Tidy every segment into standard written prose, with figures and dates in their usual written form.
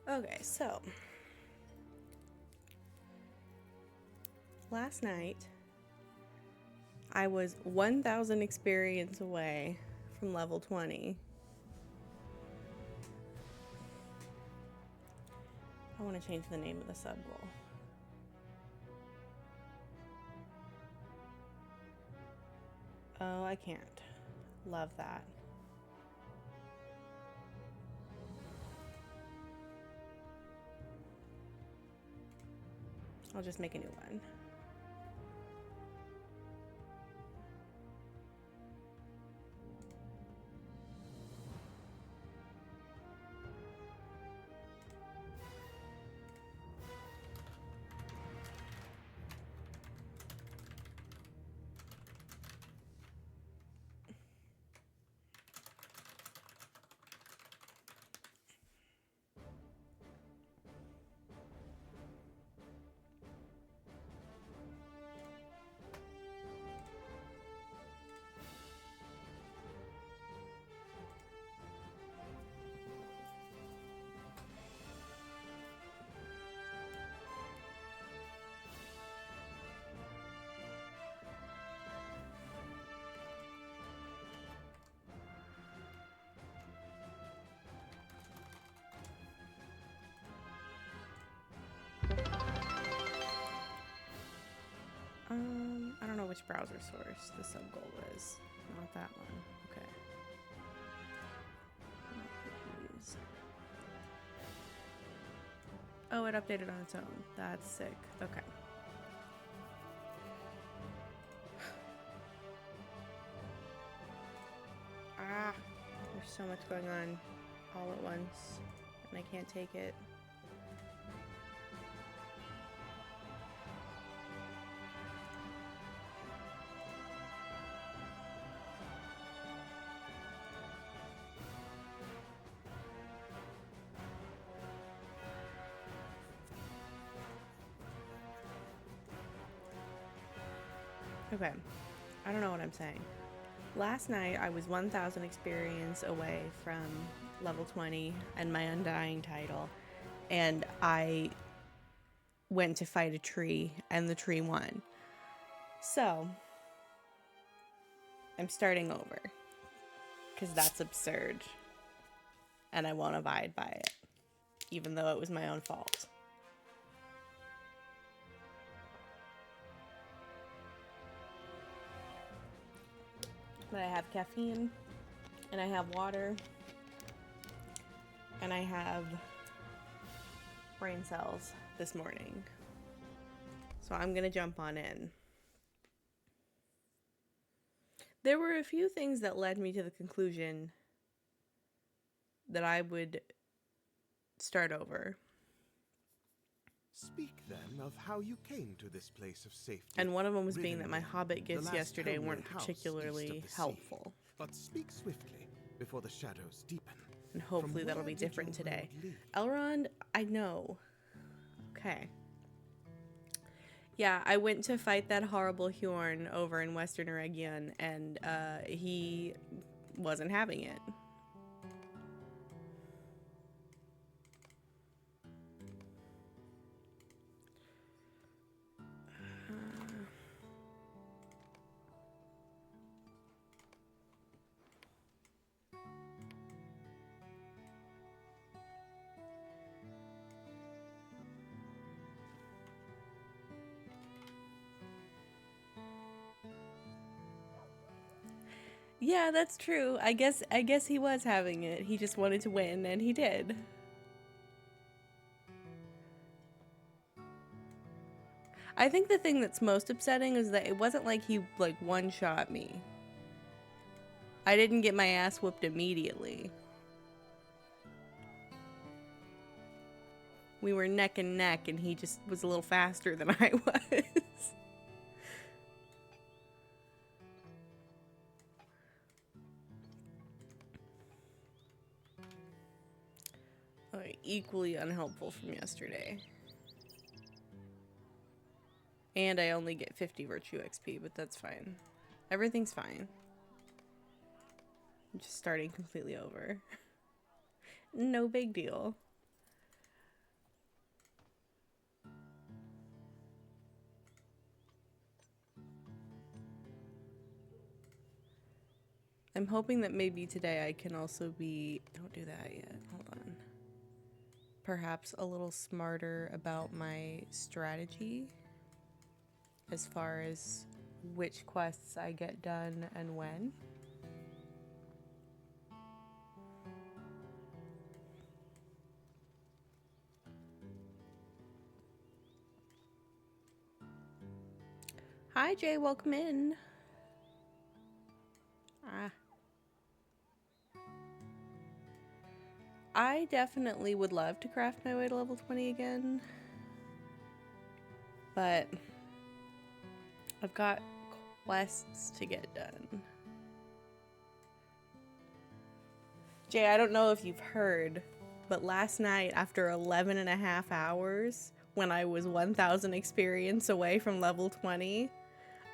Okay, so last night I was 1,000 experience away from level 20. I want to change the name of the sub goal. Oh, I can't. Love that. I'll just make a new one. I don't know which browser source the sub goal is. Not that one. Okay. Oh, it updated on its own. That's sick. Okay. Ah, there's so much going on all at once, and I can't take it. Okay, I don't know what I'm saying. Last night I was 1,000 experience away from level 20 and my undying title, and I went to fight a tree, and the tree won. So, I'm starting over, because that's absurd, and I won't abide by it, even though it was my own fault. But I have caffeine, and I have water, and I have brain cells this morning. So I'm gonna jump on in. There were a few things that led me to the conclusion that I would start over. Speak then of how you came to this place of safety. And one of them was being that my Hobbit gifts yesterday weren't particularly helpful. But speak swiftly before the shadows deepen. And hopefully that'll be different today. Elrond, I know. Okay. Yeah, I went to fight that horrible Hjorn over in Western Eregion, and he wasn't having it. Yeah, that's true. I guess he was having it. He just wanted to win, and he did. I think the thing that's most upsetting is that it wasn't like he, like, one-shot me. I didn't get my ass whooped immediately. We were neck and neck, and he just was a little faster than I was. Equally unhelpful from yesterday. And I only get 50 virtue XP, but that's fine. Everything's fine. I'm just starting completely over. No big deal. I'm hoping that maybe today I can also be... Don't do that yet. Hold on. Perhaps a little smarter about my strategy as far as which quests I get done and when. Hi Jay, welcome in. I definitely would love to craft my way to level 20 again, but I've got quests to get done. Jay, I don't know if you've heard, but last night after 11 and a half hours, when I was 1,000 experience away from level 20,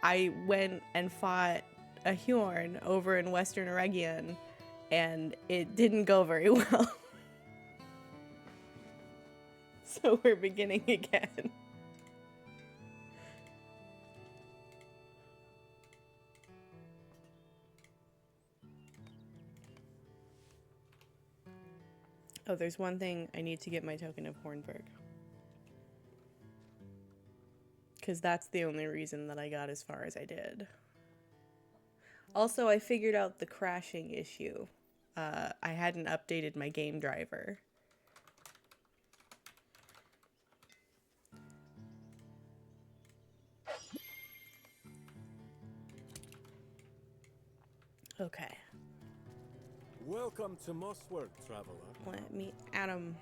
I went and fought a Hjorn over in Western Region, and it didn't go very well. So we're beginning again. Oh, there's one thing I need to get my token of Hornburg. Because that's the only reason that I got as far as I did. Also, I figured out the crashing issue. I hadn't updated my game driver. Okay. Welcome to Mosswork, traveler. Let me add him.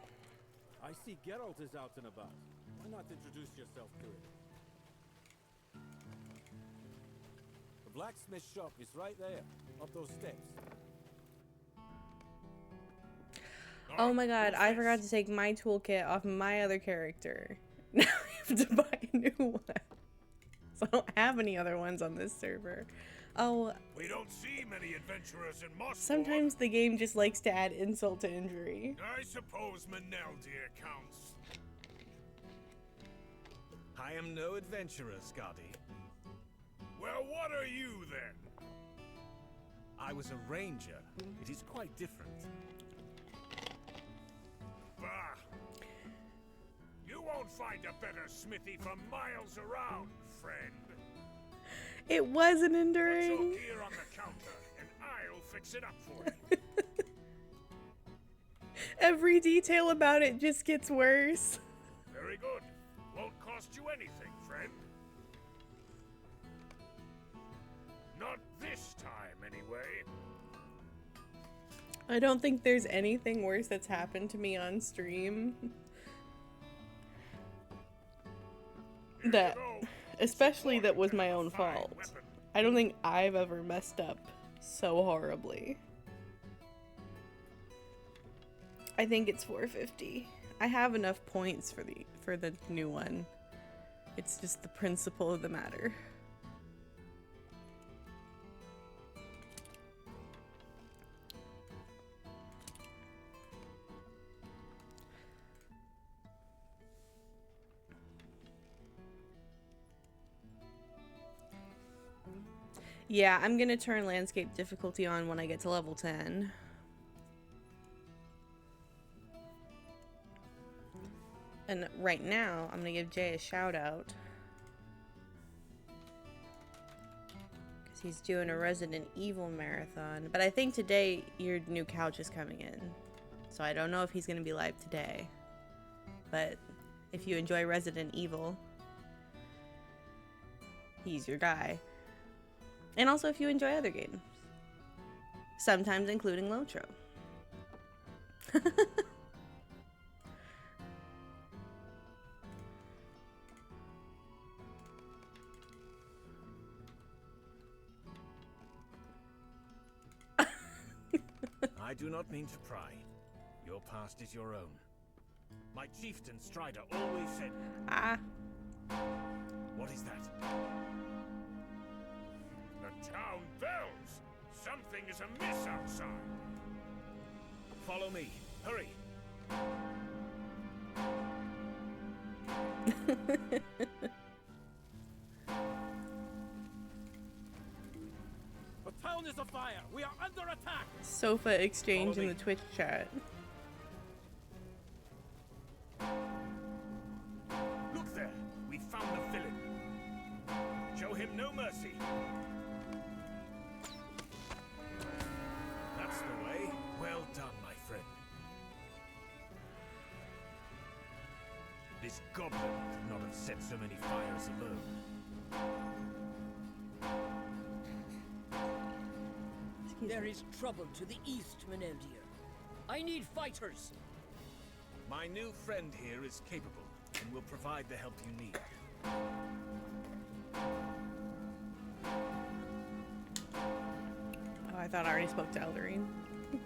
I see Geralt is out and about. Why not introduce yourself to him? The blacksmith shop is right there, up those steps. Oh my god, I forgot to take my toolkit off my other character. Now I have to buy a new one. So I don't have any other ones on this server. Oh, We don't see many adventurers in Mosswork. sometimes the game just likes to add insult to injury. I suppose Maneldir counts. I am no adventurer, Scotty. Well, what are you then? I was a ranger. It is quite different. Bah! You won't find a better smithy for miles around, friend. It was an Put your enduring. gear on the counter, and I'll fix it up for you. Every detail about it just gets worse. Very good. Won't cost you anything, friend. Not this time, anyway. I don't think there's anything worse that's happened to me on stream. Here That, you go. especially that was my own A fine fault. weapon. I don't think I've ever messed up so horribly. I think it's 450. I have enough points for the new one. It's just the principle of the matter. Yeah, I'm gonna turn landscape difficulty on when I get to level 10. And right now, I'm gonna give Jay a shout out. Because he's doing a Resident Evil marathon. But I think today your new couch is coming in. So I don't know if he's gonna be live today. But if you enjoy Resident Evil, he's your guy. And also if you enjoy other games. Sometimes including Lotro. I do not mean to pry. Your past is your own. My chieftain Strider always said... Ah, What is that? The town bells. Something is amiss outside. Follow me. Hurry. The town is There's a fire! We are under attack! Sofa exchange Follow in me. the Twitch chat. Look there! We found the villain. Show him no mercy. That's the way. Well done, my friend. This goblin could not have set so many fires alone. Excuse There me. is trouble to the east, Meneldir. I need fighters. My new friend here is capable and will provide the help you need. Oh, I thought I already spoke to Eldering.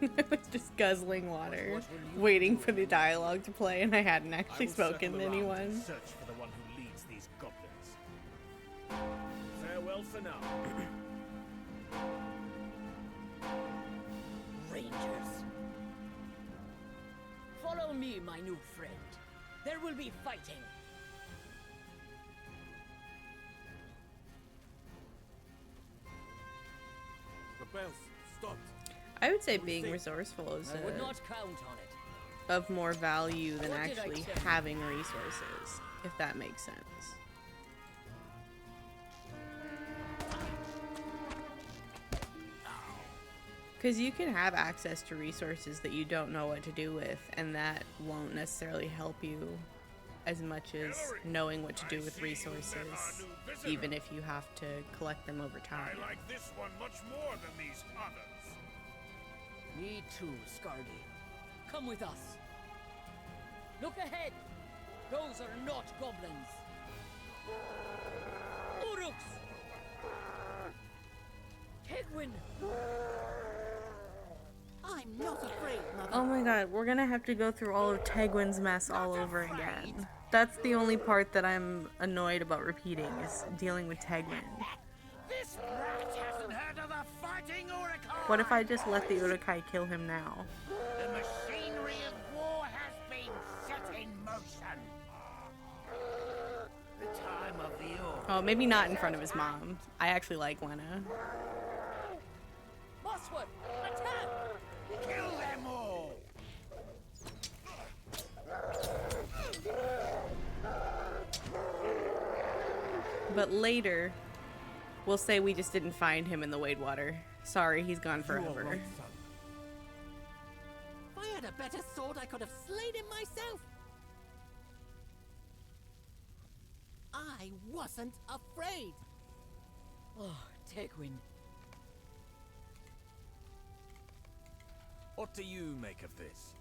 I was just guzzling water, What will you waiting do? for the dialogue to play, and I hadn't I actually will spoken circle to around anyone. and search for the one who leads these goblins. Farewell for now. Rangers. Follow me, my new friend. There will be fighting. The bells stopped. I would say being resourceful is I would not count on it. of more value than What did I actually tell you? having resources, if that makes sense. Because you can have access to resources that you don't know what to do with, and that won't necessarily help you as much as knowing what to do with resources, even if you have to collect them over time. I like this one much more than these others. Me too, Scardy. Come with us. Look ahead. Those are not goblins. Uruks! Tegwin! I'm not afraid, Mother. Oh my god, we're gonna have to go through all of Tegwin's mess all over again. That's the only part that I'm annoyed about repeating, is dealing with Tegwin. This rat hasn't heard of the fighting Urukai. What if I just let the Urukai kill him now? The machinery of war has been set in motion. The time of the Orc. Oh, maybe not in front of his mom. I actually like Lena. Mosswood, attack! Kill them all. But later, we'll say we just didn't find him in the Wade Water. Sorry, he's gone You are forever. right, son. If I had a better sword, I could have slain him myself. I wasn't afraid. Oh, Tegwin. What do you make of this?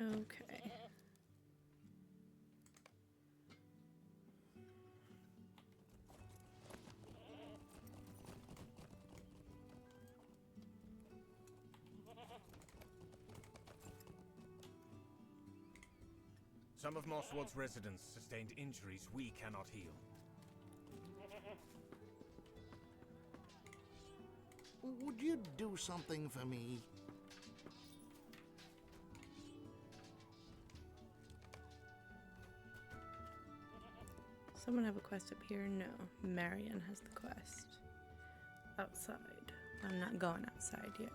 Okay. Some of Mosswood's residents sustained injuries we cannot heal. Would you do something for me? Someone have a quest up here? No. Marion has the quest. Outside. I'm not going outside yet.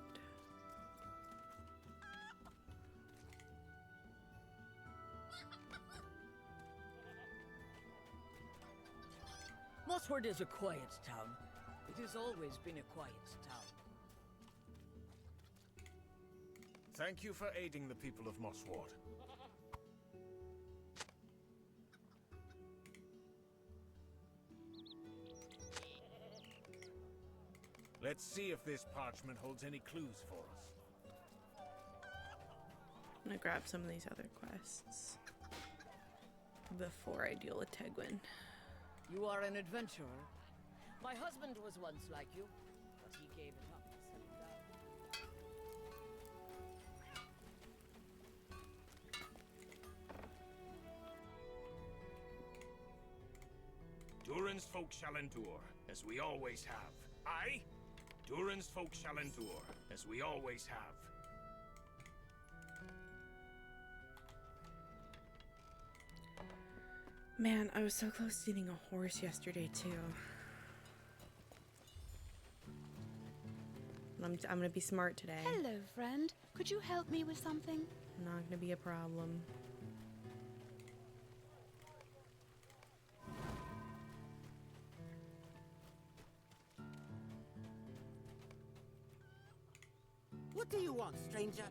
Mosswood is a quiet town. It has always been a quiet town. Thank you for aiding the people of Mosswood. Let's see if this parchment holds any clues for us. I'm gonna grab some of these other quests before I deal with Tegwin. You are an adventurer. My husband was once like you, but he gave it up to settle down. Durin's folk shall endure. as we always have. Aye, Durin's folk shall endure, as we always have. Man, I was so close to getting a horse yesterday too. I'm gonna be smart today. Hello, friend. Could you help me with something? Not gonna be a problem. What do you want, stranger?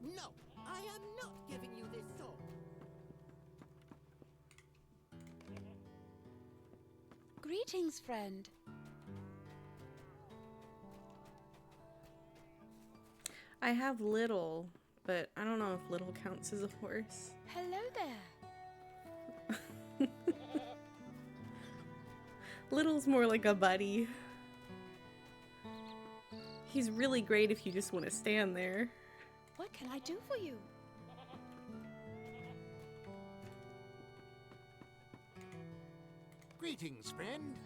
No, I am not giving you this sword. Greetings, friend. I have Little, but I don't know if Little counts as a horse. Hello there. Little's more like a buddy. He's really great if you just want to stand there. What can I do for you? Greetings, friend.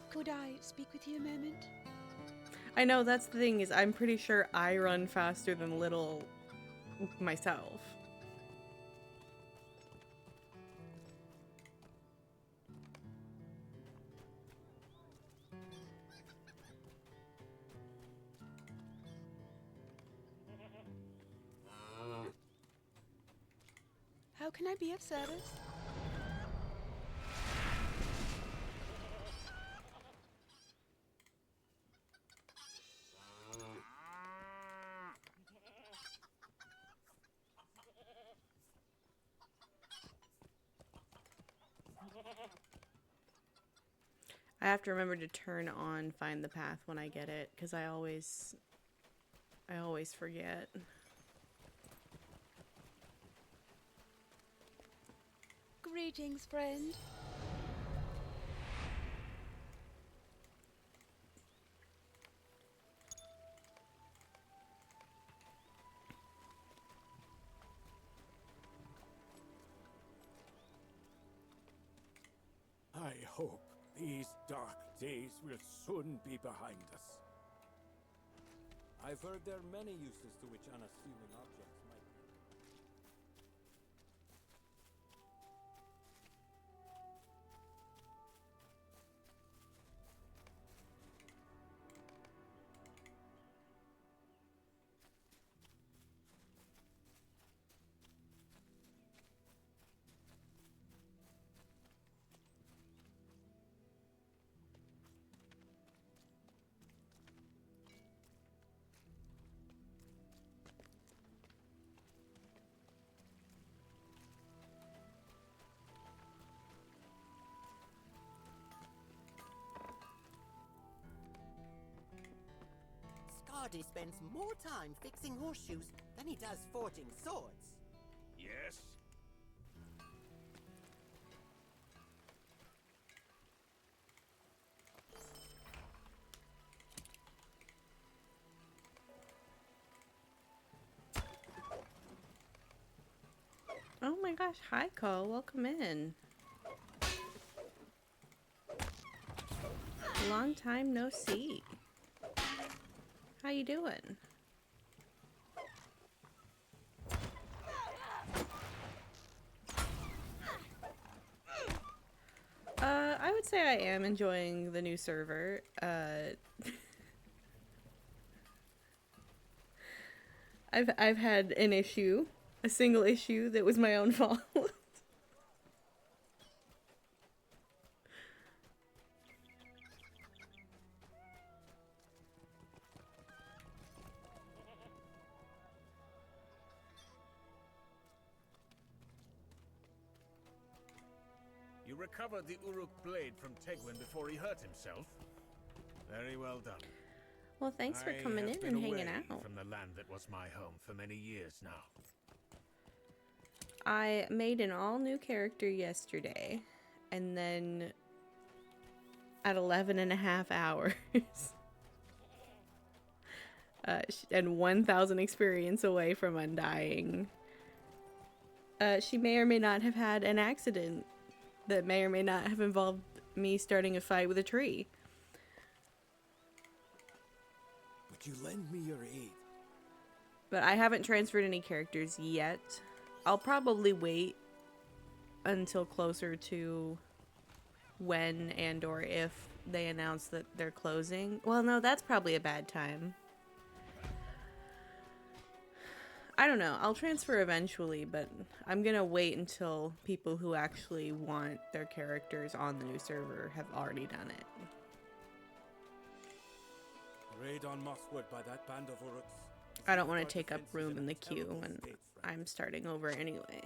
Could I speak with you a moment? I know, that's the thing, is I'm pretty sure I run faster than Little myself. How can I be of service? I have to remember to turn on Find the Path when I get it, because I always forget. Greetings, friend. I hope these dark days will soon be behind us. I've heard there are many uses to which unassuming objects might be. Scardy spends more time fixing horseshoes than he does forging swords. Yes? Oh my gosh, hi Ko, welcome in. Long time no see. How you doing? I would say I am enjoying the new server. I've had an issue, a single issue that was my own fault. You recovered the Uruk blade from Tegwin before he hurt himself? Very well done. Well, thanks for I coming have in been and hanging away out. from the land that was my home for many years now. I made an all new character yesterday, and then at 11 and a half hours, and 1,000 experience away from undying. She may or may not have had an accident that may or may not have involved me starting a fight with a tree. Would you lend me your aid? But I haven't transferred any characters yet. I'll probably wait until closer to when and or if they announce that they're closing. Well, no, that's probably a bad time. I don't know. I'll transfer eventually, but I'm gonna wait until people who actually want their characters on the new server have already done it. Raid on Mosswood by that band of Uruks. I don't want to take up room in the queue when I'm starting over anyway.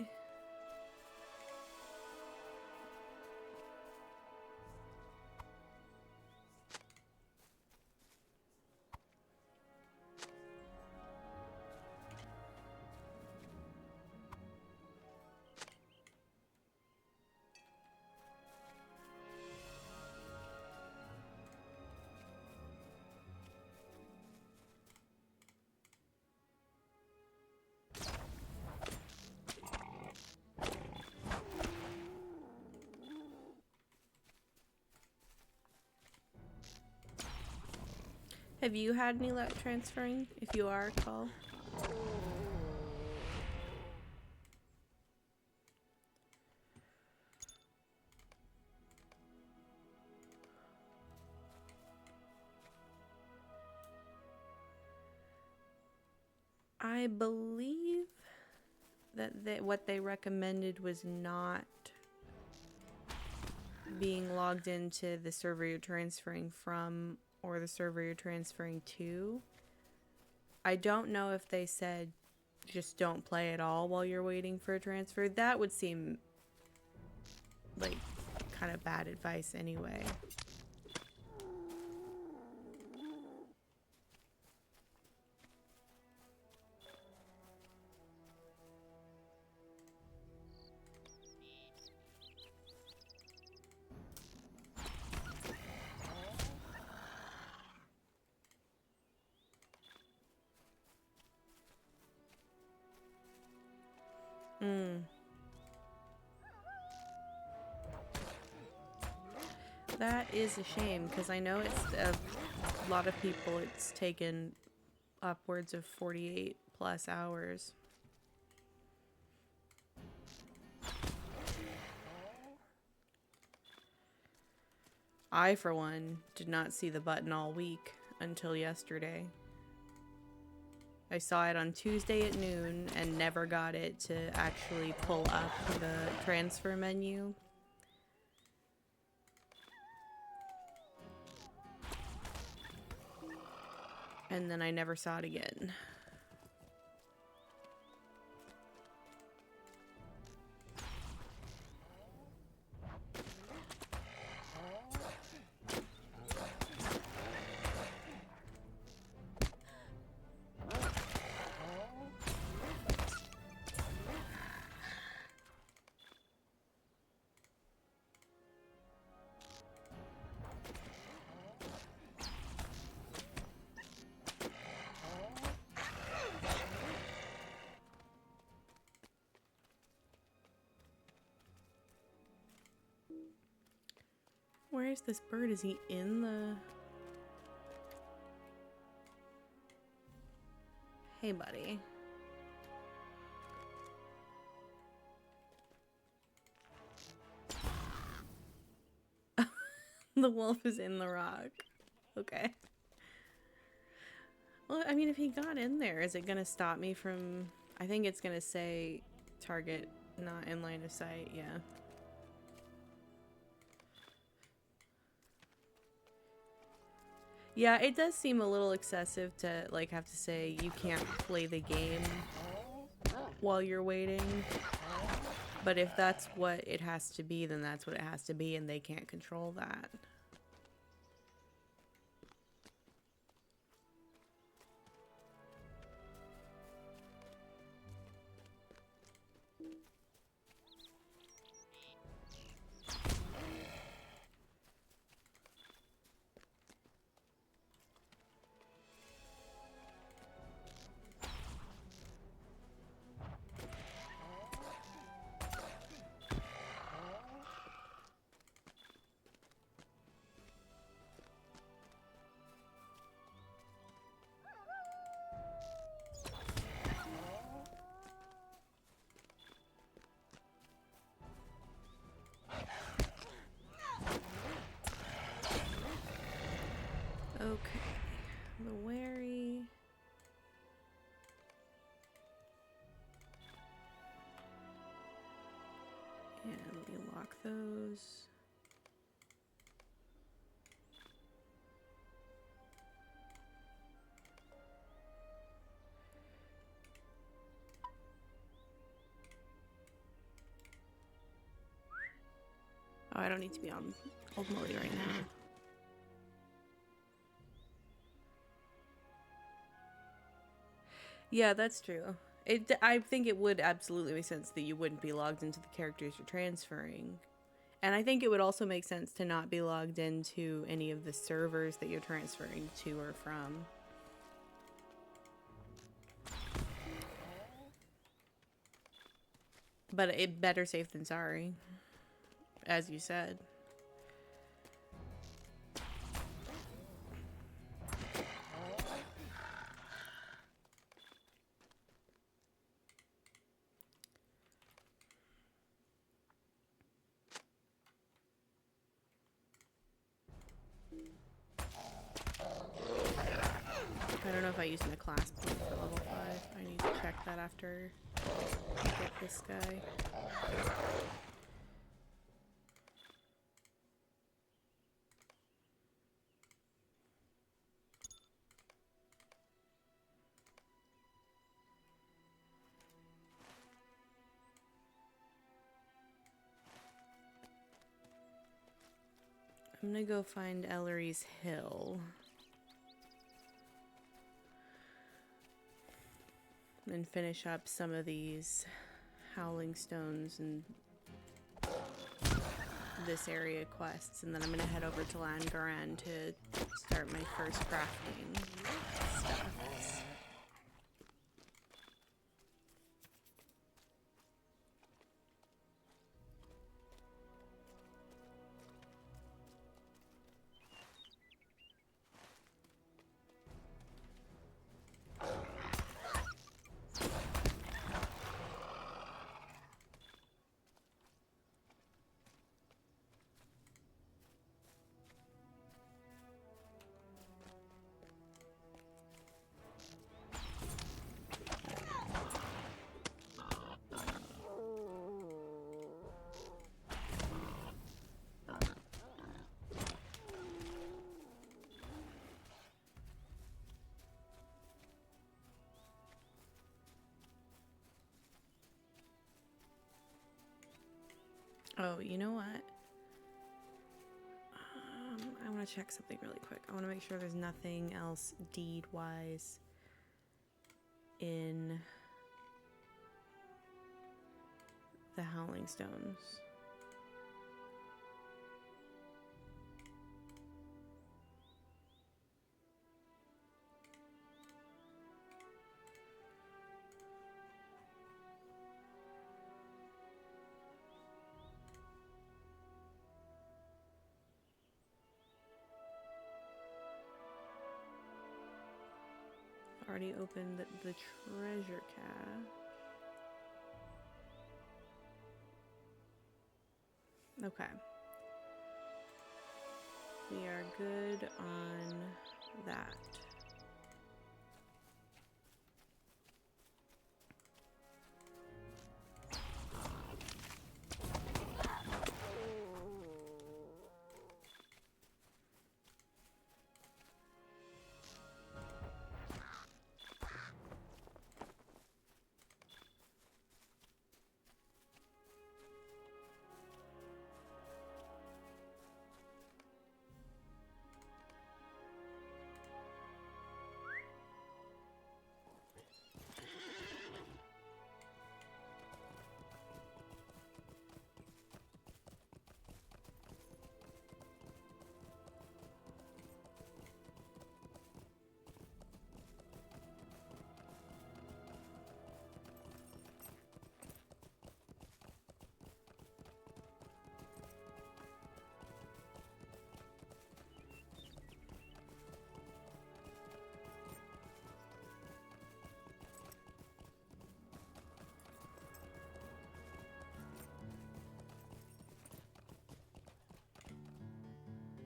Have you had any luck transferring? If you are, call. I believe that what they recommended was not being logged into the server you're transferring from or the server you're transferring to. I don't know if they said just don't play at all while you're waiting for a transfer. That would seem like kind of bad advice anyway. That is a shame, because I know it's a lot of people, it's taken upwards of 48 plus hours. I, for one, did not see the button all week until yesterday. I saw it on Tuesday at noon and never got it to actually pull up the transfer menu. And then I never saw it again. Where is this bird? Is he in the... Hey, buddy. The wolf is in the rock. Okay. Well, I mean, if he got in there, is it gonna stop me from... I think it's gonna say target not in line of sight, yeah. Yeah, it does seem a little excessive to, like, have to say you can't play the game while you're waiting. But if that's what it has to be, then that's what it has to be, and they can't control that. Let me lock those. Oh, I don't need to be on Old Molly right now. Yeah, that's true. I think it would absolutely make sense that you wouldn't be logged into the characters you're transferring. And I think it would also make sense to not be logged into any of the servers that you're transferring to or from. But it better safe than sorry, as you said. I don't know if I used my class point for level 5. I need to check that after I get this guy. I'm gonna go find Ellery's Hill. And finish up some of these Howling Stones and this area quests, and then I'm gonna head over to Langaran to start my first crafting stuff. Oh, you know what? I want to check something really quick. I want to make sure there's nothing else deed-wise in the Howling Stones. Already opened the treasure cache. Okay. We are good on that.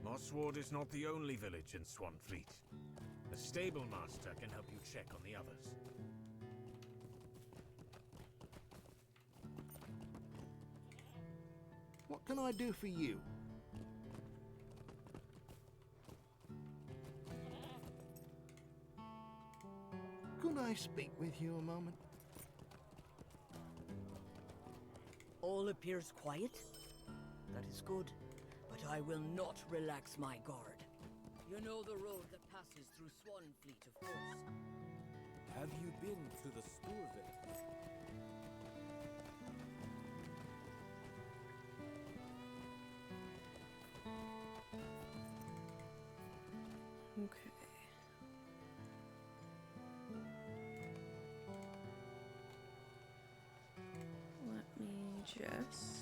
Mossward is not the only village in Swanfleet. A stable master can help you check on the others. What can I do for you? Could I speak with you a moment? All appears quiet? That is good, but I will not relax my guard. You know the road that passes through Swanfleet, of course. Have you been to the Sturvik? Okay. Let me just...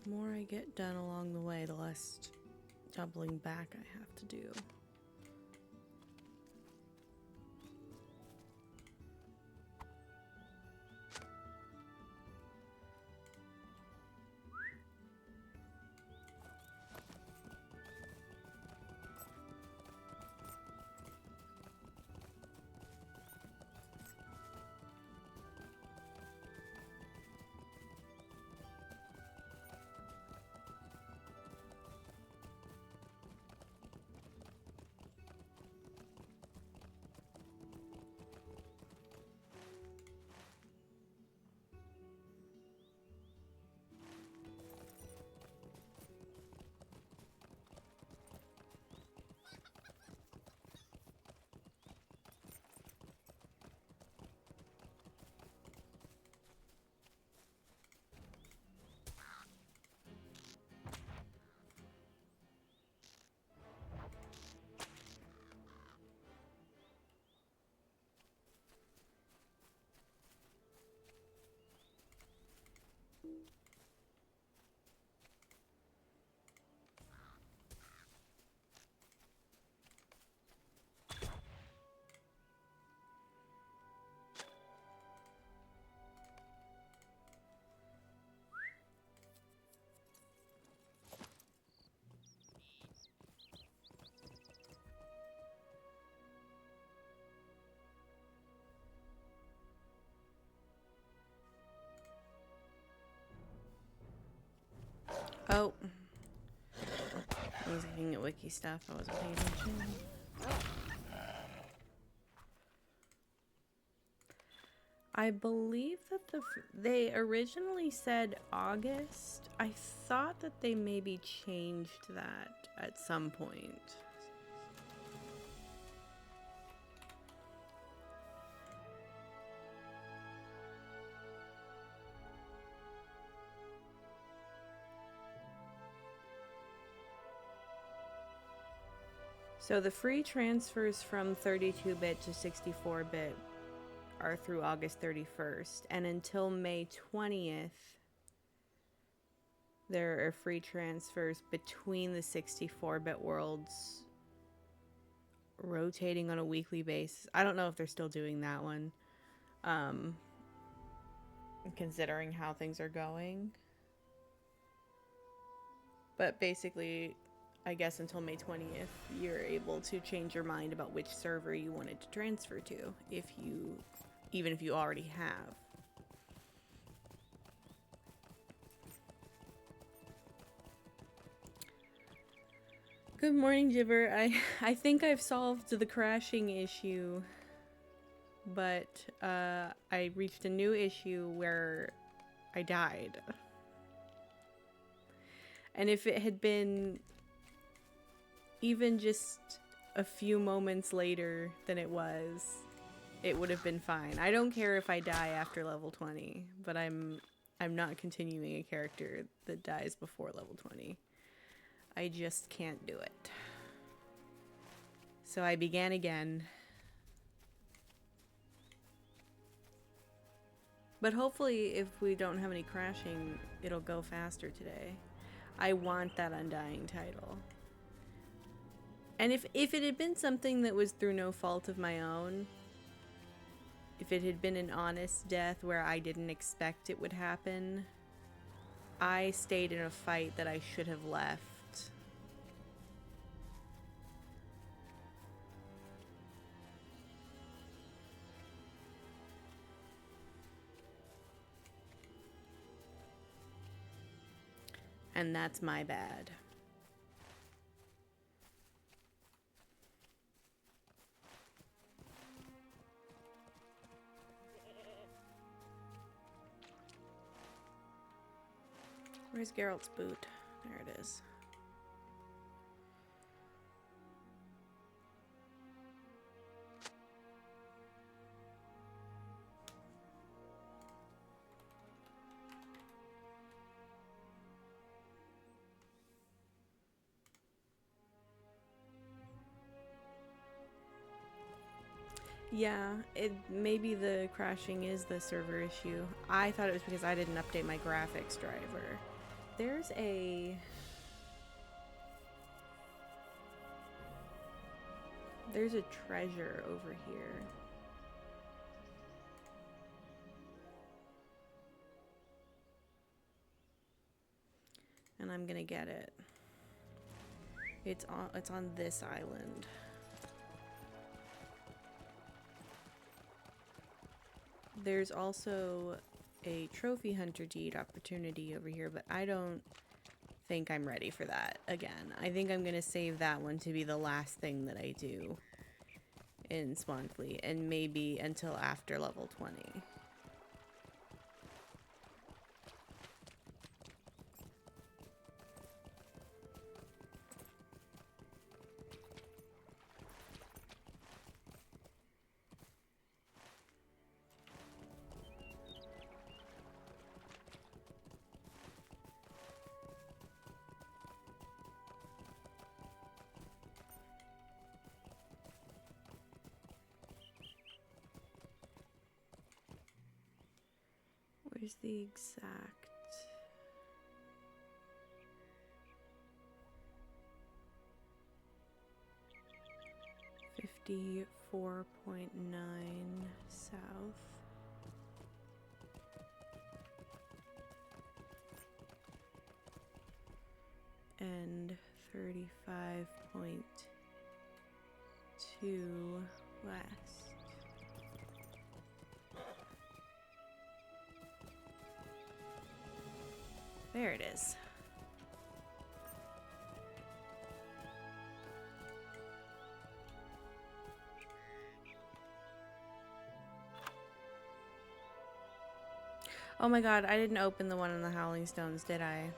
The more I get done along the way, the less doubling back I have to do. Oh. I was looking at wiki stuff. I wasn't paying attention. I believe that they originally said August. I thought that they maybe changed that at some point. So the free transfers from 32-bit to 64-bit are through August 31st, and until May 20th, there are free transfers between the 64-bit worlds rotating on a weekly basis. I don't know if they're still doing that one, considering how things are going. But basically, I guess until May 20th, you're able to change your mind about which server you wanted to transfer to, even if you already have. Good morning, Jibber. I think I've solved the crashing issue, but I reached a new issue where I died. And if it had been even just a few moments later than it would have been fine. I don't care if I die after level 20, but I'm not continuing a character that dies before level 20. I just can't do it. So I began again. But hopefully if we don't have any crashing, it'll go faster today. I want that undying title. And if it had been something that was through no fault of my own, if it had been an honest death where I didn't expect it would happen, I stayed in a fight that I should have left. And that's my bad. Where's Geralt's boot? There it is. Yeah, maybe the crashing is the server issue. I thought it was because I didn't update my graphics driver. There's a treasure over here. And I'm gonna get it. It's on this island. There's also a trophy hunter deed opportunity over here, but I don't think I'm ready for that again. I think I'm gonna save that one to be the last thing that I do in Swanfleet, and maybe until after level 20. Where's the exact... 54.9 south. And 35.2 west. There it is. Oh my god, I didn't open the one in the Howling Stones, did I?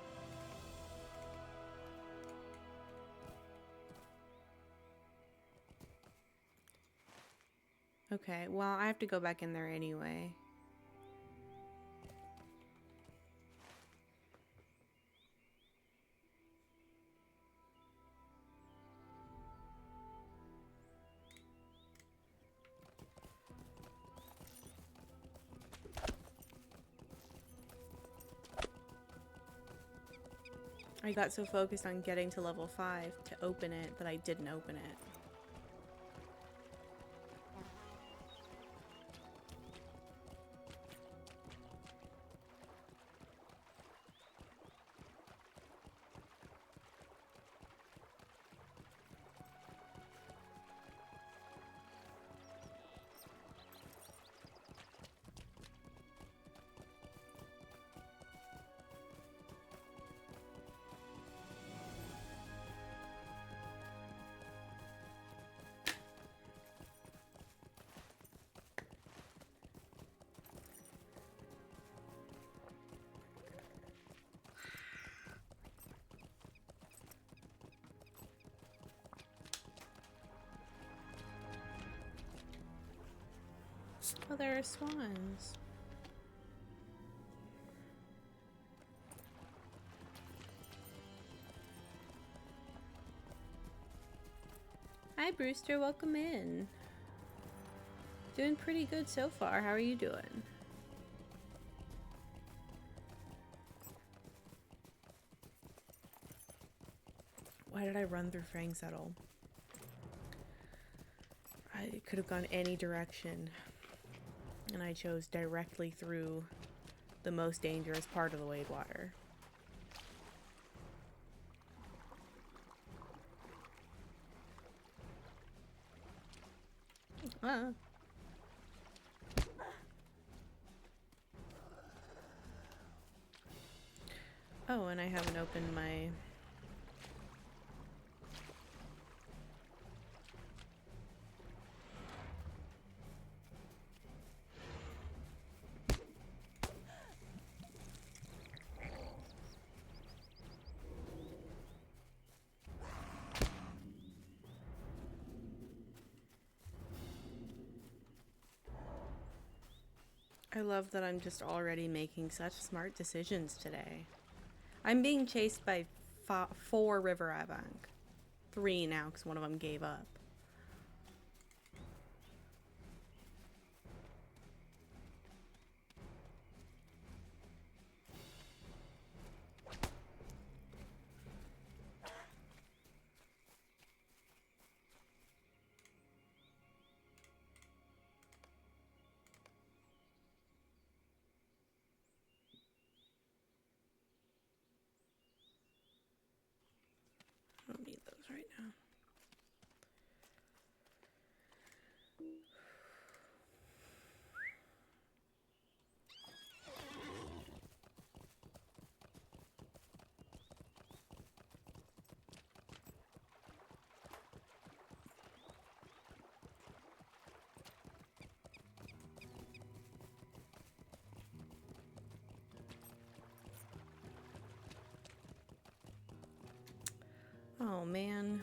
Okay, well, I have to go back in there anyway. I got so focused on getting to level 5 to open it that I didn't open it. Oh, there are swans. Hi, Brewster. Welcome in. Doing pretty good so far. How are you doing? Why did I run through Frangsettle? I could have gone any direction, and I chose directly through the most dangerous part of the Wade Water. Ah. Oh, and I haven't opened my... I love that I'm just already making such smart decisions today. I'm being chased by 4 River Avant. 3 now, because one of them gave up. I don't need those right now. Oh, man.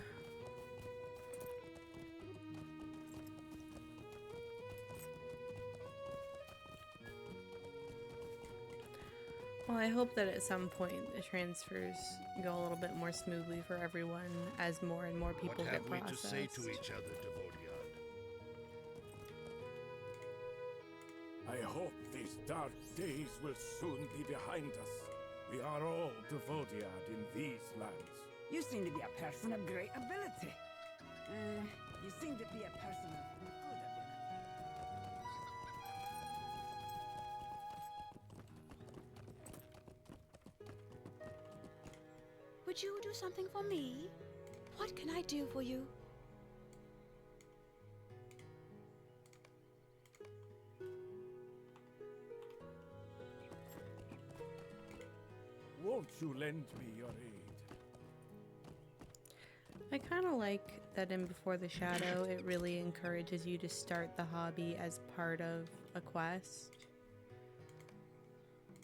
Well, I hope that at some point the transfers go a little bit more smoothly for everyone as more and more people get processed. What have we to say to each other, Devodiad? I hope these dark days will soon be behind us. We are all Devodiad in these lands. You seem to be a person of great ability. You seem to be a person of good ability. Would you do something for me? What can I do for you? Won't you lend me your aid? I kind of like that in Before the Shadow, it really encourages you to start the hobby as part of a quest.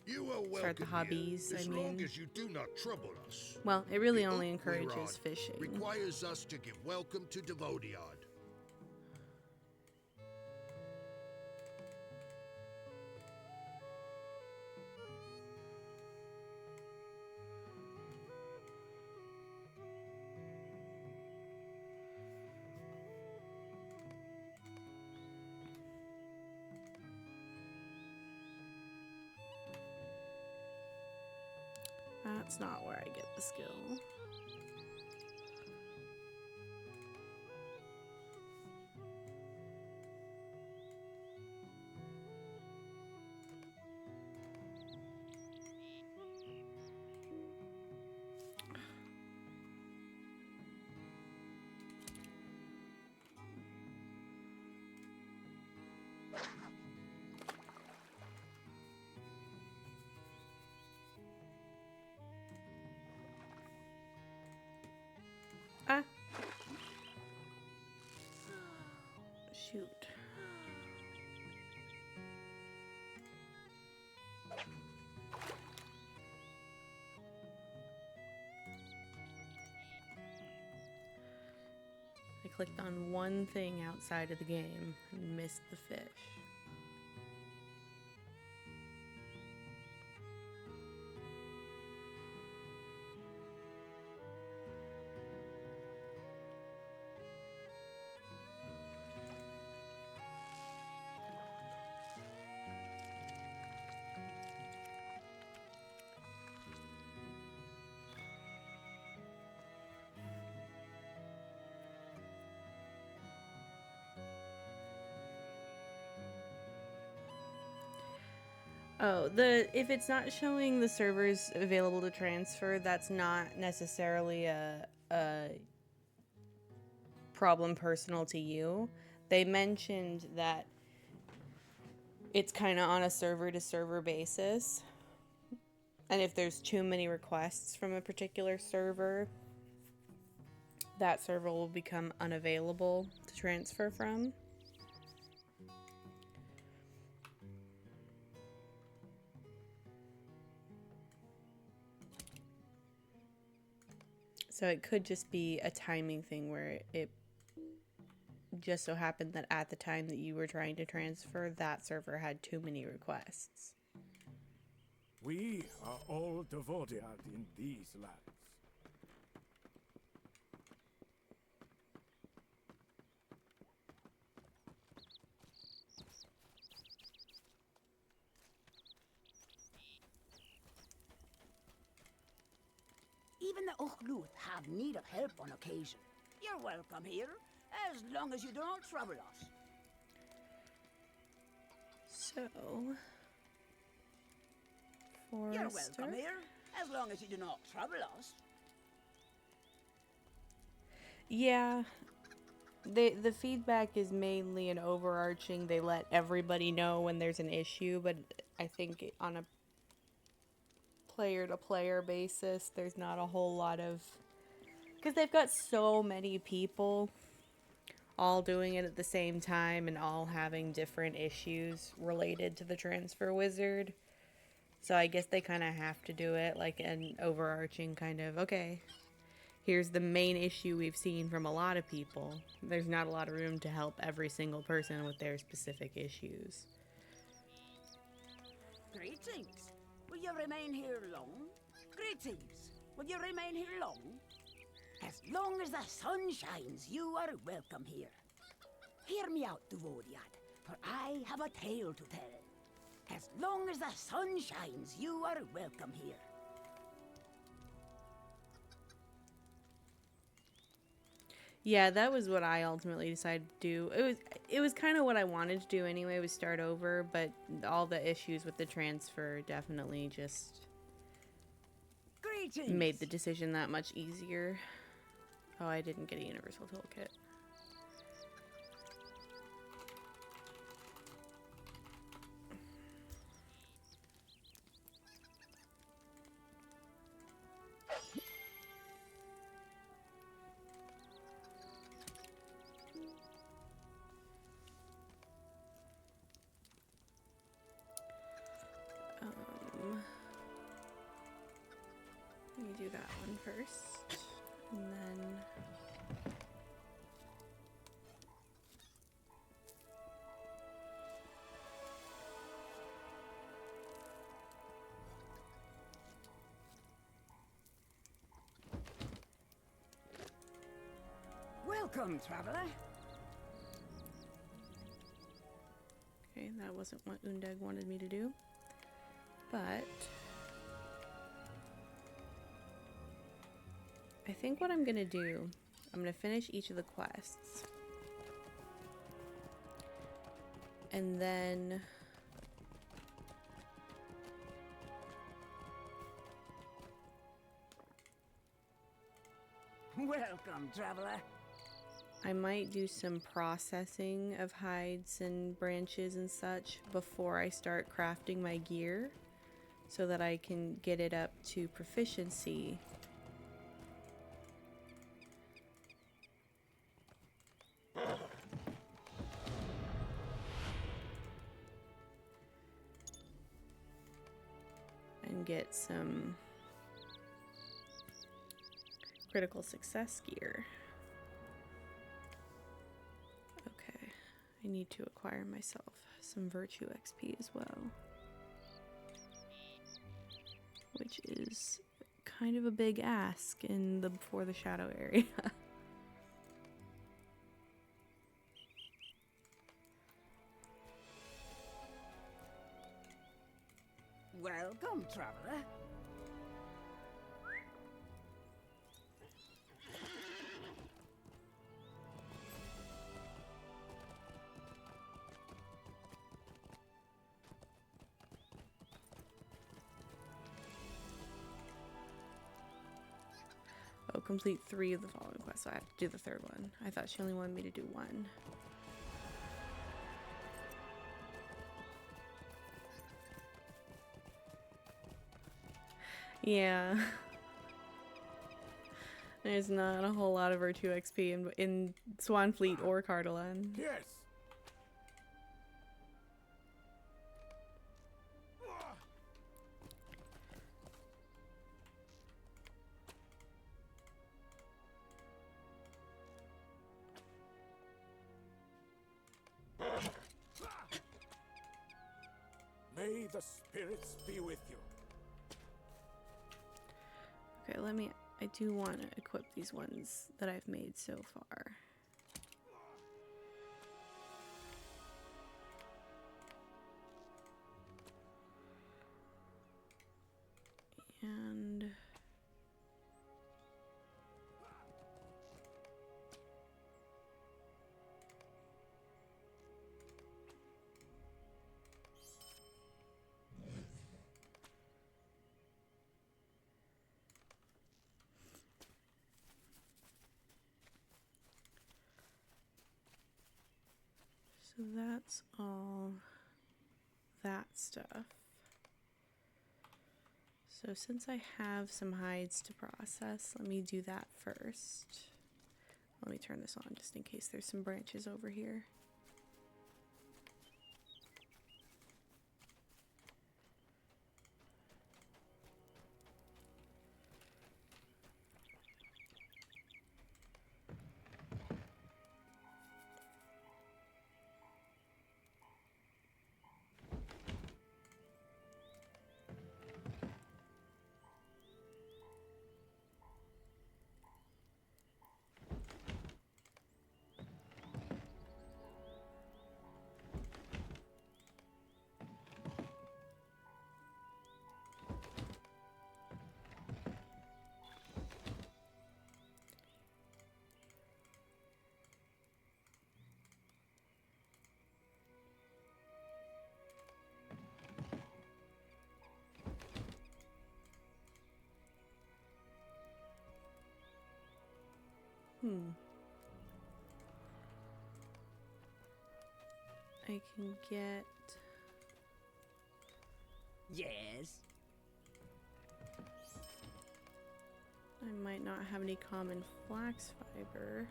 You are welcome Start the hobbies, here, as I long mean. as you do not trouble us. Well, it really The only oak we're on encourages fishing. requires us to give welcome to Devodiad. That's not where I get the skill. Ah. Shoot. I clicked on one thing outside of the game and missed the fish. Oh, if it's not showing the servers available to transfer, that's not necessarily a problem personal to you. They mentioned that it's kind of on a server to server basis. And if there's too many requests from a particular server, that server will become unavailable to transfer from. So it could just be a timing thing where it just so happened that at the time that you were trying to transfer, that server had too many requests. We are all Devodiad in these lands. Even the Uchluth have need of help on occasion. You're welcome here, as long as you don't trouble us. So, You're Forester. welcome here, as long as you do not trouble us. Yeah, the feedback is mainly an overarching. They let everybody know when there's an issue, but I think on a player-to-player basis, there's not a whole lot of, because they've got so many people all doing it at the same time and all having different issues related to the transfer wizard. So I guess they kind of have to do it like an overarching kind of, okay, here's the main issue we've seen from a lot of people. There's not a lot of room to help every single person with their specific issues. Greetings. Will you remain here long? Greetings. Will you remain here long? As long as the sun shines, you are welcome here. Hear me out, Duvodiad, for I have a tale to tell. As long as the sun shines, you are welcome here. Yeah, that was what I ultimately decided to do. It was kind of what I wanted to do anyway, was start over, but all the issues with the transfer definitely just Greetings. made the decision that much easier. Oh, I didn't get a universal toolkit. Let me do that one first, and then Welcome, traveler. okay, that wasn't what Undying wanted me to do, but I think what I'm gonna do, I'm gonna finish each of the quests, and then Welcome, traveler. I might do some processing of hides and branches and such before I start crafting my gear, so that I can get it up to proficiency. And get some critical success gear. Okay, I need to acquire myself some virtue XP as well, which is kind of a big ask in the Before the Shadow area. Welcome, traveler. Oh, complete 3 of the following quests, so I have to do the 3rd one. I thought she only wanted me to do 1. Yeah. There's not a whole lot of Virtue XP in Swanfleet or Cardolan. Yes. May the spirits be with you. Okay, I do want to equip these ones that I've made so far. And so that's all that stuff. So since I have some hides to process, let me do that first. Let me turn this on just in case there's some branches over here. I can get... Yes. I might not have any common flax fiber,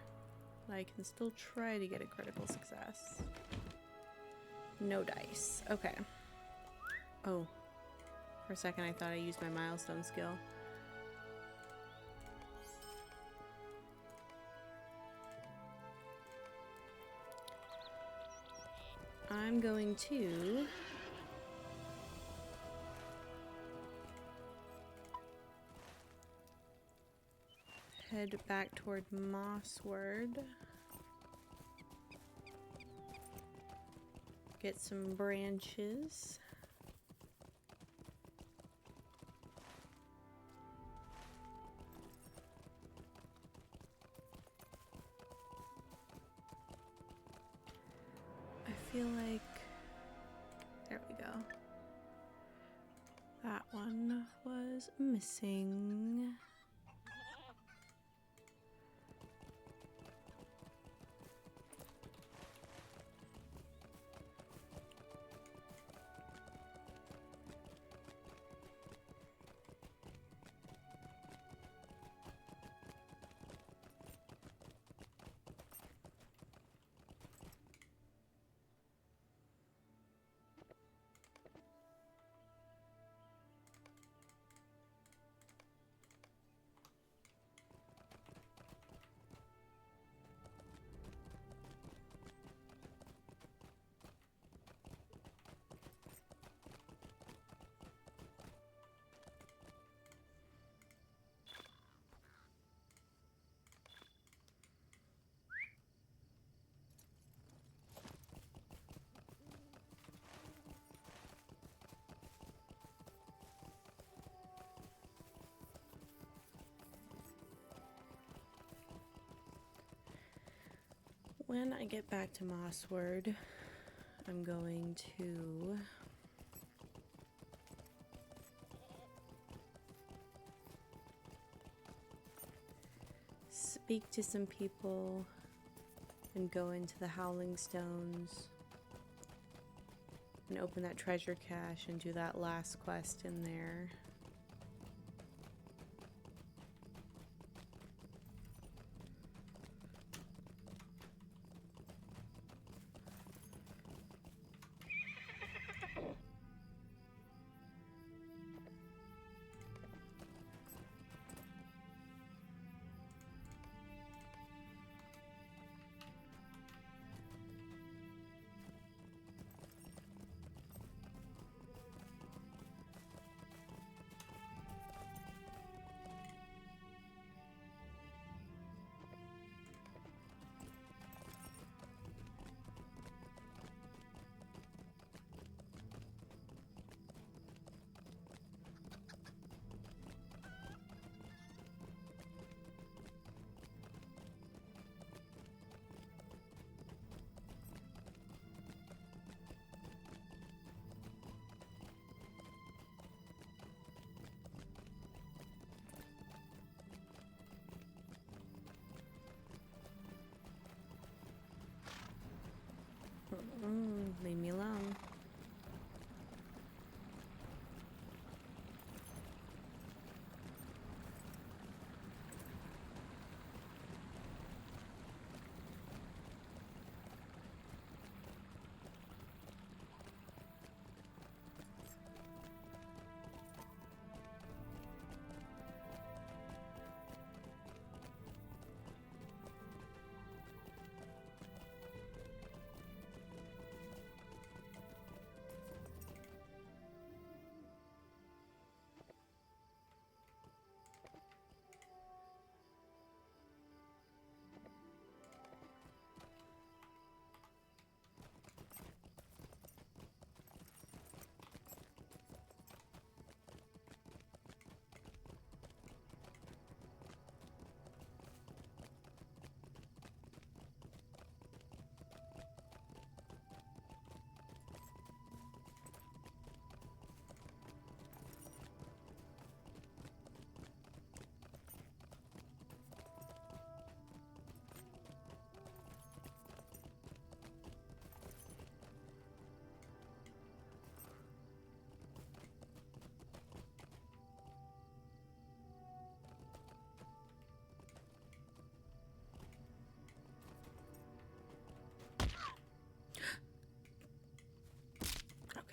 but I can still try to get a critical success. No dice. Okay. Oh. For a second I thought I used my milestone skill. I'm going to head back toward Mossward. Get some branches. I feel like... There we go. That one was missing. When I get back to Mossward, I'm going to speak to some people and go into the Howling Stones and open that treasure cache and do that last quest in there. Leave me alone.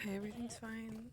Okay, everything's fine.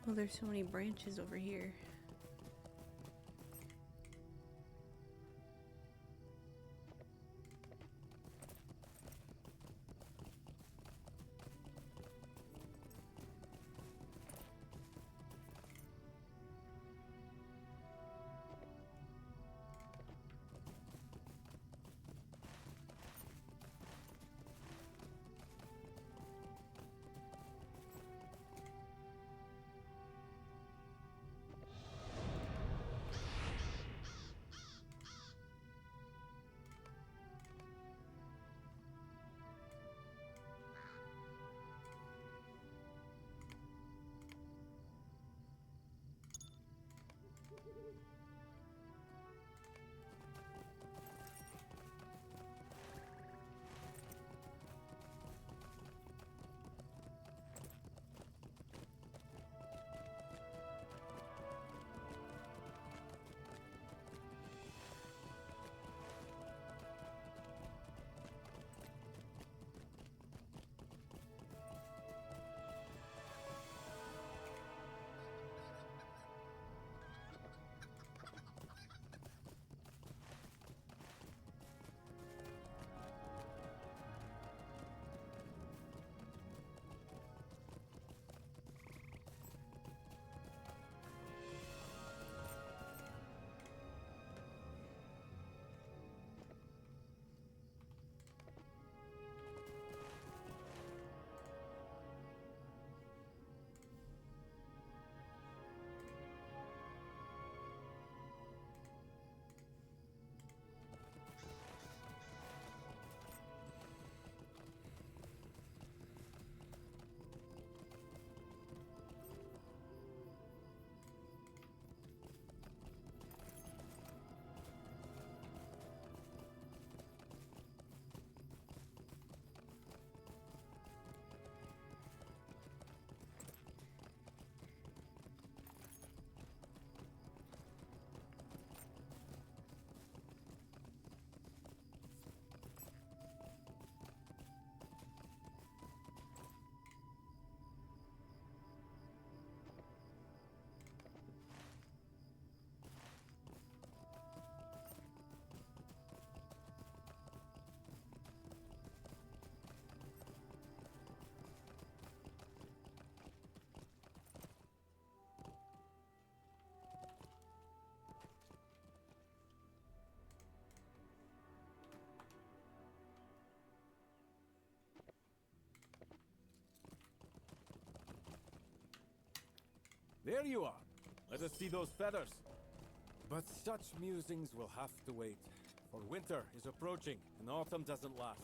Oh, there's so many branches over here. There you are. Let us see those feathers. But such musings will have to wait, for winter is approaching and autumn doesn't last.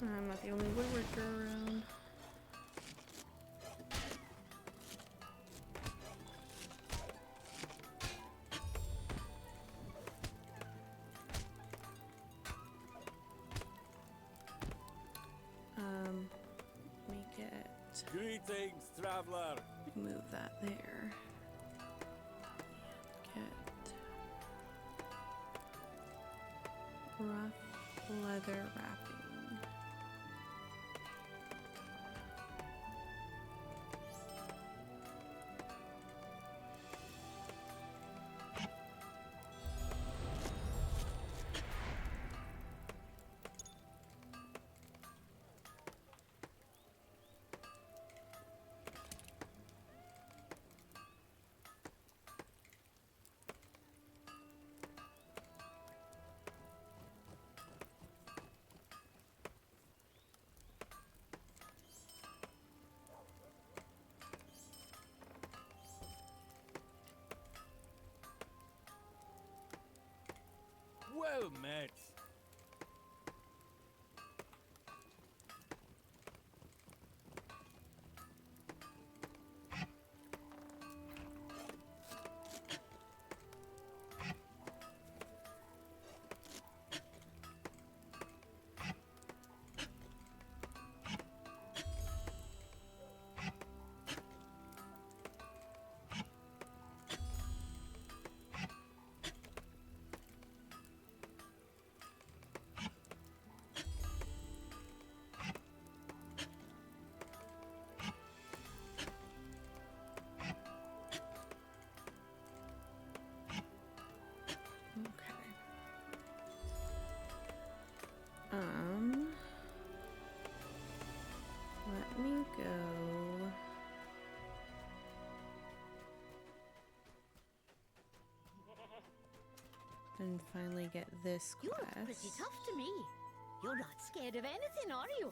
I'm not the only woodworker around. Let me get... Greetings, traveler! Move that there. Get... rough leather wrapping. meds. Let me go. And finally get this You quest. look pretty tough to me. You're not scared of anything, are you?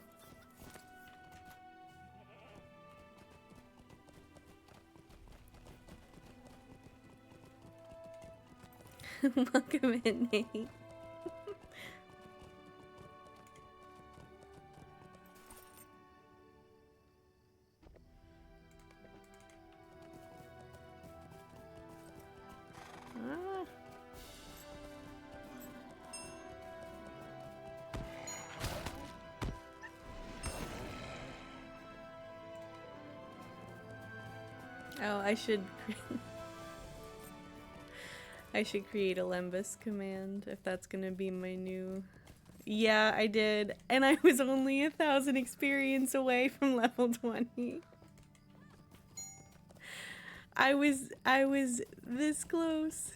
Welcome in, Nate. Ah. Oh, I should create a Lembus command if that's gonna be my new. Yeah, I did, and I was only 1,000 experience away from level 20. I was this close.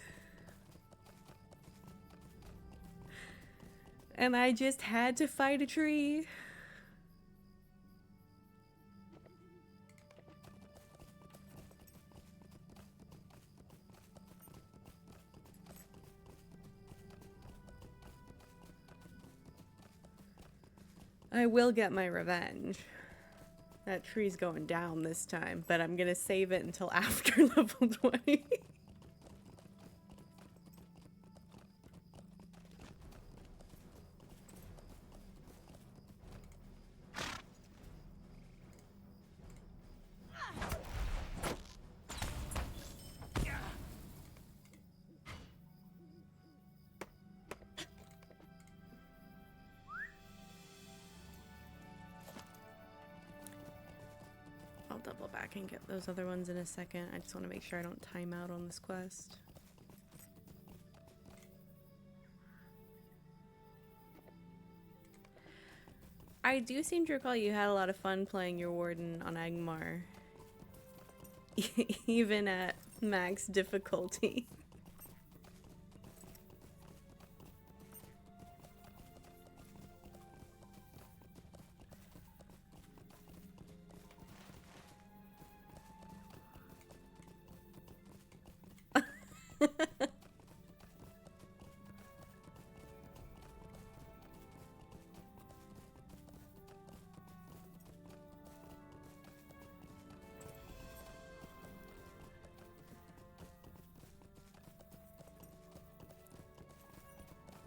And I just had to fight a tree. I will get my revenge. That tree's going down this time, but I'm gonna save it until after level 20. I'll double back and get those other ones in a second. I just want to make sure I don't time out on this quest. I do seem to recall you had a lot of fun playing your warden on Angmar. Even at max difficulty.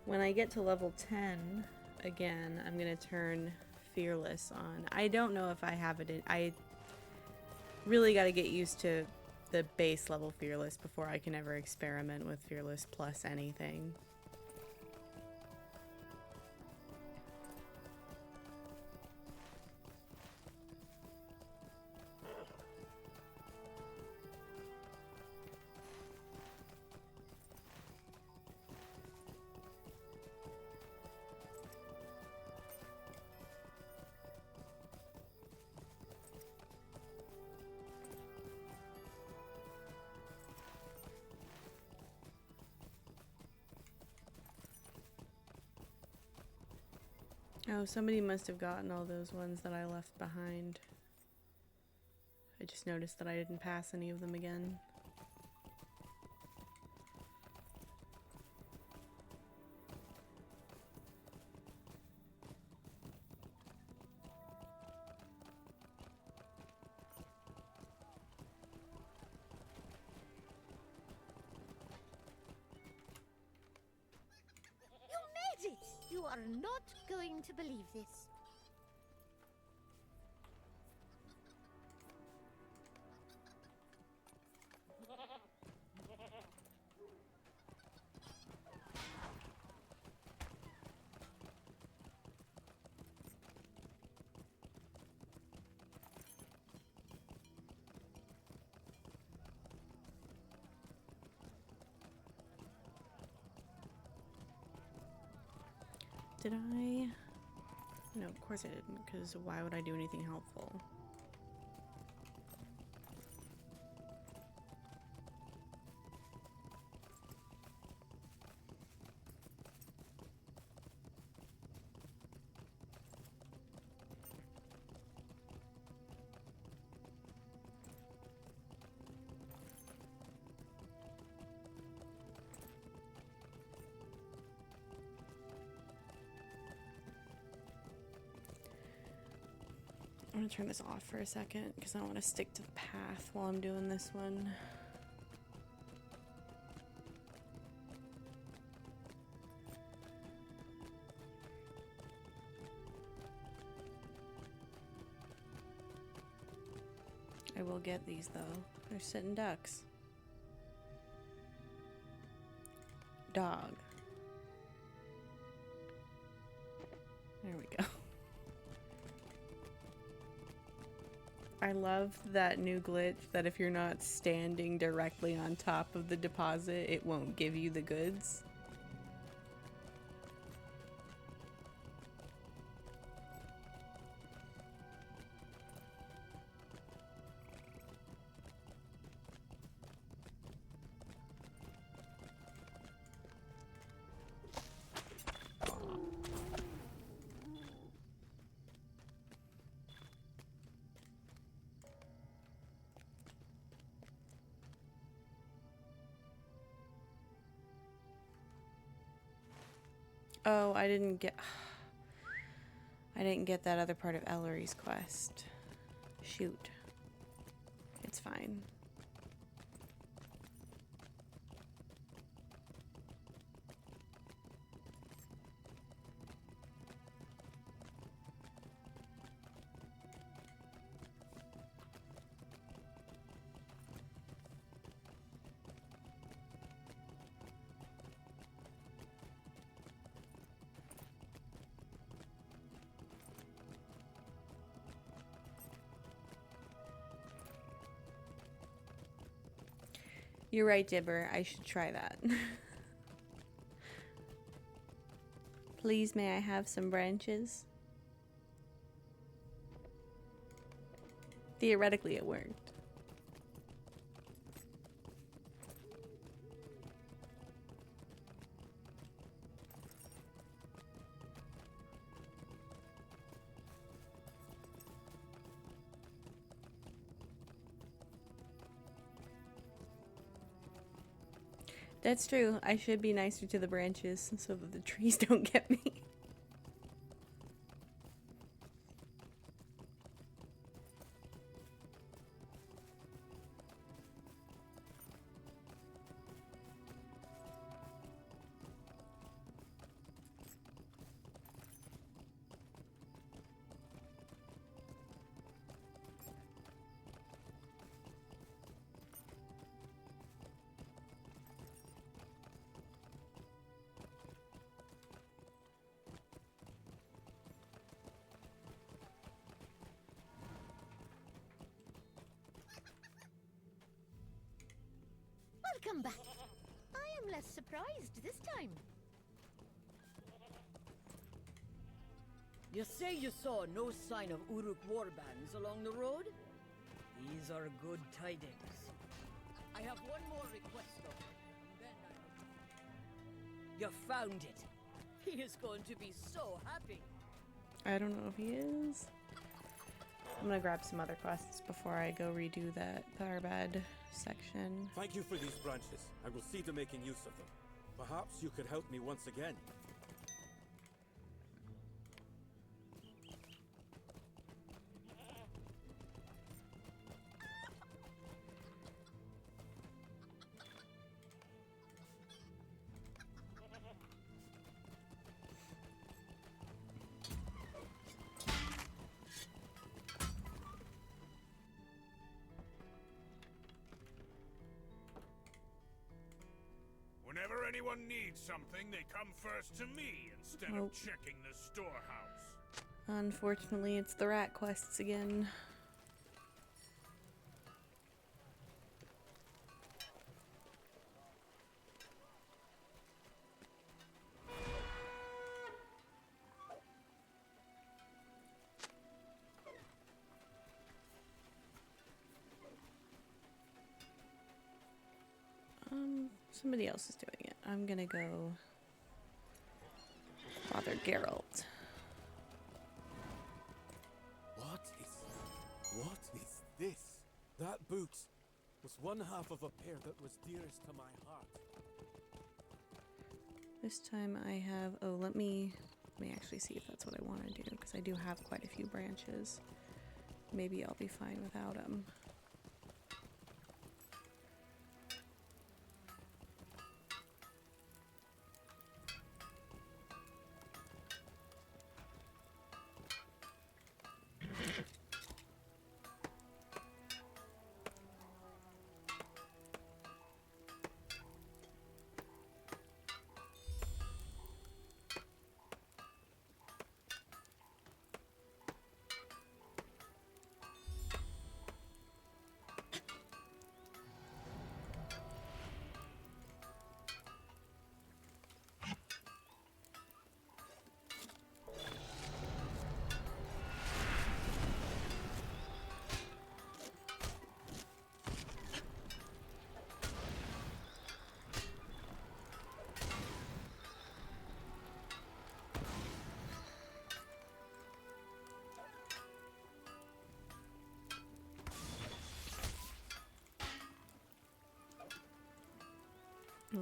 When I get to level 10 again, I'm gonna turn Fearless on. I don't know if I have it in. I really gotta get used to the base level Fearless before I can ever experiment with Fearless plus anything. Oh, somebody must have gotten all those ones that I left behind. I just noticed that I didn't pass any of them again. You You are not going to believe this. Did I? No, of course I didn't, because why would I do anything helpful? I'm gonna turn this off for a second because I want to stick to the path while I'm doing this one. I will get these though. They're sitting ducks. Dog. There we go. I love that new glitch that if you're not standing directly on top of the deposit, it won't give you the goods. Oh, I didn't get that other part of Ellery's quest. Shoot. It's fine. You're right, Dibber. I should try that. Please, may I have some branches? Theoretically, it worked. That's true. I should be nicer to the branches so that the trees don't get me. Welcome back. I am less surprised this time. You say you saw no sign of Uruk warbands along the road? These are good tidings. I have one more request of you, and then I... You found it. He is going to be so happy. I don't know if he is. I'm gonna grab some other quests before I go redo that Tharbad section. Thank you for these branches. I will see to making use of them. Perhaps you could help me once again. Whenever anyone needs something, they come first to me instead of checking the storehouse. Unfortunately, it's the rat quests again. Somebody else is doing it. I'm gonna go Father Geralt. What is this? That boot was one half of a pair that was dearest to my heart. This time I have, oh, let me actually see if that's what I want to do, because I do have quite a few branches. Maybe I'll be fine without them.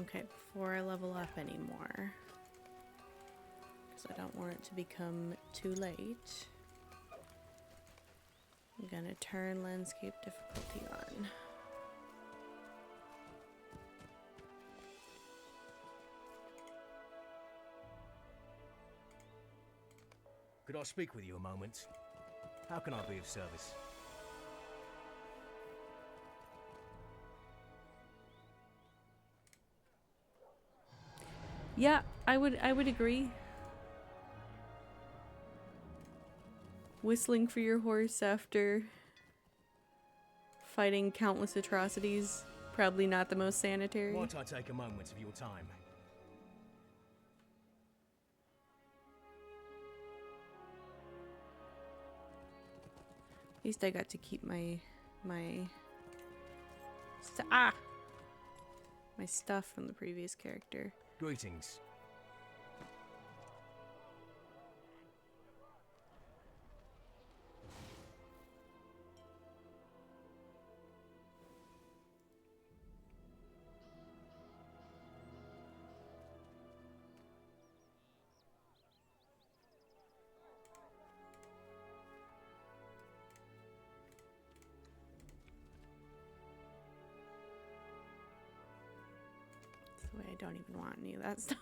Okay, before I level up anymore, because I don't want it to become too late, I'm gonna turn landscape difficulty on. Could I speak with you a moment? How can I be of service? Yeah, I would agree. Whistling for your horse after fighting countless atrocities, probably not the most sanitary. Might I take a moment of your time? At least I got to keep my stuff from the previous character. Greetings. That's the way I don't even want any of that stuff.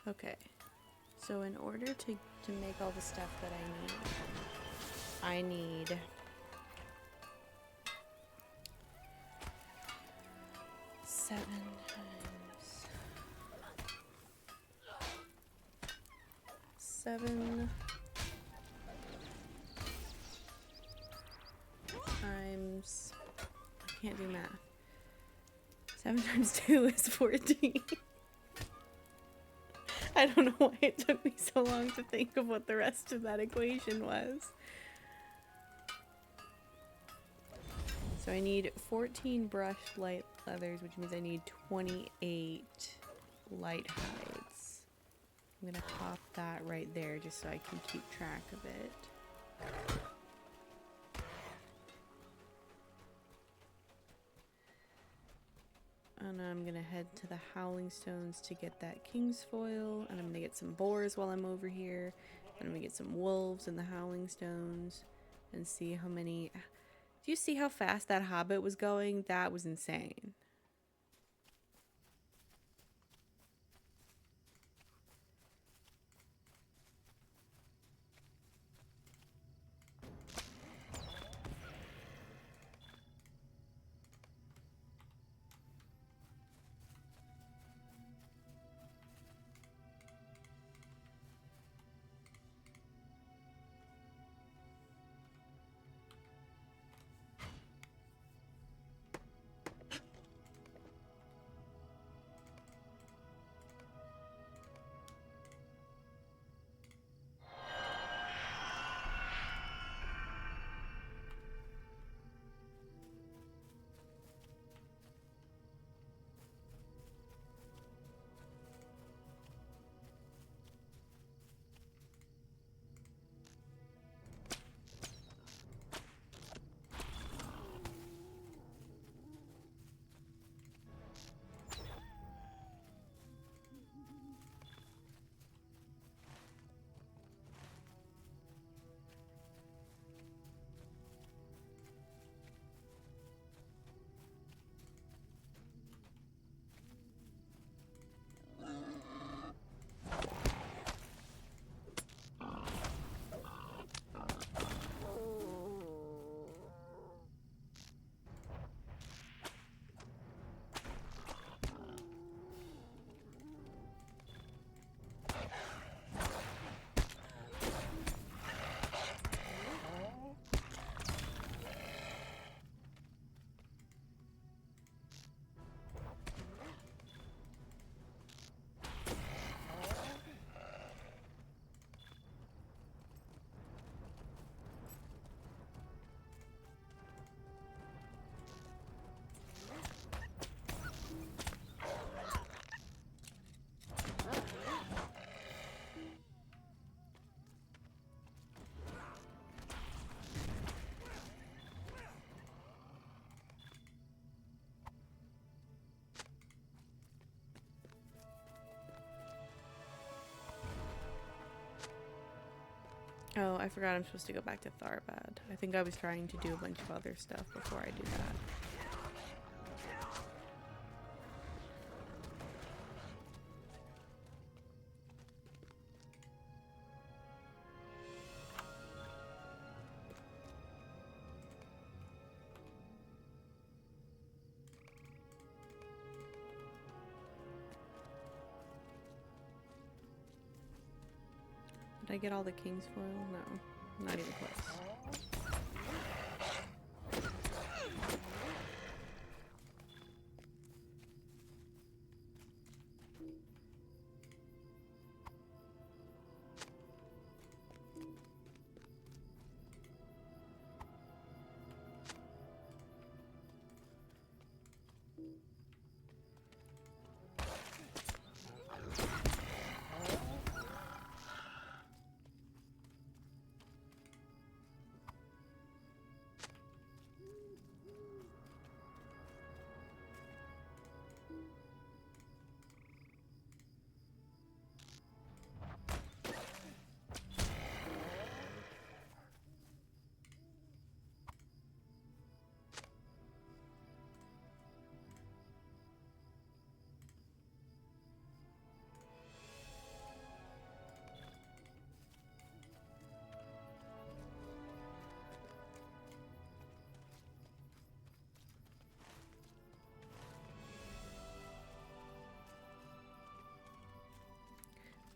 Okay, so in order to make all the stuff that I need 7 times 7 times, I can't do math. 7 times 2 is 14. I don't know why it took me so long to think of what the rest of that equation was. So I need 14 brush light leathers, which means I need 28 light hides. I'm gonna pop that right there just so I can keep track of it. And I'm gonna head to the Howling Stones to get that King's Foil, and I'm gonna get some boars while I'm over here. And I'm gonna get some wolves in the Howling Stones and see how many. Do you see how fast that hobbit was going? That was insane. Oh, I forgot I'm supposed to go back to Tharbad. I think I was trying to do a bunch of other stuff before I do that. Did I get all the King's Foil? No, not even close.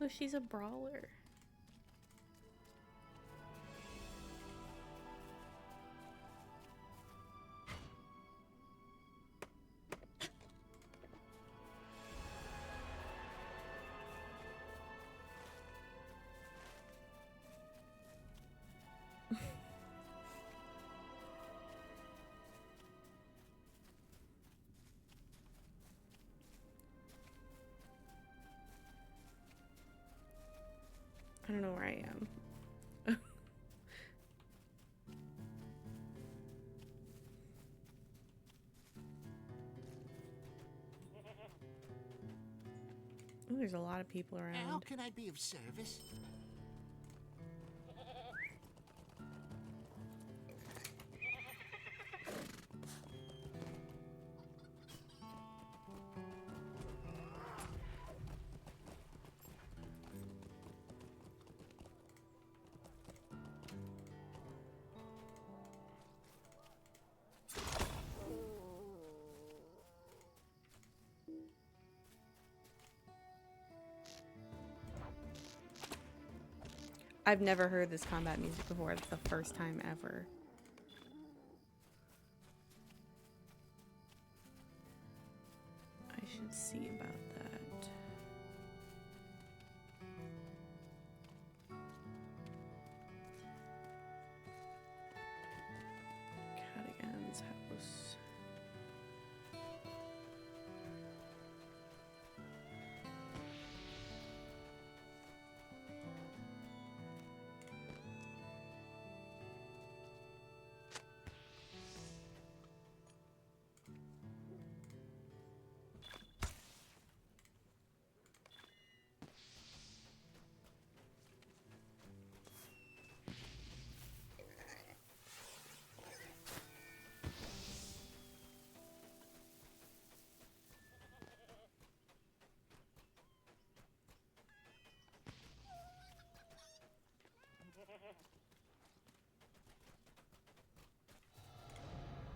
Oh, she's a brawler. don't know where I am. Ooh, there's a lot of people around. How can I be of service? I've never heard this combat music before. It's the first time ever. I should see about that. Cadigan's house.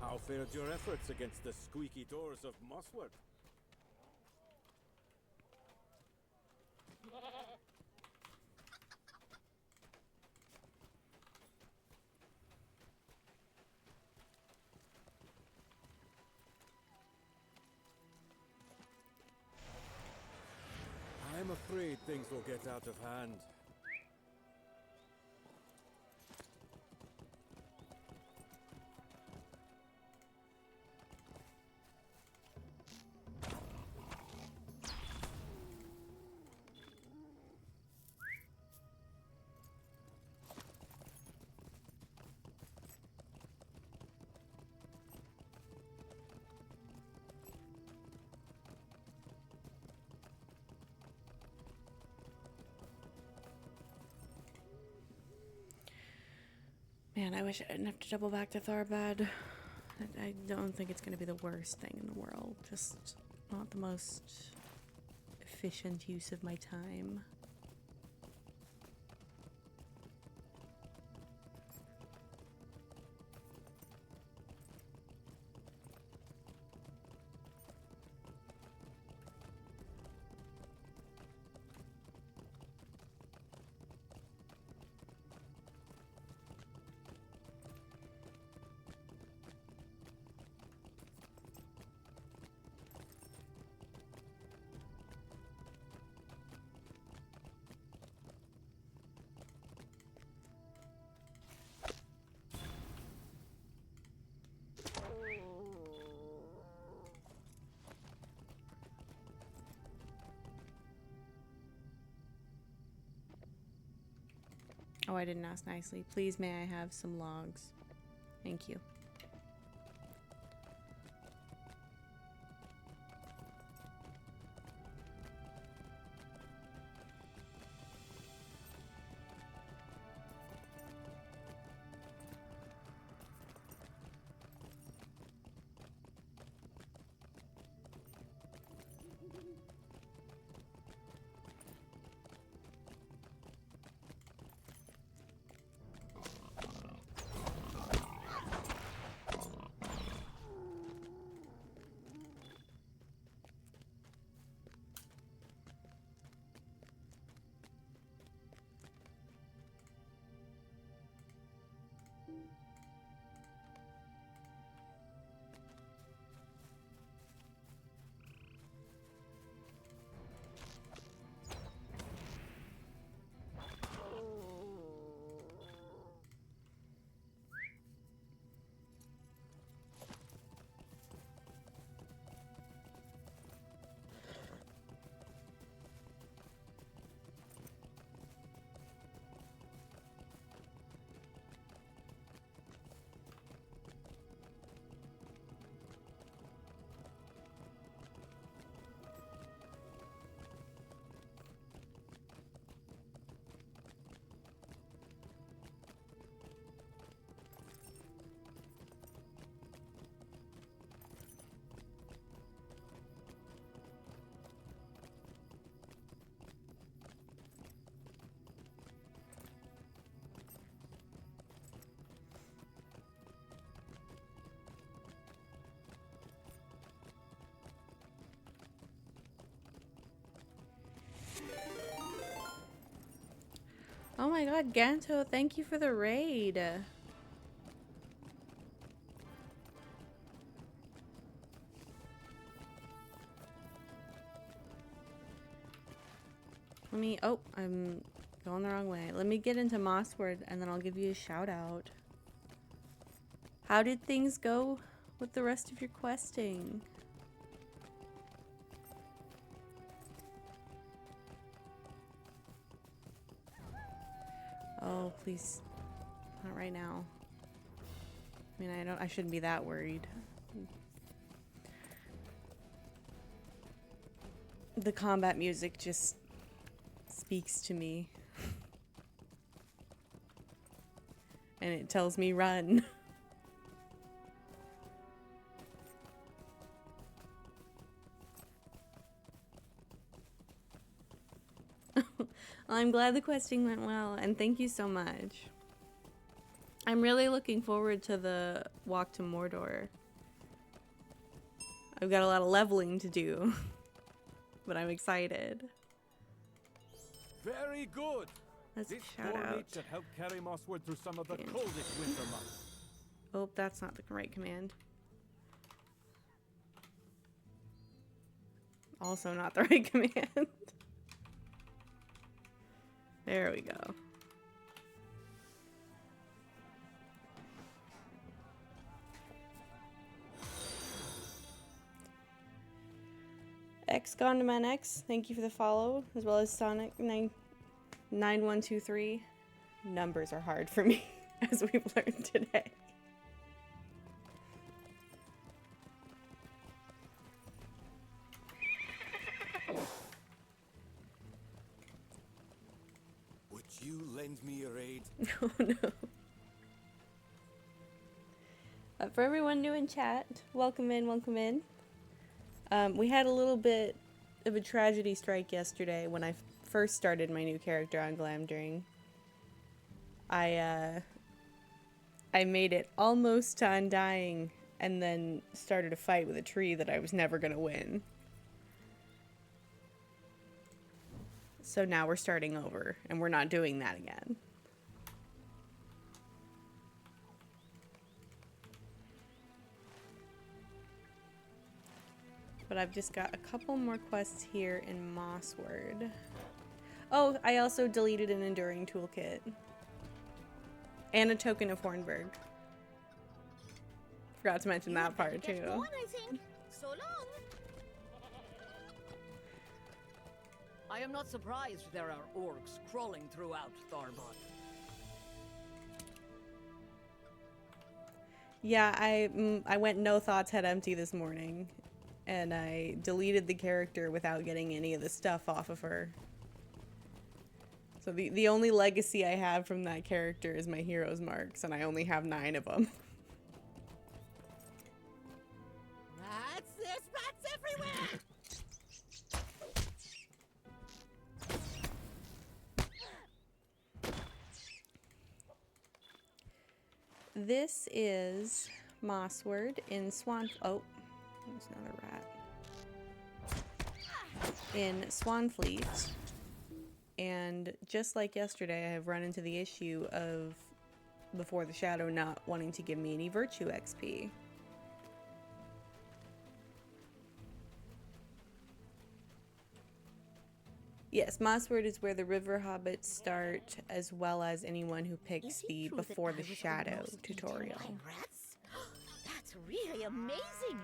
How fared your efforts against the squeaky doors of Mossworth? I'm afraid things will get out of hand. Man, I wish I didn't have to double back to Tharbad. I don't think it's going to be the worst thing in the world. Just not the most efficient use of my time. Oh, I didn't ask nicely. Please, may I have some logs? Thank you. my god, Ganto, thank you for the raid. Let me, oh, I'm going the wrong way. Let me get into Mossword and then I'll give you a shout out. How did things go with the rest of your questing? Oh, please. Not right now. I mean, I shouldn't be that worried. The combat music just speaks to me. And it tells me run. I'm glad the questing went well, and thank you so much. I'm really looking forward to the walk to Mordor. I've got a lot of leveling to do, but I'm excited. Very good. Let's This shout poor out. meat should help carry Mosswood through some of the coldest winter months. Oh, that's not the right command. Also not the right command. There we go. X Gondaman X, thank you for the follow, as well as Sonic 9123. Numbers are hard for me, as we've learned today. Would you lend me a raid? Oh no. For everyone new in chat, welcome in, welcome in. We had a little bit of a tragedy strike yesterday when I first started my new character on Glamdring. I made it almost to undying and then started a fight with a tree that I was never gonna win. So now we're starting over and we're not doing that again. But I've just got a couple more quests here in Mossword. Oh, I also deleted an enduring toolkit. And a token of Hornburg. Forgot to mention that part too. Going, I think. So long. I am not surprised there are orcs crawling throughout Tharbad. Yeah, I went no thoughts head empty this morning. And I deleted the character without getting any of the stuff off of her. So the only legacy I have from that character is my hero's marks, and I only have 9 of them. Rats! There's rats everywhere! This is Mossword in Swan... Oh, there's another rat. In Swanfleet. And just like yesterday, I have run into the issue of Before the Shadow not wanting to give me any virtue XP. Yes, Mossword is where the river hobbits start, as well as anyone who picks the Before the Shadow tutorial. Rats? That's really amazing.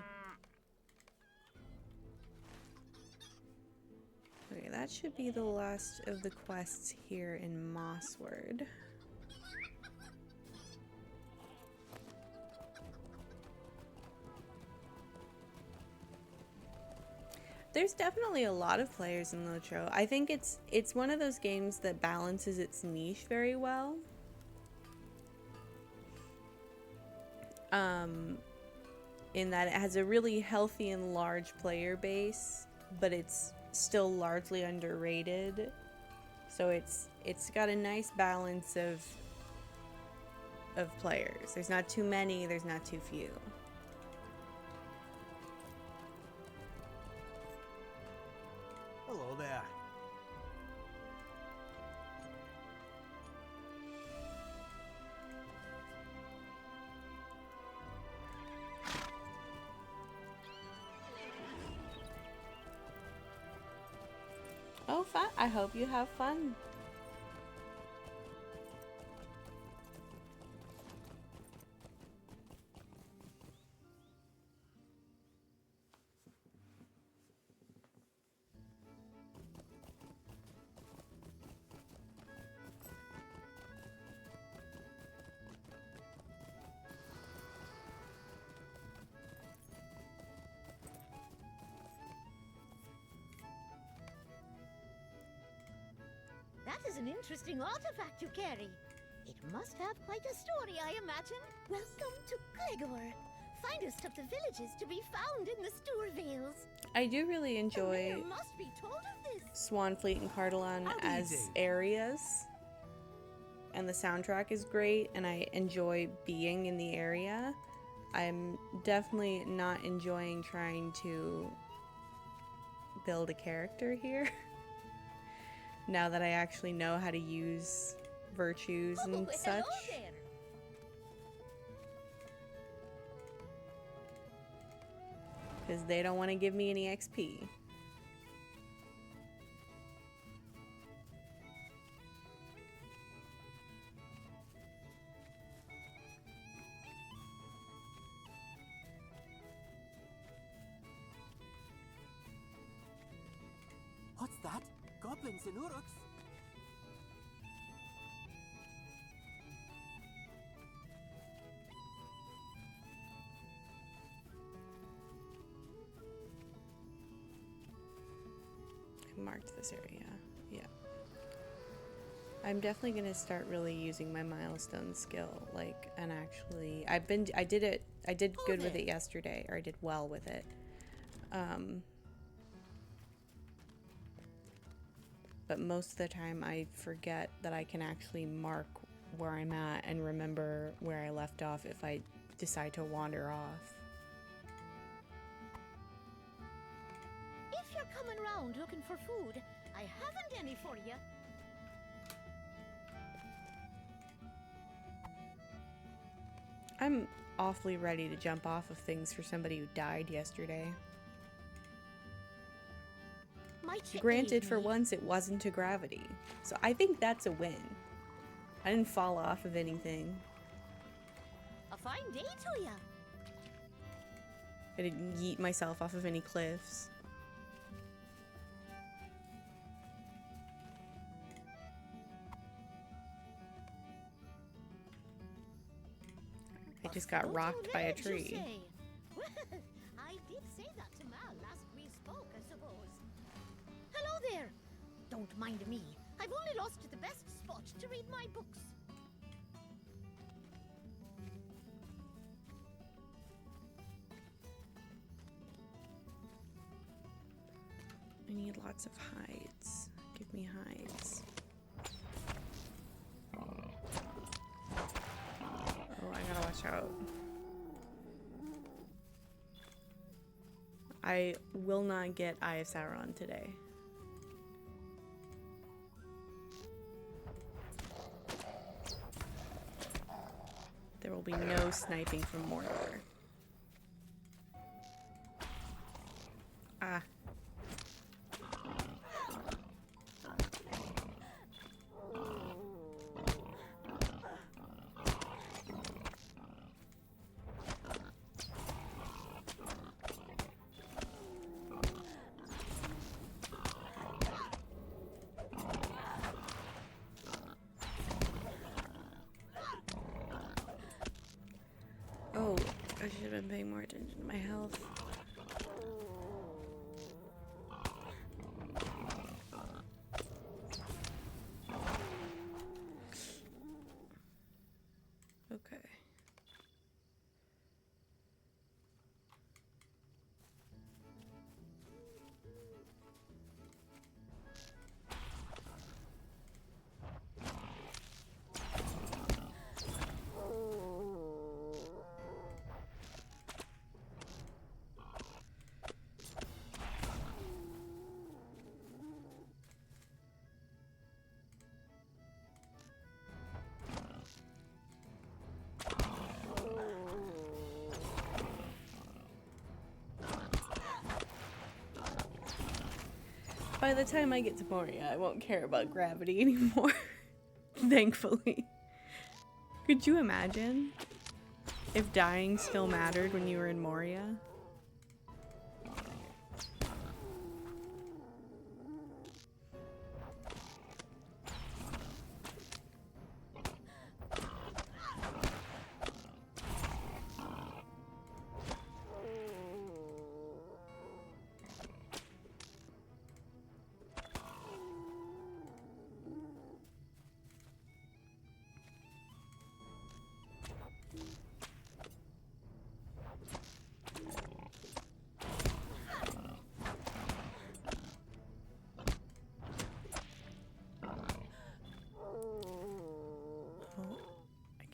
Okay, that should be the last of the quests here in Mossword. There's definitely a lot of players in Lotro. I think it's one of those games that balances its niche very well. In that it has a really healthy and large player base, but it's still largely underrated. So it's got a nice balance of players. There's not too many, there's not too few. Hello there. fun. I hope you have fun. That is an interesting artifact you carry. It must have quite a story, I imagine. Welcome to Gregor, finest of the villages to be found in the Stour Vales. I do really enjoy The mayor must be told of this. Swanfleet and Cardolan as areas. And the soundtrack is great, and I enjoy being in the area. I'm definitely not enjoying trying to build a character here. Now that I actually know how to use virtues and such. Hello there. Because they don't want to give me any XP. What's that? Goblins and Uruks? I marked this area. Yeah. I'm definitely gonna start really using my milestone skill, like, and actually, I did good with it yesterday, or I did well with it. But most of the time I forget that I can actually mark where I'm at and remember where I left off if I decide to wander off. If you're coming round looking for food, I haven't any for you. I'm awfully ready to jump off of things for somebody who died yesterday. Granted, for once it wasn't to gravity, so I think that's a win. I didn't fall off of anything. A fine day to ya. I didn't yeet myself off of any cliffs. I just got rocked by a tree. Well, I did say that to Mal last we spoke, I suppose. Hello there. Don't mind me. I've only lost the best spot to read my books. I need lots of hides. Give me hides. Oh, I gotta watch out. I will not get Eye of Sauron today. There will be no sniping from Mordor. Ah. Oh, I should have been paying more attention to my health. Okay. By the time I get to Moria, I won't care about gravity anymore. Thankfully. Could you imagine if dying still mattered when you were in Moria?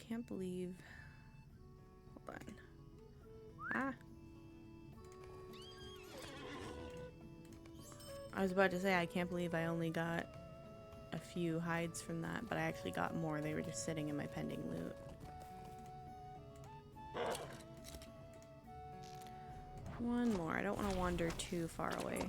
Can't believe. Hold on. Ah. I was about to say I can't believe I only got a few hides from that, but I actually got more. They were just sitting in my pending loot. One more. I don't want to wander too far away.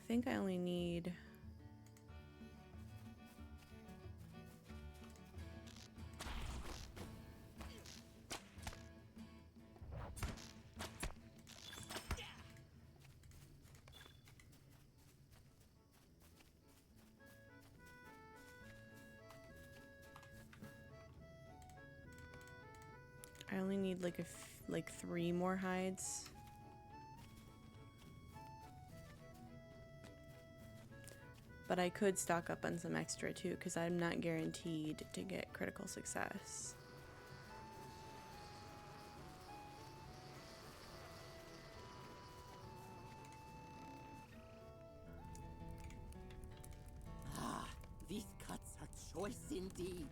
I think I only need like 3 more hides. But I could stock up on some extra too, because I'm not guaranteed to get critical success. Ah, these cuts are choice indeed.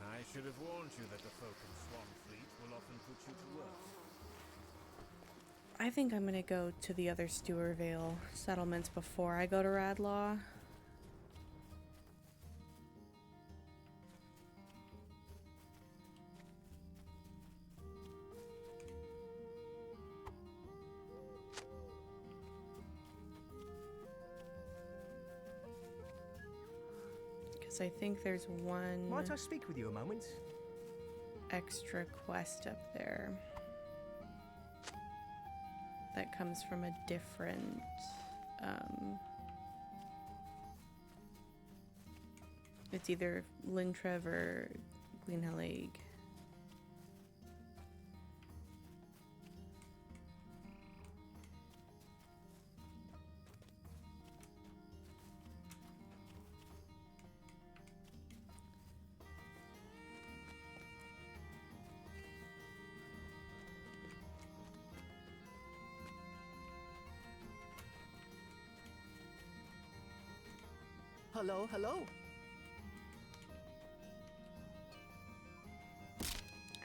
I should have warned you that the folk in Swan Fleet will often put you to work. I think I'm gonna go to the other Stewervale settlements before I go to Radlaw. Because I think there's one Might I speak with you a moment? extra quest up there that comes from a different it's either Lintrev or Gleenhalig. Hello, hello.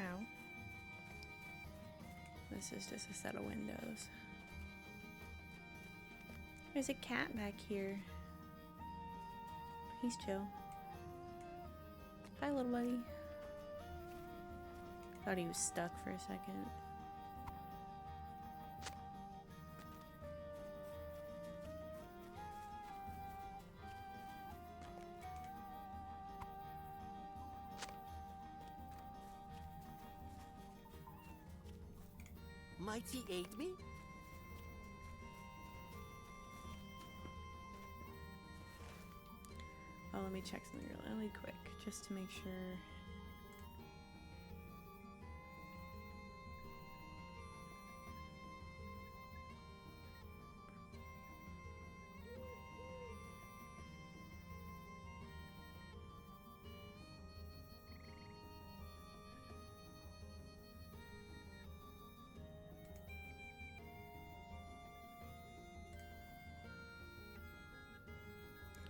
Ow. This is just a set of windows. There's a cat back here. He's chill. Hi, little buddy. Thought he was stuck for a second. Might he aid me? Oh, let me check something really quick, just to make sure.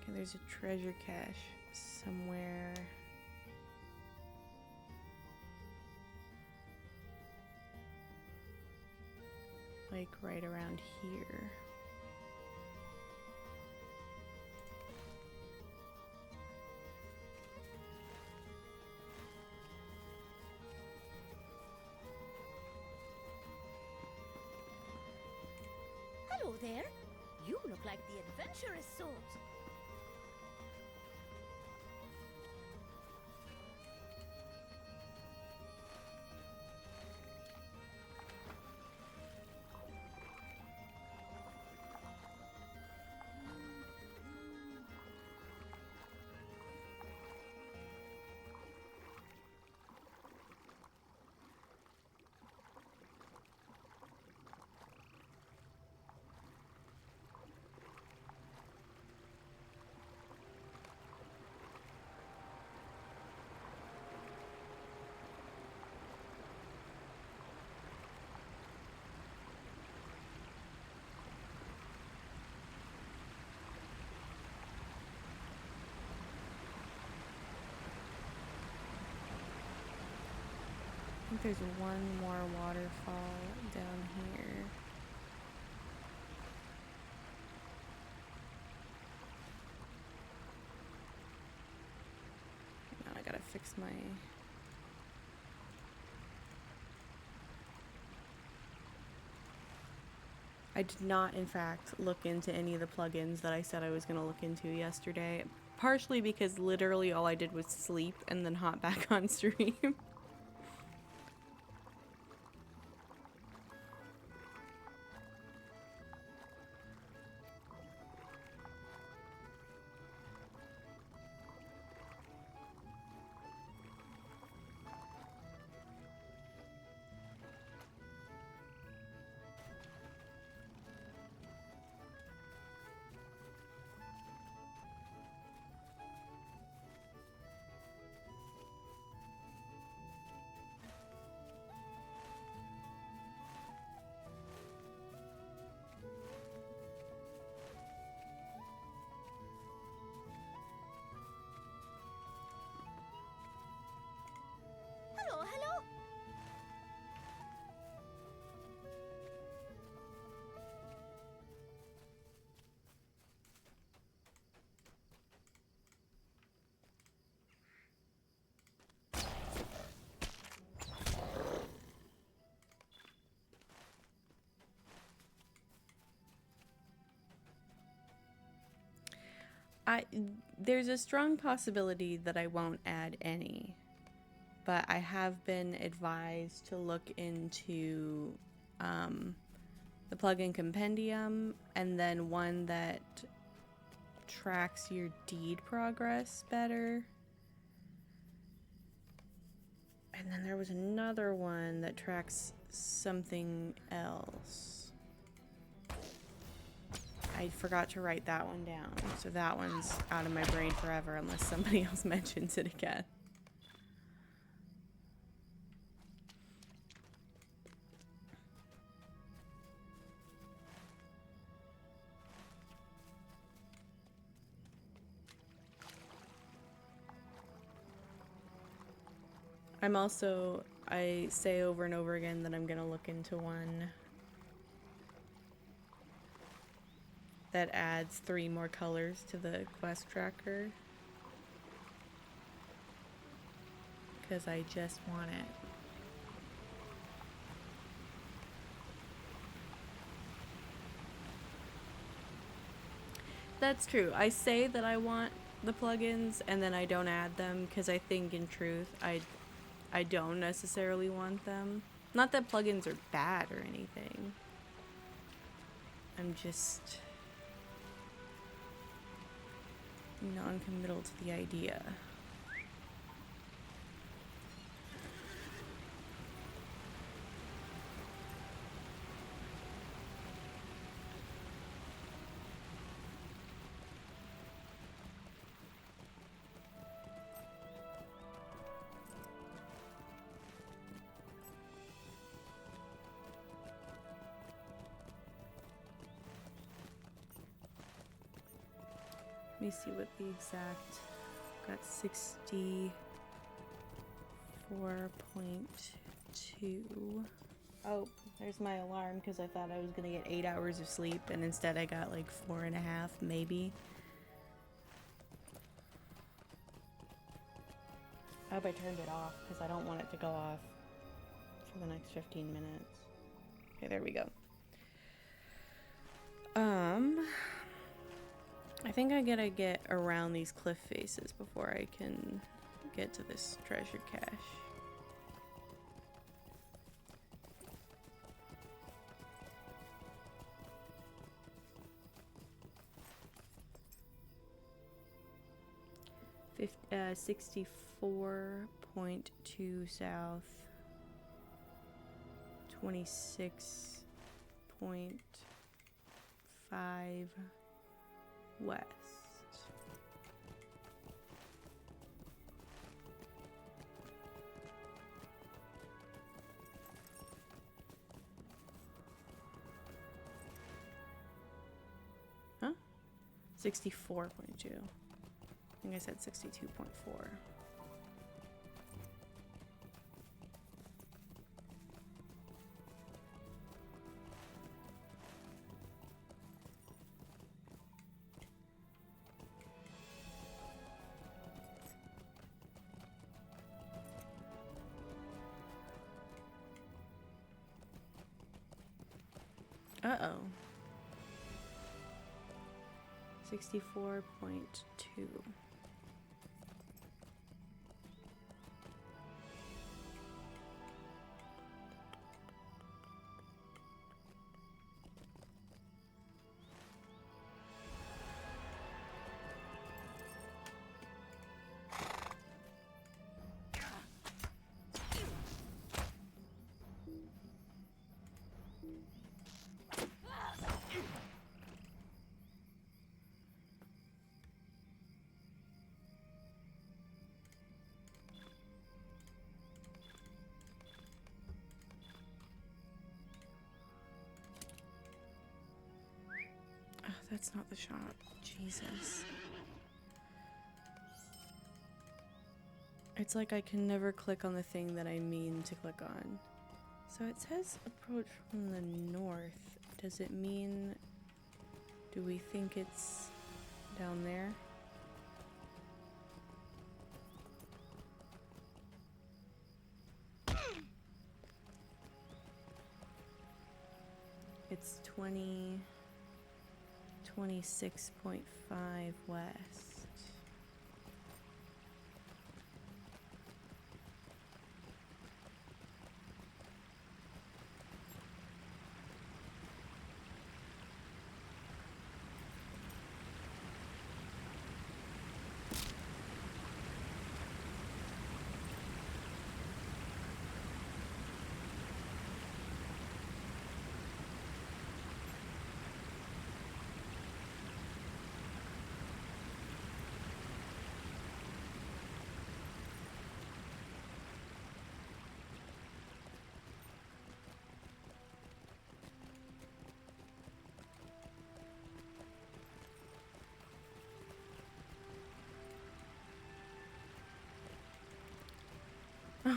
Okay, there's a treasure cache somewhere. like right around here. Hello there. You look like the adventurous sort. I think there's one more waterfall down here. Now I gotta fix my... I did not, in fact, look into any of the plugins that I said I was going to look into yesterday. Partially because literally all I did was sleep and then hop back on stream. Hello, hello. There's a strong possibility that I won't add any, but I have been advised to look into the plugin compendium and then one that tracks your deed progress better. And then there was another one that tracks something else. I forgot to write that one down, so that one's out of my brain forever unless somebody else mentions it again. I say over and over again that I'm gonna look into one that adds 3 more colors to the quest tracker. Because I just want it. That's true. I say that I want the plugins and then I don't add them because I think in truth I don't necessarily want them. Not that plugins are bad or anything. I'm just non-committal to the idea. Let me see what the exact, got 64.2. Oh, there's my alarm because I thought I was gonna get 8 hours of sleep and instead I got like 4.5, maybe. I hope I turned it off because I don't want it to go off for the next 15 minutes. Okay, there we go. I think I gotta get around these cliff faces before I can get to this treasure cache. Fif 64.2 south, 26.5 west. Huh? 64.2. I think I said 62.4. Uh-oh. 64.2. Oh, that's not the shop. Jesus. It's like I can never click on the thing that I mean to click on. So it says approach from the north. Does it mean... Do we think it's down there? It's 26.5 west.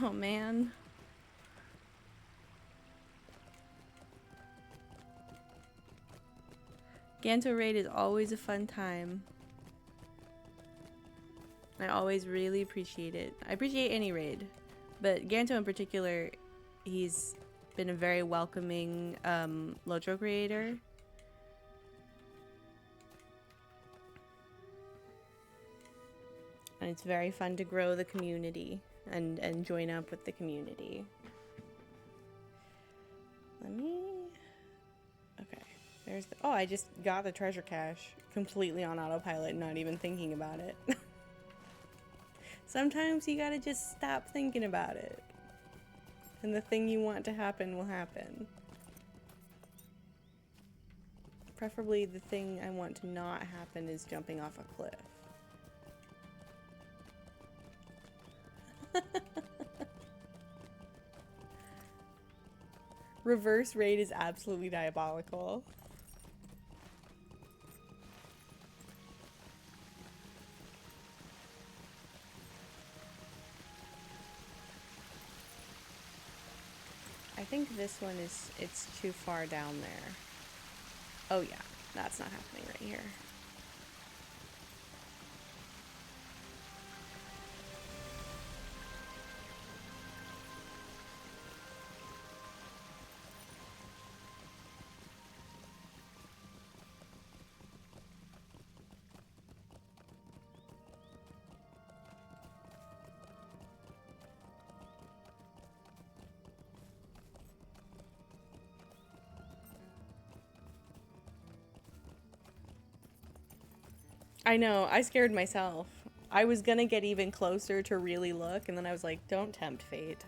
Oh man. Ganto raid is always a fun time. I always really appreciate it. I appreciate any raid, but Ganto in particular, he's been a very welcoming Lotro creator. And it's very fun to grow the community and join up with the community. Let me... Okay. There's the... Oh, I just got the treasure cache completely on autopilot, not even thinking about it. Sometimes you gotta just stop thinking about it. And the thing you want to happen will happen. Preferably the thing I want to not happen is jumping off a cliff. Reverse raid is absolutely diabolical. I think this one it's too far down there. Oh yeah, that's not happening right here. I know, I scared myself. I was gonna get even closer to really look, and then I was like, don't tempt fate.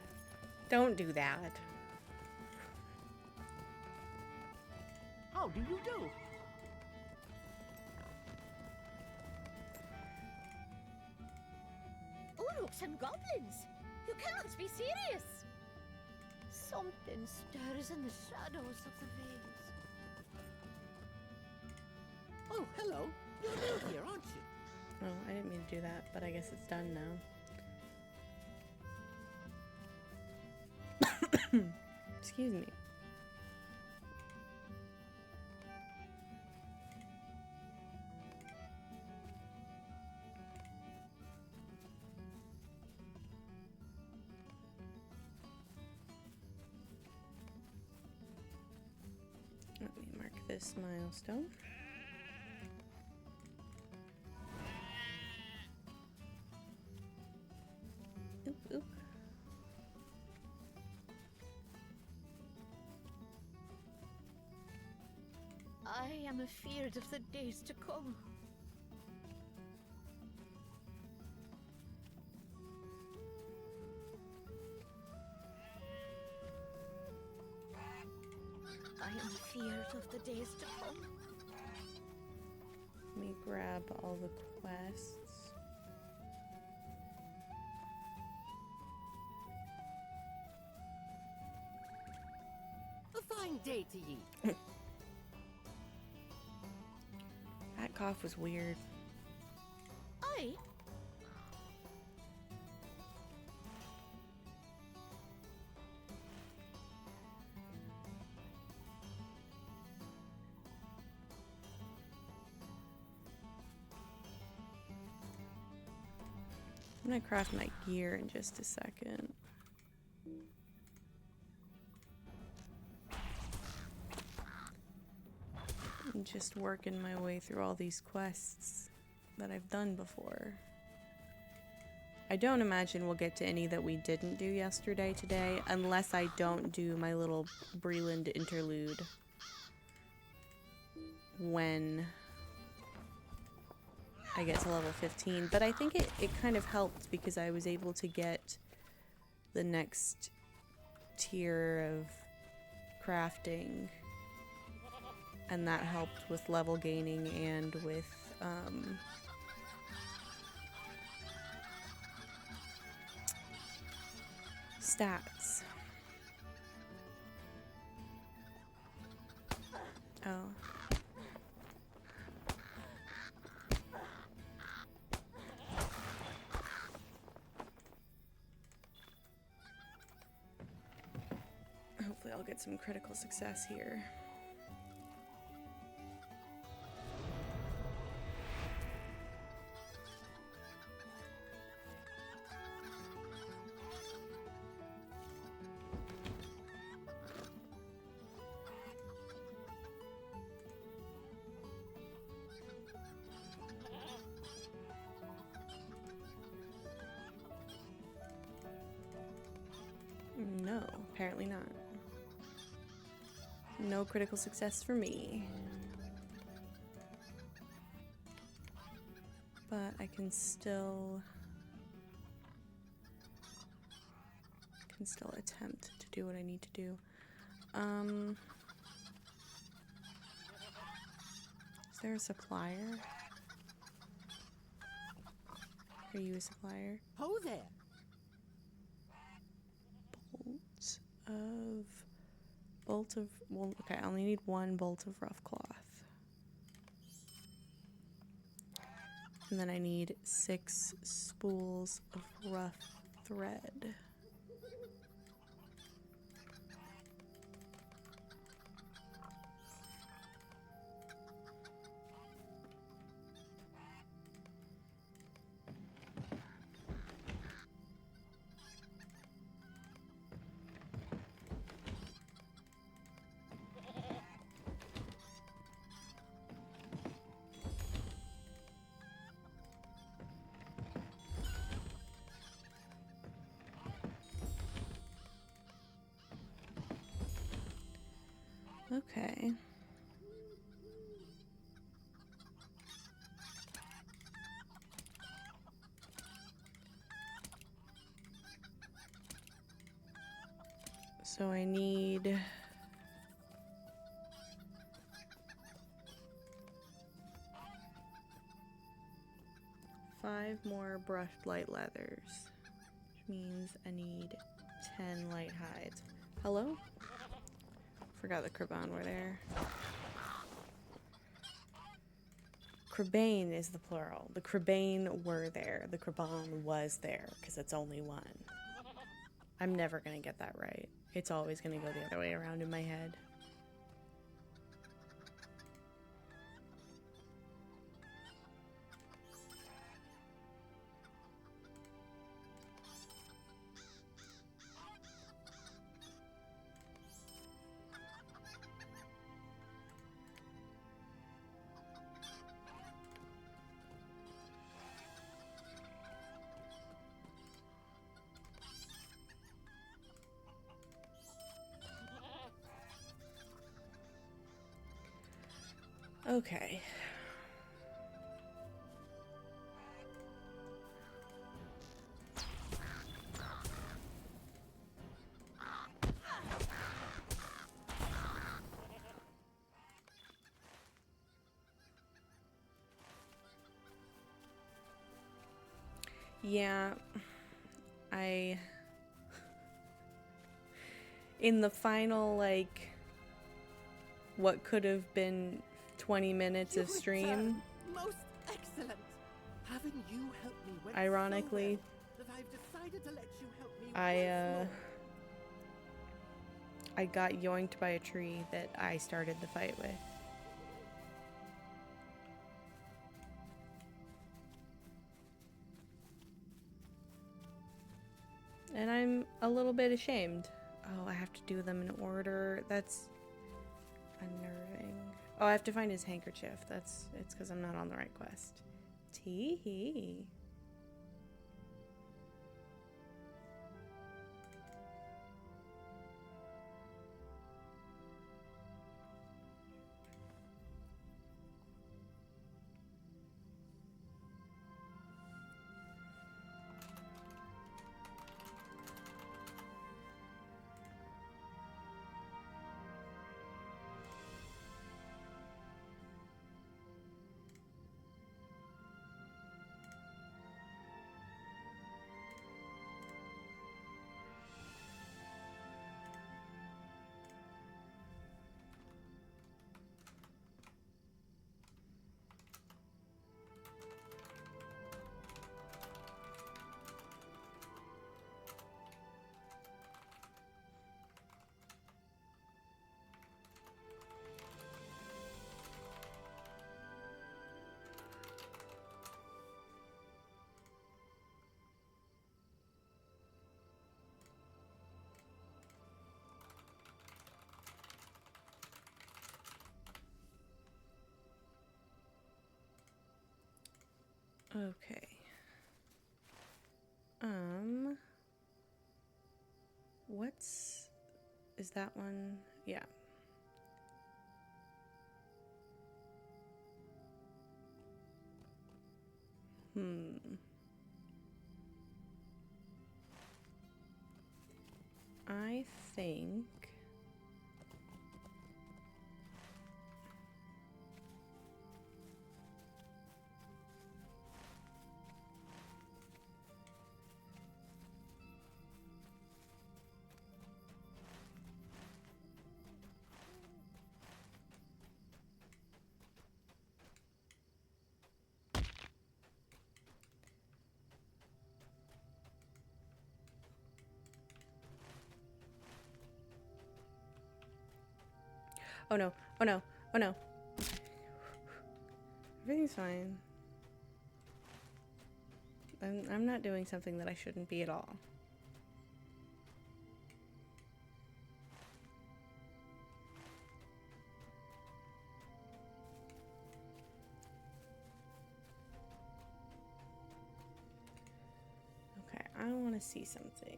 Don't do that. How do you do? Uruks and goblins! You cannot be serious! Something stirs in the shadows of the vales. Oh, hello. You're new here, aren't you? Oh, I didn't mean to do that, but I guess it's done now. Excuse me. Let me mark this milestone. Oop, oop. I am afeard of the days to come. I am afeard of the days to come. Let me grab all the quests. A fine day to ye. That cough was weird. I? I'm gonna craft my gear in just a second. I'm just working my way through all these quests that I've done before. I don't imagine we'll get to any that we didn't do yesterday today, unless I don't do my little Breland interlude when I get to level 15. But I think it kind of helped because I was able to get the next tier of crafting, and that helped with level gaining and with stats. Oh. Hopefully I'll get some critical success here. No, apparently not. No critical success for me. But I can still attempt to do what I need to do. Is there a supplier? Are you a supplier? Ho there. Well, okay, I only need one bolt of rough cloth. And then I need 6 spools of rough thread. So I need... five more brushed light leathers, which means I need 10 light hides. Hello? Forgot the Kraban were there. Krabane is the plural. The Krabane were there. The Kraban was there, because it's only one. I'm never going to get that right. It's always going to go the other way around in my head. Okay. Yeah, in the final, like, what could have been 20 minutes of stream, Most excellent. Having you help me went ironically, so well that I've decided to let you help me once more. I got yoinked by a tree that I started the fight with. And I'm a little bit ashamed. Oh, I have to do them in order. That's unnerving. Oh, I have to find his handkerchief. It's because I'm not on the right quest. Tee-hee. Okay. Is that one? Yeah. I think... Oh no, oh no, oh no. Everything's fine. I'm not doing something that I shouldn't be at all. Okay, I want to see something.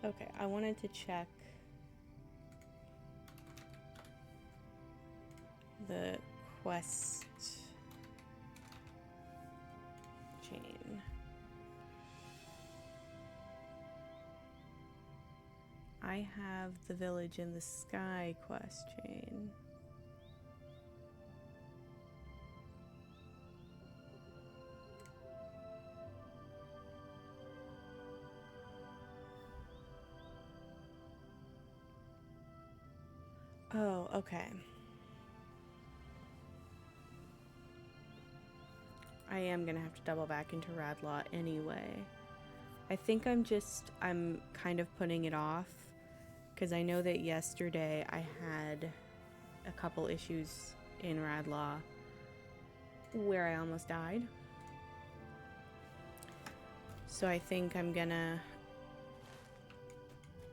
Okay, I wanted to check the quest chain. I have the Village in the Sky quest chain. Oh, okay. I am gonna have to double back into Radlaw anyway. I think I'm kind of putting it off because I know that yesterday I had a couple issues in Radlaw where I almost died. So I think I'm gonna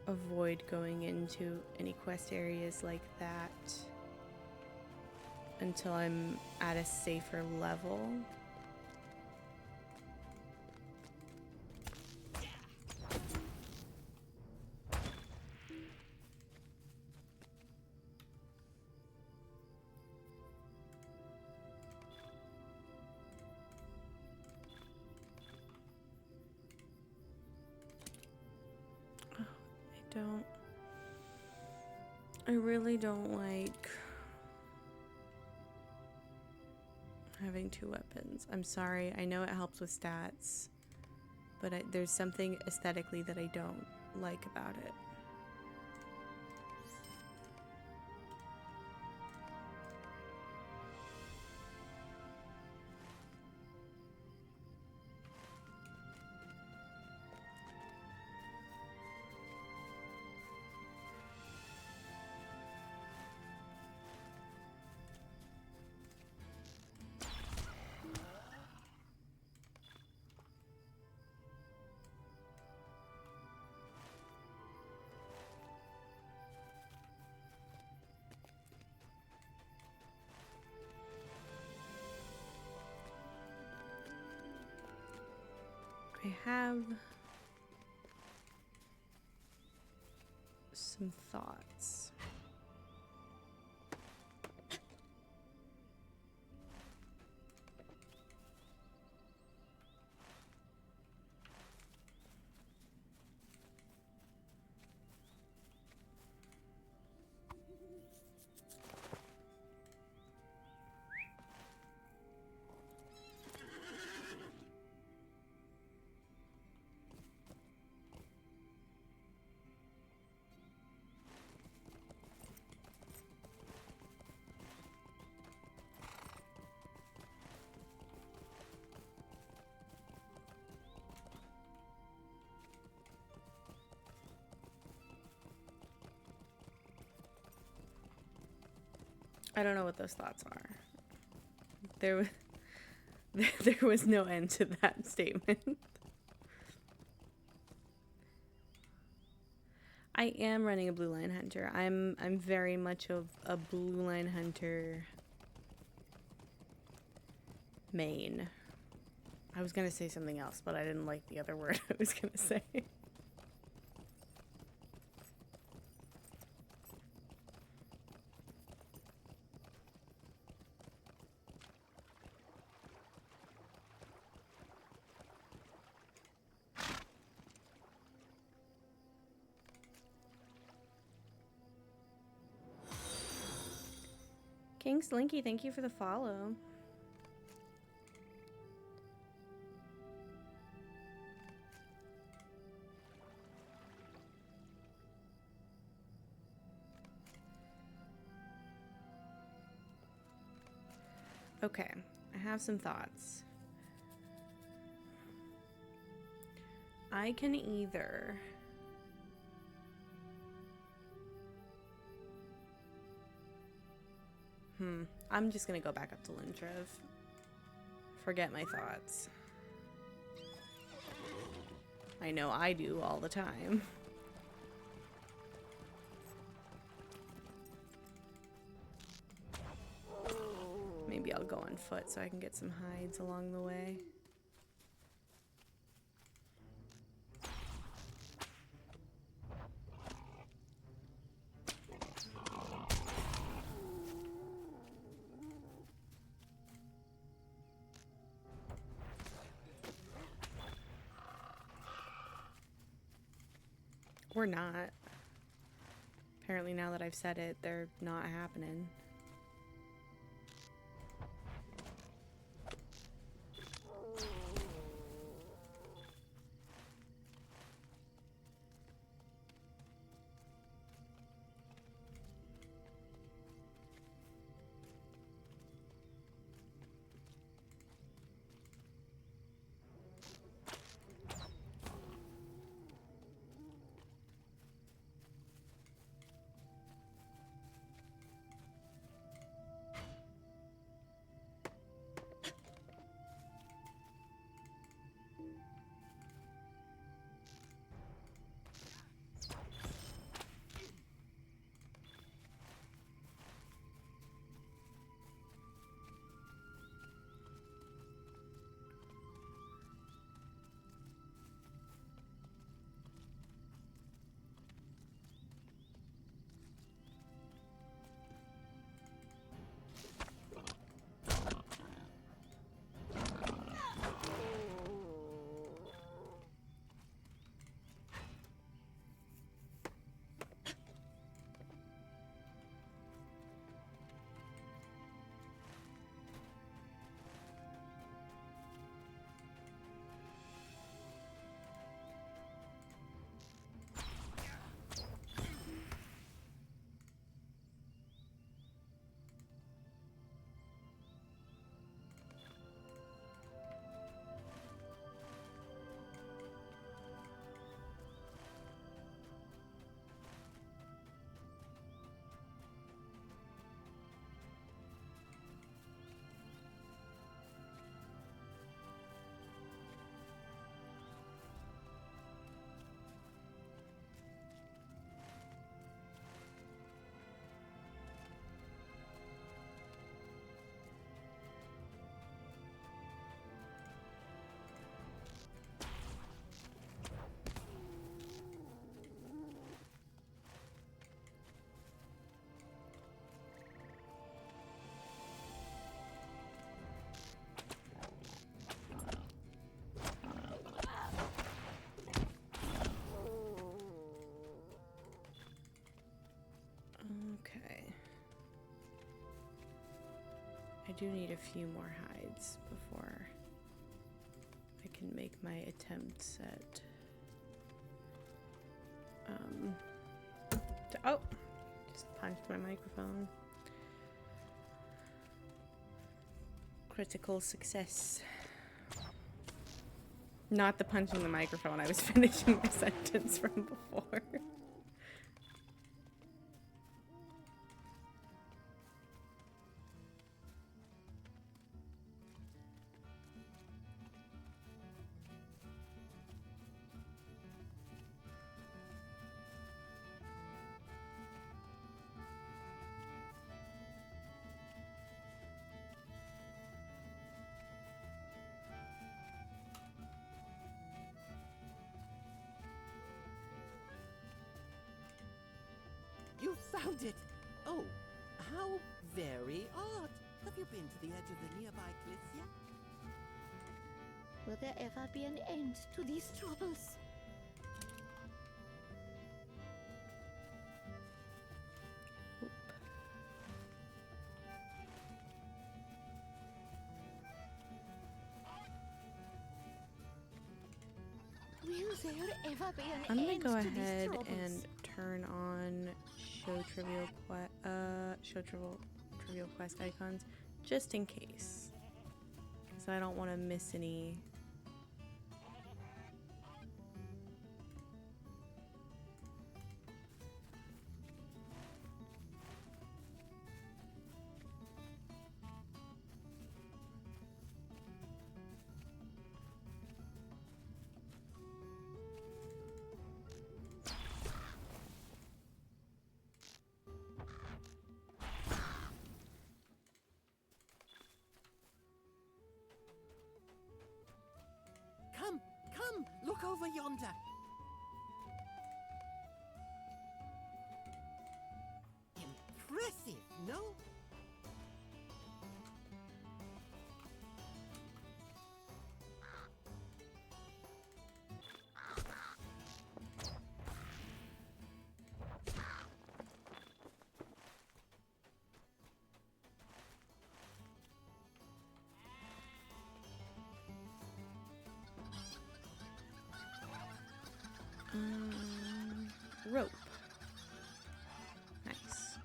avoid going into any quest areas like that until I'm at a safer level. I really don't like having two weapons. I'm sorry, I know it helps with stats, but there's something aesthetically that I don't like about it. I have some thoughts. I don't know what those thoughts are. There was no end to that statement. I am running a blue line hunter. I'm very much of a blue line hunter main. I was gonna say something else, but I didn't like the other word I was gonna say. King Slinky, thank you for the follow. Okay, I have some thoughts. I can either I'm just gonna go back up to Lintrev. Forget my thoughts. I know I do all the time. Maybe I'll go on foot so I can get some hides along the way. We're not. Apparently now that I've said it, they're not happening. Okay. I do need a few more hides before I can make my attempts at oh, just punched my microphone. Critical success. Not the punching the microphone. I was finishing my sentence from before. You found it! Oh, how very odd. Have you been to the edge of the nearby cliffs yet? Will there ever be an end to these troubles? Will there ever be an I'm gonna end go to ahead these troubles? and turn on show trivial quest icons just in case, because I don't want to miss any. Come, look over yonder. Impressive, no? Rope. Nice.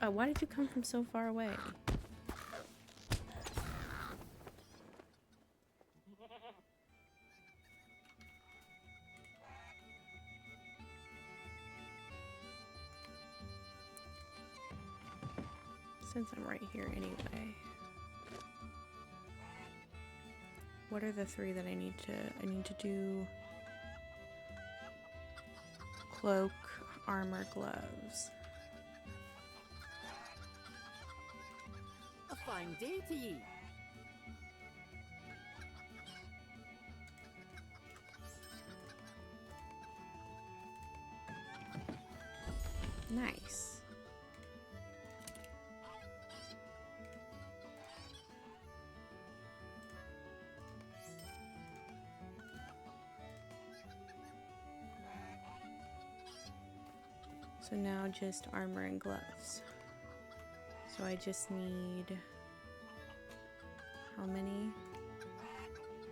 Oh, why did you come from so far away? Since I'm right here anyway. What are the three that I need to do cloak, armor, gloves. A fine day to ye. Nice. So now just armor and gloves. So I just need, how many?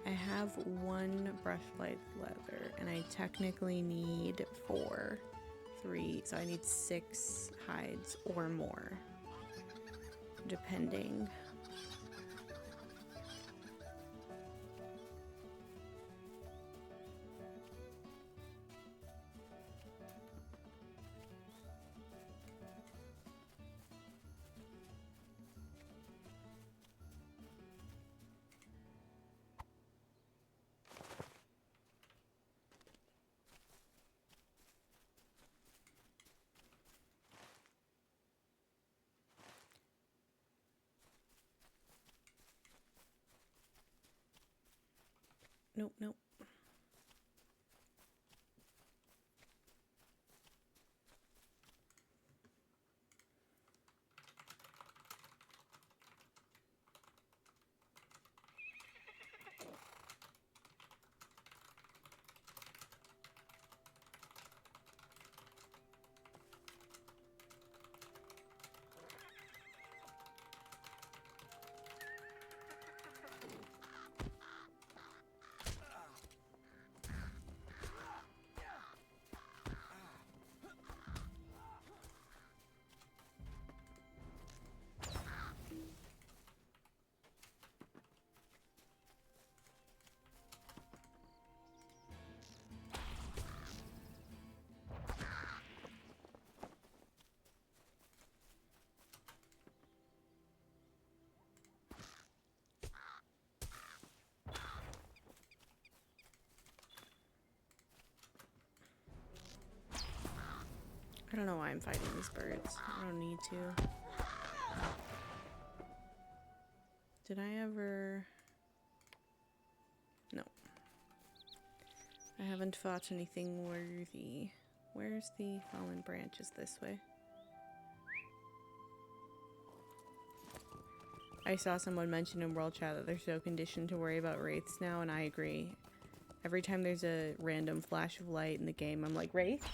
I have one brushlight leather and I technically need 3, so I need 6 hides or more, depending. Nope, nope. I don't know why I'm fighting these birds. I don't need to. Did I ever? No. I haven't fought anything worthy. Where's the fallen branches? This way. I saw someone mention in World Chat that they're so conditioned to worry about wraiths now, and I agree. Every time there's a random flash of light in the game, I'm like, wraith?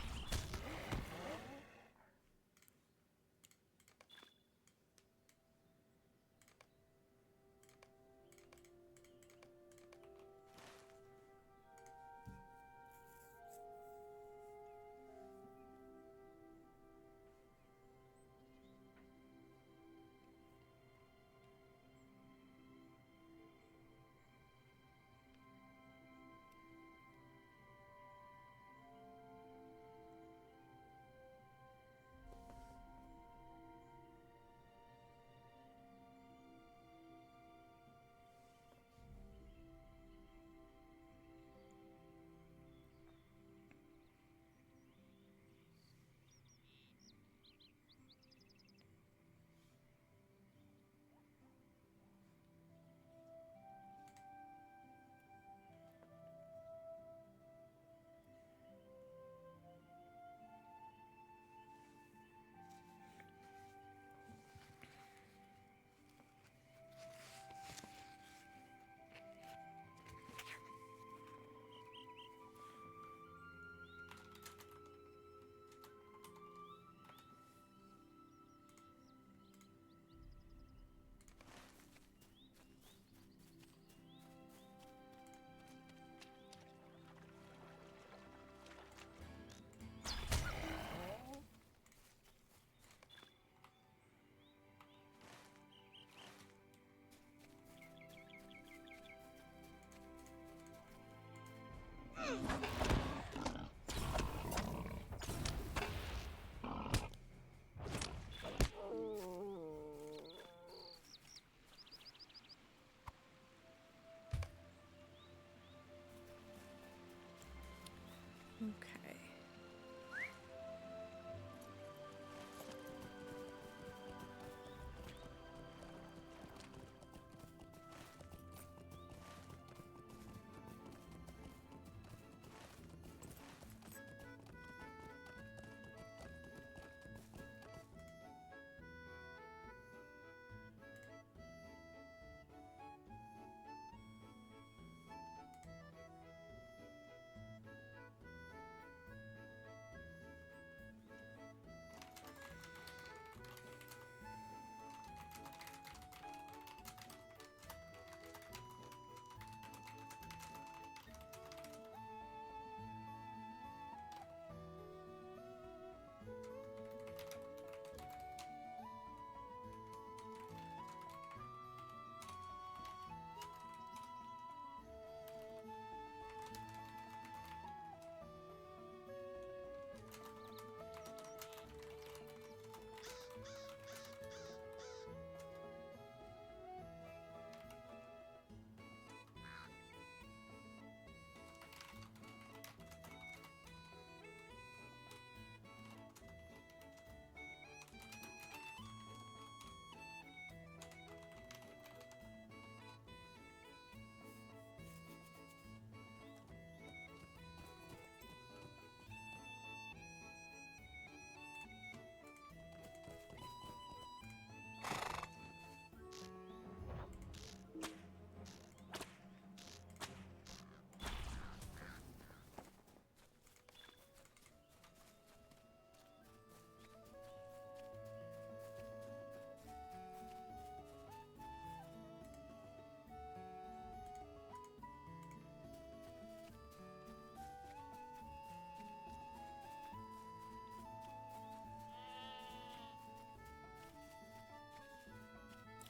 Okay.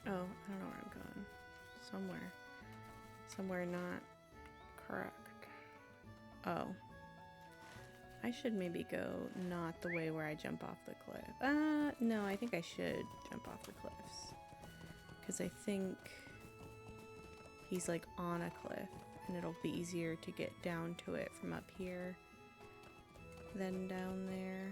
Oh, I don't know where I'm going. Somewhere. Somewhere not correct. Oh. I should maybe go not the way where I jump off the cliff. No, I think I should jump off the cliffs. Because I think he's like on a cliff and it'll be easier to get down to it from up here than down there.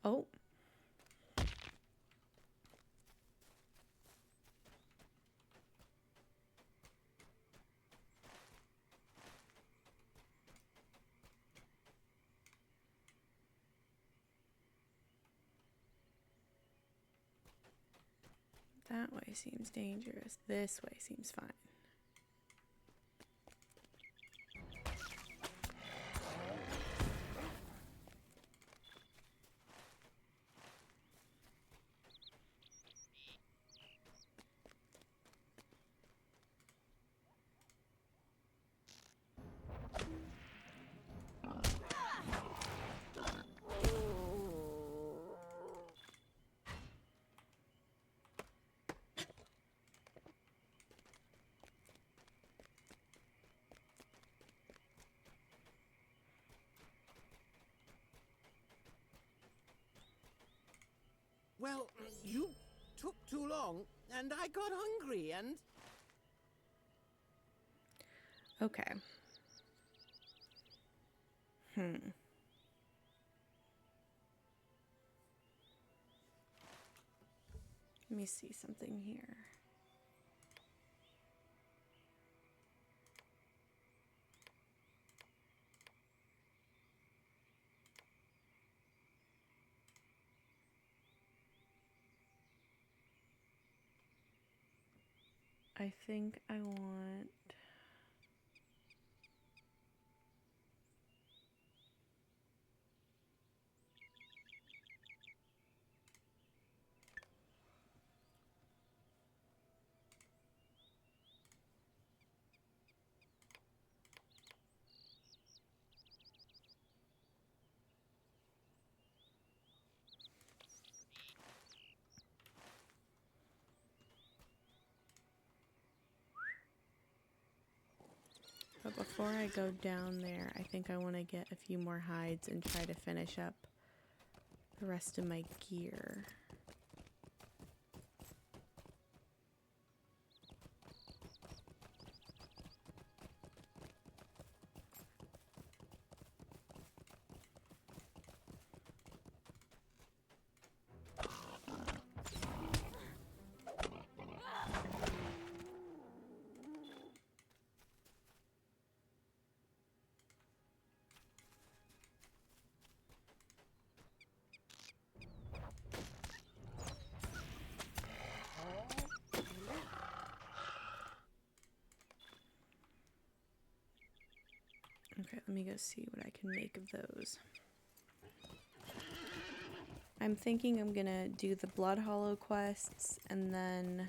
Oh. That way seems dangerous. This way seems fine. Well, you took too long, and I got hungry, and... Okay. Let me see something here. I think I want... before I go down there, I think I want to get a few more hides and try to finish up the rest of my gear. Okay, let me go see what I can make of those. I'm thinking I'm gonna do the Blood Hollow quests and then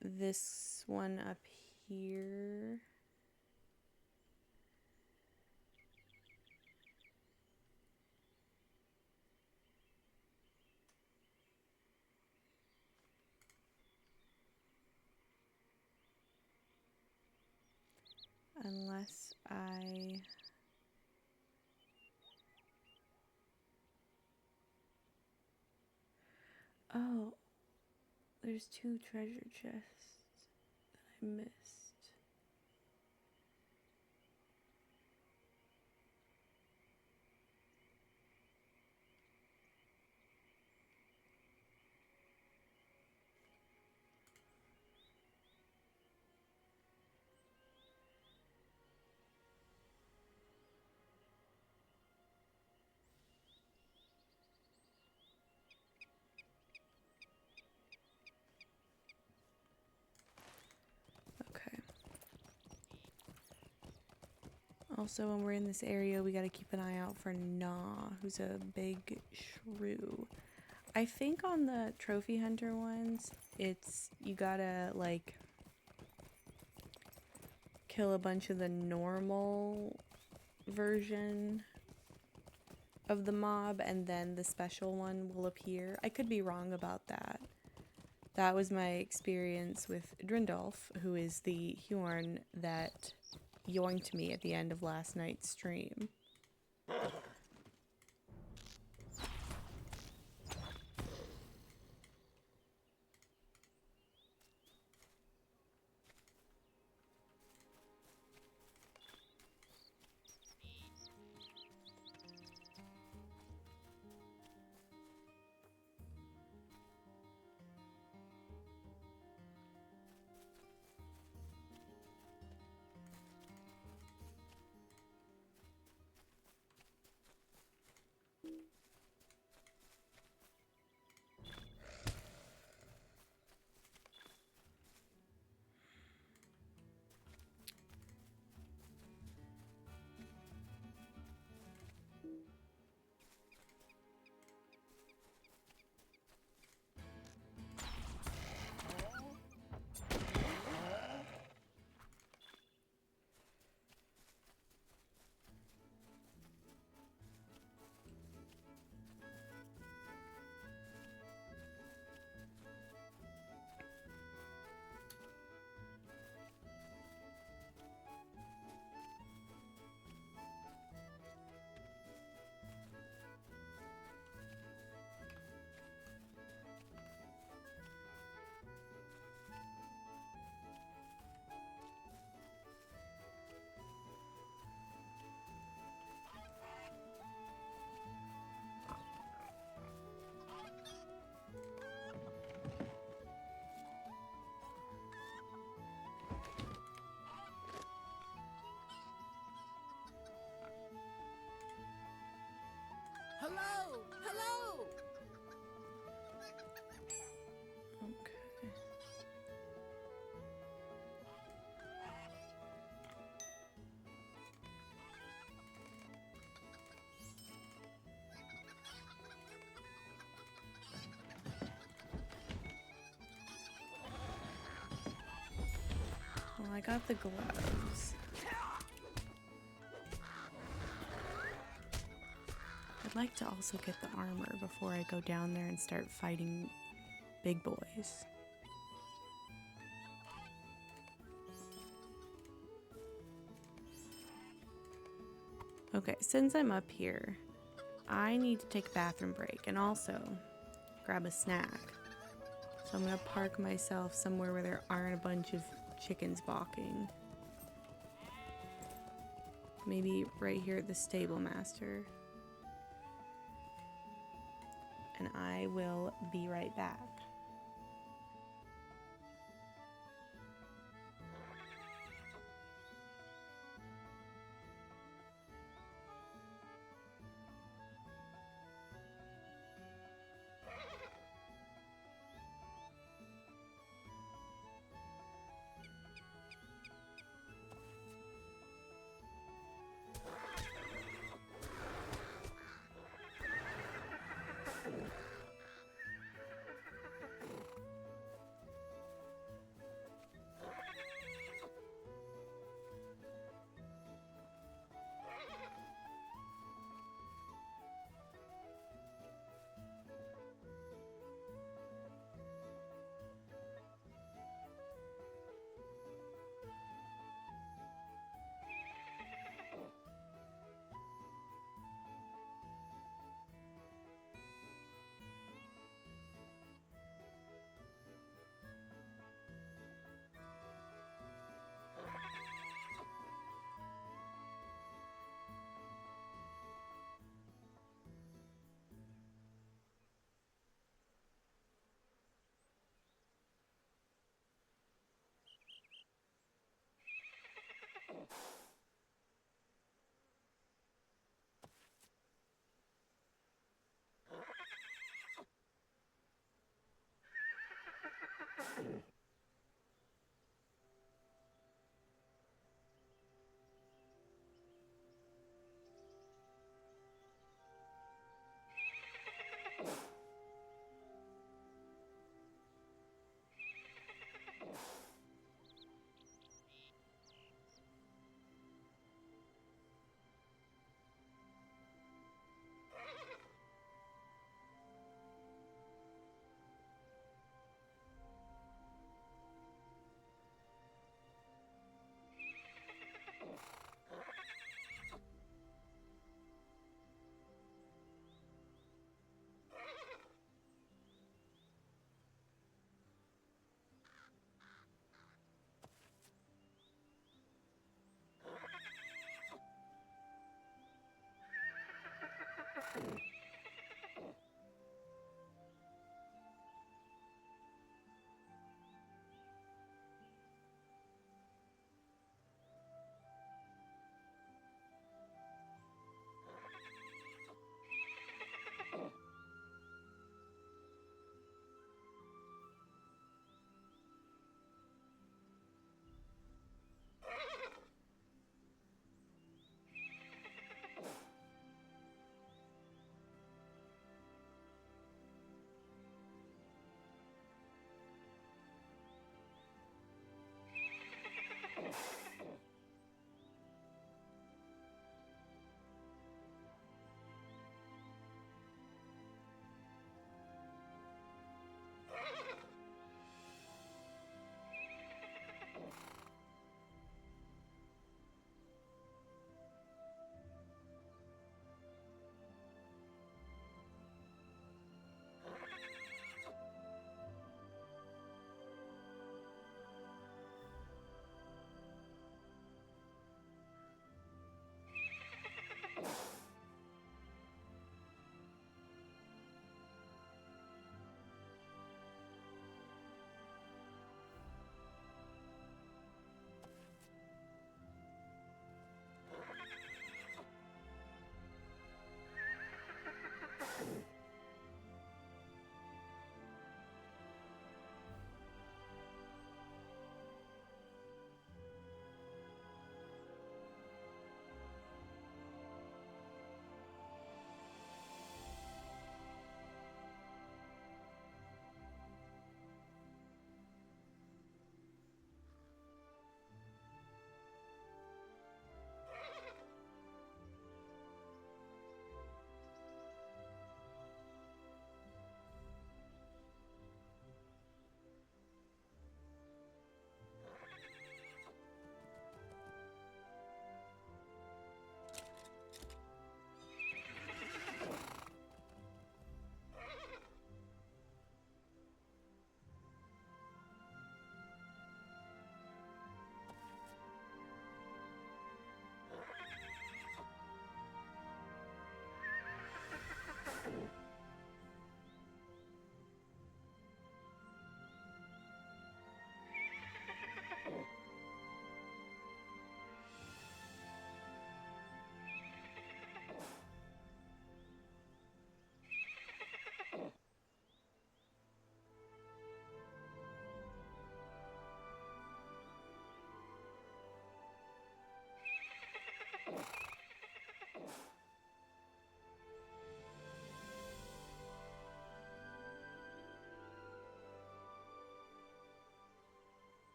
this one up here. Unless I... Oh, there's 2 treasure chests that I missed. Okay. Also, when we're in this area, we gotta keep an eye out for Gnaw, who's a big shrew. I think on the trophy hunter ones, it's you gotta like kill a bunch of the normal version of the mob and then the special one will appear. I could be wrong about that. That was my experience with Drindolf, who is the Hjorn that yoinked me at the end of last night's stream. Hello! Hello! Okay. Well, I got the gloves. I'd like to also get the armor before I go down there and start fighting big boys. Okay, since I'm up here, I need to take a bathroom break and also grab a snack. So I'm gonna park myself somewhere where there aren't a bunch of chickens balking. Maybe right here at the stable master. And I will be right back.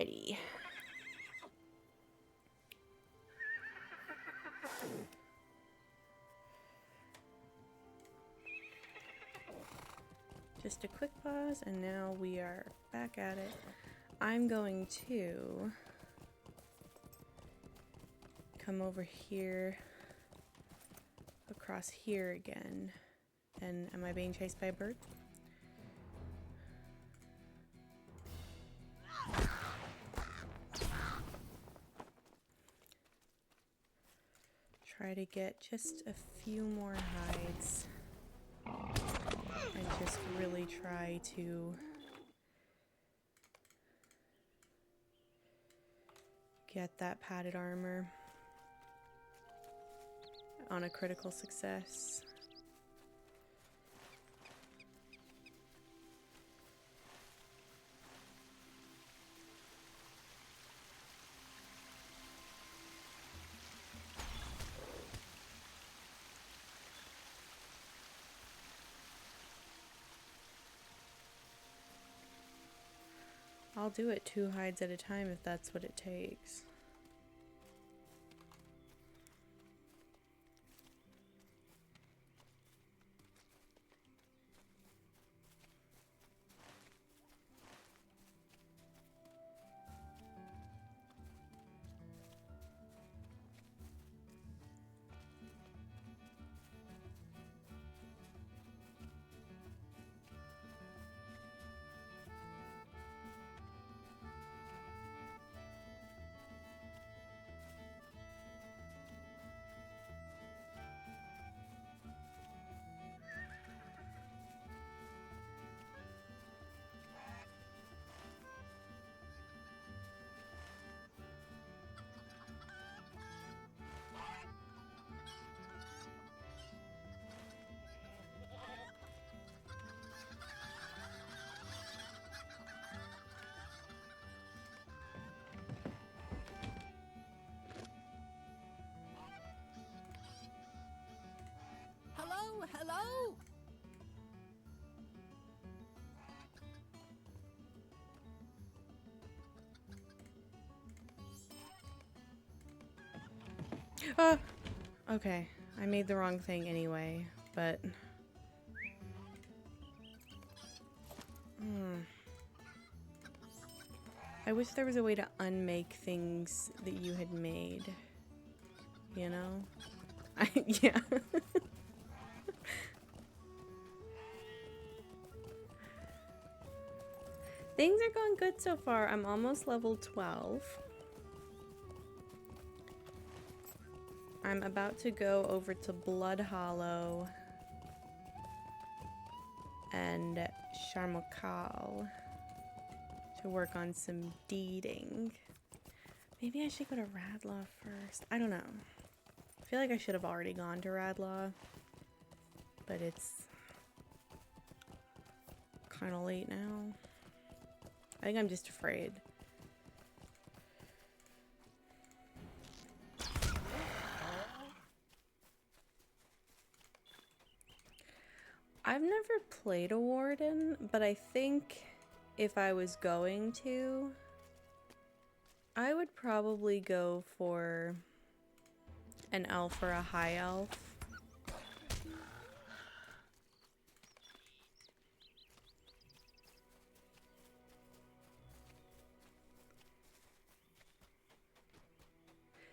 Alrighty. Just a quick pause, and now we are back at it. I'm going to come over here, across here again. And am I being chased by a bird? Try to get just a few more hides. And just really try to get that padded armor on a critical success. I'll do it 2 hides at a time if that's what it takes. Hello, hello! Okay. I made the wrong thing anyway, but... I wish there was a way to unmake things that you had made. You know? Yeah. Things are going good so far. I'm almost level 12. I'm about to go over to Blood Hollow and Sharmokal to work on some deeding. Maybe I should go to Radlaw first. I don't know. I feel like I should have already gone to Radlaw, but it's kind of late now. I think I'm just afraid. I've never played a warden, but I think if I was going to, I would probably go for an elf or a high elf.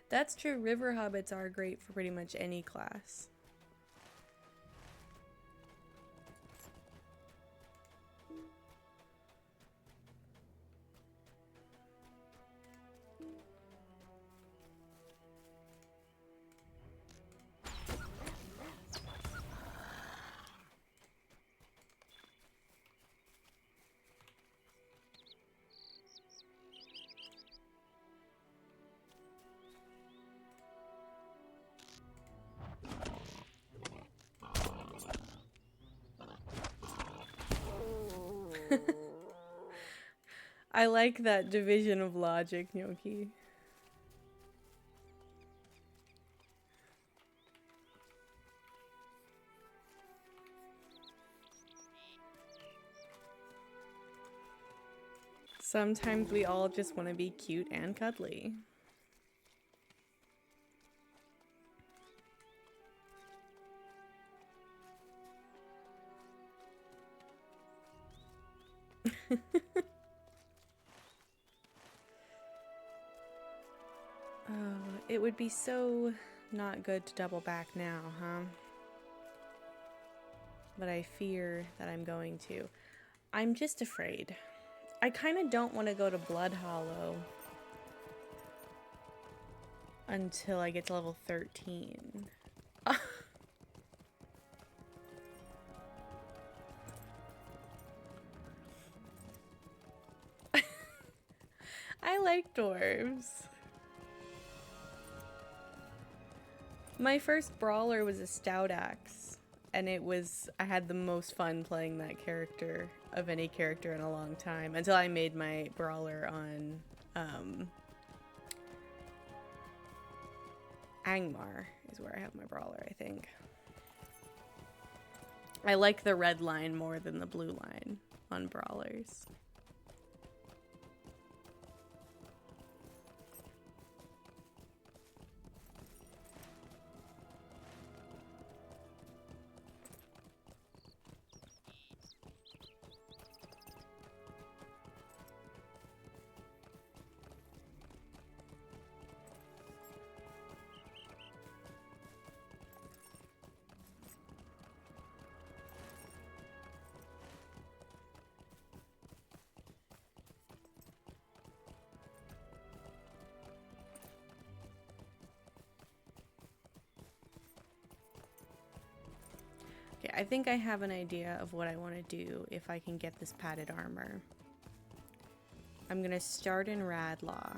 That's true, river hobbits are great for pretty much any class. I like that division of logic, Gnocchi. Sometimes we all just want to be cute and cuddly. Oh, it would be so not good to double back now, huh? But I fear that I'm going to. I'm just afraid. I kind of don't want to go to Blood Hollow until I get to level 13. I like dwarves. My first brawler was a Stout Axe, and I had the most fun playing that character of any character in a long time, until I made my brawler on, Angmar is where I have my brawler, I think. I like the red line more than the blue line on brawlers. Okay, I think I have an idea of what I want to do if I can get this padded armor. I'm gonna start in Radlaw.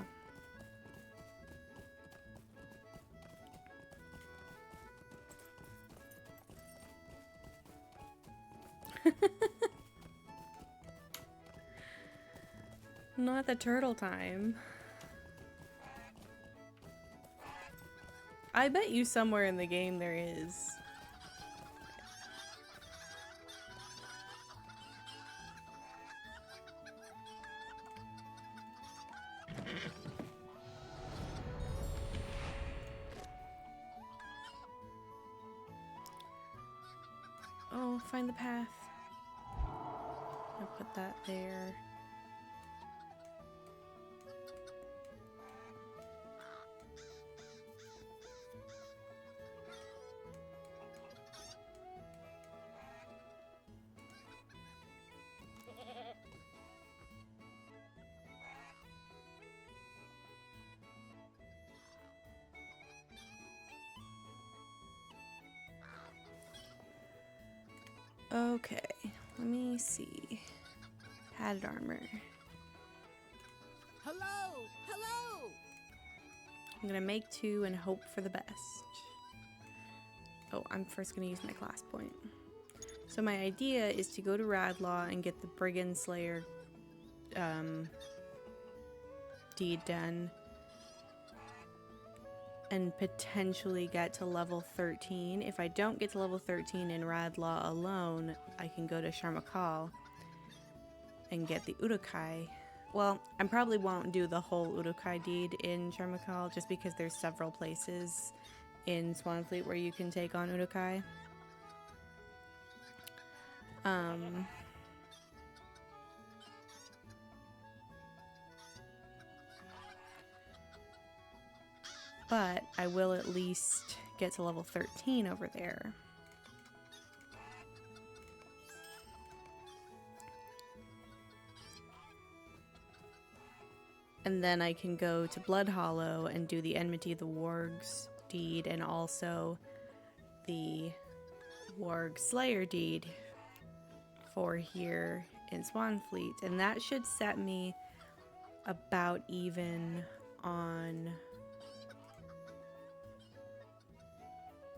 Not the turtle time. I bet you somewhere in the game there is. Oh, find the path. I'll put that there. Okay, let me see. Padded armor. Hello! Hello! I'm gonna make 2 and hope for the best. Oh, I'm first gonna use my class point. So my idea is to go to Radlaw and get the Brigand Slayer deed done. And potentially get to level 13. If I don't get to level 13 in Radlaw alone, I can go to Sharmakal and get the Urukai. Well, I probably won't do the whole Urukai deed in Sharmakal just because there's several places in Swanfleet where you can take on Urukai. But I will at least get to level 13 over there. And then I can go to Blood Hollow and do the Enmity of the Wargs deed and also the Warg Slayer deed for here in Swanfleet. And that should set me about even on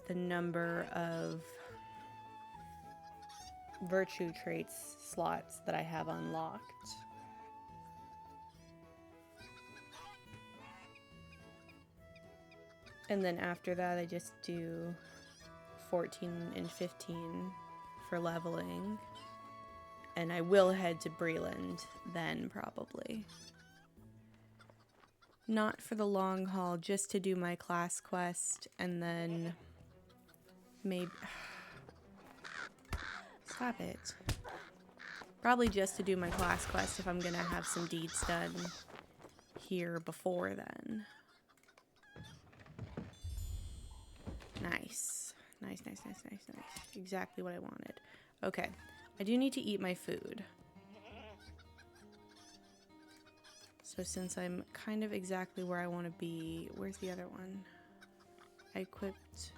the number of virtue traits slots that I have unlocked. And then after that I just do 14 and 15 for leveling. And I will head to Breland then, probably. Not for the long haul, just to do my class quest, and then maybe... Stop it. Probably just to do my class quest if I'm gonna have some deeds done here before then. Nice. Nice, nice, nice, nice, nice. Exactly what I wanted. Okay. I do need to eat my food. So since I'm kind of exactly where I want to be, where's the other one? I equipped...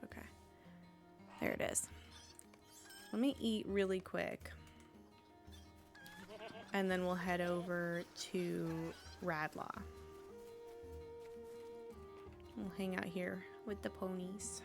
Okay. There it is. Let me eat really quick. And then we'll head over to Radlaw. We'll hang out here with the ponies.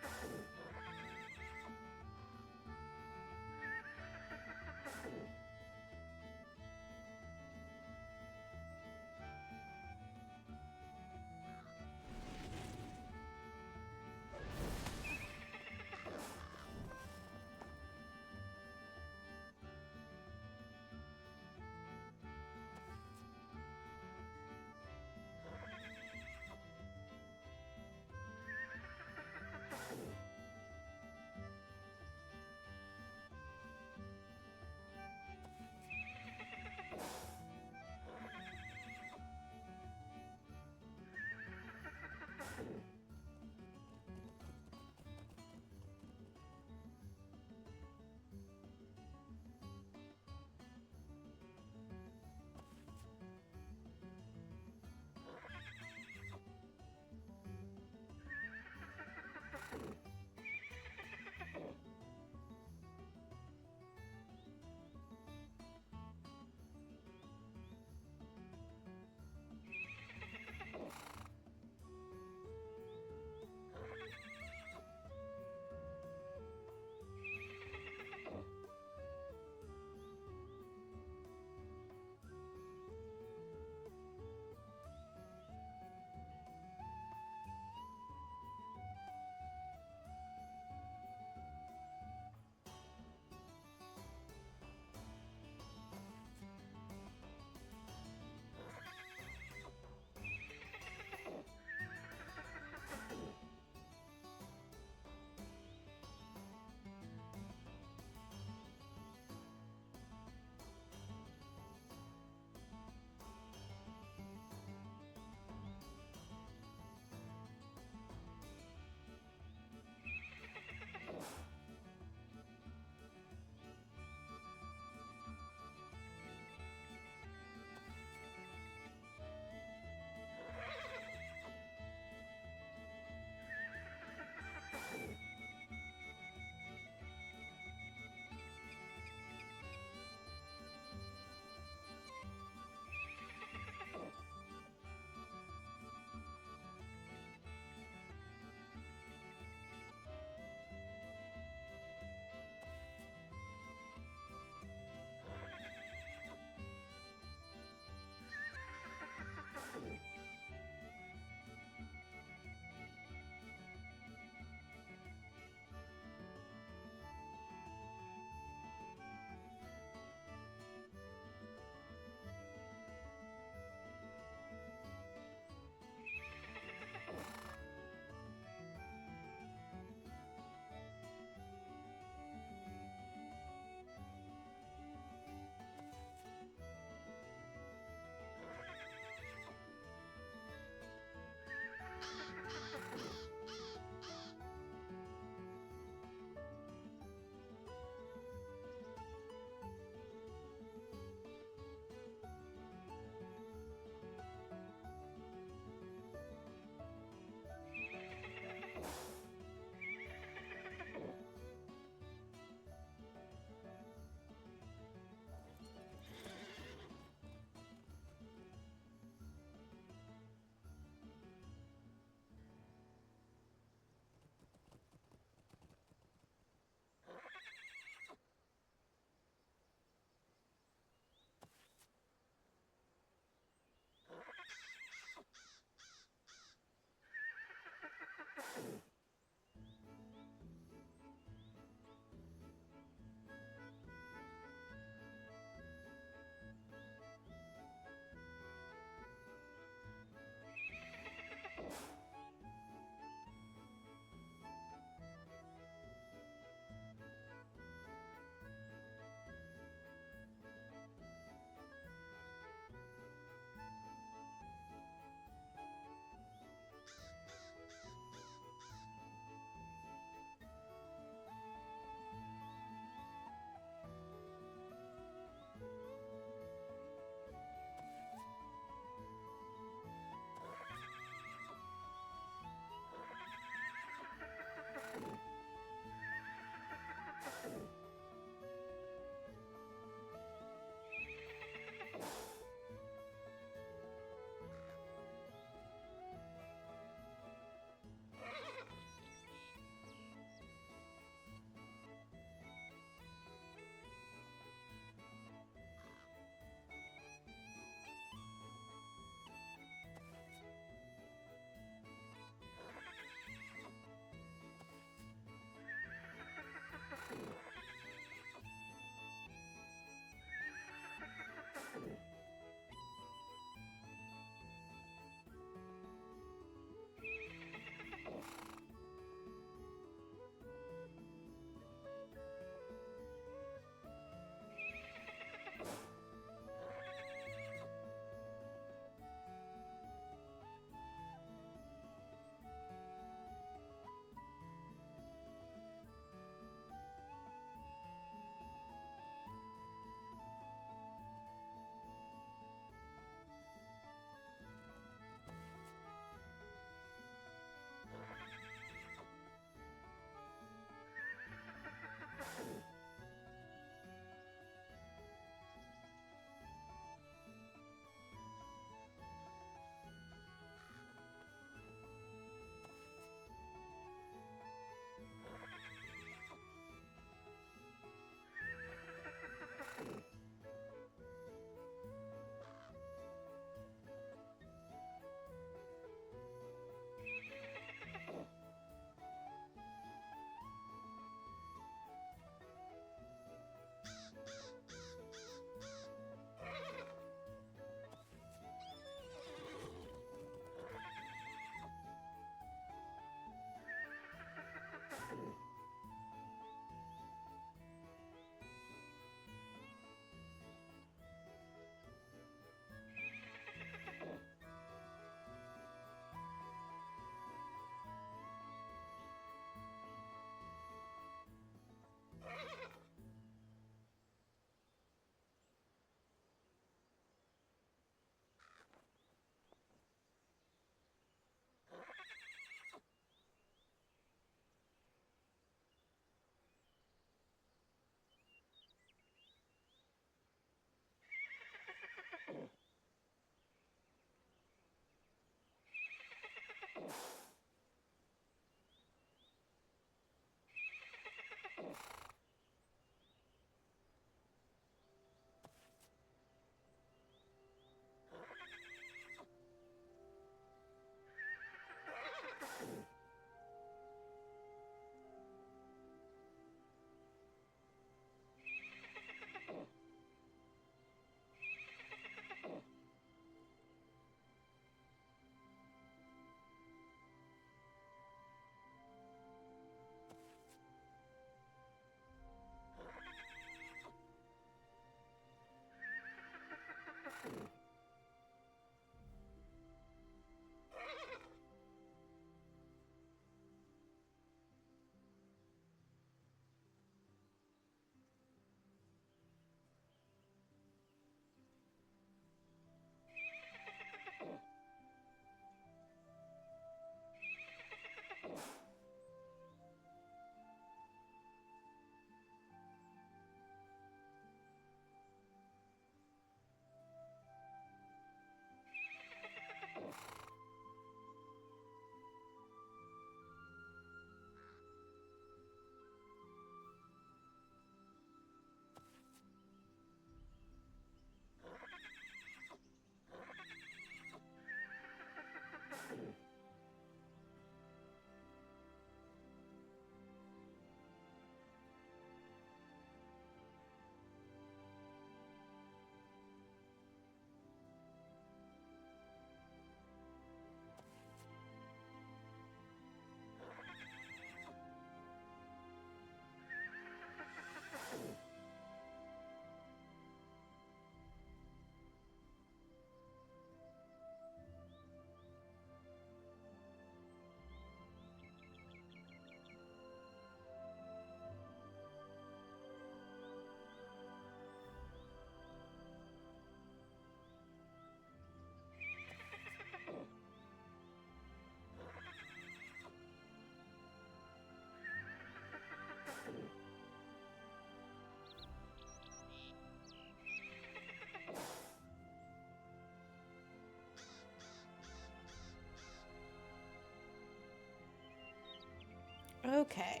Okay.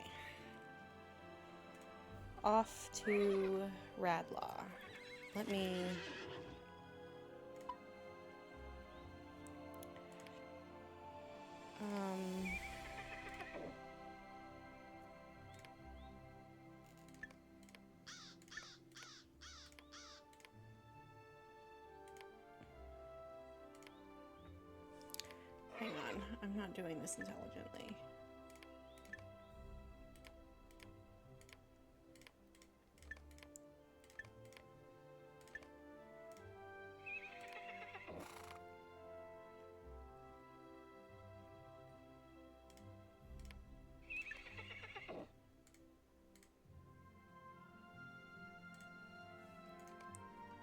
Off to Radlaw. Let me... Hang on, I'm not doing this intelligently.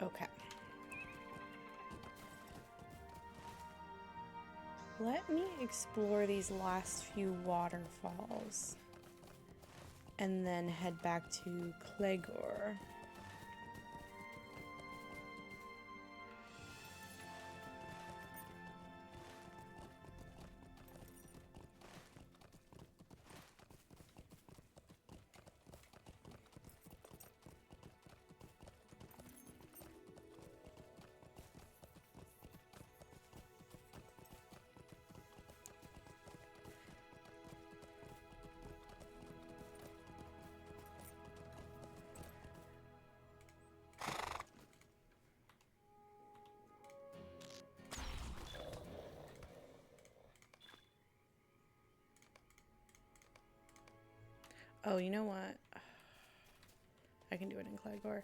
Okay. Let me explore these last few waterfalls and then head back to Clegor. Oh, you know what? I can do it in Clegor.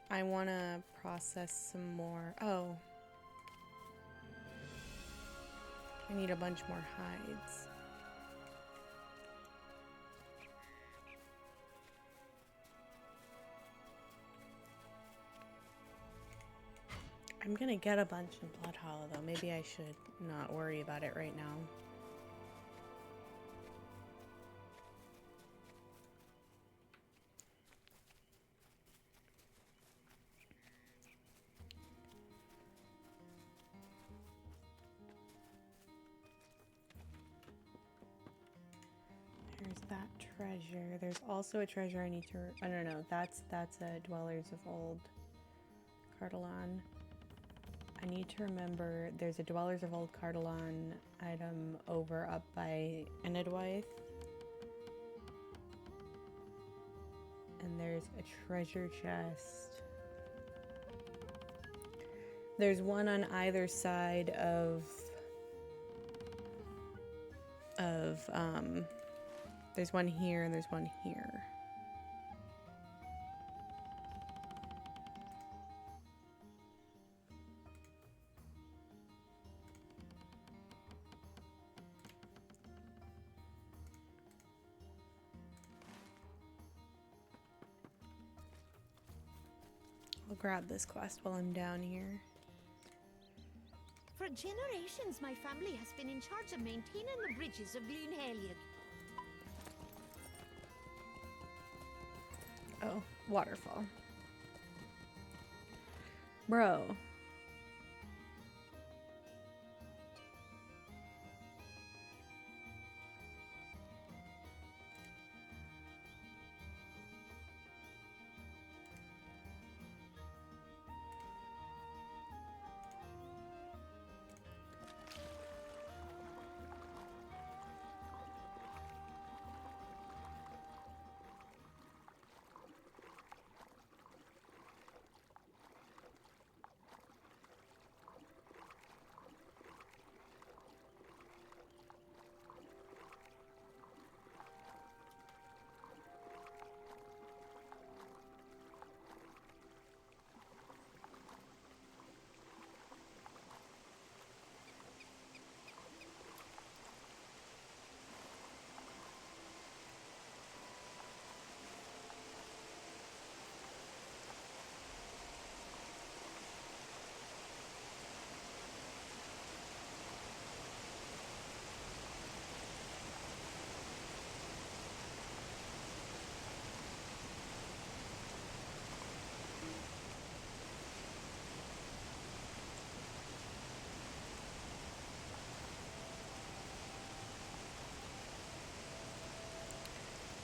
I want to process some more. Oh. I need a bunch more hides. I'm gonna get a bunch in Blood Hollow, though. Maybe I should not worry about it right now. There's that treasure. There's also a treasure I need to... I don't know. That's Dwellers of Old Cardolan. I need to remember there's a Dwellers of Old Cardolan item over up by Enidwaith. And there's a treasure chest. There's one on either side of there's one here and there's one here. I'll grab this quest while I'm down here. For generations, my family has been in charge of maintaining the bridges of Greenheliog. Oh, waterfall. Bro.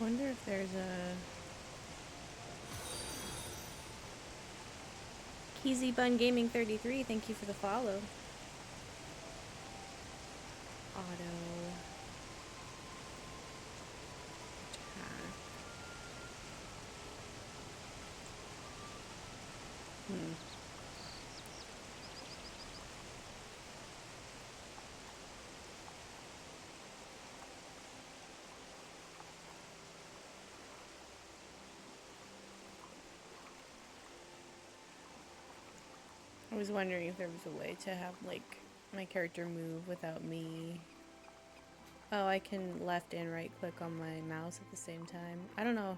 wonder if there's a Keezy Bun Gaming 33. Thank you for the follow. Auto. Attack. I was wondering if there was a way to have, like, my character move without me. Oh, I can left and right click on my mouse at the same time. I don't know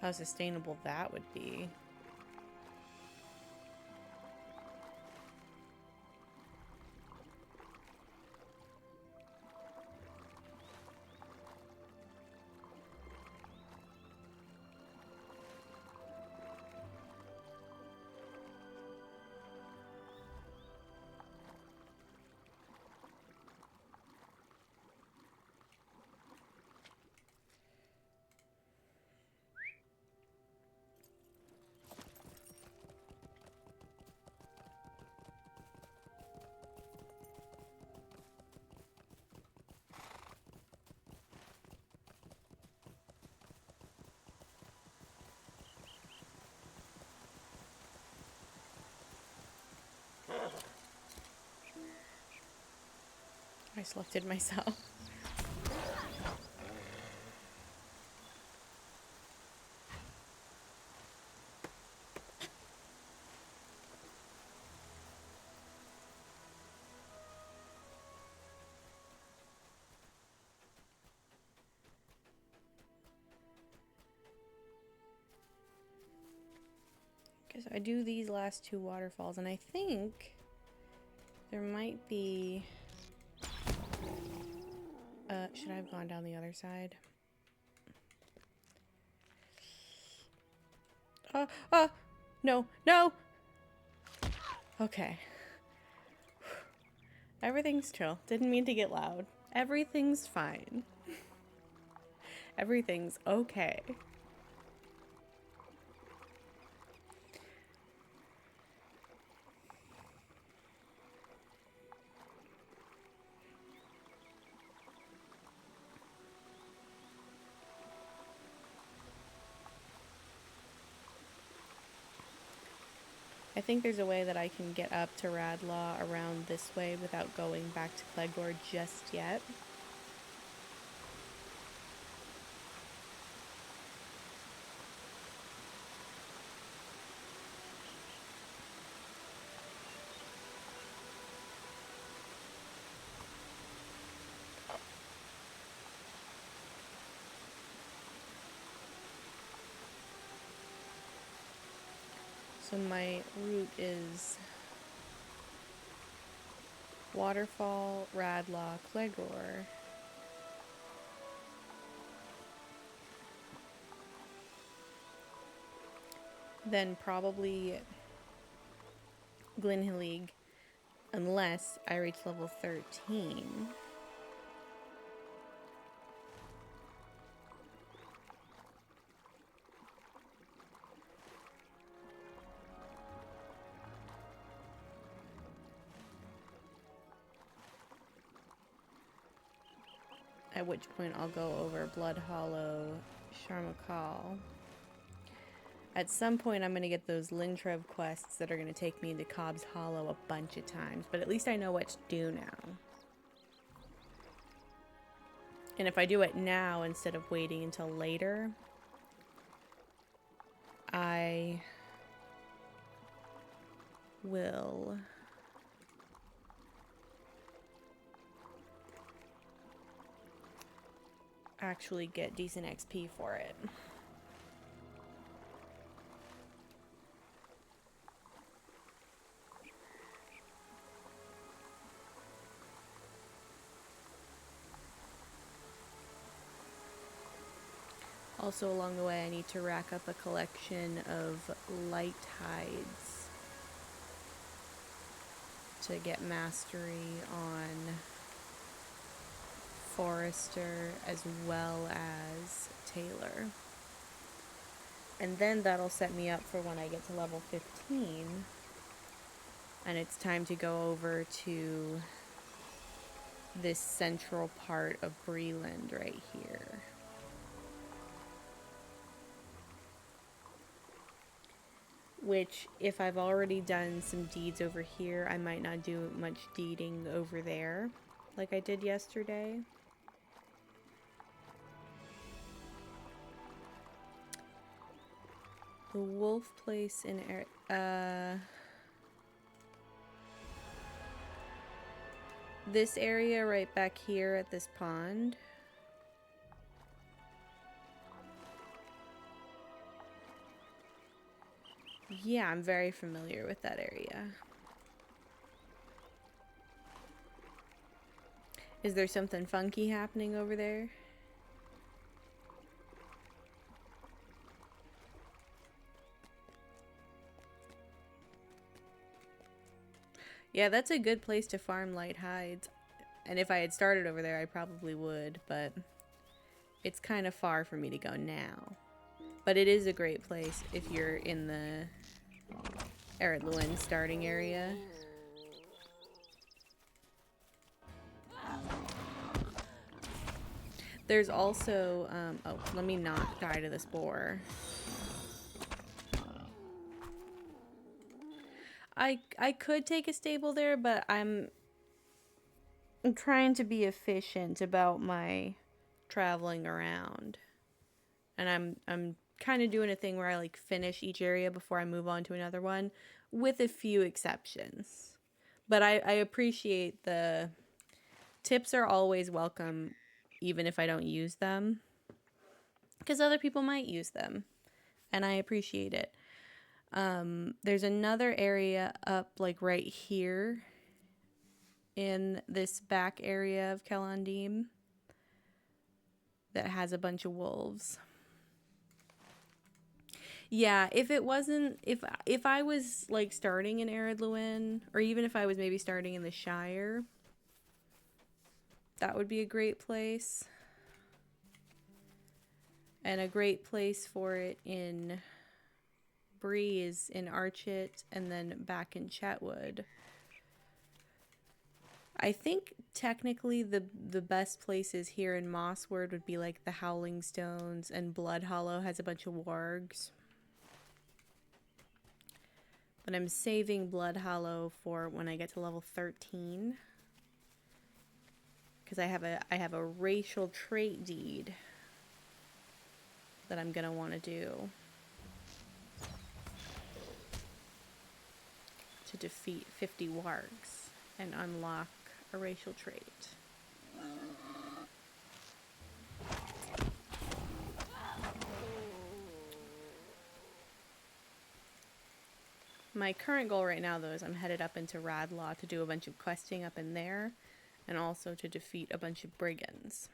how sustainable that would be. I selected myself. Because I do these last two waterfalls, and I think there might be... should I have gone down the other side? No, no! Okay. Everything's chill. Didn't mean to get loud. Everything's fine. Everything's okay. I think there's a way that I can get up to Radlaw around this way without going back to Clegor just yet. So my route is Waterfall, Radlaw, Clegor. Then probably Glenhillig, unless I reach level 13. At which point I'll go over Blood Hollow, Sharmakal. At some point I'm going to get those Lintrev quests that are going to take me into Cobb's Hollow a bunch of times, but at least I know what to do now. And if I do it now instead of waiting until later, I will actually get decent XP for it. Also along the way I need to rack up a collection of light hides to get mastery on Forester as well as Taylor. And then that'll set me up for when I get to level 15. And it's time to go over to this central part of Breland right here. Which, if I've already done some deeds over here, I might not do much deeding over there, like I did yesterday. The wolf place in this area right back here at this pond. Yeah, I'm very familiar with that area. Is there something funky happening over there? Yeah, that's a good place to farm light hides. And if I had started over there, I probably would, but it's kind of far for me to go now. But it is a great place if you're in the Ered Luin starting area. There's also, oh, let me not die to the spore. I could take a stable there, but I'm trying to be efficient about my traveling around. And I'm kind of doing a thing where I like finish each area before I move on to another one, with a few exceptions. But I appreciate the tips are always welcome, even if I don't use them, because other people might use them, and I appreciate it. There's another area up like right here in this back area of Kelandim that has a bunch of wolves. Yeah, if it wasn't, if I was like starting in Ered Luin, or even if I was maybe starting in the Shire, that would be a great place. And a great place for it in Bree is in Archit, and then back in Chetwood. I think technically the best places here in Mossward would be like the Howling Stones, and Blood Hollow has a bunch of wargs. But I'm saving Blood Hollow for when I get to level 13. Because I have a racial trait deed that I'm gonna want to do to defeat 50 wargs and unlock a racial trait. My current goal right now, though, is I'm headed up into Radlaw to do a bunch of questing up in there, and also to defeat a bunch of brigands.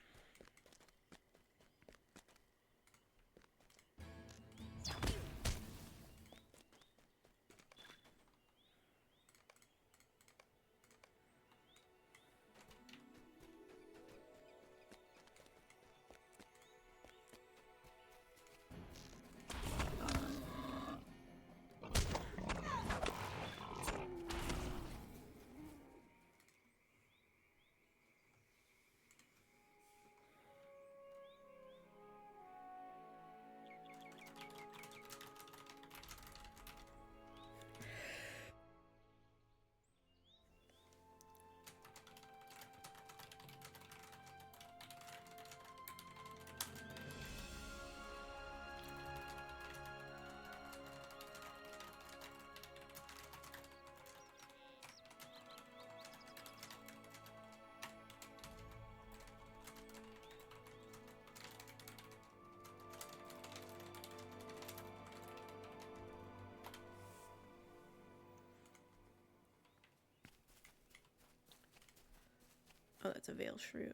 Oh, that's a Veil Shrew.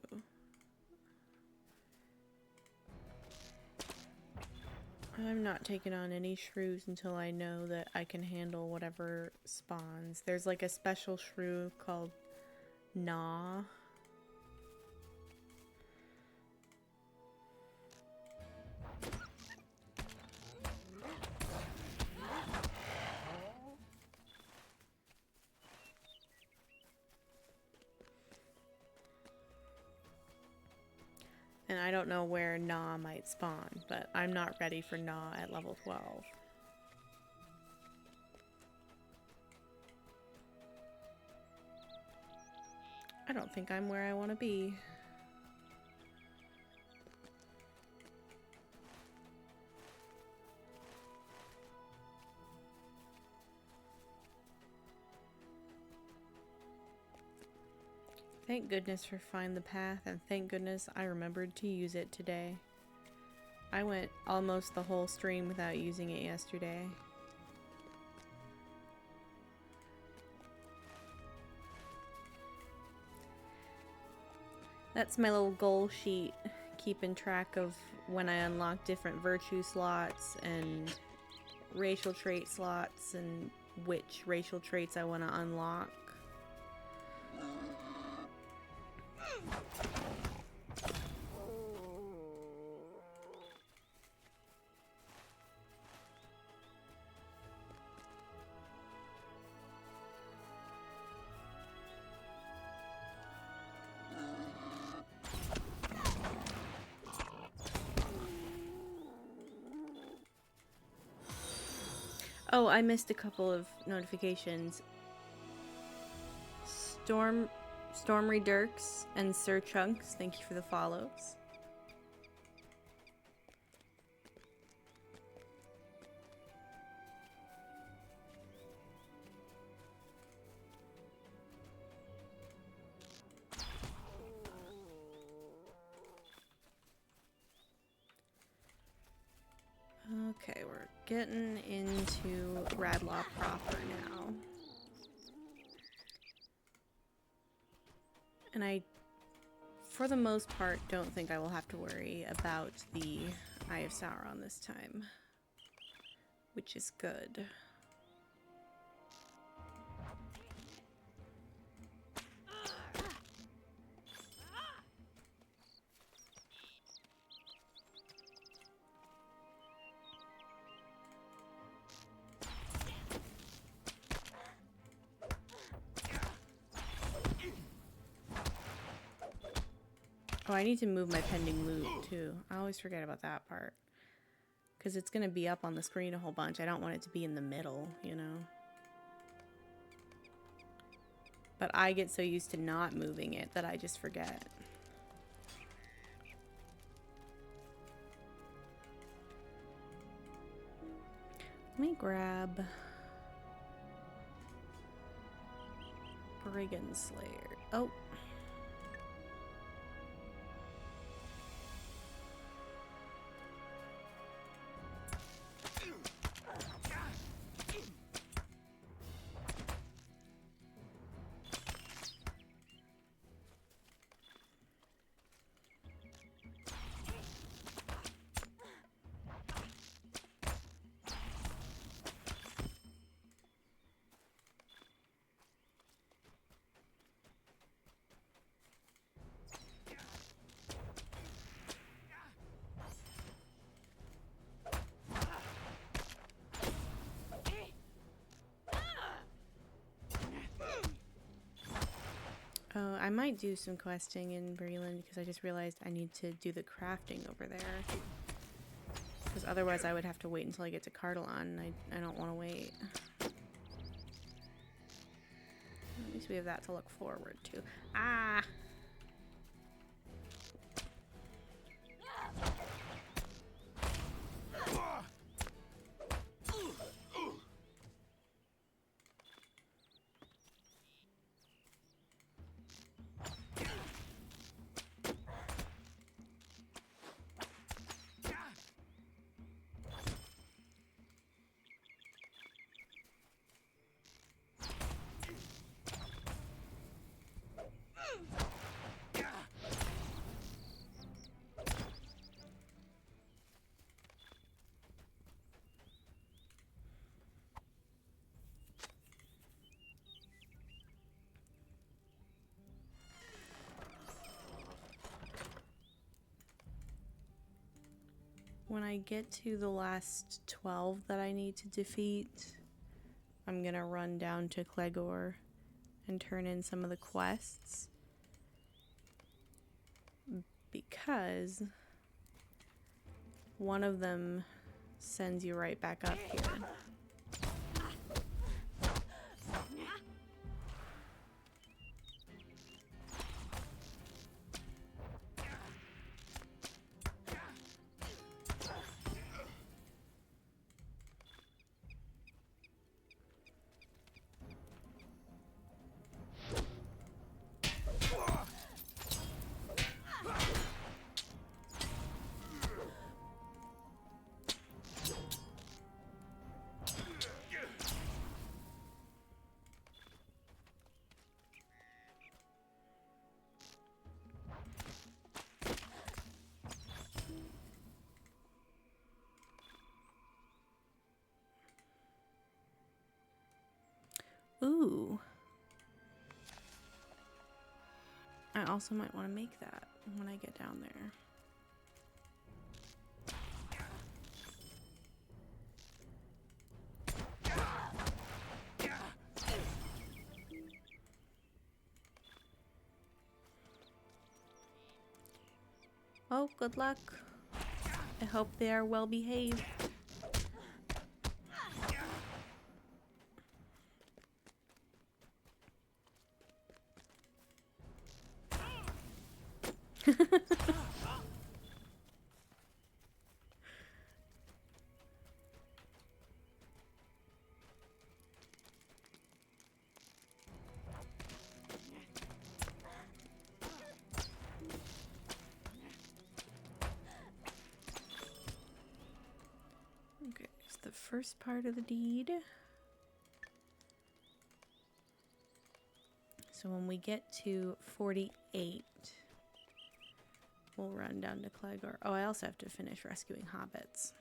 I'm not taking on any shrews until I know that I can handle whatever spawns. There's like a special shrew called Gnaw And I don't know where Gnaw might spawn, but I'm not ready for Gnaw at level 12. I don't think I'm where I want to be. Thank goodness for Find the Path, and thank goodness I remembered to use it today. I went almost the whole stream without using it yesterday. That's my little goal sheet, keeping track of when I unlock different virtue slots and racial trait slots and which racial traits I want to unlock. Oh, I missed a couple of notifications. Stormy Dirks and Sir Chunks, thank you for the follows. Okay, we're getting into Radlaw proper now. And I, for the most part, don't think I will have to worry about the Eye of Sauron this time, which is good. Oh, I need to move my pending loot, too. I always forget about that part. Because it's going to be up on the screen a whole bunch. I don't want it to be in the middle, you know? But I get so used to not moving it that I just forget. Let me grab Brigand Slayer. Oh. Oh, I might do some questing in Breland because I just realized I need to do the crafting over there. Because otherwise I would have to wait until I get to Cardelon, and I don't want to wait. At least we have that to look forward to. Ah! When I get to the last 12 that I need to defeat, I'm gonna run down to Clegor and turn in some of the quests. because one of them sends you right back up here. Ooh. I also might want to make that when I get down there. Oh, good luck. I hope they are well behaved. Okay, it's the first part of the deed. So when we get to 48, we'll run down to Clegor. Oh, I also have to finish rescuing hobbits.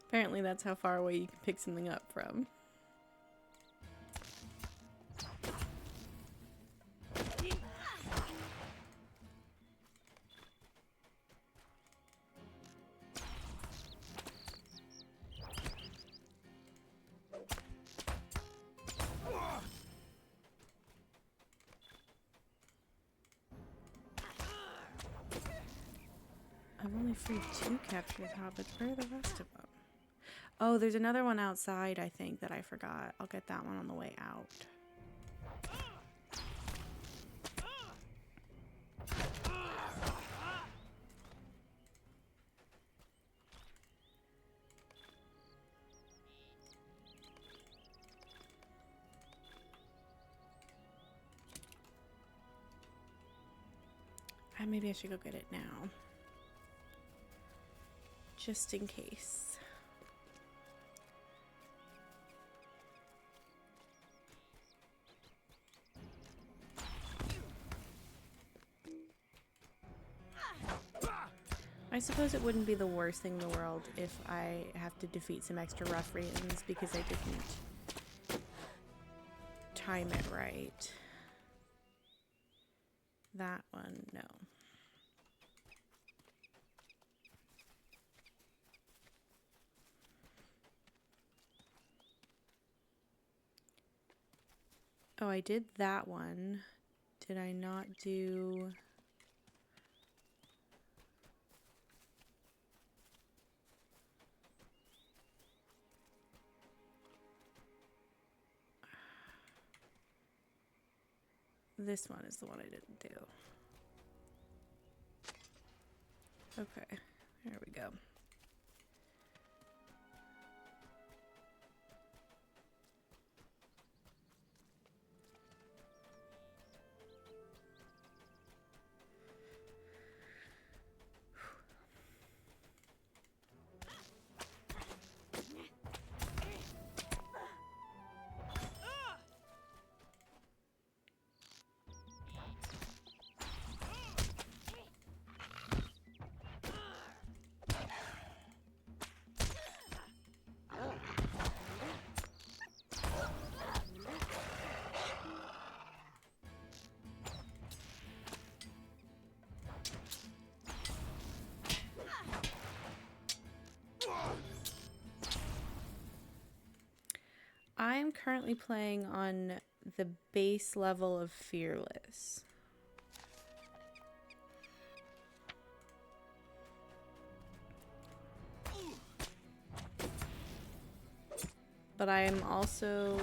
Apparently that's how far away you can pick something up from. I've only freed 2 captured hobbits. Where are the rest of them? Oh, there's another one outside, I think, that I forgot. I'll get that one on the way out. Maybe I should go get it now. Just in case. I suppose it wouldn't be the worst thing in the world if I have to defeat some extra ruffians because I didn't time it right. That one, no. Oh, I did that one. Did I not do... This one is the one I didn't do. Okay, there we go. I'm currently playing on the base level of Fearless. But I am also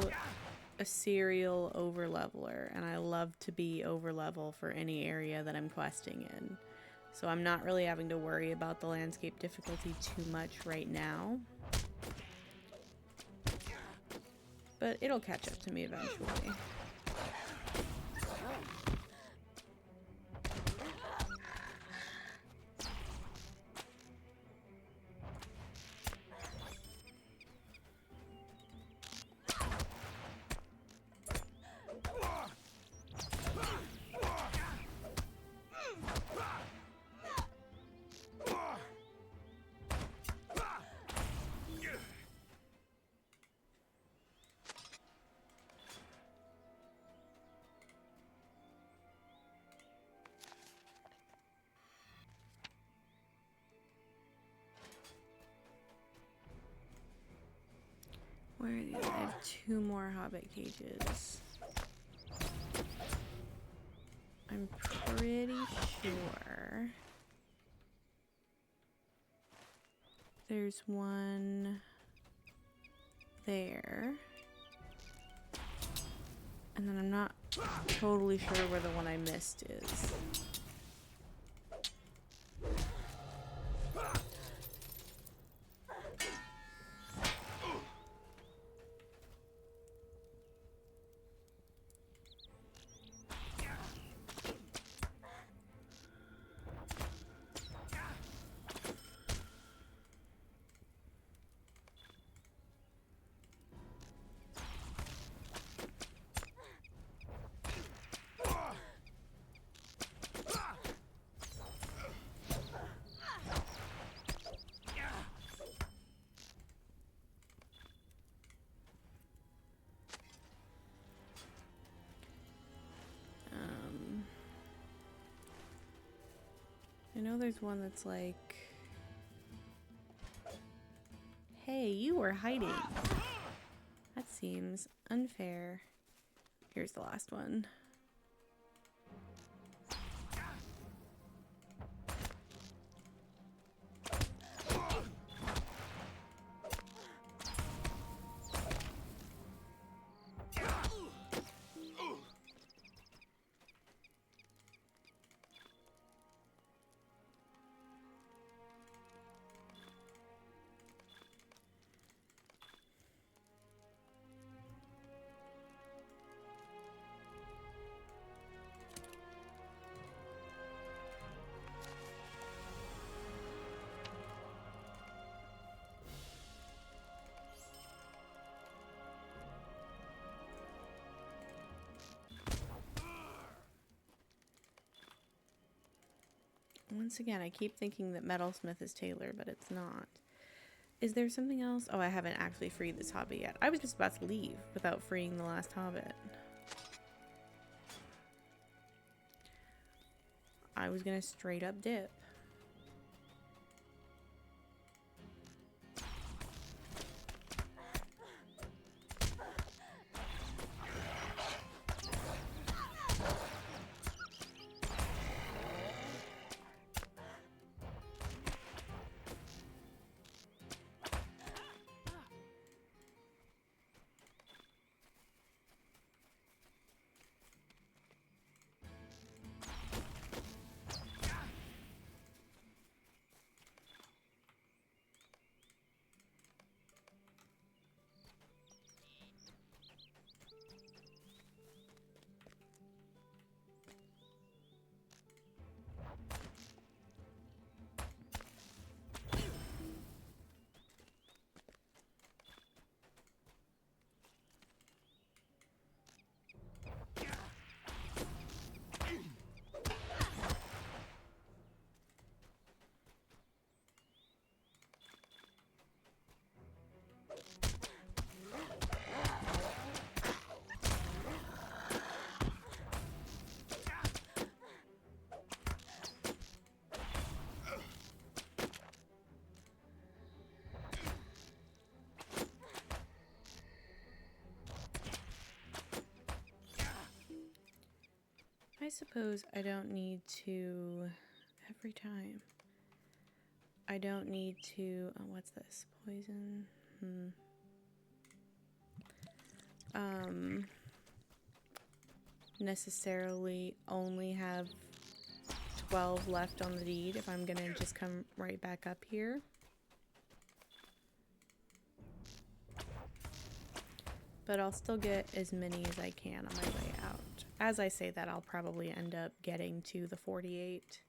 a serial overleveler, and I love to be overlevel for any area that I'm questing in. So I'm not really having to worry about the landscape difficulty too much right now. But it'll catch up to me eventually. Where are these? I have 2 more hobbit cages. I'm pretty sure there's one there. And then I'm not totally sure where the one I missed is. I know there's one that's like, hey, you were hiding. That seems unfair. Here's the last one. Once again, I keep thinking that Metalsmith is Taylor, but it's not. Is there something else? Oh, I haven't actually freed this hobbit yet. I was just about to leave without freeing the last hobbit. I was gonna straight up dip. I suppose I don't need to, every time, I don't need to, oh, what's this? Poison? Necessarily only have 12 left on the deed if I'm gonna just come right back up here. But I'll still get as many as I can on my way out. As I say that, I'll probably end up getting to the 48.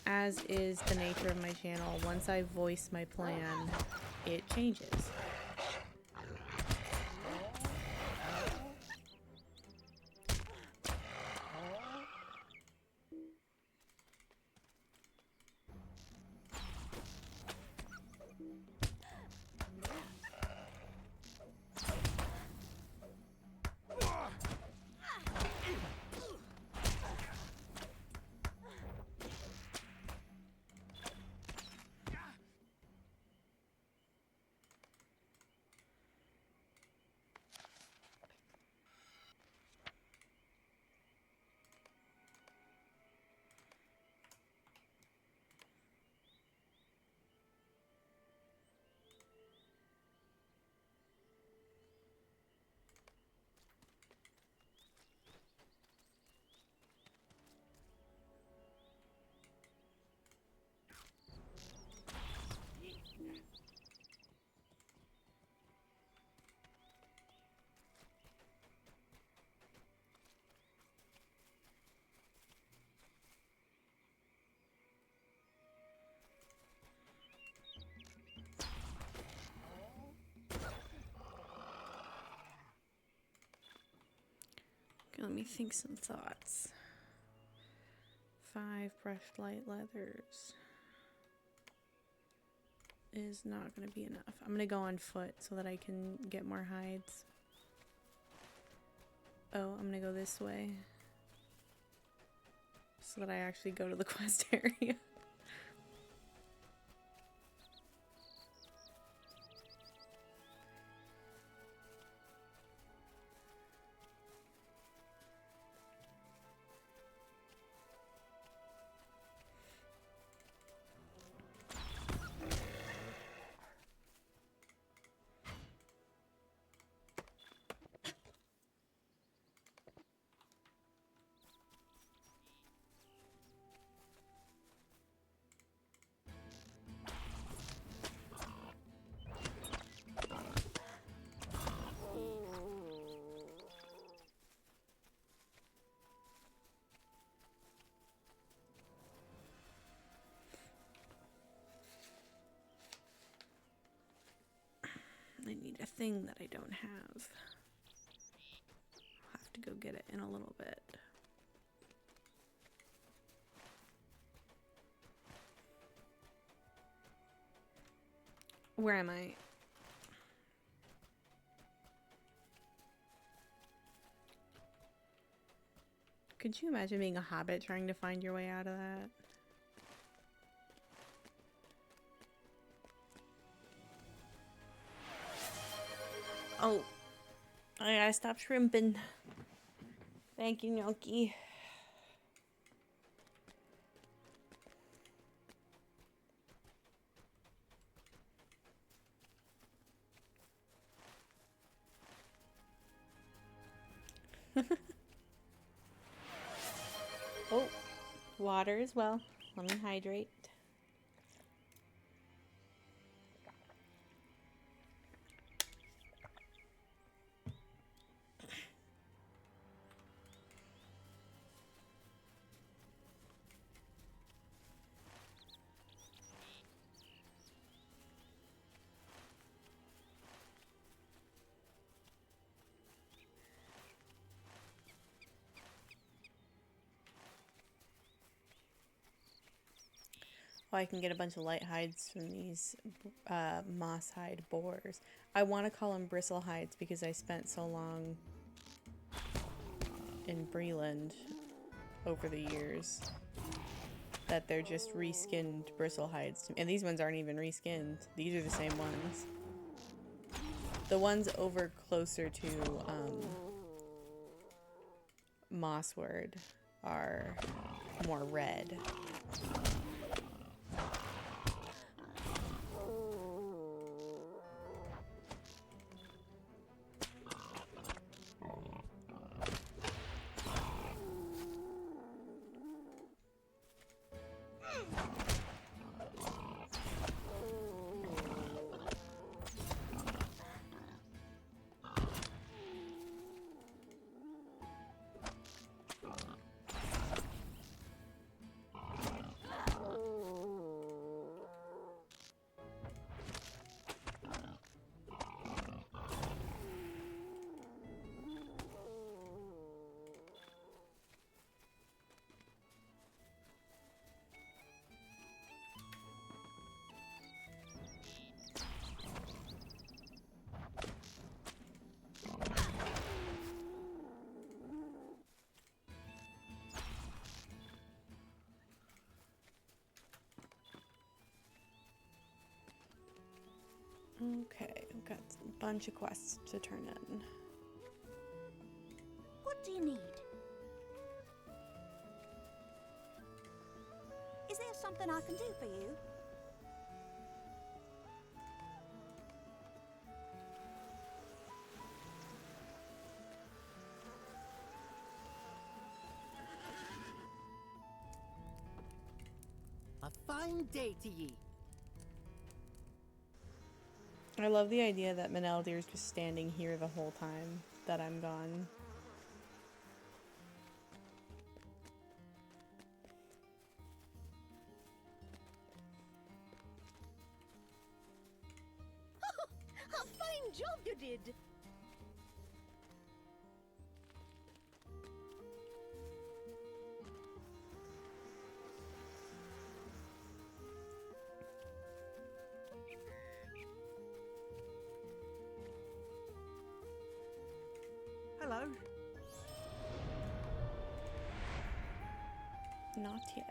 As is the nature of my channel, once I voice my plan, it changes. Let me think some thoughts. 5 brushed light leathers is not going to be enough. I'm going to go on foot so that I can get more hides. Oh, I'm going to go this way so that I actually go to the quest area. I need a thing that I don't have. I'll have to go get it in a little bit. Where am I? Could you imagine being a hobbit trying to find your way out of that? Oh, I gotta stop shrimping. Thank you, Gnocchi. Oh, water as well. Let me hydrate. Oh, I can get a bunch of light hides from these moss hide boars. I want to call them bristle hides because I spent so long in Breland over the years that they're just reskinned bristle hides. And these ones aren't even reskinned. These are the same ones. The ones over closer to Mossword are more red. Okay, we've got a bunch of quests to turn in. What do you need? Is there something I can do for you? A fine day to ye. I love the idea that Meneldir's just standing here the whole time that I'm gone. A fine job you did! Hello. Not yet.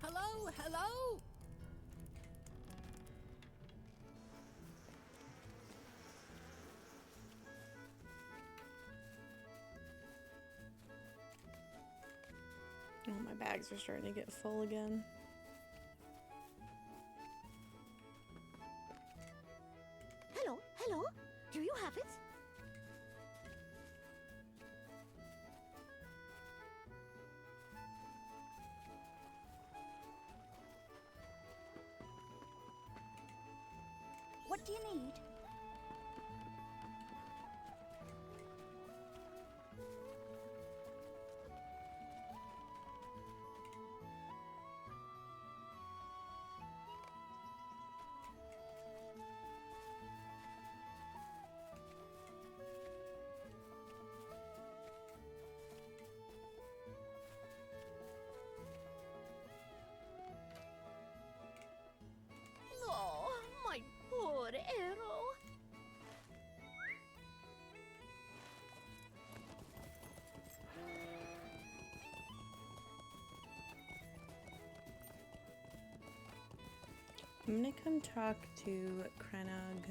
Hello, hello. Oh, my bags are starting to get full again. have it? What do you need? Oh, my poor arrow. I'm gonna come talk to Krenog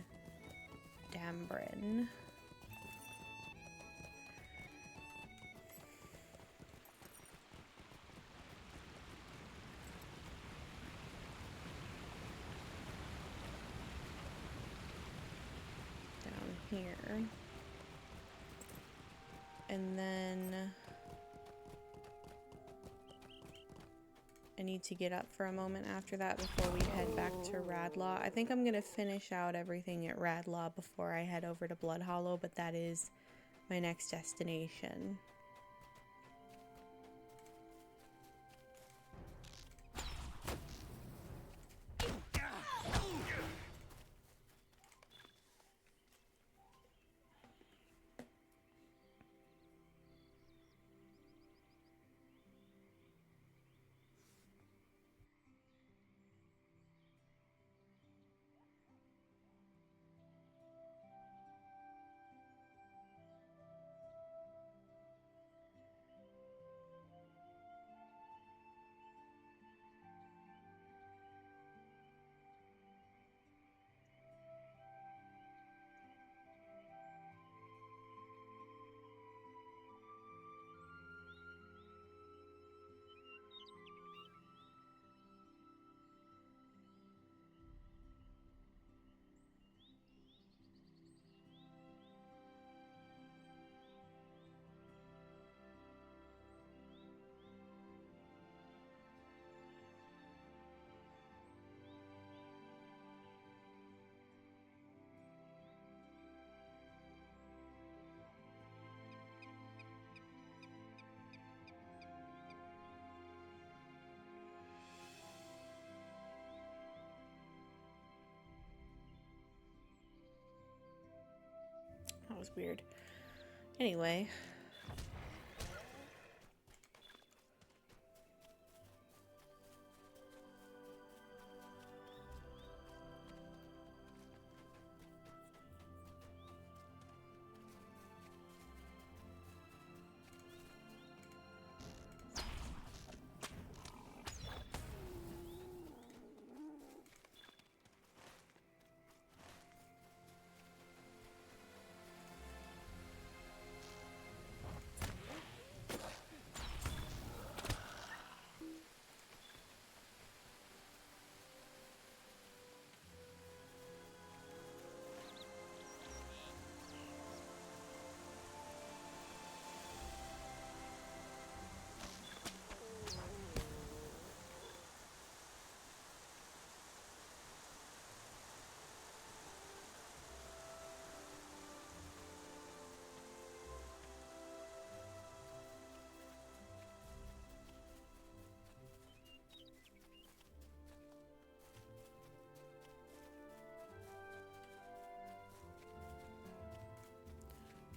Dambrin. Down here. And then I need to get up for a moment after that before we head back to Radlaw. I think I'm going to finish out everything at Radlaw before I head over to Blood Hollow, but that is my next destination. That was weird. Anyway.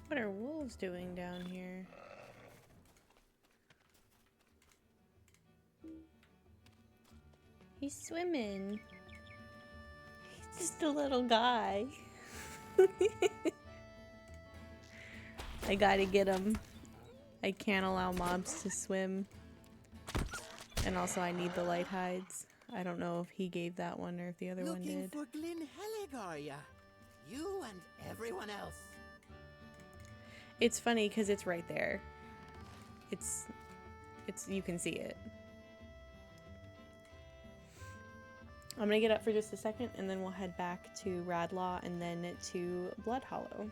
What are wolves doing down here? He's swimming. He's just a little guy. I gotta get him. I can't allow mobs to swim. And also I need the light hides. I don't know if he gave that one or if the other one Looking did. for Glen Helig, are ya? You and everyone else. It's funny because it's right there. It's you can see it. I'm gonna get up for just a second and then we'll head back to Radlaw and then to Blood Hollow.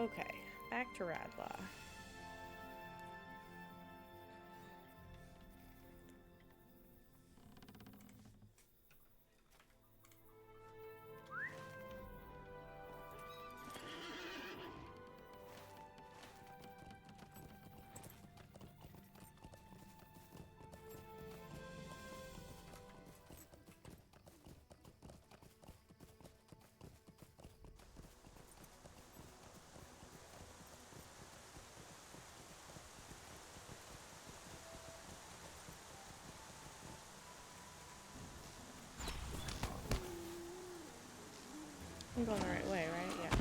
Okay, back to Radlaw. I'm going the right way, right? Yeah.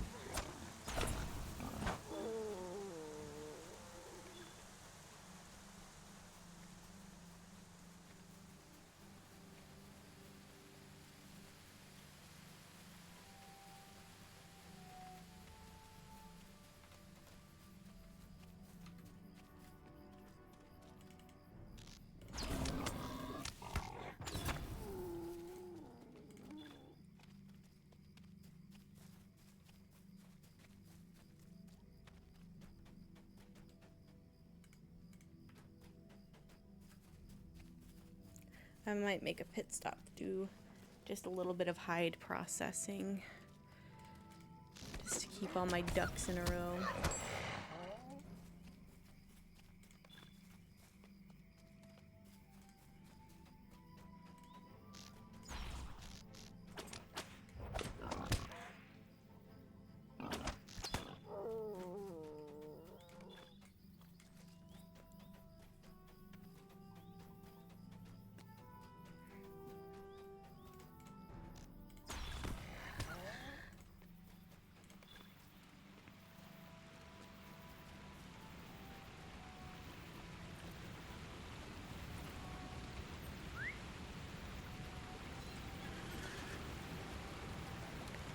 I might make a pit stop, do just a little bit of hide processing, just to keep all my ducks in a row.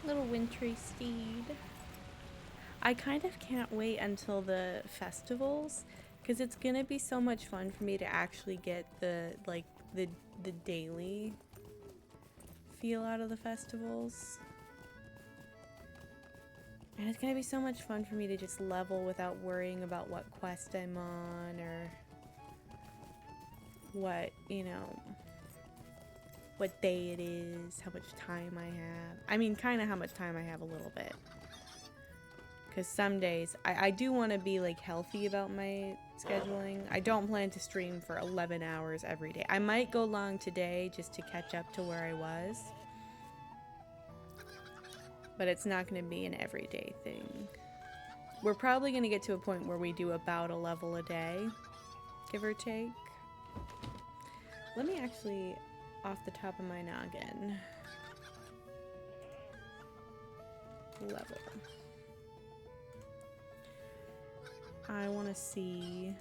Little wintry steed. I kind of can't wait until the festivals, because it's gonna be so much fun for me to actually get the daily feel out of the festivals. And it's gonna be so much fun for me to just level without worrying about what quest I'm on or what, you know, what day it is, how much time I have. I mean, kind of how much time I have a little bit. Because some days, I do want to be, like, healthy about my scheduling. I don't plan to stream for 11 hours every day. I might go long today just to catch up to where I was. But it's not going to be an everyday thing. We're probably going to get to a point where we do about a level a day, give or take. Let me actually, off the top of my noggin, level. I want to see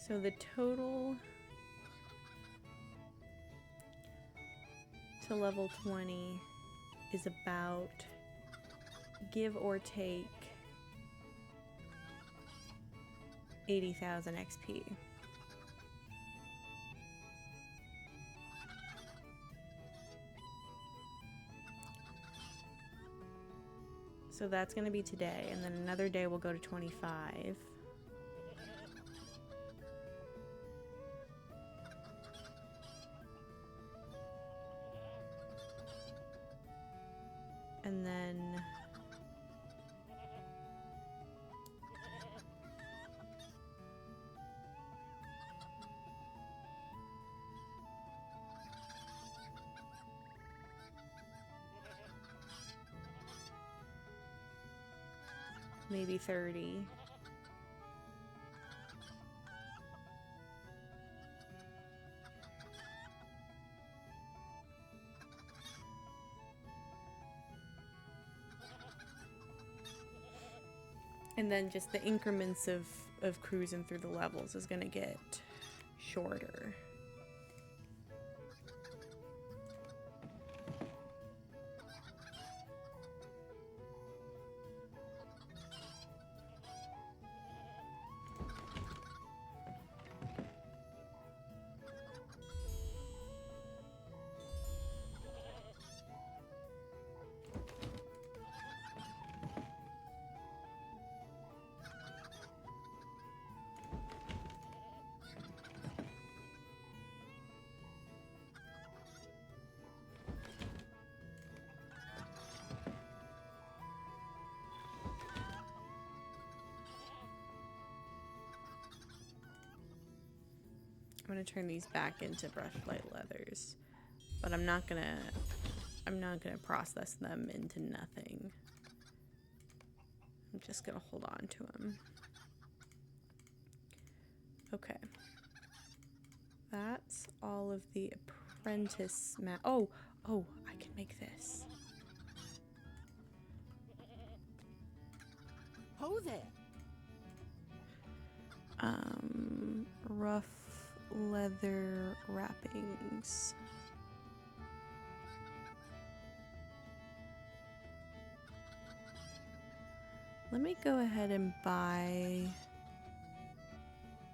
so the total to level 20 is about, give or take, 80,000 XP. So that's going to be today, and then another day we'll go to 25. And then maybe 30. And then just the increments of cruising through the levels is going to get shorter. I'm gonna turn these back into brushlight leathers, but I'm not gonna process them into nothing. I'm just gonna hold on to them. Okay. That's all of the apprentice oh, I can make this. Ho there. Rough leather wrappings. Let me go ahead and buy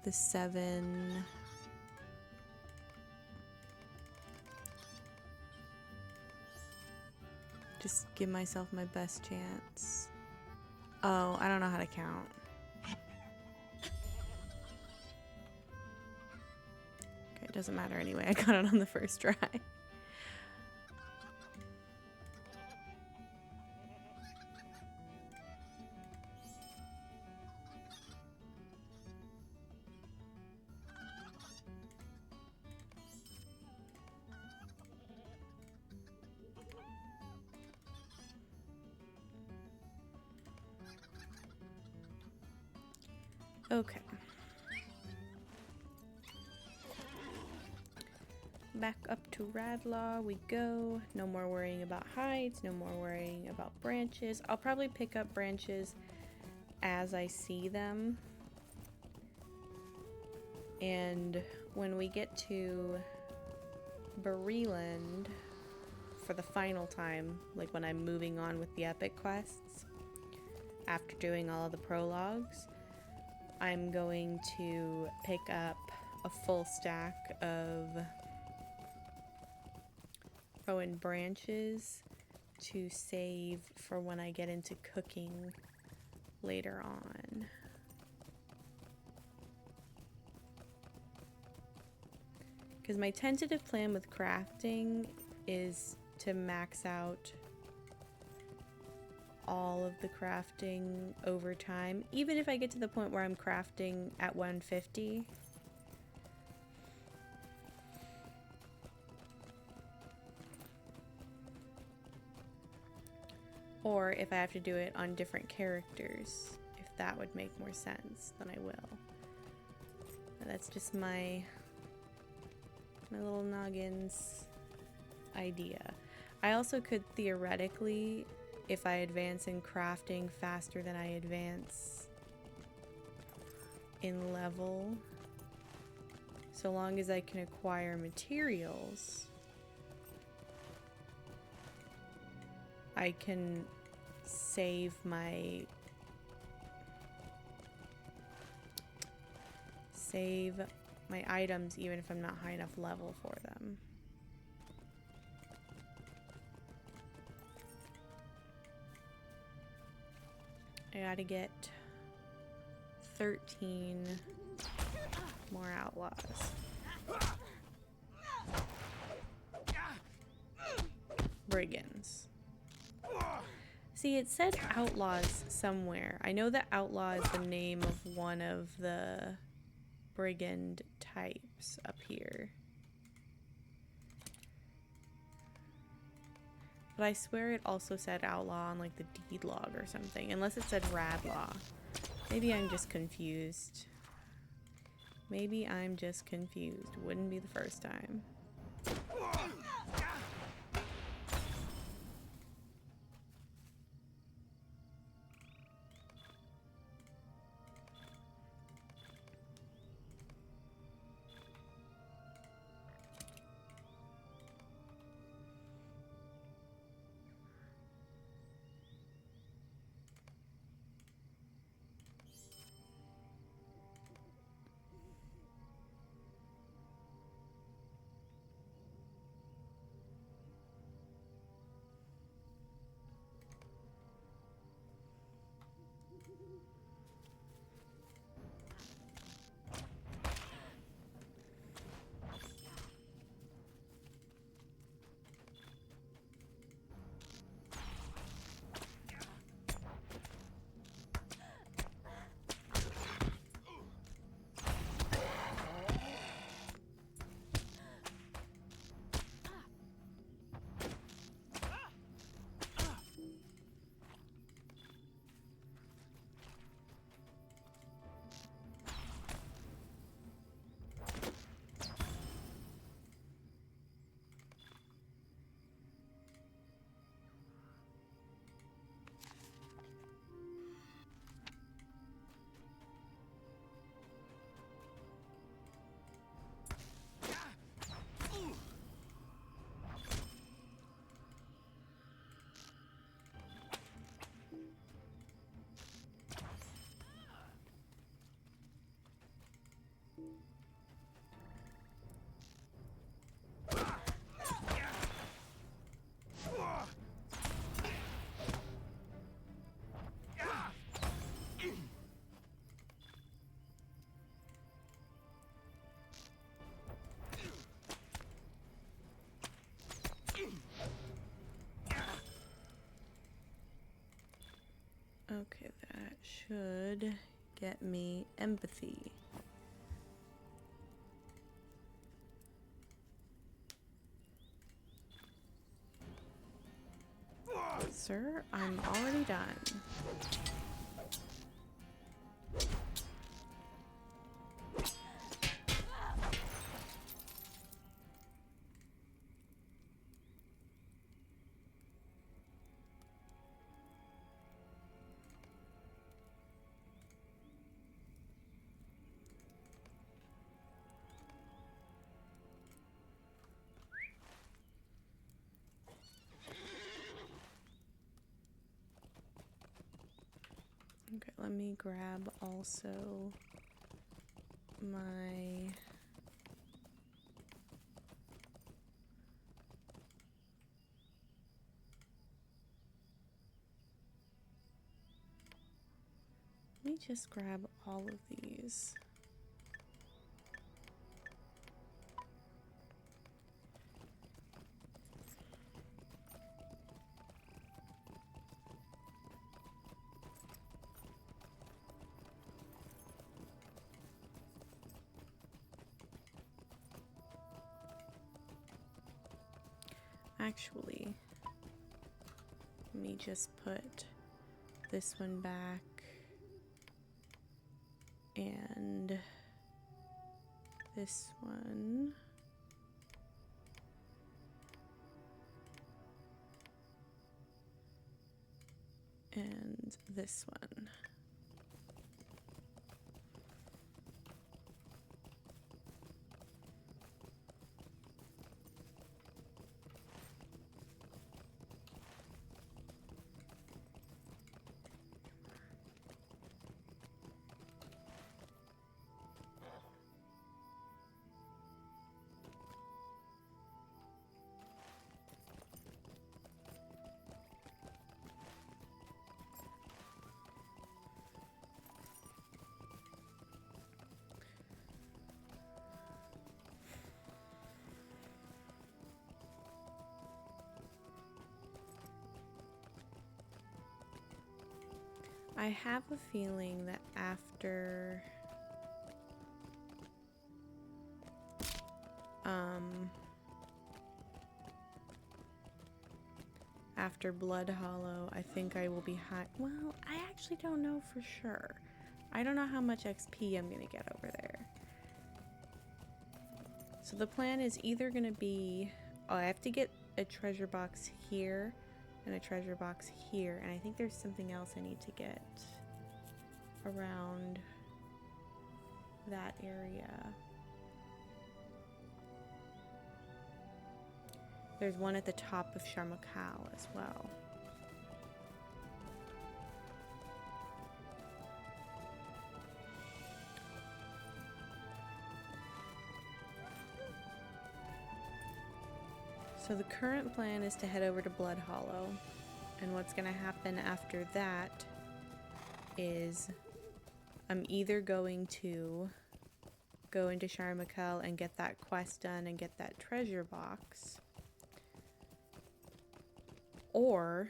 the 7. Just give myself my best chance. Oh, I don't know how to count. Okay, it doesn't matter anyway. I got it on the first try. Okay. Back up to Radlaw we go. No more worrying about hides, no more worrying about branches. I'll probably pick up branches as I see them. And when we get to Breland for the final time, like when I'm moving on with the epic quests, after doing all of the prologues, I'm going to pick up a full stack of Rowan branches to save for when I get into cooking later on. Because my tentative plan with crafting is to max out all of the crafting over time, even if I get to the point where I'm crafting at 150. Or if I have to do it on different characters, if that would make more sense, then I will. But that's just my little noggin's idea. I also could theoretically, if I advance in crafting faster than I advance in level, so long as I can acquire materials, I can save my items even if I'm not high enough level for them. I gotta get 13 more outlaws. Brigands. See, it said outlaws somewhere. I know that outlaw is the name of one of the brigand types up here. But I swear it also said outlaw on like the deed log or something. Unless it said radlaw. Maybe I'm just confused. Maybe I'm just confused. Wouldn't be the first time. should get me empathy. Sir, I'm already done. Okay, let me grab also my let me just grab all of these. Actually, let me just put this one back and this one. And this one. I have a feeling that after Blood Hollow, I think I will be high. Well, I actually don't know for sure. I don't know how much XP I'm gonna get over there. So the plan is either gonna be, oh, I have to get a treasure box here and a treasure box here, and I think there's something else I need to get around that area. There's one at the top of Sharmakal as well. So the current plan is to head over to Blood Hollow, and what's gonna happen after that is I'm either going to go into Sharmakal and get that quest done and get that treasure box, or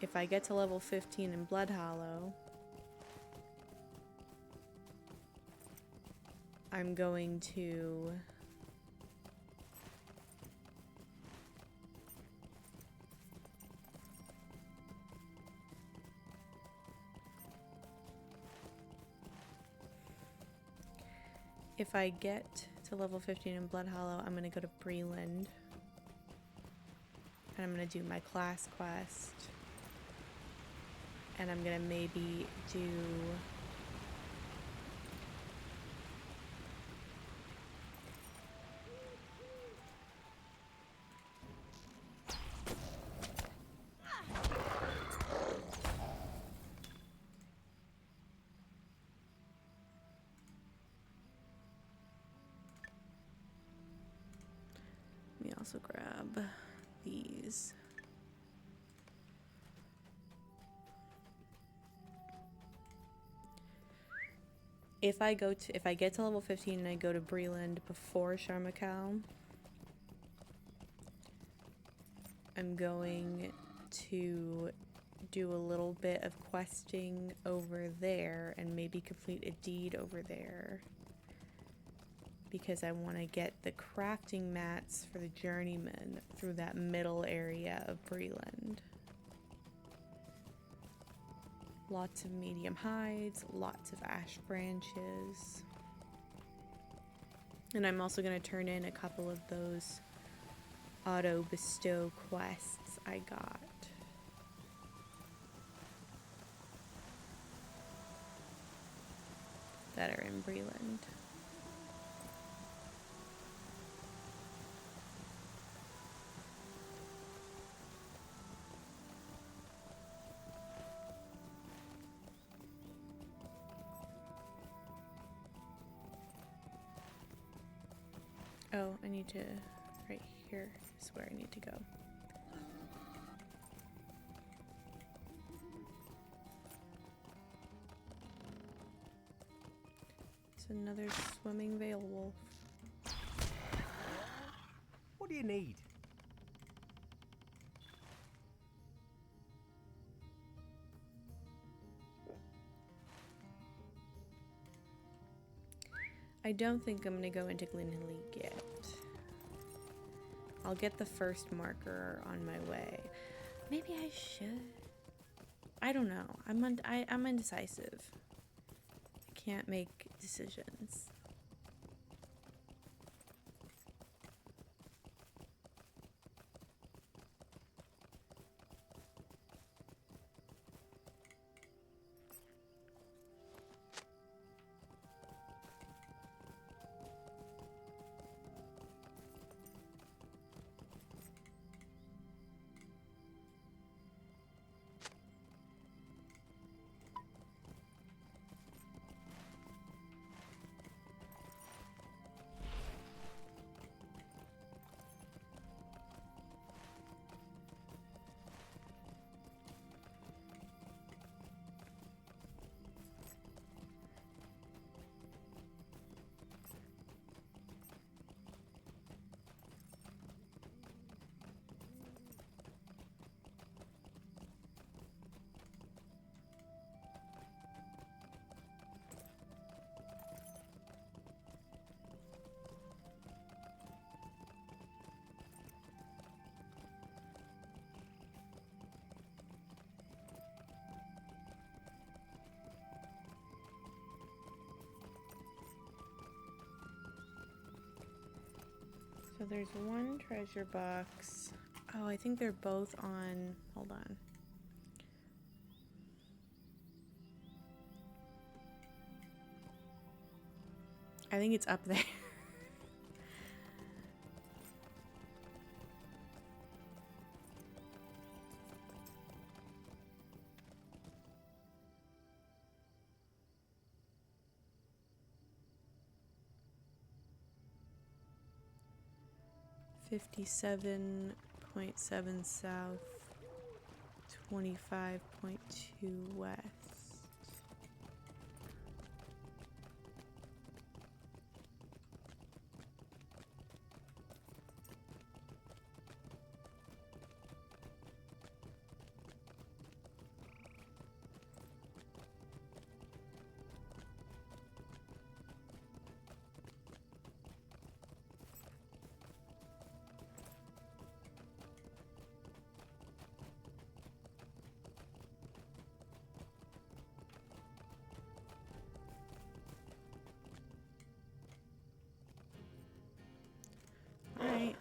if I get to level 15 in Blood Hollow, I'm going to if I get to level 15 in Blood Hollow, I'm going to go to Breland. And I'm going to do my class quest. And I'm going to maybe do... Let me also grab these. If I get to level 15 and I go to Breland before Sharmakal, I'm going to do a little bit of questing over there and maybe complete a deed over there, because I want to get the crafting mats for the journeyman through that middle area of Breland. Lots of medium hides, lots of ash branches. And I'm also going to turn in a couple of those auto bestow quests I got. That are in Breland. Oh, I need to, right here is where I need to go. It's another swimming veil wolf. What do you need? I don't think I'm gonna go into Glenhilly yet. I'll get the first marker on my way. Maybe I should. I don't know. I'm indecisive. I can't make decisions. So there's one treasure box. Oh, I think they're both on, hold on. I think it's up there. $57.7 south, 25.2 west. Alright.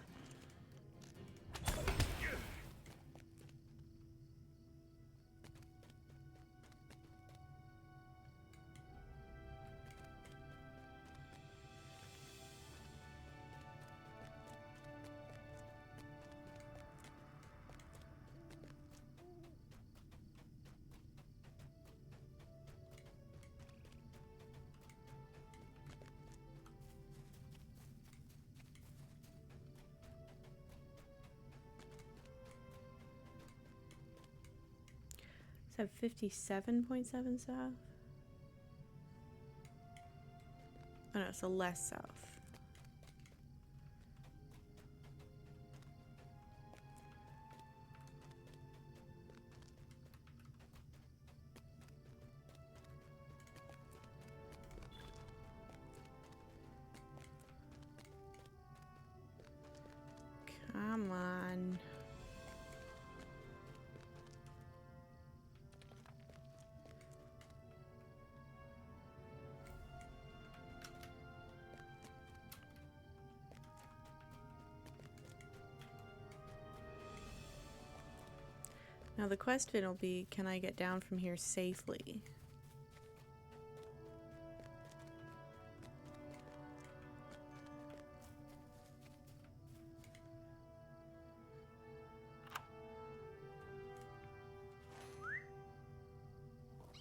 Is that 57.7 south? Oh no, so less south. Come on. Now the question will be, can I get down from here safely?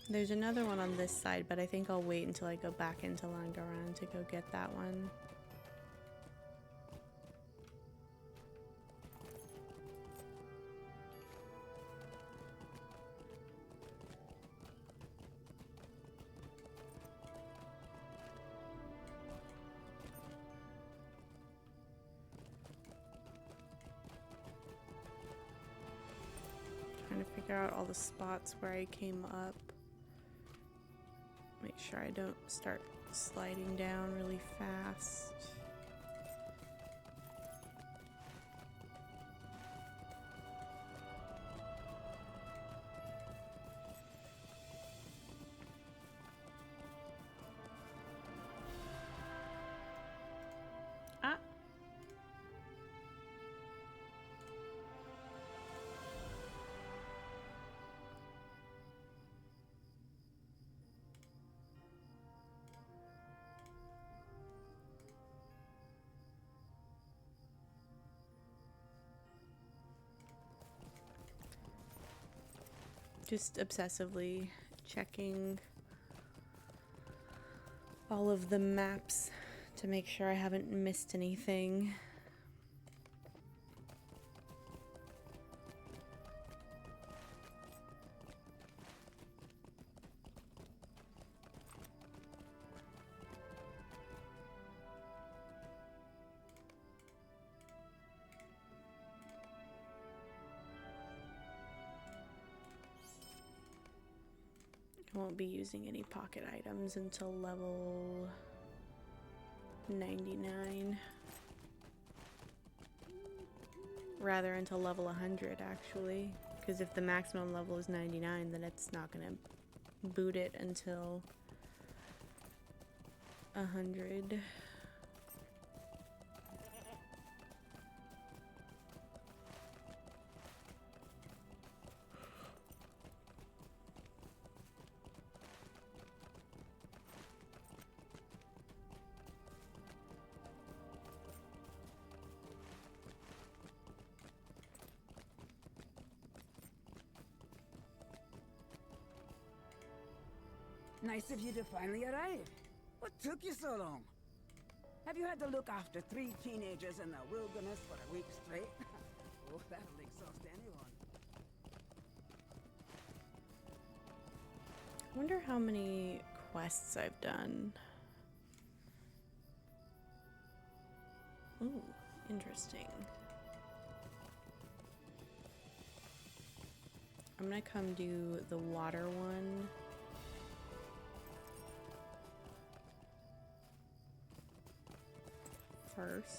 There's another one on this side, but I think I'll wait until I go back into Langaran to go get that one. Trying to figure out all the spots where I came up. Make sure I don't start sliding down really fast. Ah. Just obsessively checking all of the maps to make sure I haven't missed anything. I won't be using any pocket items until level 99. Rather, until level 100 actually. Because if the maximum level is 99, then it's not going to boot it until 100. Nice of you to finally arrive. What took you so long? Have you had to look after 3 teenagers in the wilderness for a week straight? Oh, that'll exhaust anyone. I wonder how many quests I've done. Ooh, interesting. I'm gonna come do the water one. First.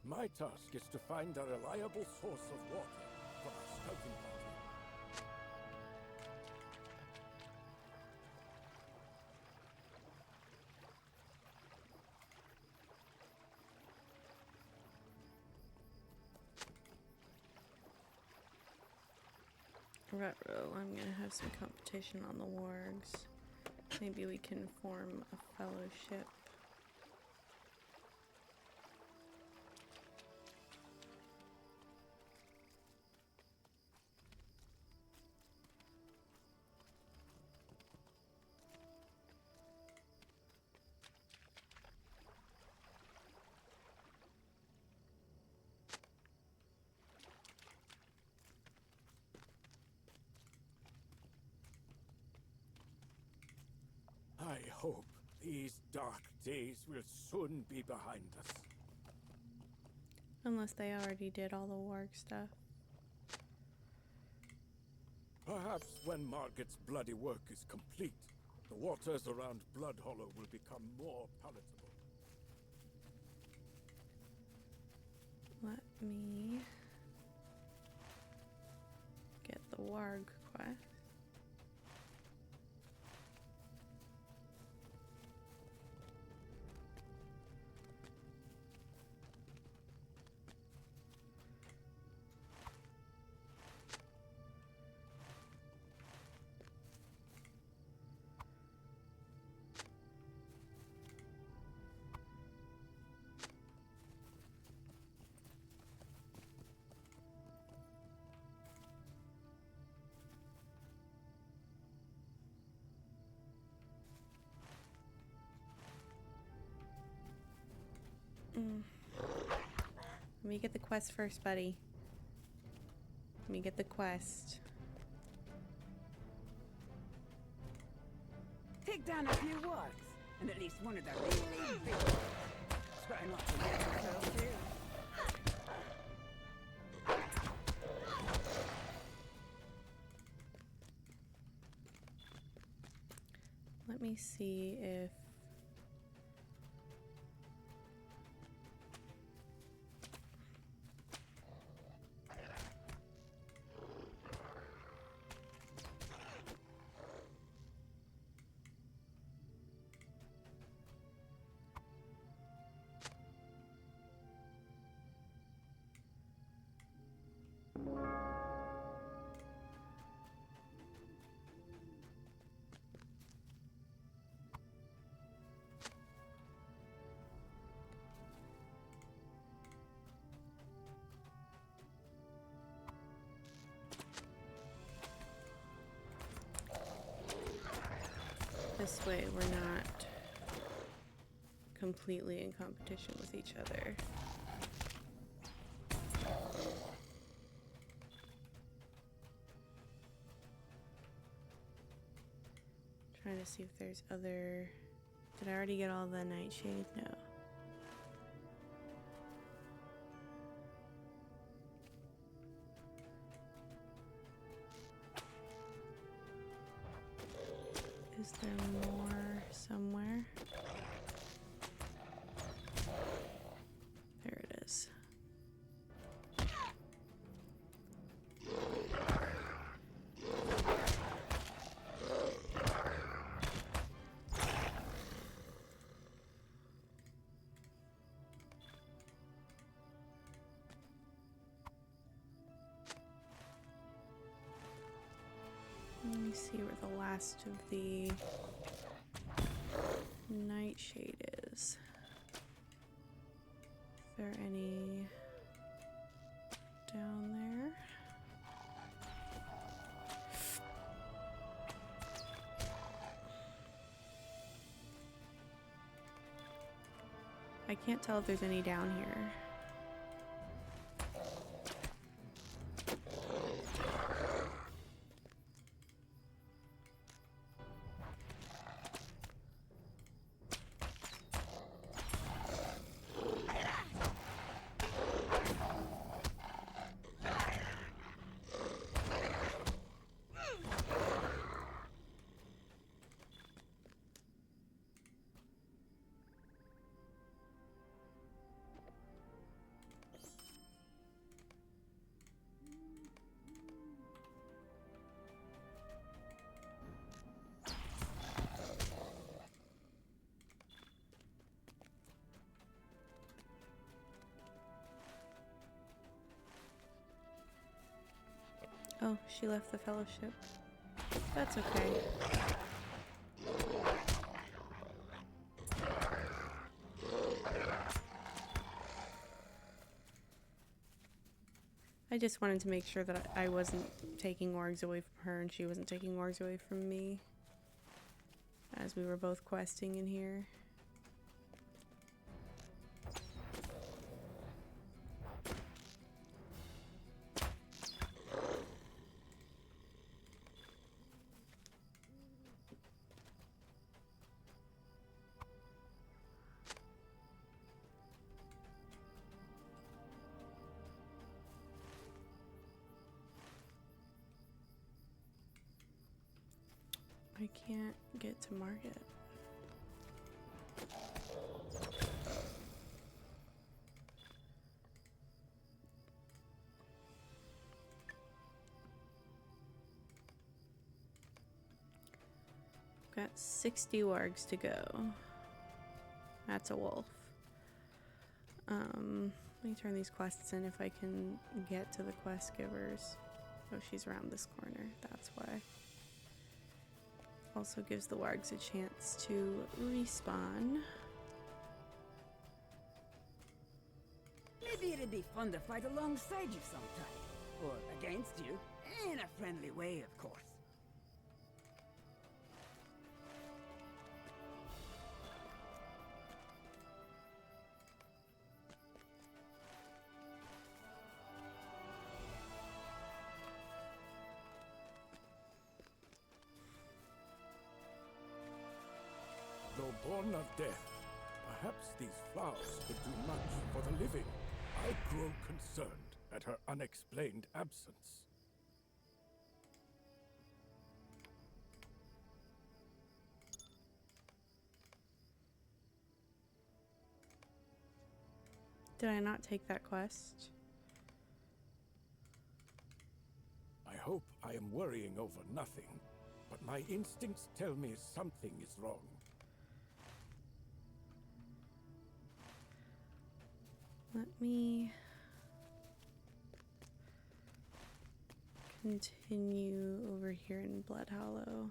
My task is to find a reliable source of water for our scouting party. Ruh-roh, I'm gonna have some competition on the wargs. Maybe we can form a fellowship. I hope These dark days will soon be behind us. Unless they already did all the warg stuff. Perhaps when Margaret's bloody work is complete, the waters around Blood Hollow will become more palatable. Let me get the warg quest. Let me get the quest first, buddy. Let me get the quest. Take down a few wargs, and at least one of the really big ones. Try not to get yourself killed. Let me see if this way we're not completely in competition with each other. Trying to see if there's other... Did I already get all the nightshade? No. Is there more somewhere? There it is. Let me see where the last of the nightshade is. Is there any down there? I can't tell if there's any down here. Oh, she left the fellowship. That's okay. I just wanted to make sure that I wasn't taking wargs away from her and she wasn't taking wargs away from me as we were both questing in here. I can't get to market. Got 60 wargs to go. That's a wolf. Let me turn these quests in if I can get to the quest givers. Oh, she's around this corner. That's why. Also gives the wargs a chance to respawn. Maybe it'd be fun to fight alongside you sometime. Or against you. In a friendly way, of course. Though born of death, perhaps these flowers could do much for the living. I grow concerned at her unexplained absence. Did I not take that quest? I hope I am worrying over nothing, but my instincts tell me something is wrong. Let me continue over here in Blood Hollow.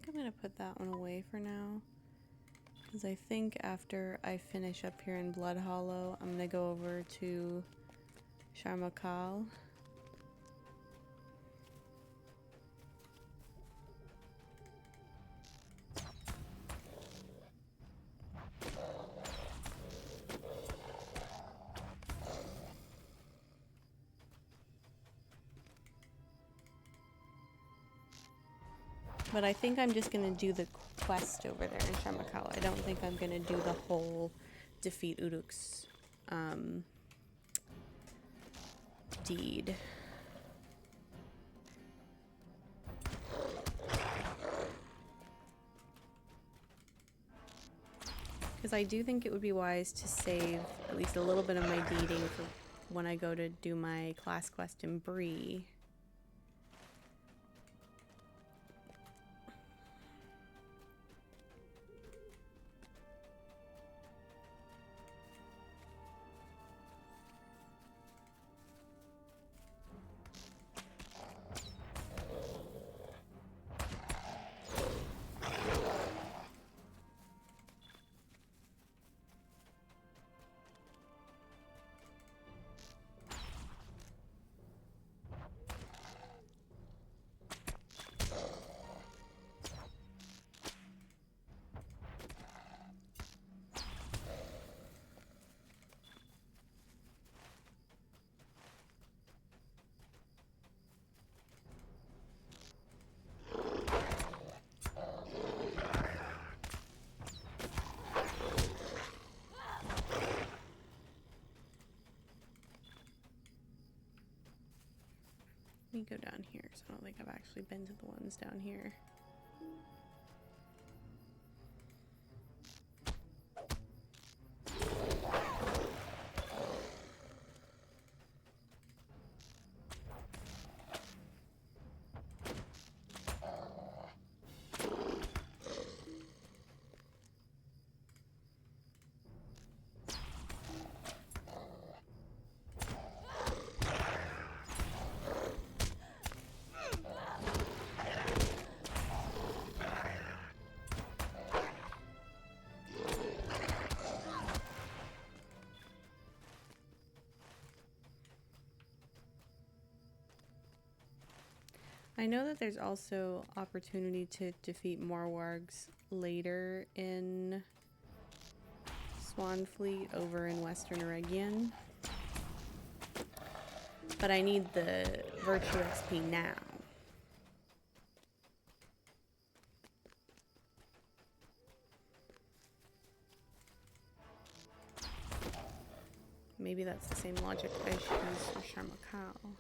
I'm gonna put that one away for now, because I think after I finish up here in Blood Hollow, I'm gonna go over to Sharmakal. But I think I'm just gonna do the quest over there in Sharmakal. I don't think I'm gonna do the whole defeat Uruk's deed. Because I do think it would be wise to save at least a little bit of my deeding for when I go to do my class quest in Bree. Let me go down here, so I don't think I've actually been to the ones down here. I know that there's also opportunity to defeat more wargs later in Swanfleet over in Western Eregion. But I need the Virtue XP now. Maybe that's the same logic I should use for Sharmakal.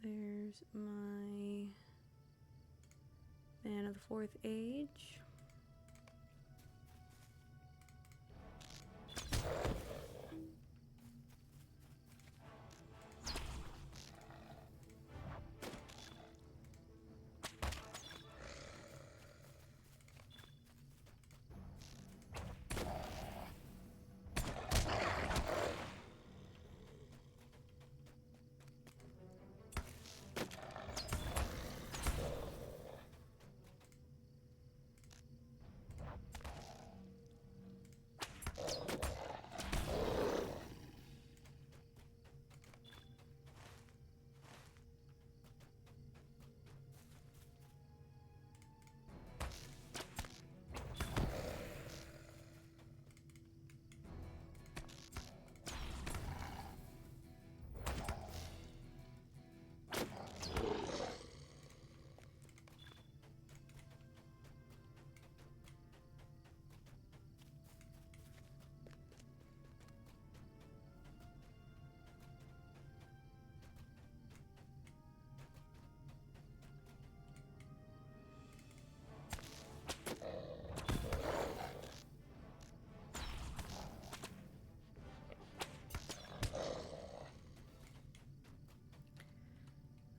There's my Man of the Fourth Age.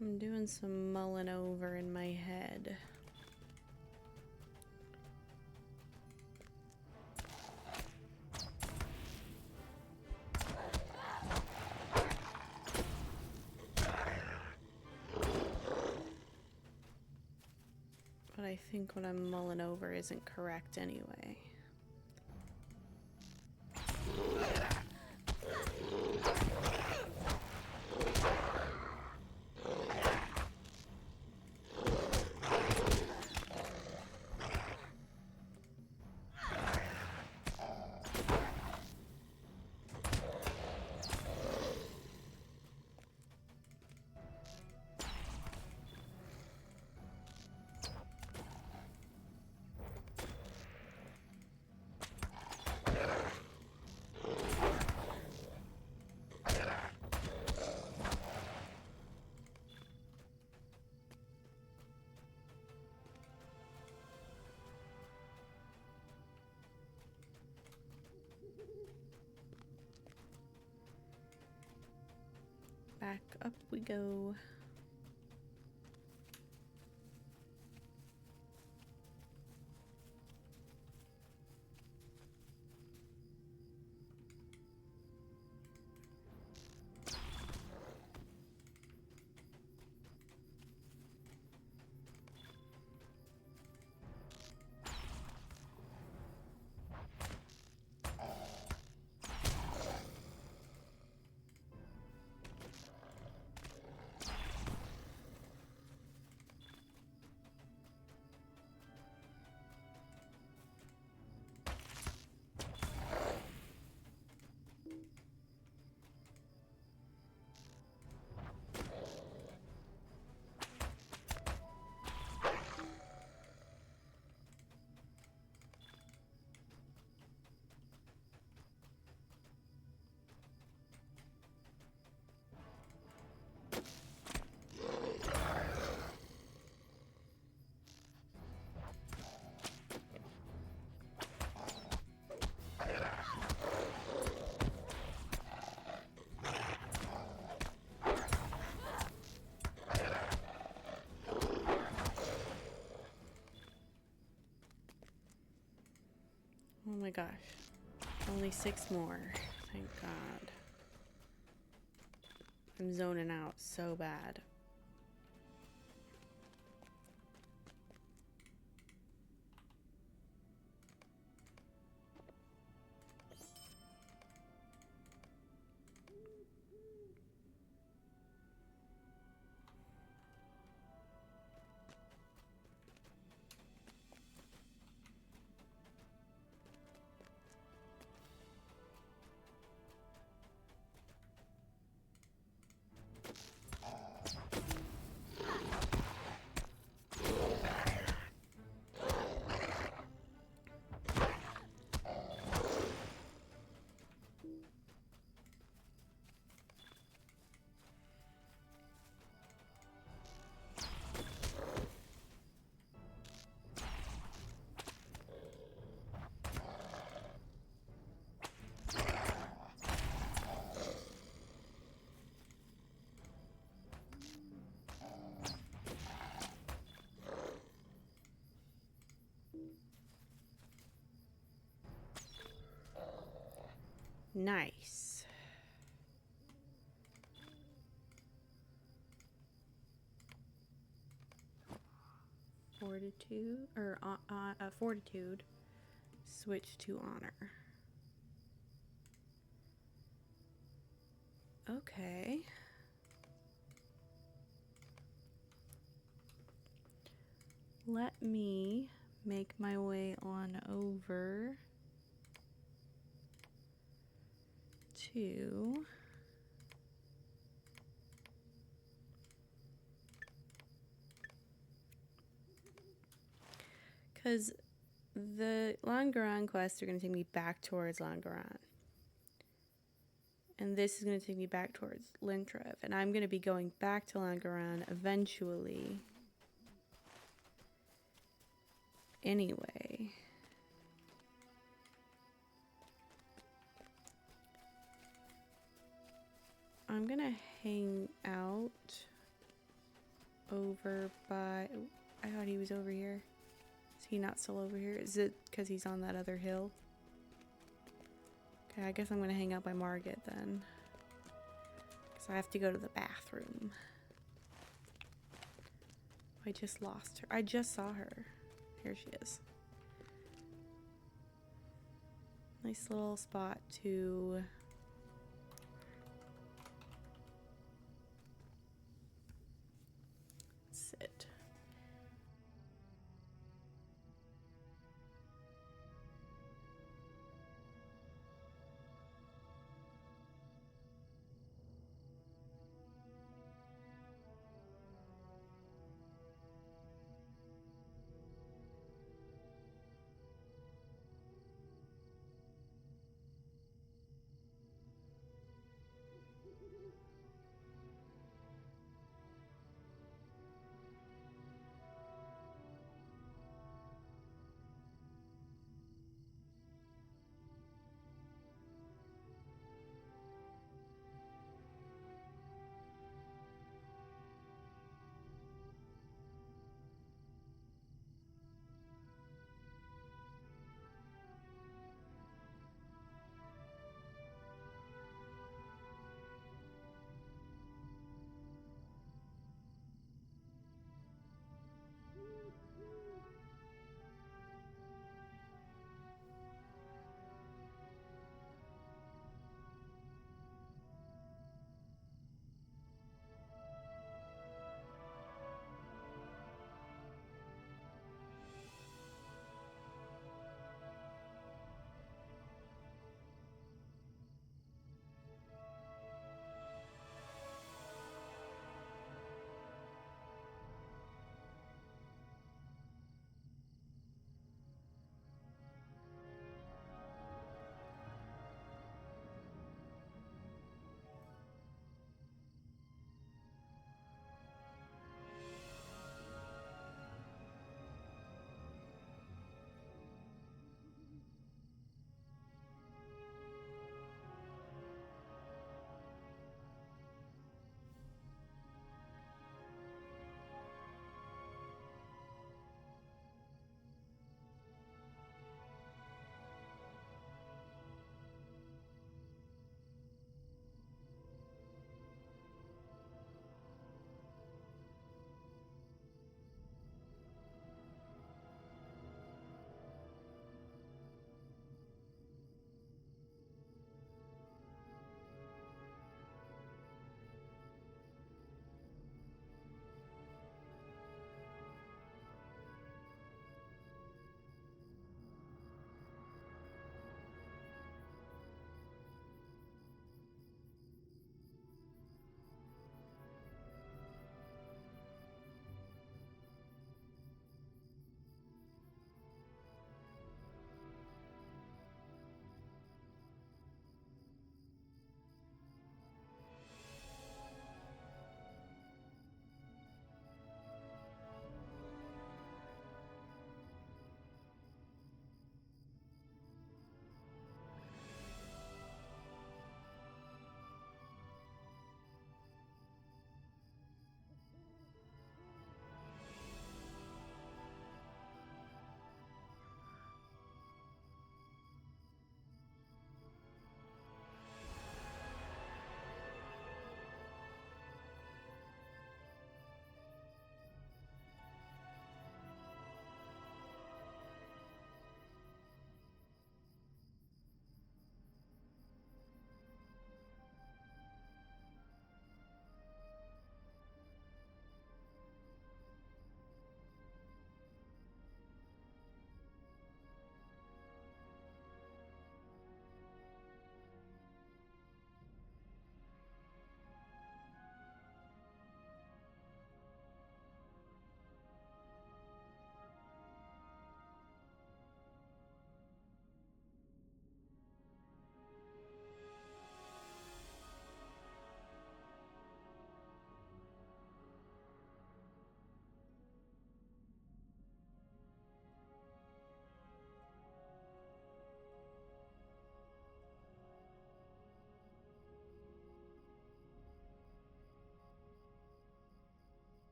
I'm doing some mulling over in my head. But I think what I'm mulling over isn't correct anyway. Back up we go. Oh my gosh. Only 6 more. Thank God. I'm zoning out so bad. Nice. Fortitude, or fortitude. Switch to honor. Okay. Let me make my way on over to because the Langaran quests are going to take me back towards Langaran. And this is going to take me back towards Lintrev. And I'm going to be going back to Langaran eventually. Anyway. I'm going to hang out over by... Oh, I thought he was over here. Is he not still over here? Is it because he's on that other hill? Okay, I guess I'm going to hang out by Margit then. Because I have to go to the bathroom. I just lost her. I just saw her. Here she is. Nice little spot to... sit.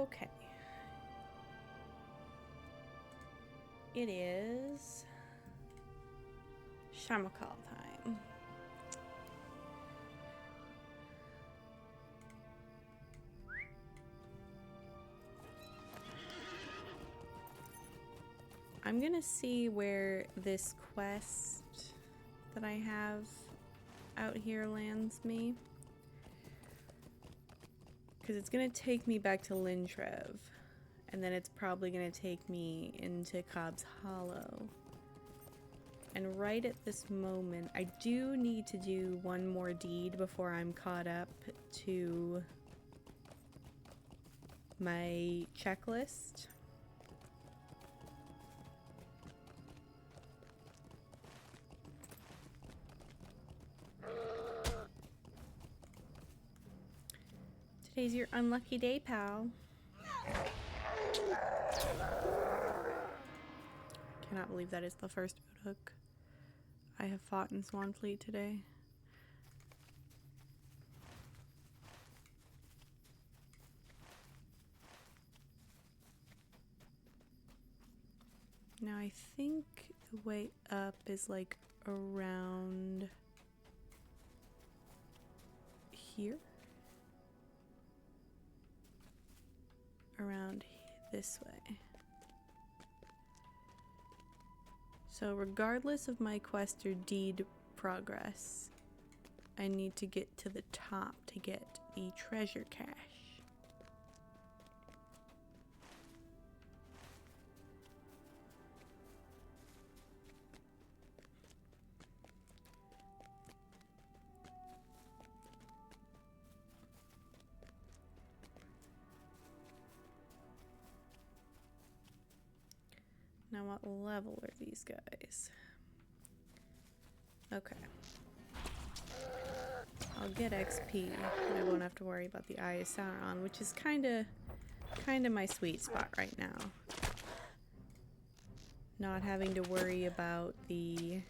Okay. It is Shamakal time. I'm gonna see where this quest that I have out here lands me. Because it's gonna take me back to Lintrev. And then it's probably gonna take me into Cobb's Hollow. And right at this moment, I do need to do one more deed before I'm caught up to my checklist. Today's your unlucky day, pal. Cannot believe that is the first Uduk I have fought in Swanfleet today. Now I think the way up is like around here. Around this way. So regardless of my quest or deed progress, I need to get to the top to get the treasure cache. Now what level are these guys? Okay. I'll get XP, but I won't have to worry about the Eye of Sauron, which is kinda my sweet spot right now. Not having to worry about the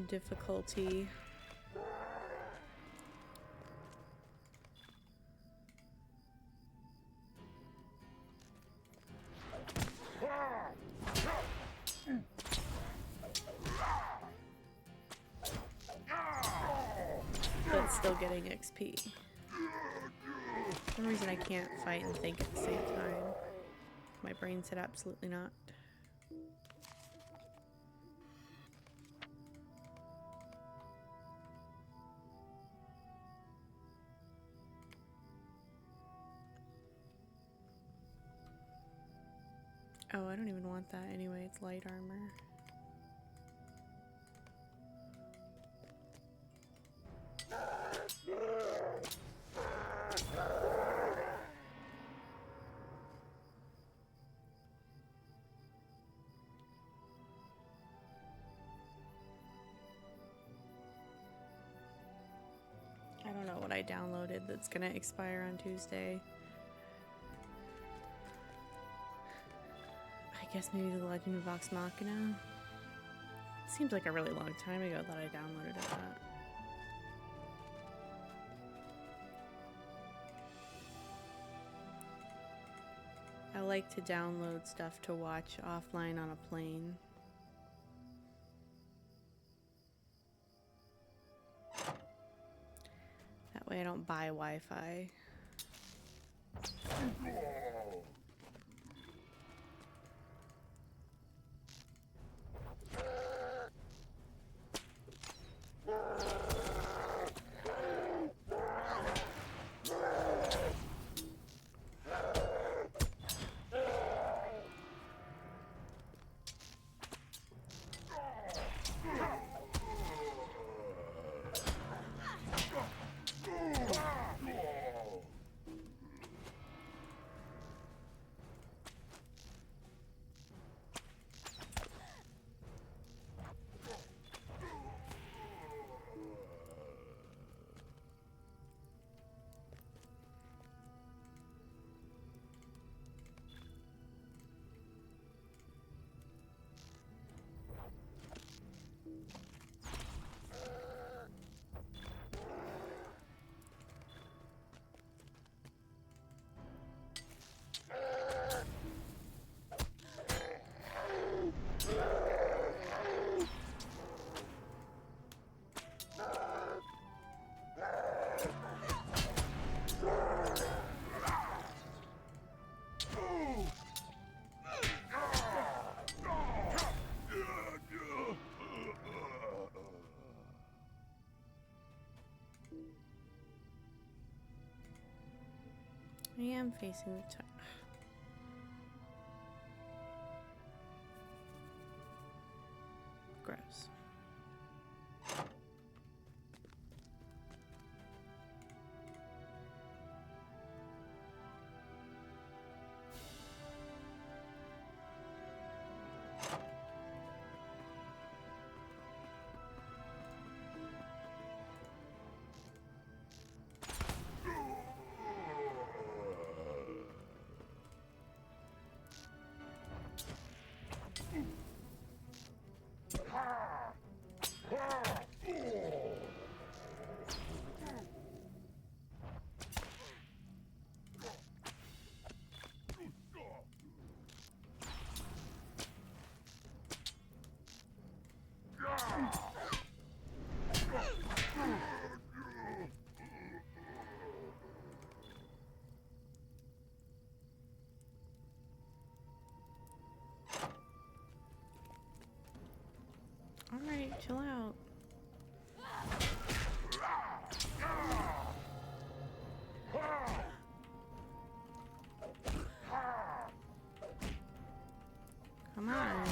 difficulty. But still getting XP. For some reason I can't fight and think at the same time. My brain said absolutely not. Oh, I don't even want that anyway, it's light armor. I don't know what I downloaded that's gonna expire on Tuesday. I guess maybe The Legend of Vox Machina. Seems like a really long time ago that I downloaded that. I like to download stuff to watch offline on a plane. That way I don't buy Wi-Fi. I am facing the top. Gross. Alright, chill out. Come on.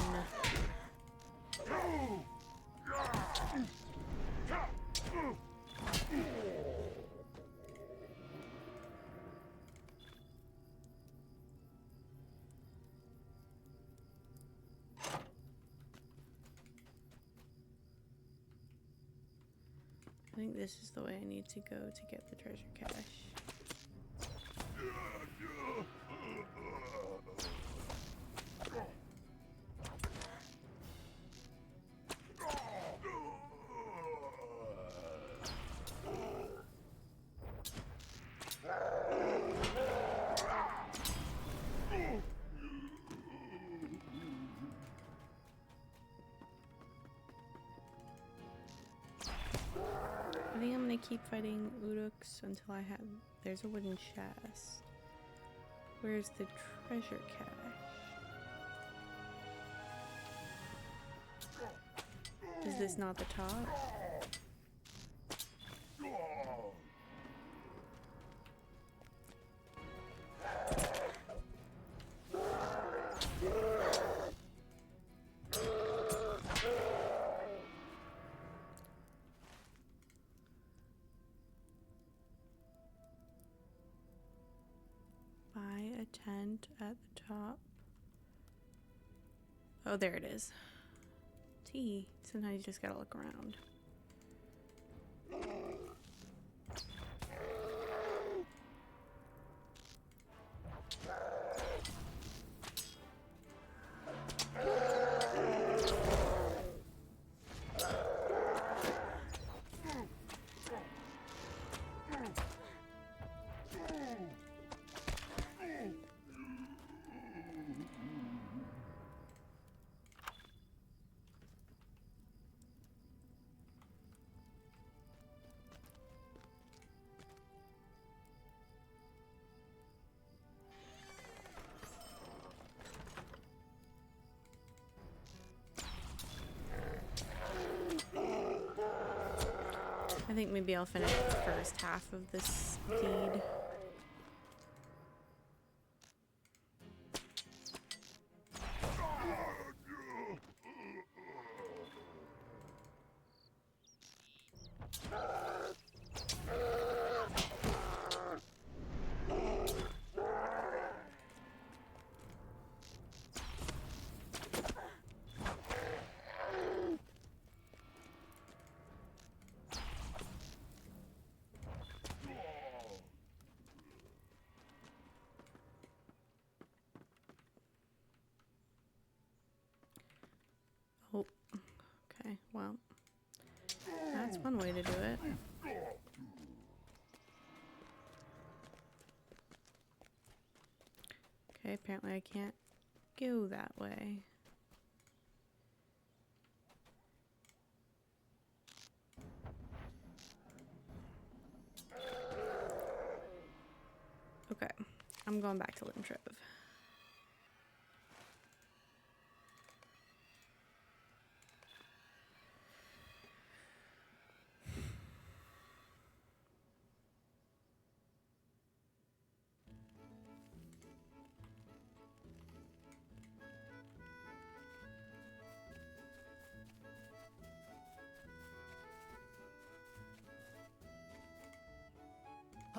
I think this is the way I need to go to get the treasure cache. I think I'm gonna keep fighting Uruks until I have... There's a wooden chest. Where's the treasure cache? Is this not the top? Buy a tent at the top. Oh, there it is. T. Sometimes you just gotta look around. I think maybe I'll finish the first half of this feed. Oh, okay, well, that's one way to do it. Okay, apparently I can't go that way. Okay, I'm going back to Limtrove.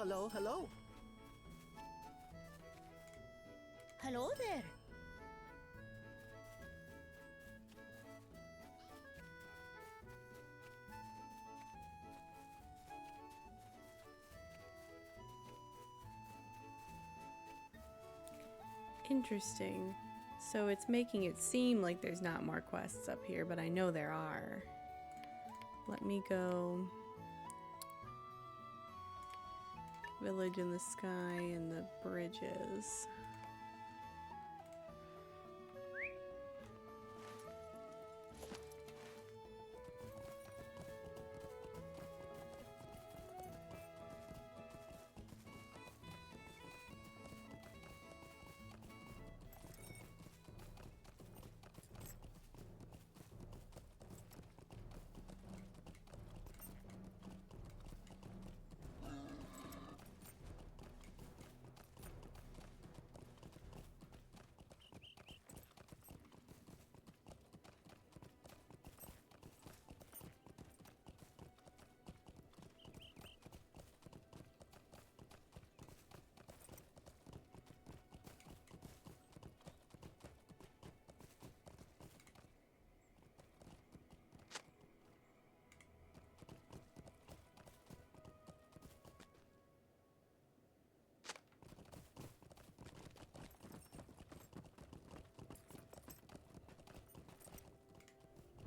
Hello, hello. Hello there. Interesting. So it's making it seem like there's not more quests up here, but I know there are. Let me go. Village in the sky and the bridges.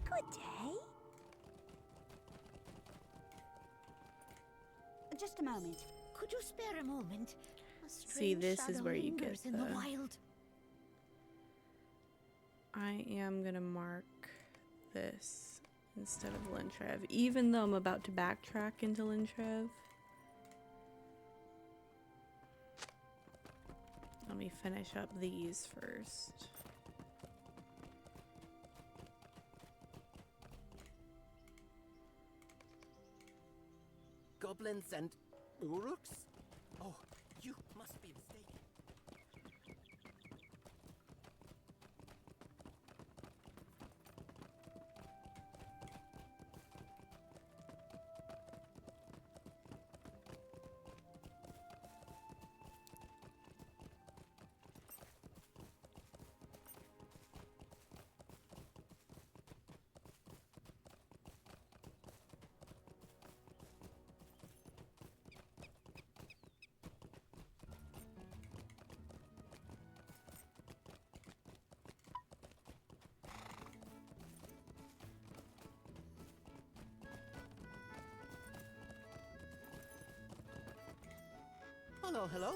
Good day. Just a moment. Could you spare a moment? A See, strange this is shadow where you get lingers in the the- wild. I am gonna mark this instead of Lintrev, even though I'm about to backtrack into Lintrev. Let me finish up these first. Goblins and uruks? Oh, you must be mistaken. Hello, hello.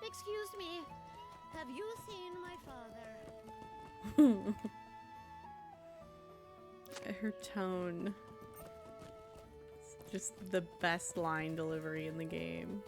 Excuse me. Have you seen my father? Her tone. It's just the best line delivery in the game.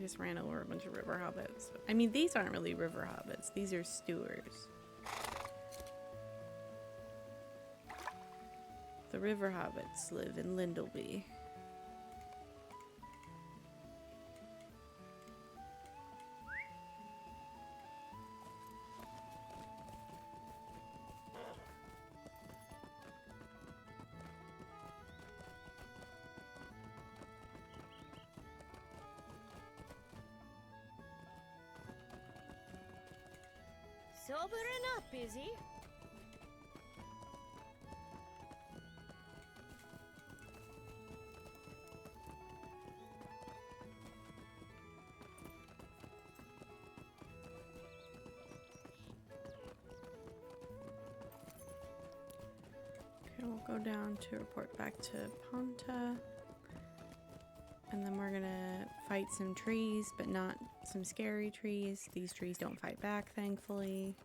just ran over a bunch of river hobbits. I mean, these aren't really river hobbits. These are stewards. The river hobbits live in Lindleby. Sobering up, is he? Okay, we'll go down to report back to Ponta. And then we're gonna fight some trees, but not some scary trees. These trees don't fight back, thankfully.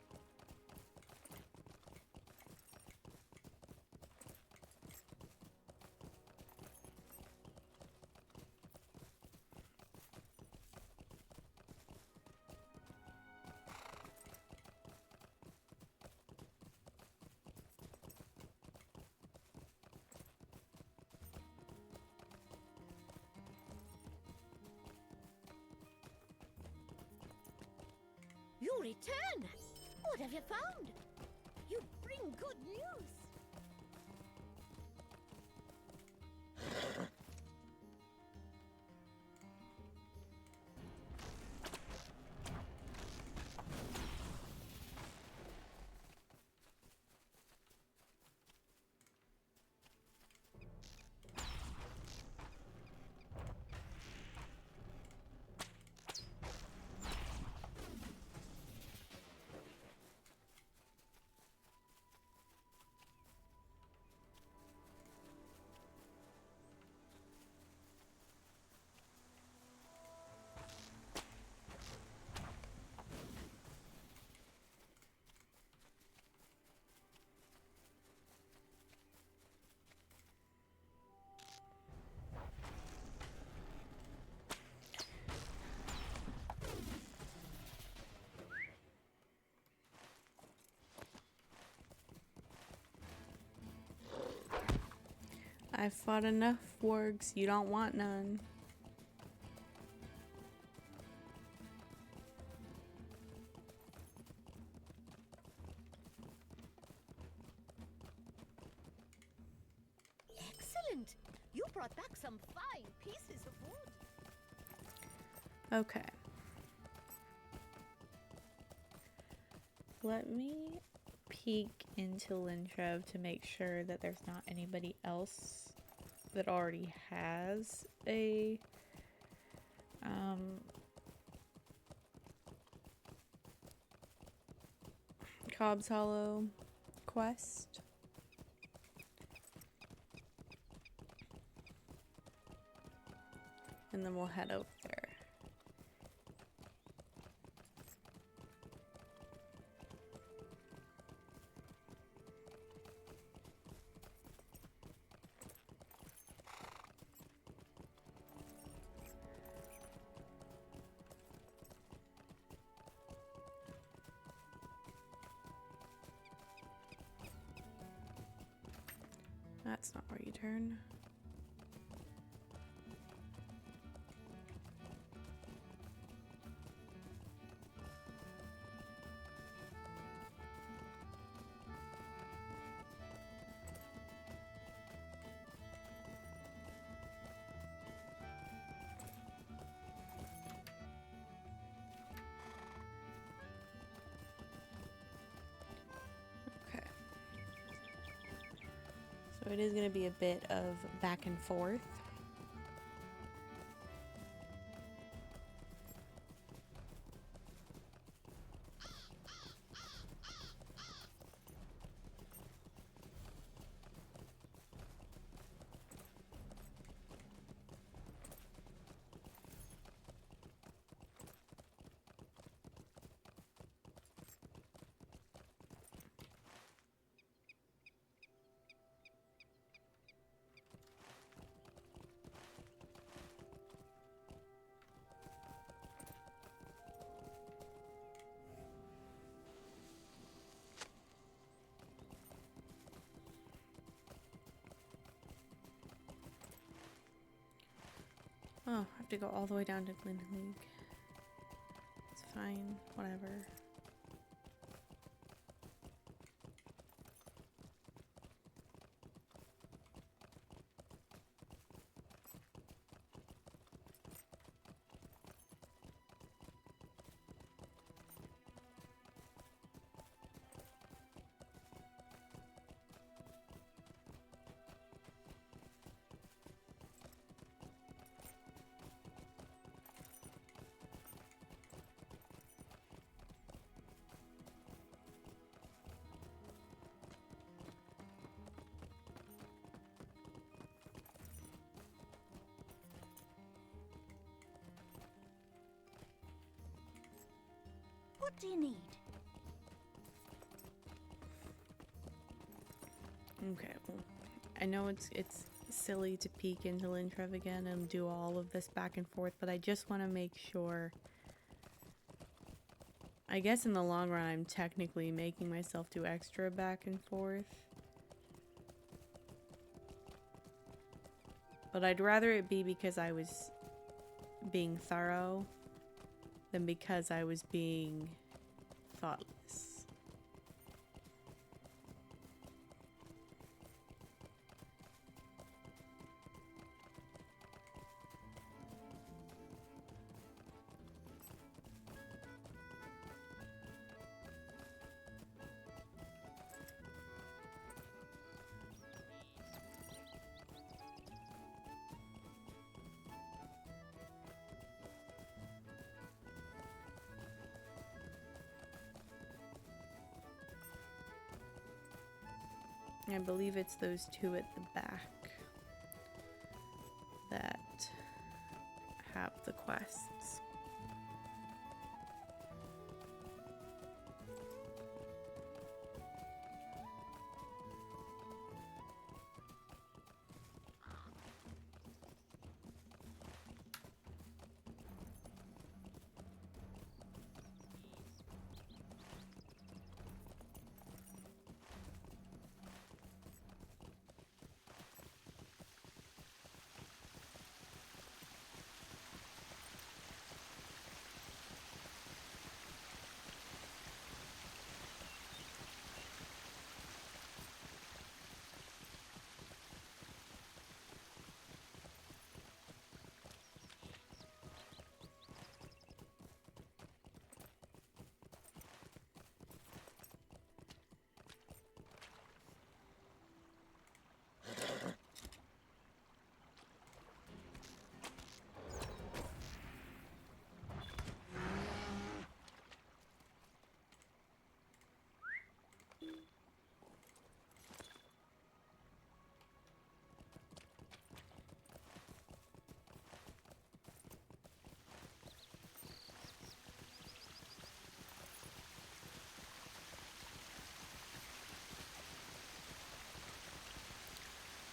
You return! What have you found? You bring good news. I've fought enough wargs, you don't want none. Excellent! You brought back some fine pieces of wood. Okay. Let me peek into Lintrev to make sure that there's not anybody else that already has a Cobb's Hollow quest. And then we'll head over there. That's not where you turn. So it is going to be a bit of back and forth. have to go all the way down to Glamdring. It's fine, whatever. What do you need? Okay, well, I know it's silly to peek into Lintrev again and do all of this back and forth, but I just want to make sure. I guess in the long run, I'm technically making myself do extra back and forth. But I'd rather it be because I was being thorough than because I was being thoughtless. I believe it's those two at the back that have the quests.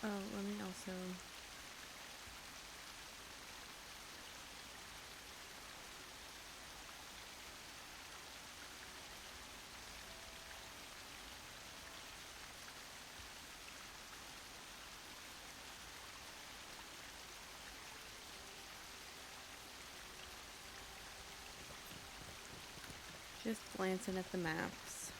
Oh, let me also... Just glancing at the maps.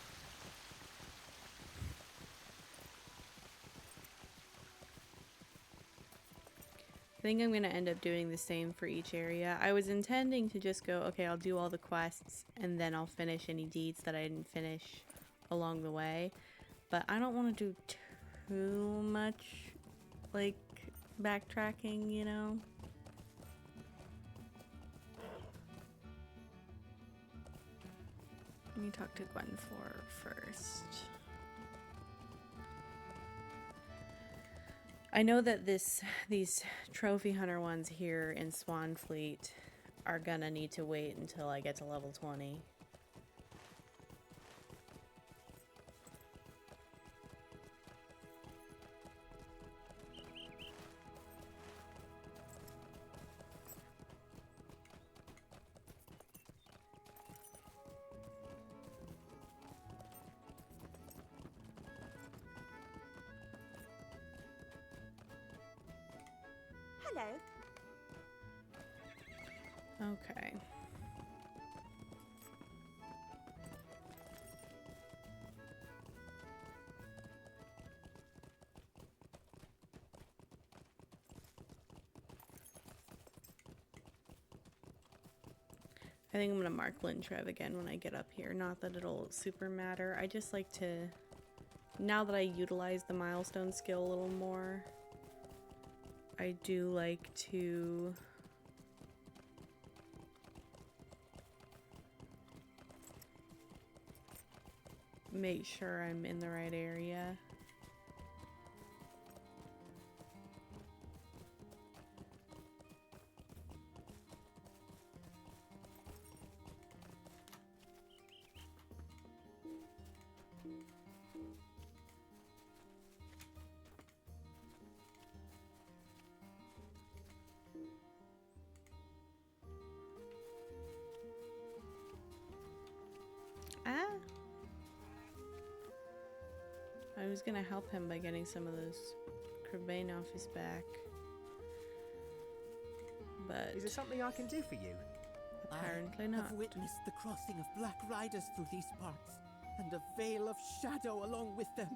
I think I'm going to end up doing the same for each area. I was intending to just go, okay, I'll do all the quests and then I'll finish any deeds that I didn't finish along the way. But I don't want to do too much, like, backtracking, you know? Let me talk to Gwenfor first. I know that these trophy hunter ones here in Swanfleet are gonna need to wait until I get to level 20. Hello. Okay. I think I'm gonna mark Lintrev again when I get up here. Not that it'll super matter. I just like to, now that I utilize the milestone skill a little more, I do like to make sure I'm in the right area. Ah! I was gonna help him by getting some of those Crabane off his back. But is there something I can do for you? Apparently I not. have witnessed the crossing of black riders through these parts, and a veil of shadow along with them.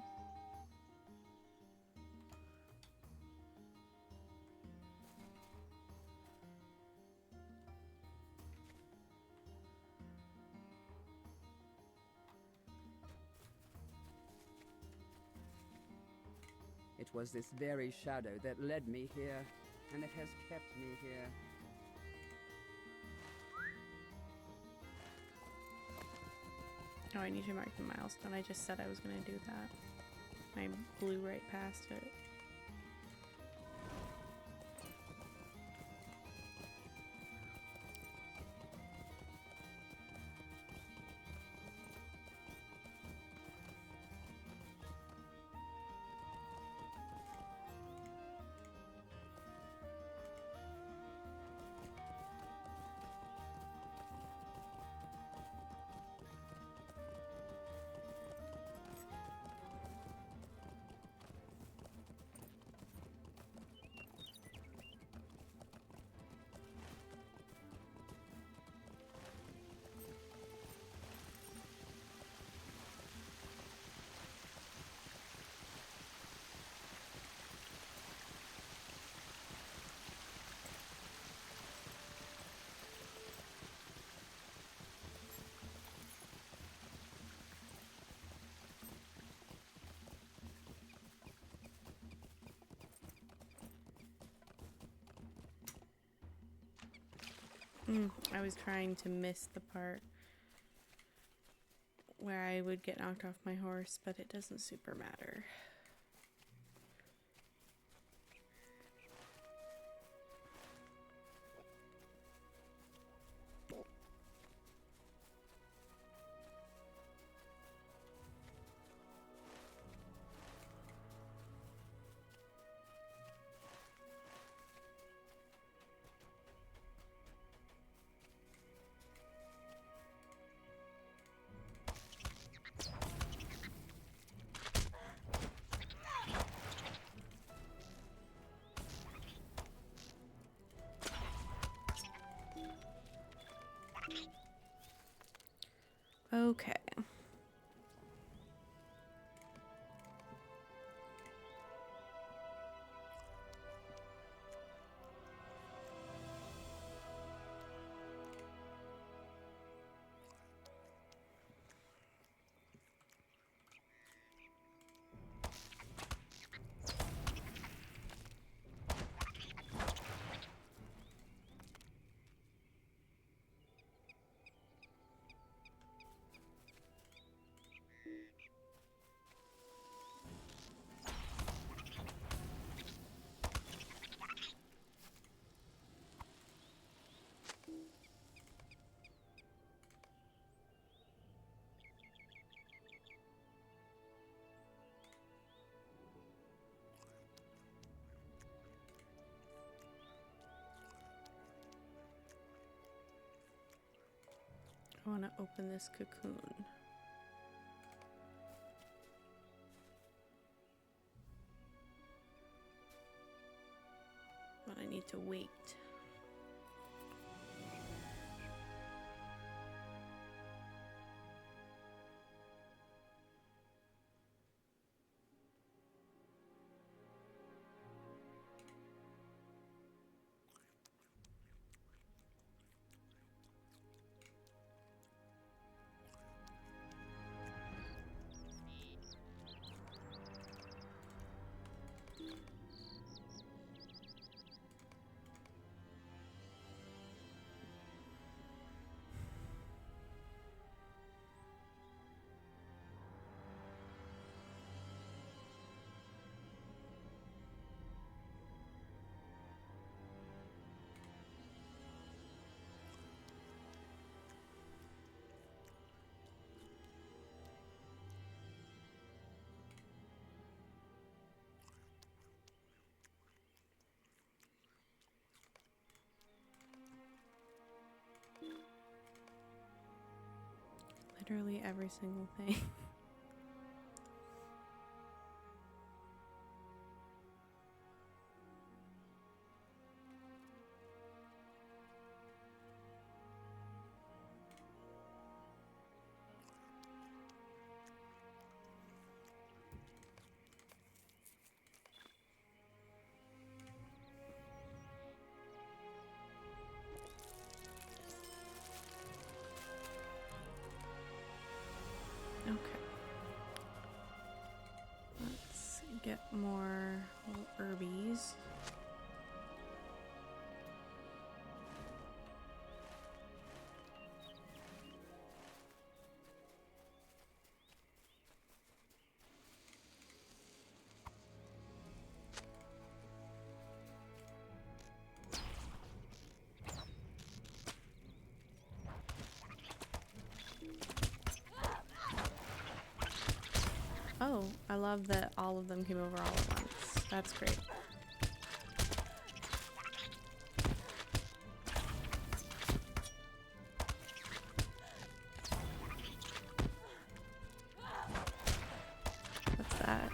It was this very shadow that led me here, and it has kept me here. Oh, I need to mark the milestone. I just said I was gonna do that. I blew right past it. I was trying to miss the part where I would get knocked off my horse, but it doesn't super matter. Okay. I want to open this cocoon. But I need to wait. literally every single thing. Okay. Let's get more little herbies. Oh, I love that all of them came over all at once. That's great. What's that?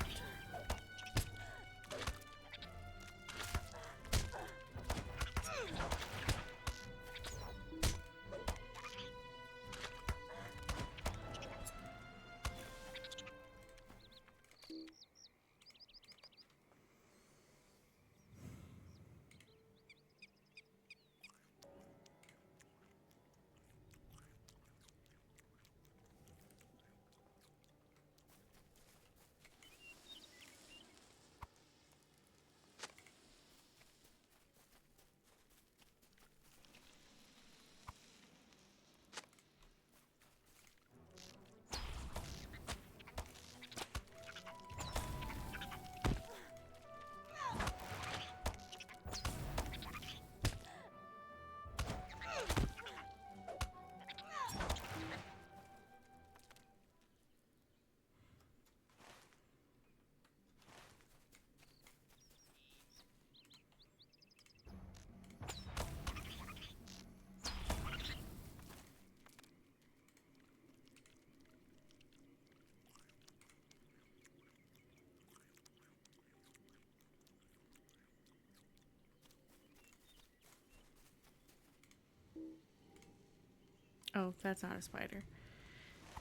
Oh, that's not a spider.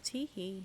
Teehee.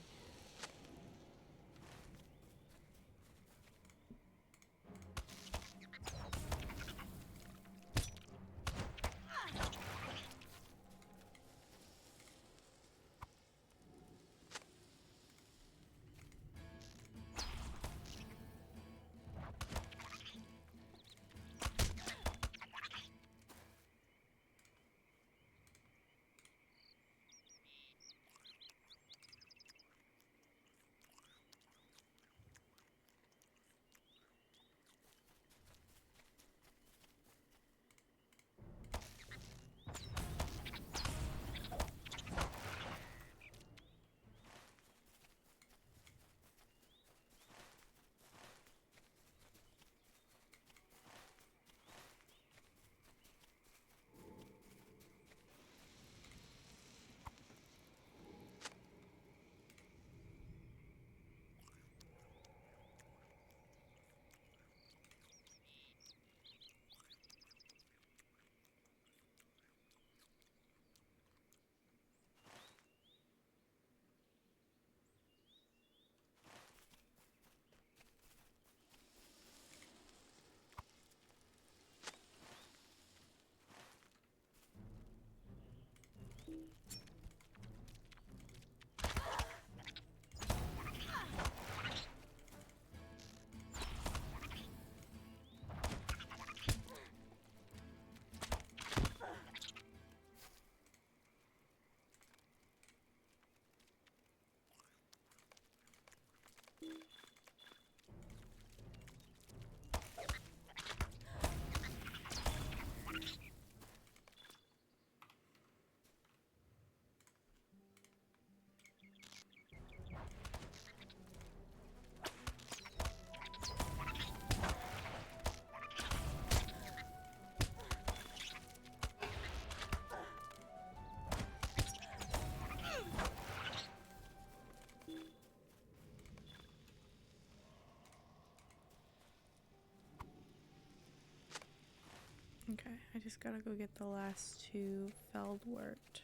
I just gotta go get the last 2 Feldwort.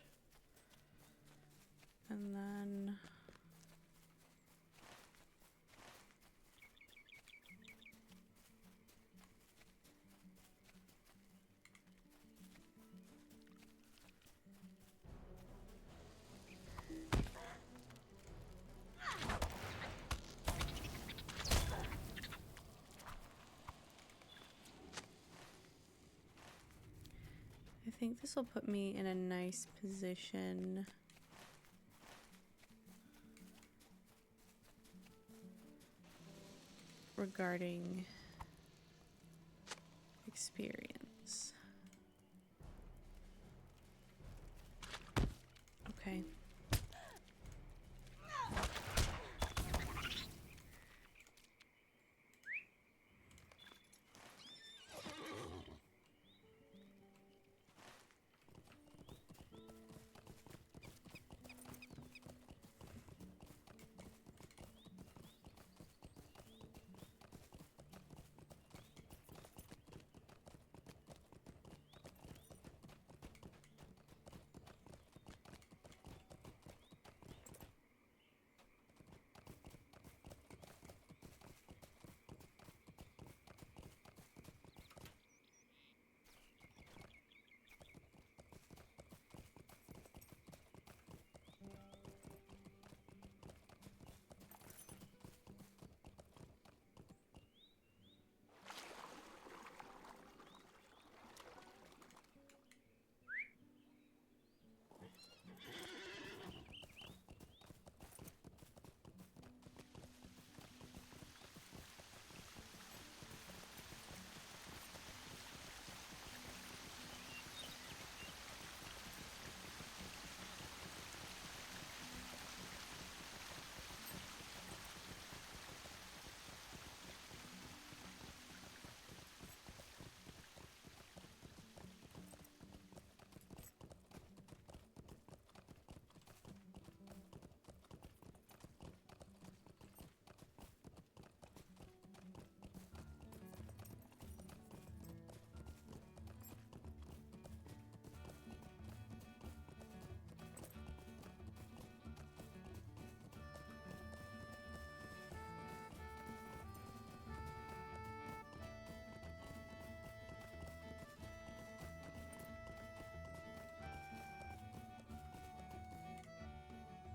And then... I think this will put me in a nice position regarding experience. Okay.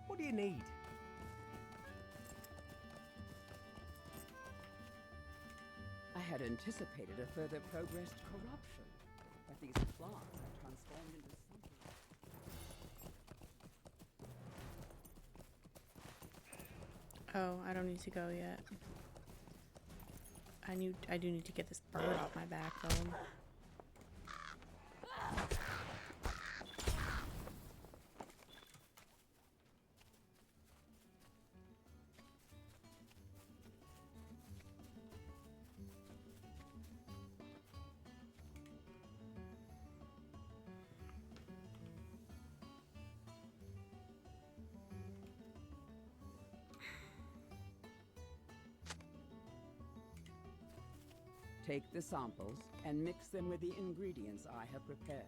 What do you need? I had anticipated a further progressed corruption, but these flaws are transformed into something. Oh, I don't need to go yet. I do need to get this bird off my back though. Take the samples and mix them with the ingredients I have prepared.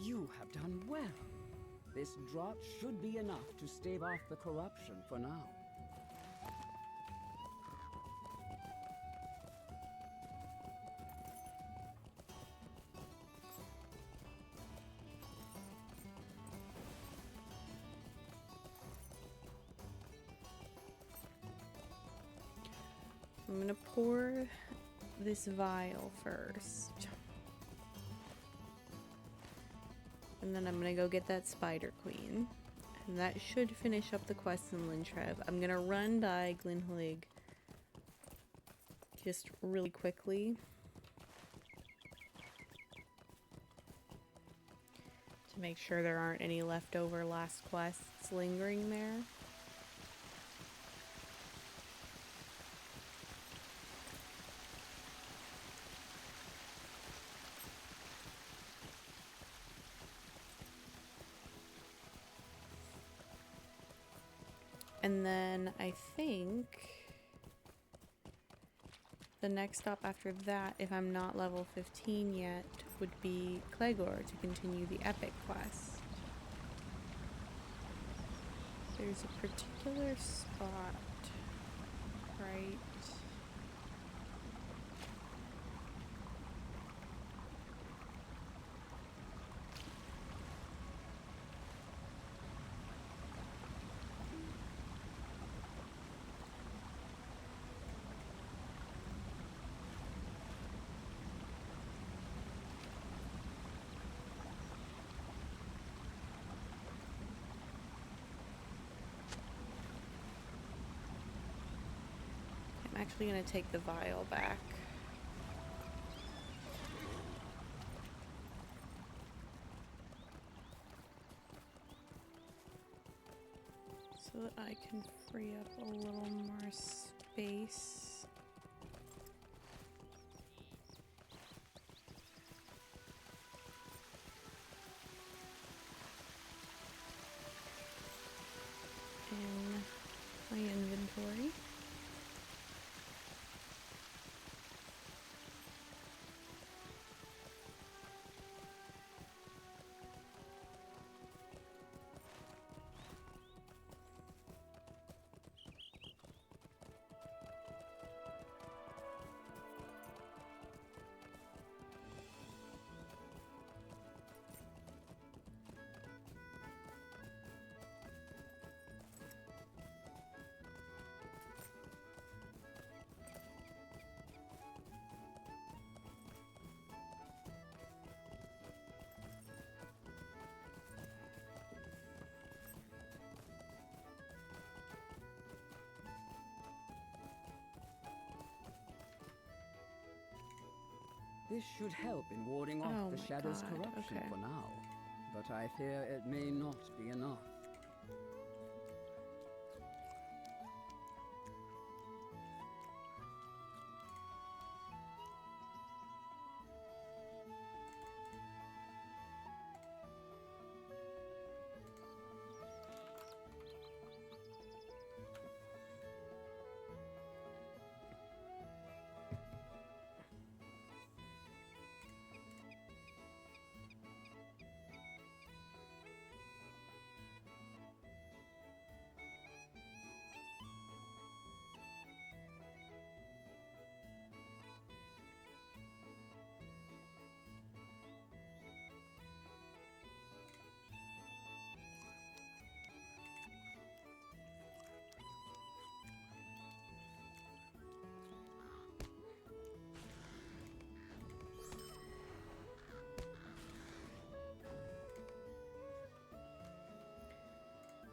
You have done well. This draught should be enough to stave off the corruption for now. I'm gonna pour this vial first. And then I'm gonna go get that Spider Queen. And that should finish up the quest in Lintrev. I'm gonna run by Glenhlig just really quickly to make sure there aren't any leftover last quests lingering there. And then I think the next stop after that, if I'm not level 15 yet, would be Clegor to continue the epic quest. There's a particular spot, right? I'm actually going to take the vial back. So that I can free up a little more space. In my inventory. This should help in warding off Oh the my Shadow's God, corruption okay. for now, but I fear it may not be enough.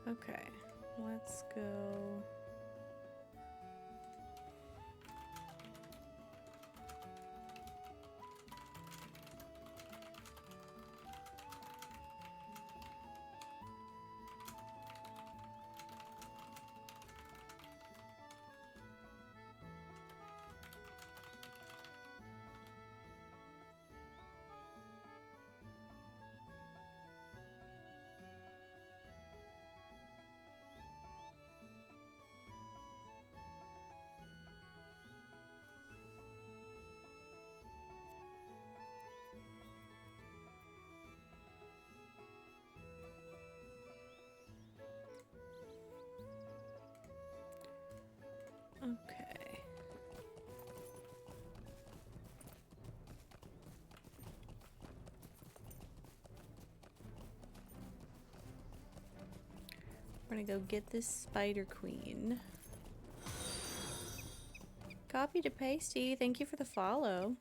Okay, let's go. Okay. We're gonna go get this Spider Queen. Copy to pasty. Thank you for the follow.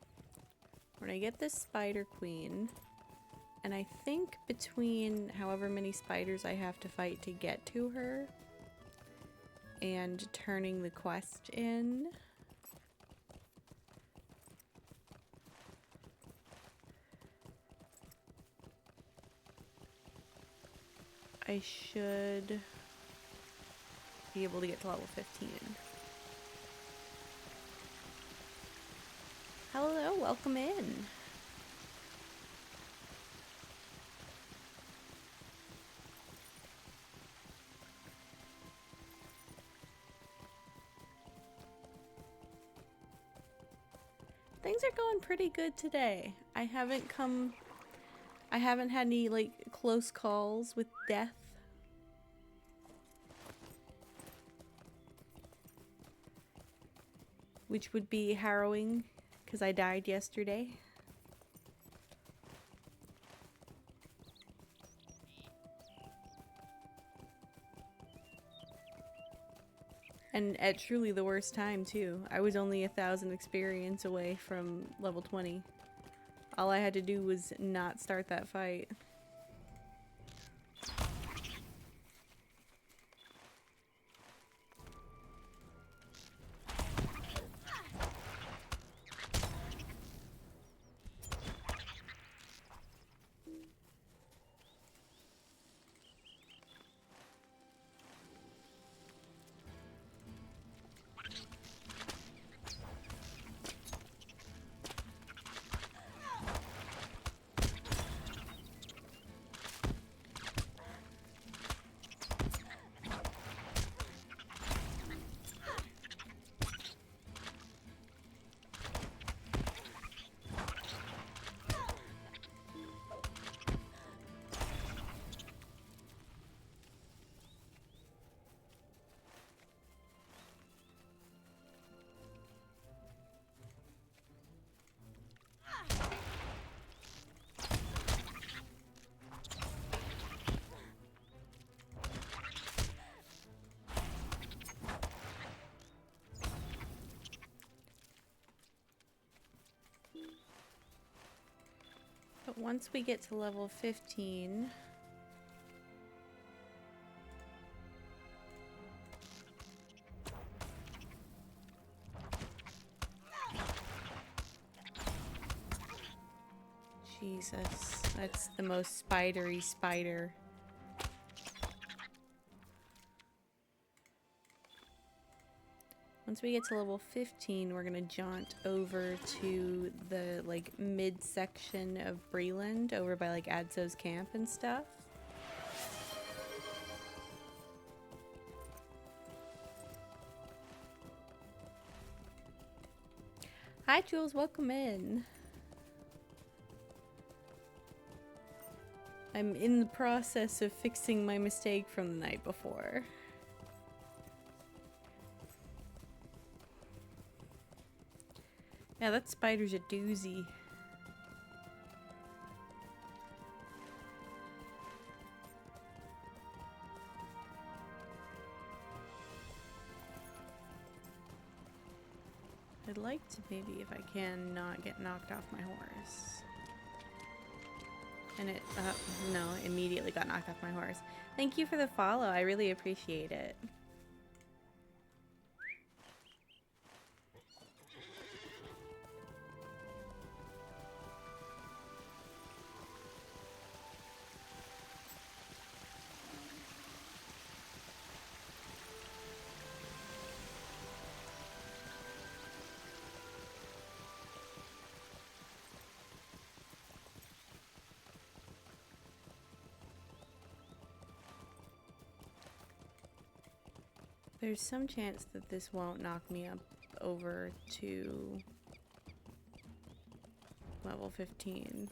We're gonna get this Spider Queen. And I think between however many spiders I have to fight to get to her and turning the quest in, I should be able to get to level 15. Hello, welcome in. Things are going pretty good today. I haven't had any, like, close calls with death. Which would be harrowing, because I died yesterday. And at truly the worst time, too. I was only 1,000 experience away from level 20. All I had to do was not start that fight. But once we get to level 15... Jesus, that's the most spidery spider. Once we get to level 15, we're gonna jaunt over to the, like, mid-section of Breland, over by, like, Adso's camp and stuff. Hi, Jules, welcome in. I'm in the process of fixing my mistake from the night before. Yeah, that spider's a doozy. I'd like to maybe, if I can, not get knocked off my horse. And it, no, immediately got knocked off my horse. Thank you for the follow, I really appreciate it. There's some chance that this won't knock me up over to level 15.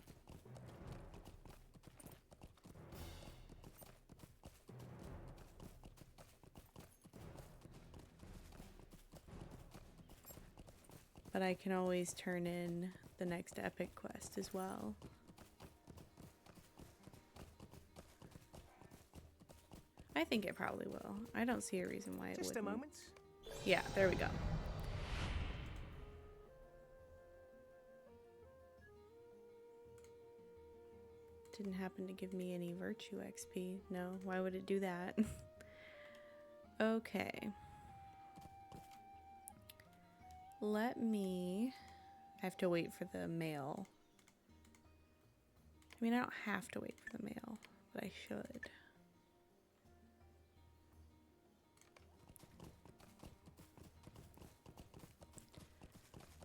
But I can always turn in the next epic quest as well. I think it probably will. I don't see a reason why it wouldn't. Just a moment. Yeah, there we go. Didn't happen to give me any virtue XP. No, why would it do that? Okay. I have to wait for the mail. I mean, I don't have to wait for the mail, but I should.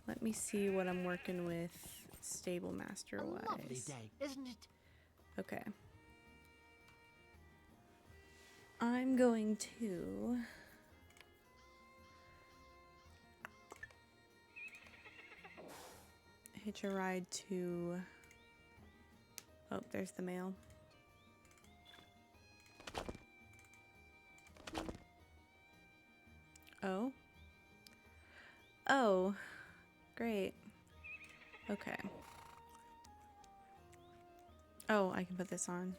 Let me see what I'm working with stable master wise. A lovely day, isn't it? Okay. I'm going to hitch a ride to... Oh, there's the mail. Oh. Oh. Great. Okay. Oh, I can put this on.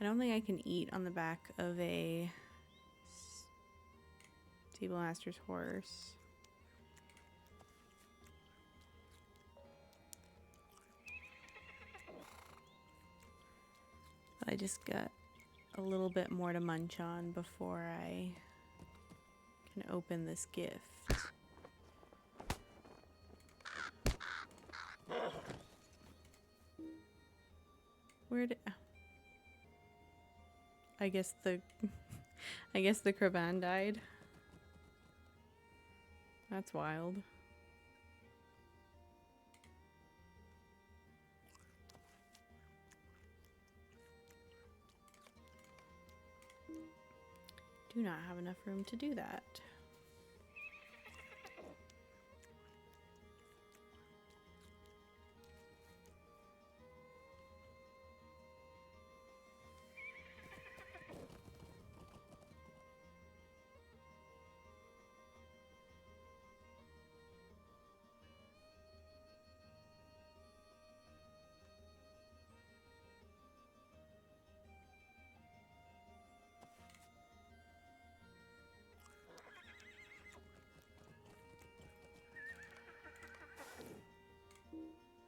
I don't think I can eat on the back of a Table Master's horse. But I just got a little bit more to munch on before I can open this gift. Where did... I guess the Kraban died. That's wild. Do not have enough room to do that.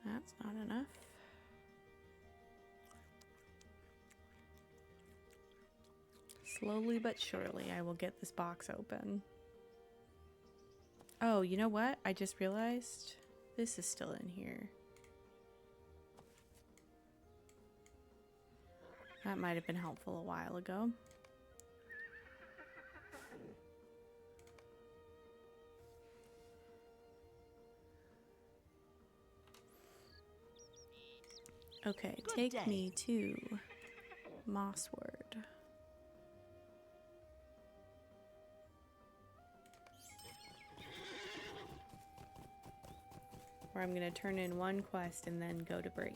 That's not enough. Slowly but surely, I will get this box open. Oh, you know what? I just realized this is still in here. That might have been helpful a while ago. Okay, take me to Mossword. Where I'm gonna turn in one quest and then go to Bree.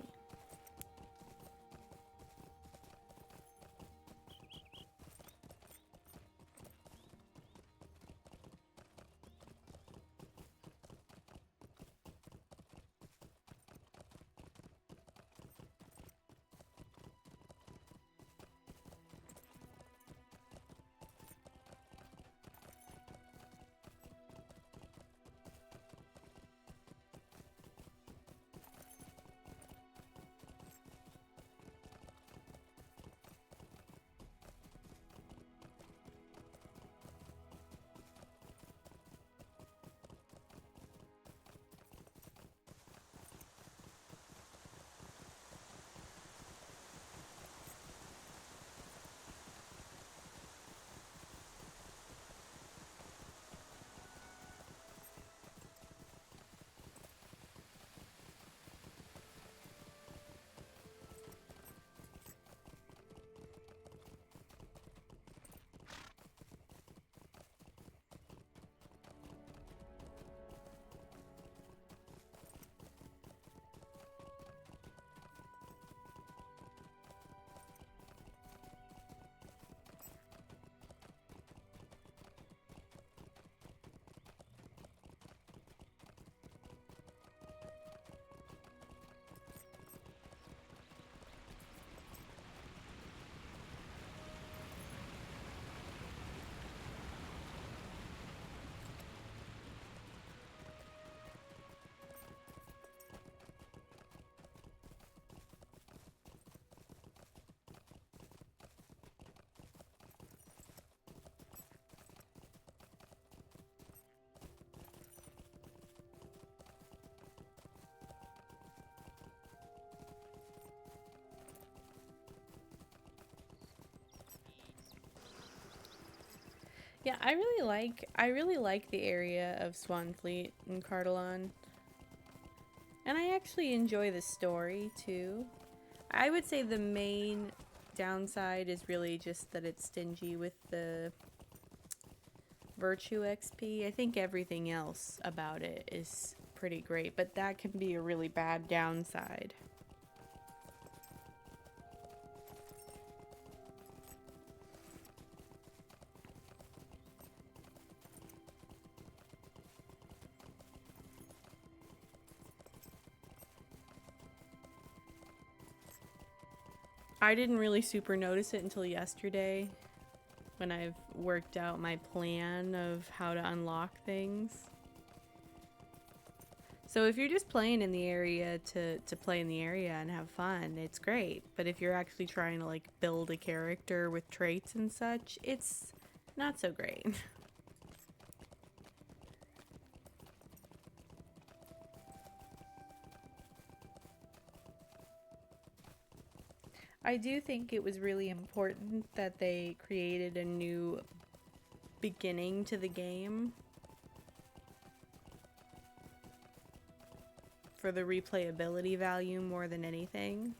Yeah, I really like the area of Swanfleet and Cardalon. And I actually enjoy the story too. I would say the main downside is really just that it's stingy with the virtue XP. I think everything else about it is pretty great, but that can be a really bad downside. I didn't really super notice it until yesterday when I've worked out my plan of how to unlock things. So if you're just playing in the area to play in the area and have fun, it's great. But if you're actually trying to like build a character with traits and such, it's not so great. I do think it was really important that they created a new beginning to the game for the replayability value more than anything.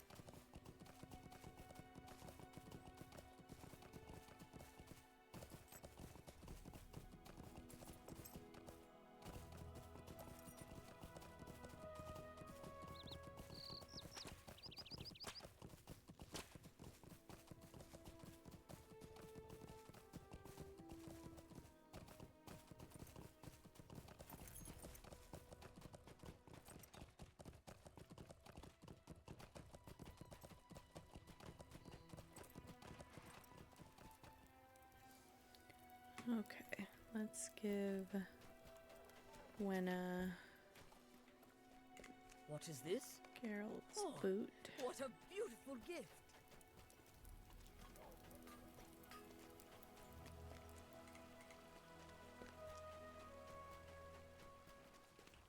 Okay, let's give Gwenna What is this? Geralt's Oh, boot. What a beautiful gift!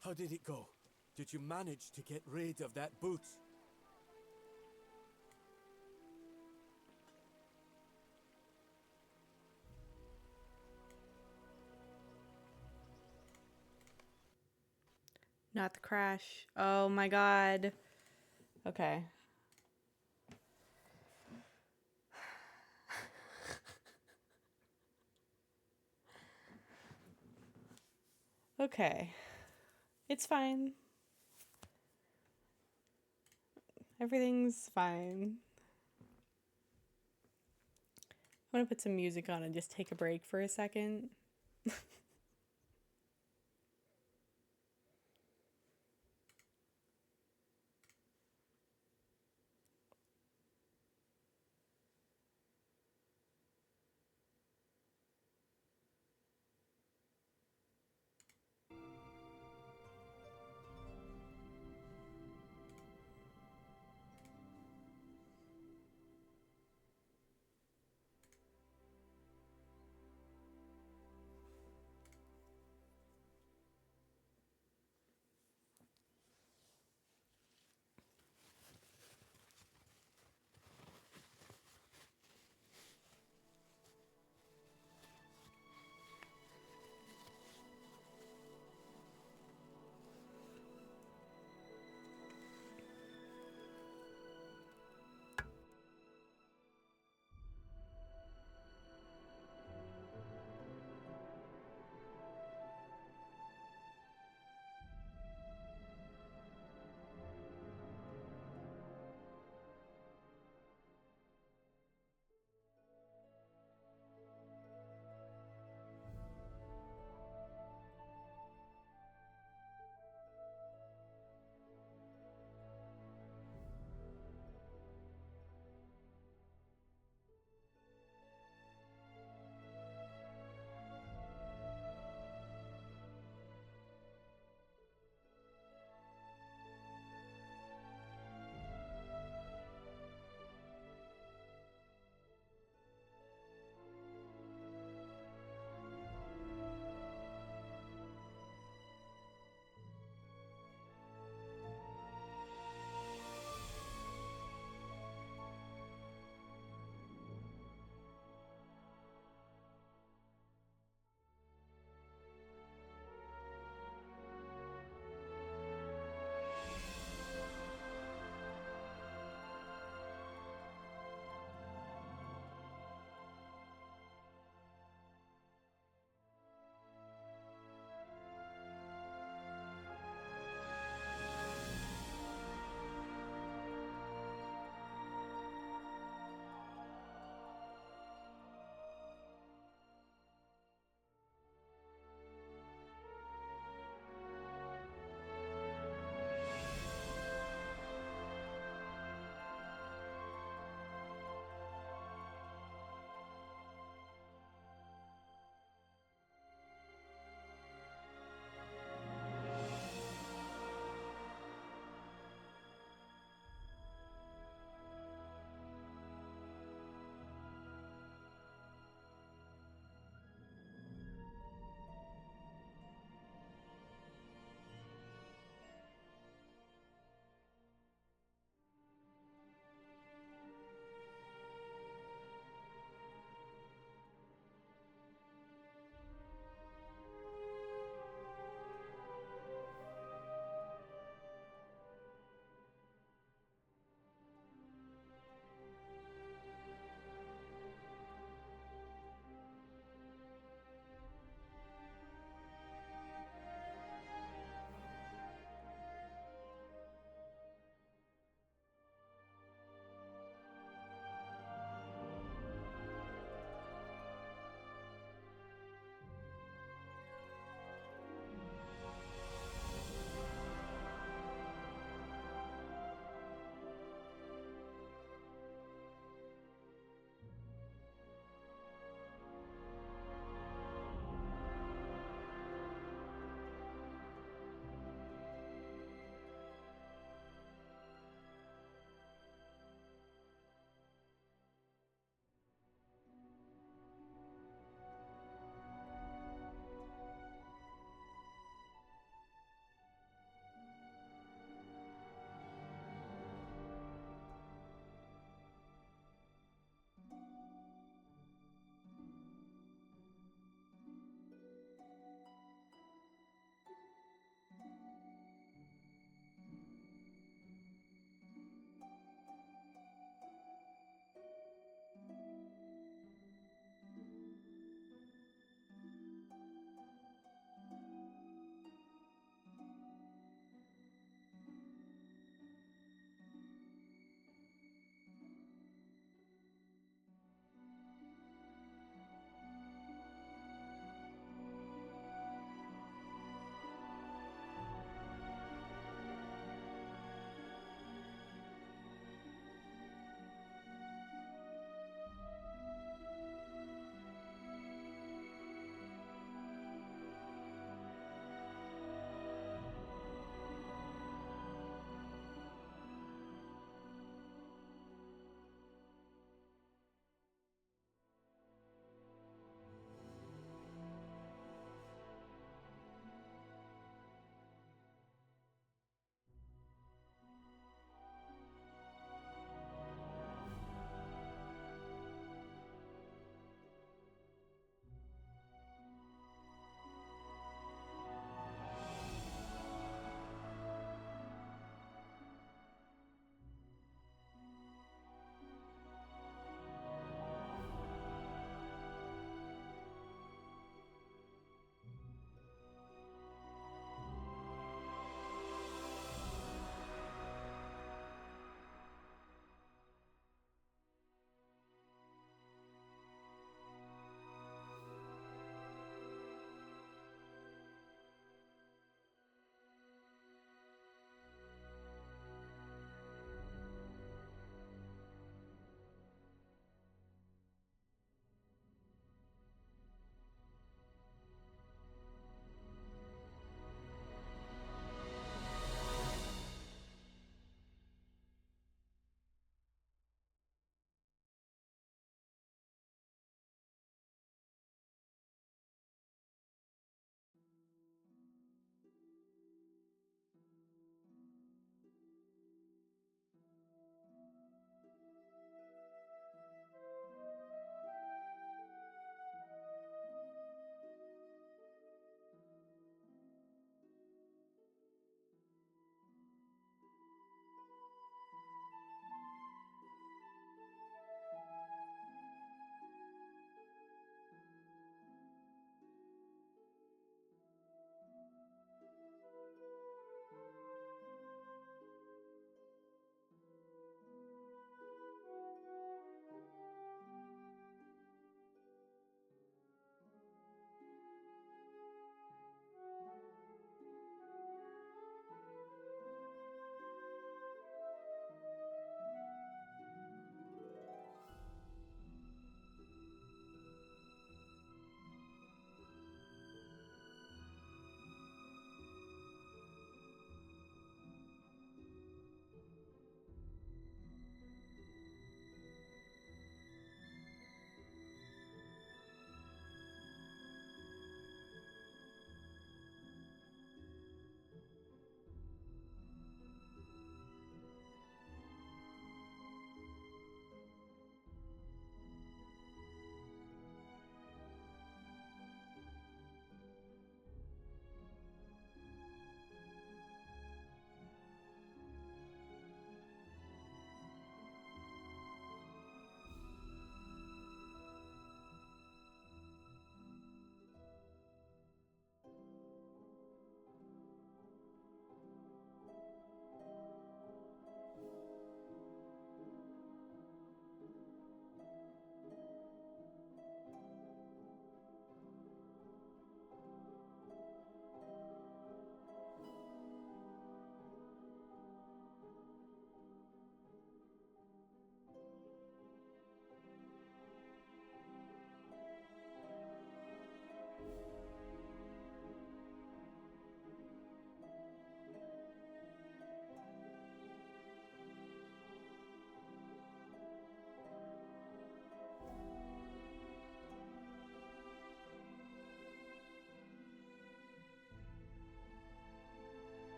How did it go? Did you manage to get rid of that boot? Not the crash. Oh my god. Okay. Okay. It's fine. Everything's fine. I'm gonna put some music on and just take a break for a second.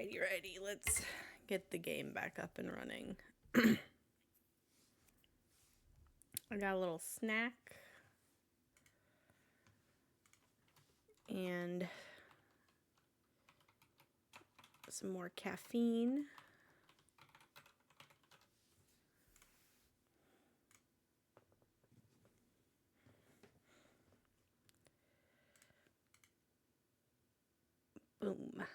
Alrighty, let's get the game back up and running. I got a little snack and some more caffeine. Boom.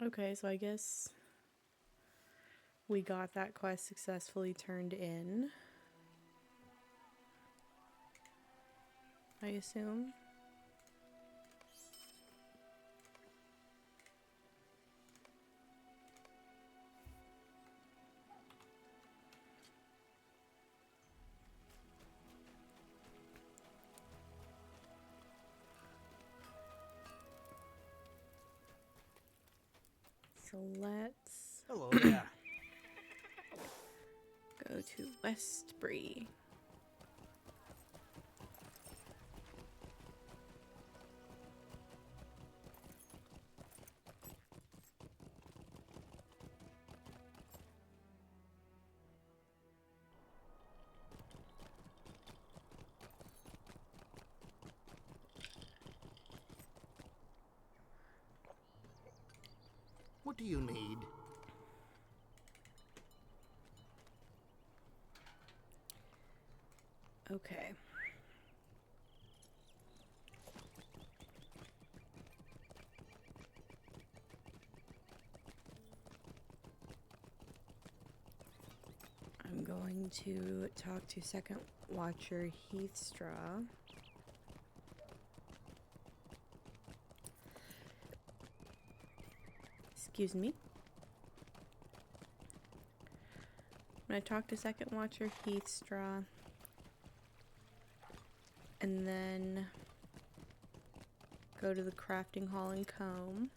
Okay, so I guess we got that quest successfully turned in, I assume. So let's Hello there. go to Westbury. What do you need? Okay. I'm going to talk to Second Watcher Heathstraw. Excuse me. I'm going to talk to Second Watcher Heathstraw. And then go to the crafting hall in Combe,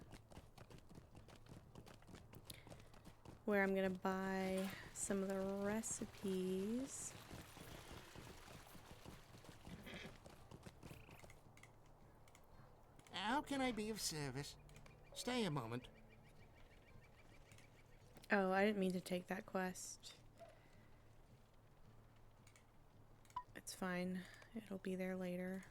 where I'm going to buy some of the recipes. How can I be of service? Stay a moment. Oh, I didn't mean to take that quest. It's fine. It'll be there later.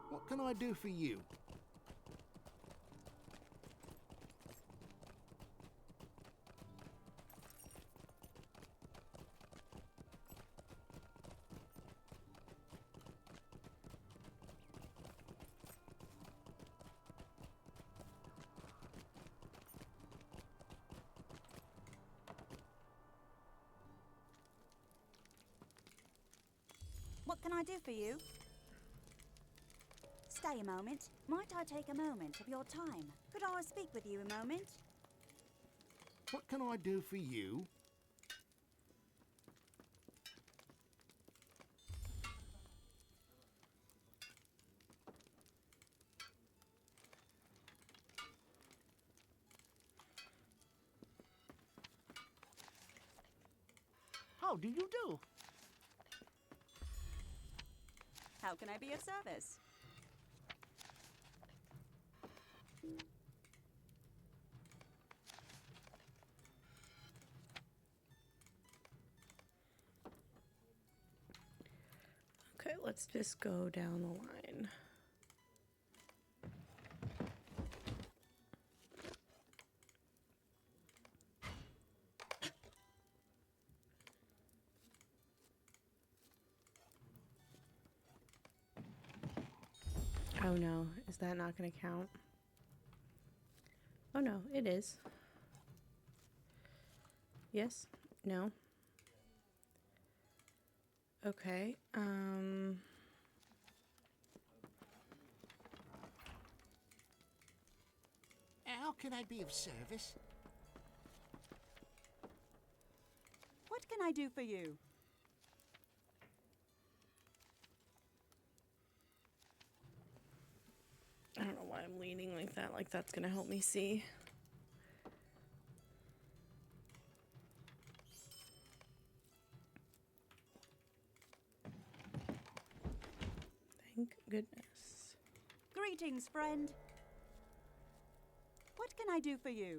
What can I do for you? What can I do for you? Stay a moment. Might I take a moment of your time? Could I speak with you a moment? What can I do for you? How do you do? How can I be of service? Okay, let's just go down the line. Oh no, is that not going to count? Oh no, it is. Yes? No? Okay, How can I be of service? What can I do for you? I don't know why I'm leaning like that's gonna help me see. Thank goodness. Greetings, friend. What can I do for you?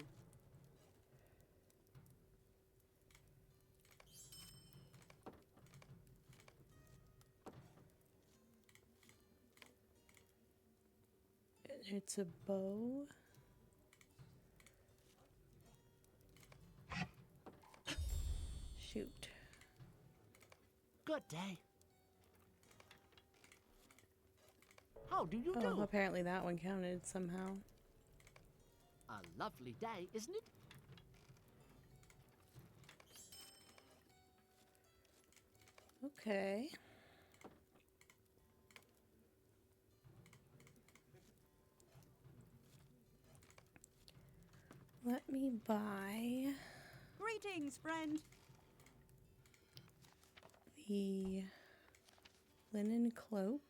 It's a bow. Shoot. Good day. How do you do? Oh, apparently that one counted somehow. A lovely day, isn't it? Okay. Let me buy Greetings, friend. the linen cloak,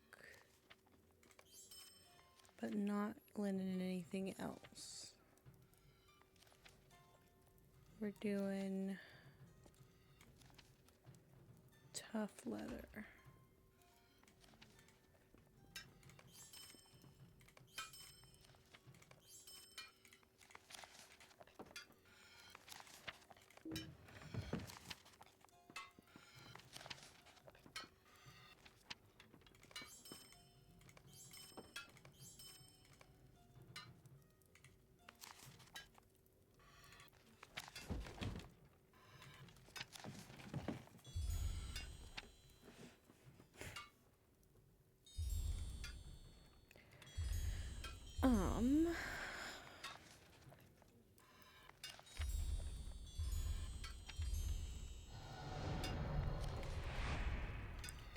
but not linen and anything else. We're doing tough leather.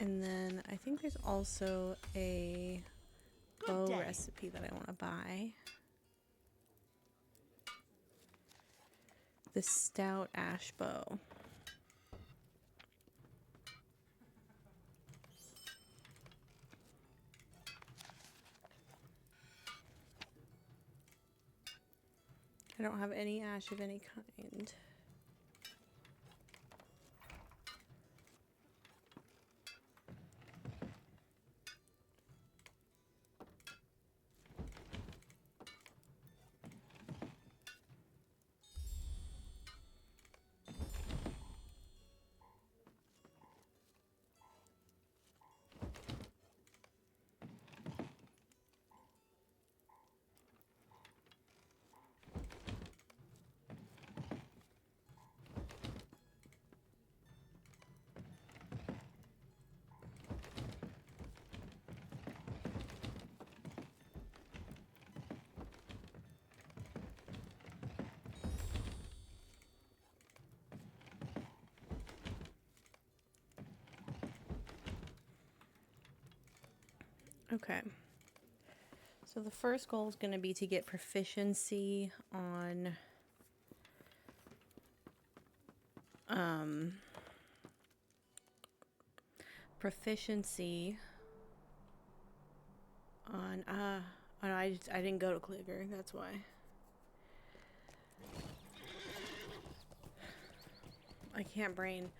And then I think there's also a bow recipe that I want to buy. The stout ash bow. I don't have any ash of any kind. Okay. So the first goal is going to be to get proficiency on oh no, I didn't go to Clicker, that's why. I can't brain.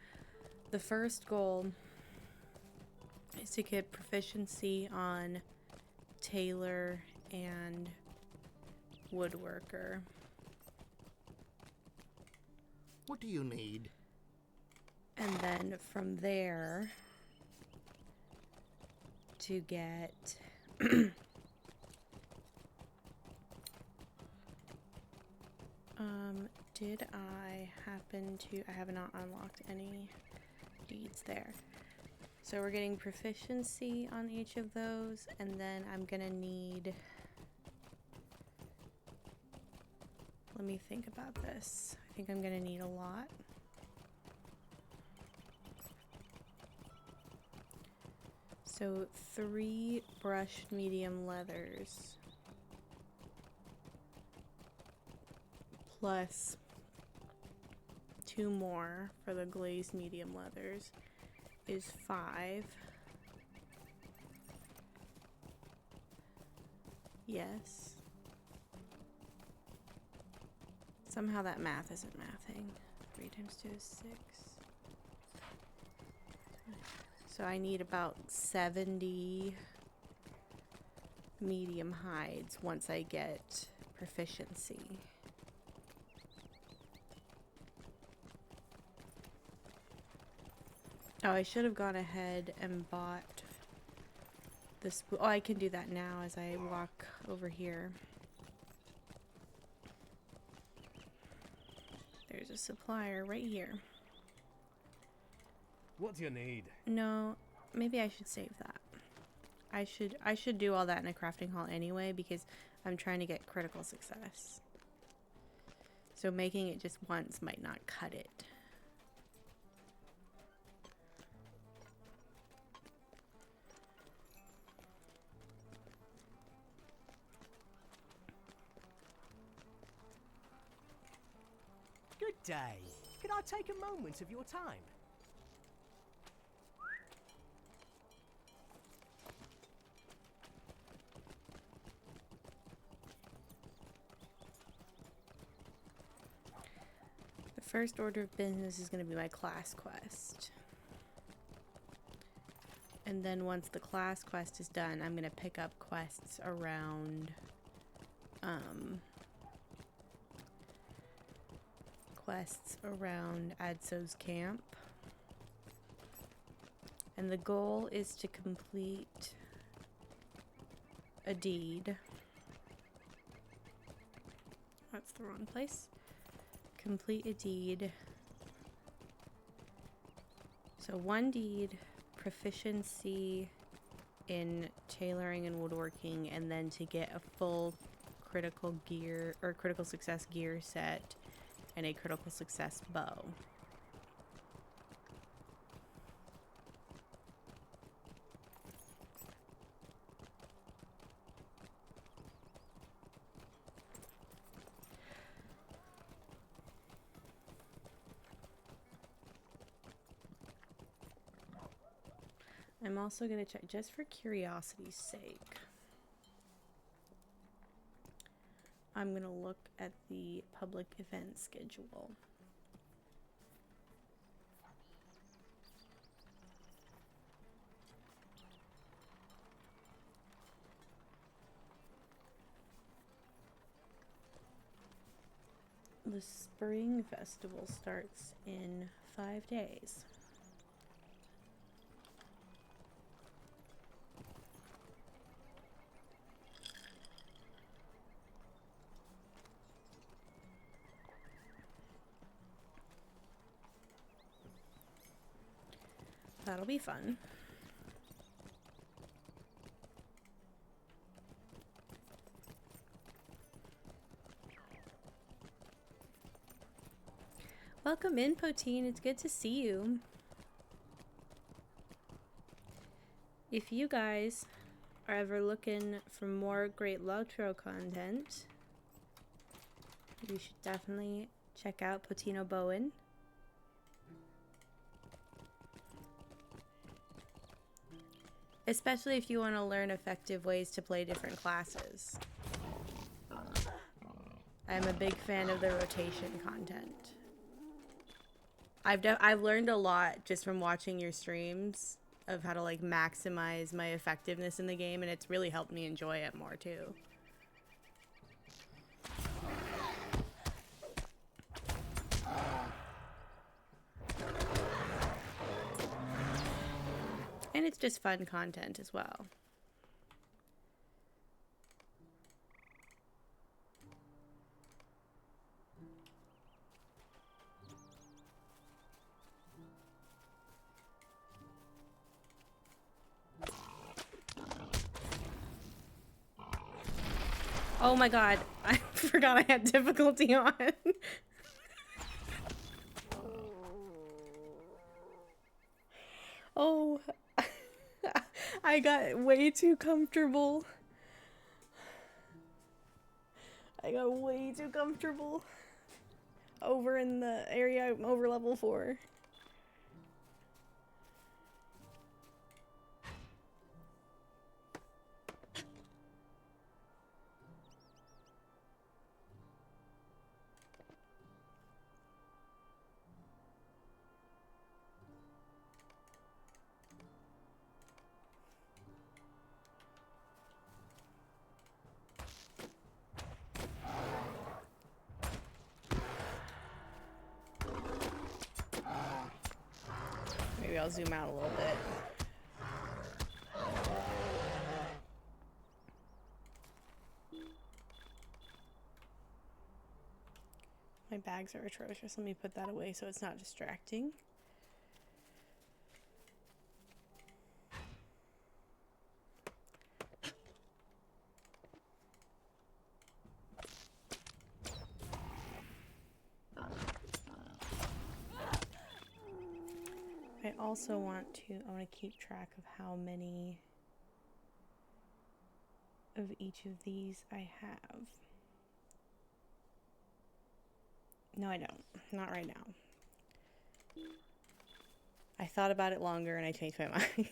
The first goal is to get proficiency on tailor and woodworker. What do you need? And then from there to get did I happen to, I have not unlocked any deeds there. So we're getting proficiency on each of those, and then I'm gonna need, let me think about this. I think I'm gonna need a lot. So 3 brushed medium leathers plus 2 more for the glazed medium leathers is 5. Yes. Somehow that math isn't mathing. 3 times 2 is 6. So I need about 70 medium hides once I get proficiency. Oh, I should have gone ahead and bought this. Oh, I can do that now as I walk over here. There's a supplier right here. What do you need? No, maybe I should save that. I should do all that in a crafting hall anyway because I'm trying to get critical success. So making it just once might not cut it. Good day. Can I take a moment of your time? The first order of business is going to be my class quest. And then once the class quest is done, I'm going to pick up quests around Adso's camp. And the goal is to complete a deed. That's the wrong place. Complete a deed. So 1 deed, proficiency in tailoring and woodworking, and then to get a full critical gear or critical success gear set and a critical success bow. I'm also going to check, just for curiosity's sake, I'm going to look at the public event schedule. The Spring Festival starts in 5 days. That'll be fun. Welcome in, Potine. It's good to see you. If you guys are ever looking for more great Lotro content, you should definitely check out Potino Bowen. Especially if you want to learn effective ways to play different classes. I'm a big fan of the rotation content. I've learned a lot just from watching your streams of how to like maximize my effectiveness in the game, and it's really helped me enjoy it more too. And it's just fun content as well. Oh my god, I forgot I had difficulty on. Oh, I got way too comfortable. I got way too comfortable over in the area over level 4. Maybe I'll zoom out a little bit. My bags are atrocious. Let me put that away so it's not distracting. I also want to keep track of how many of each of these I have. No, I don't. Not right now. I thought about it longer and I changed my mind.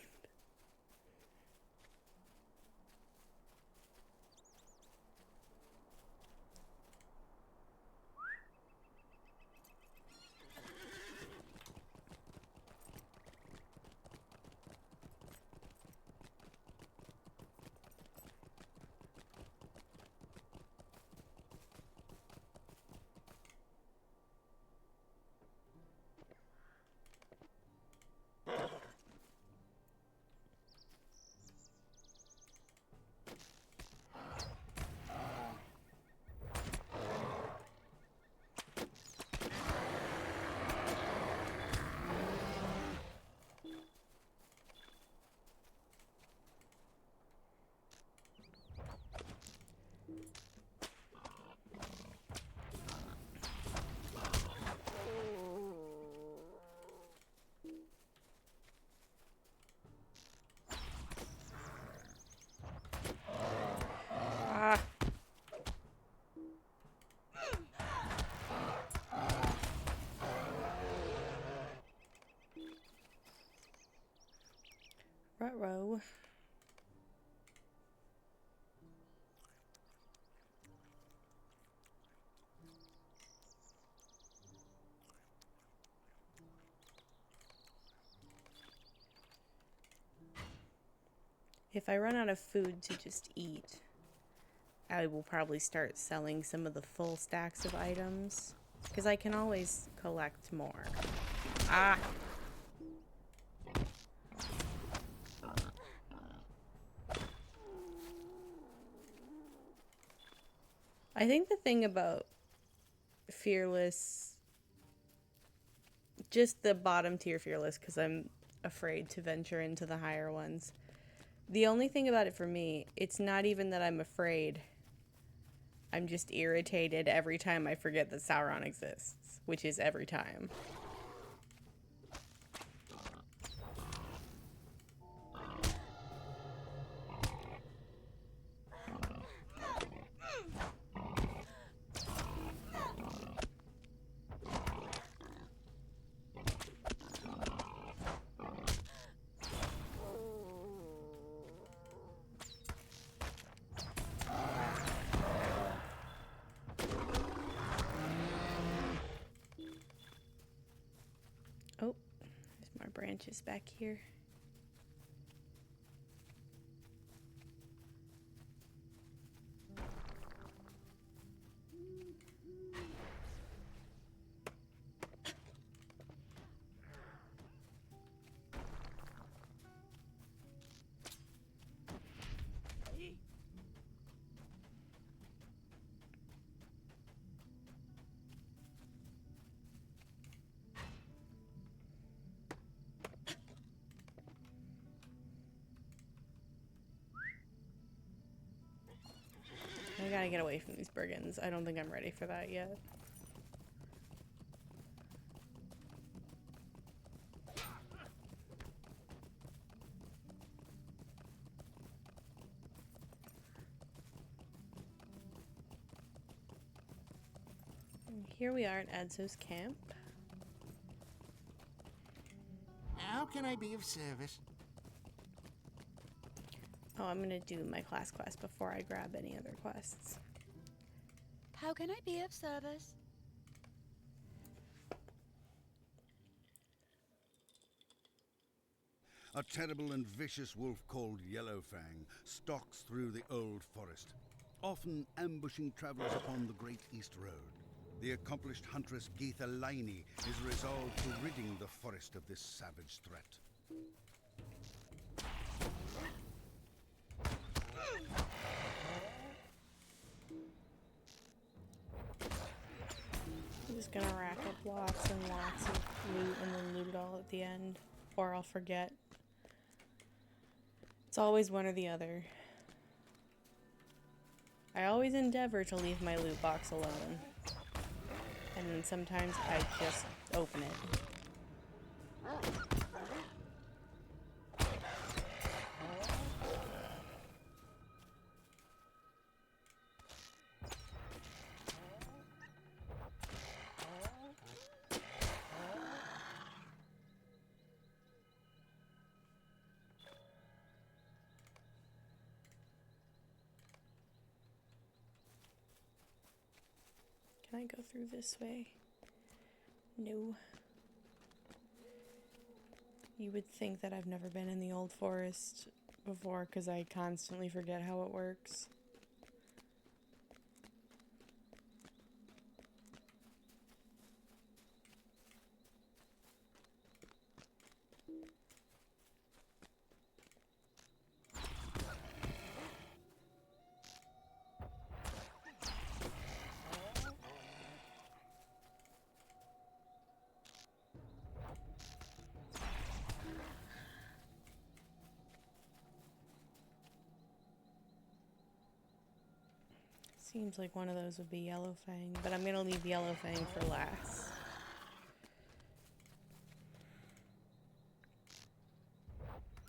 Ruh-roh. If I run out of food to just eat, I will probably start selling some of the full stacks of items, because I can always collect more. Ah! I think the thing about Fearless, just the bottom tier Fearless, because I'm afraid to venture into the higher ones. The only thing about it for me, it's not even that I'm afraid. I'm just irritated every time I forget that Sauron exists, which is every time. branches back here. I gotta get away from these brigands. I don't think I'm ready for that yet. And here we are at Adzo's camp. How can I be of service? Oh, I'm gonna do my class quest before I grab any other quests. How can I be of service? A terrible and vicious wolf called Yellowfang stalks through the old forest, often ambushing travelers upon the Great East Road. The accomplished huntress Geetha Laini is resolved to ridding the forest of this savage threat. I'm just gonna rack up lots and lots of loot and then loot it all at the end, or I'll forget. It's always one or the other. I always endeavor to leave my loot box alone, and then sometimes I just open it. Can I go through this way? No. You would think that I've never been in the old forest before because I constantly forget how it works. Seems like one of those would be Yellowfang, but I'm gonna leave Yellowfang for last.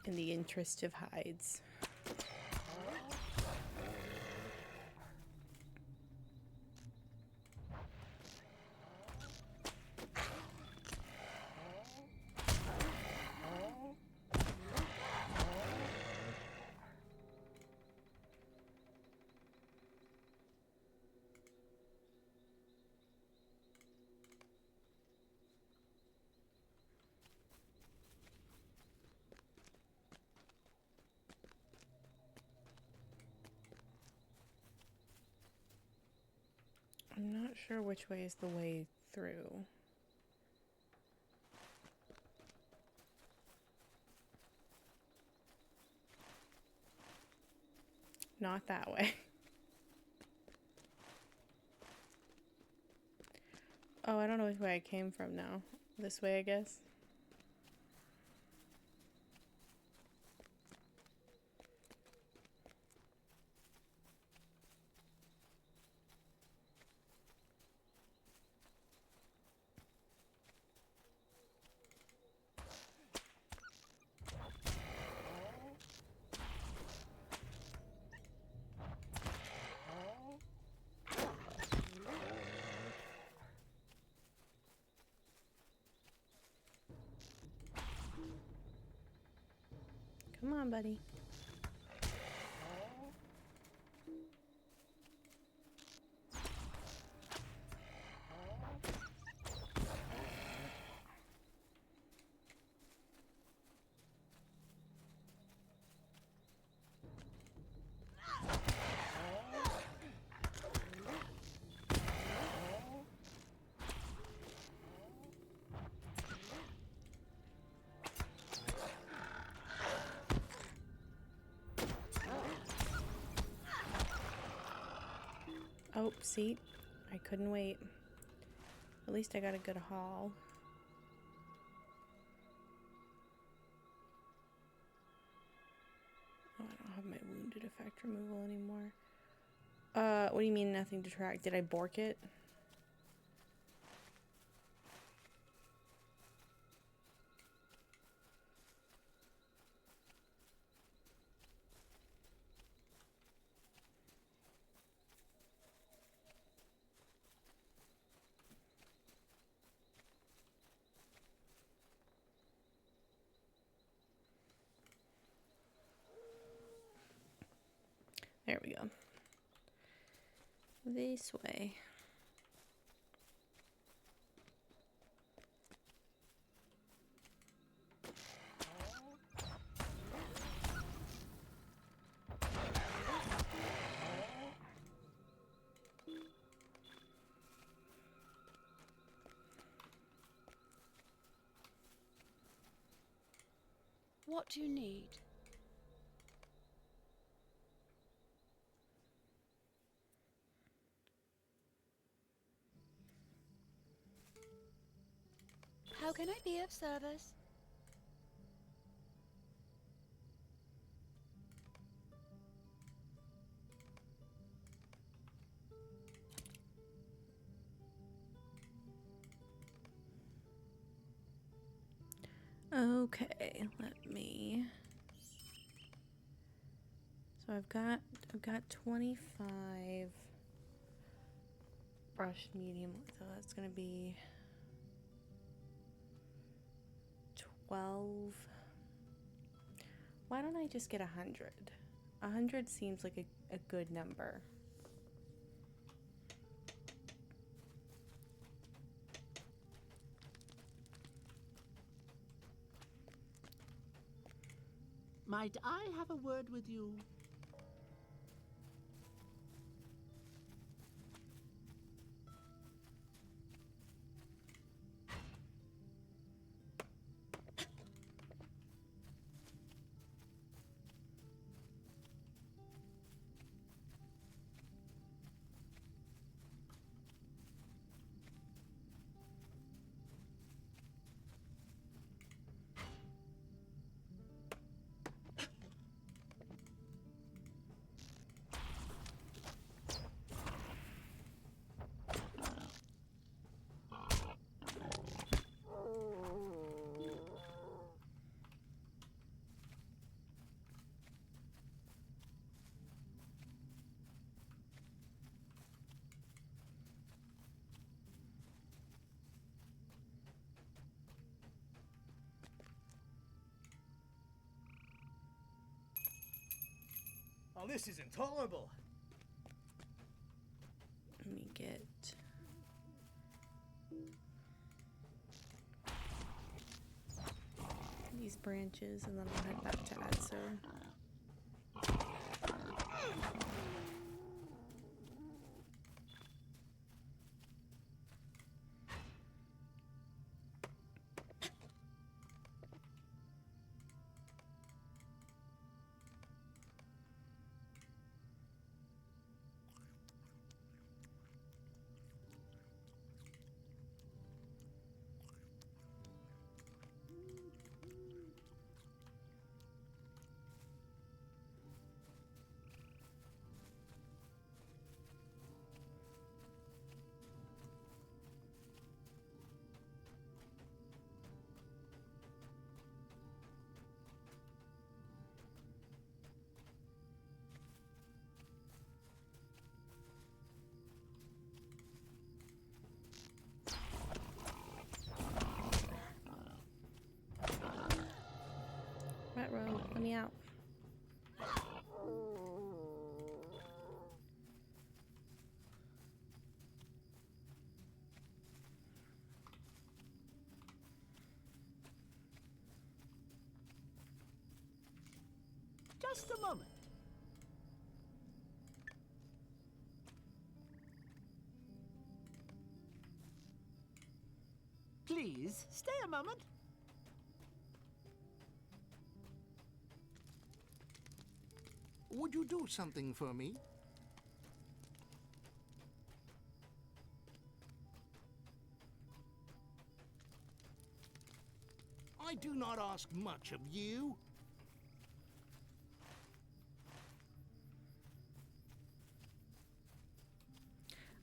In the interest of hides. I'm not sure which way is the way through. Not that way. Oh, I don't know which way I came from now. This way, I guess. Come on, buddy. Oh, see? I couldn't wait. At least I got a good haul. Oh, I don't have my wounded effect removal anymore. What do you mean nothing to track? Did I bork it? There we go. This way. What do you need? How can I be of service? Okay, let me. So I've got 25 brushed medium, so that's gonna be 12. Why don't I just get 100? 100 seems like a good number. Might I have a word with you? Oh, this is intolerable. Let me get these branches and then I'll head back to Edso. Rat road, let me out. Just a moment. Please, stay a moment. Would you do something for me? not ask much of you.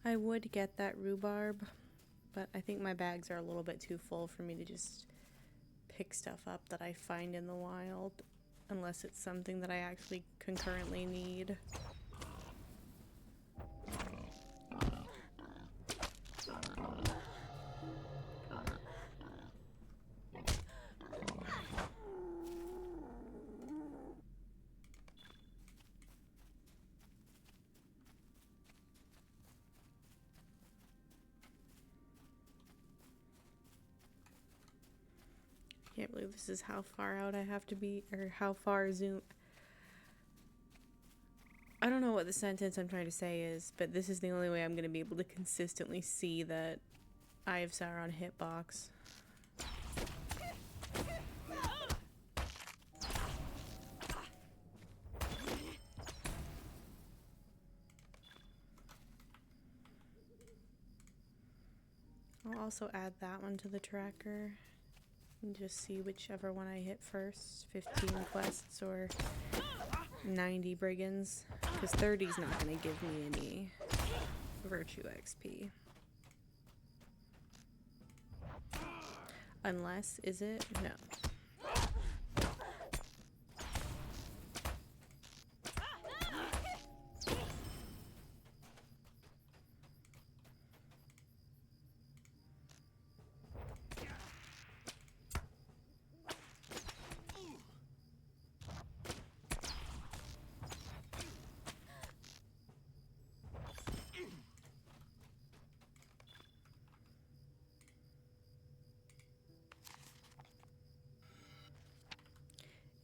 I would get that rhubarb, but I think my bags are a little bit too full for me to just pick stuff up that I find in the wild, unless it's something that I actually concurrently need. Can't believe this is how far out I have to be, or how far zoom. I don't know what the sentence I'm trying to say is, but this is the only way I'm going to be able to consistently see that Eye of Sauron hitbox. I'll also add that one to the tracker. And just see whichever one I hit first. 15 quests or 90 brigands. Because 30's not going to give me any virtue XP. Unless, is it? No.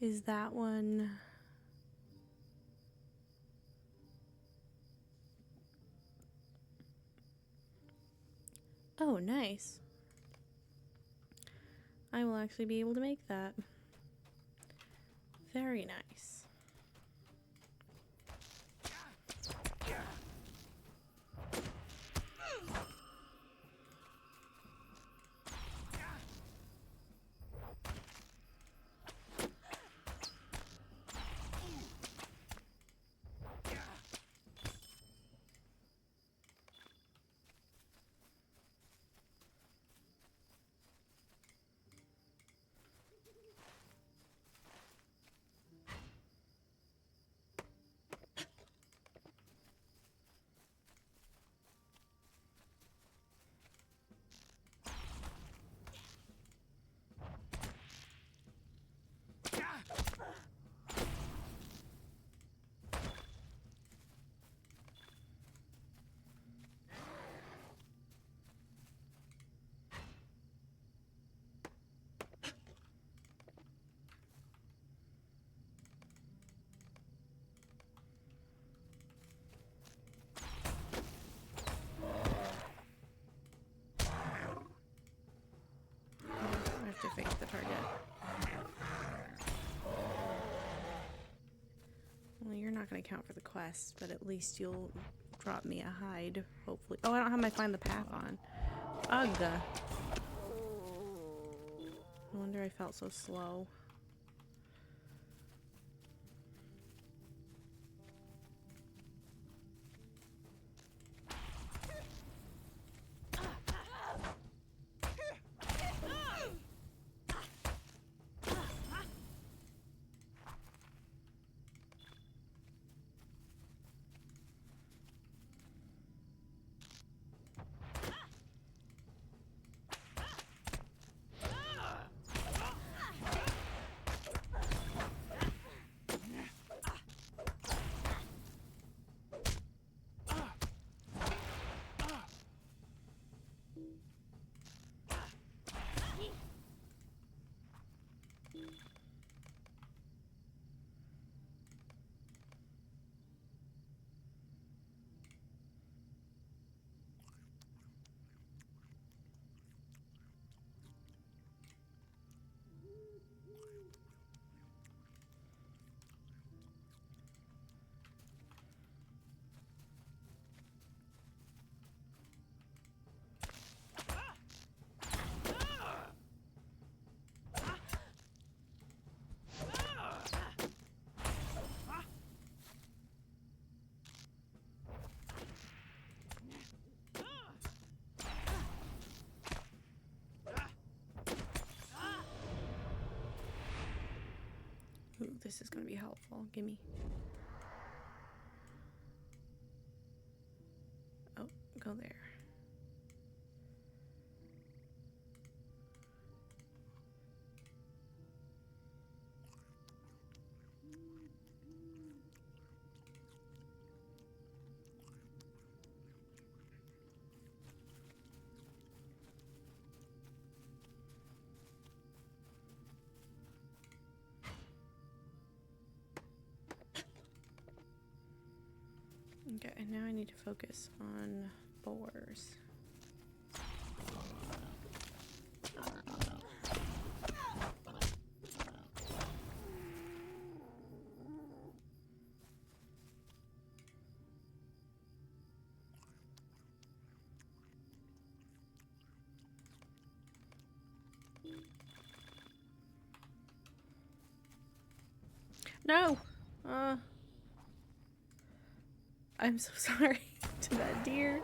Is that one? Oh, nice. I will actually be able to make that. Very nice. To face the target. Well, you're not going to count for the quest, but at least you'll drop me a hide, hopefully. Oh, I don't have my Find the Path on. Ugh. No wonder I felt so slow. this is going to be helpful. Gimme. Oh, go there. Okay, now I need to focus on boars. No! I'm so sorry to that deer.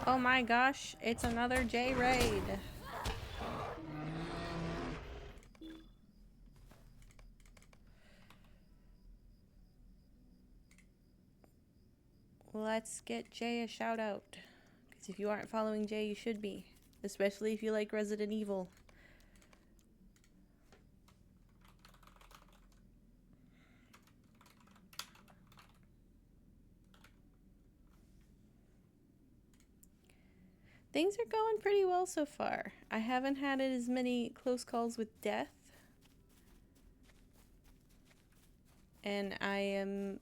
Oh my gosh, it's another J raid. Let's get Jay a shout out. Because if you aren't following Jay, you should be. Especially if you like Resident Evil. Things are going pretty well so far. I haven't had as many close calls with death. And I am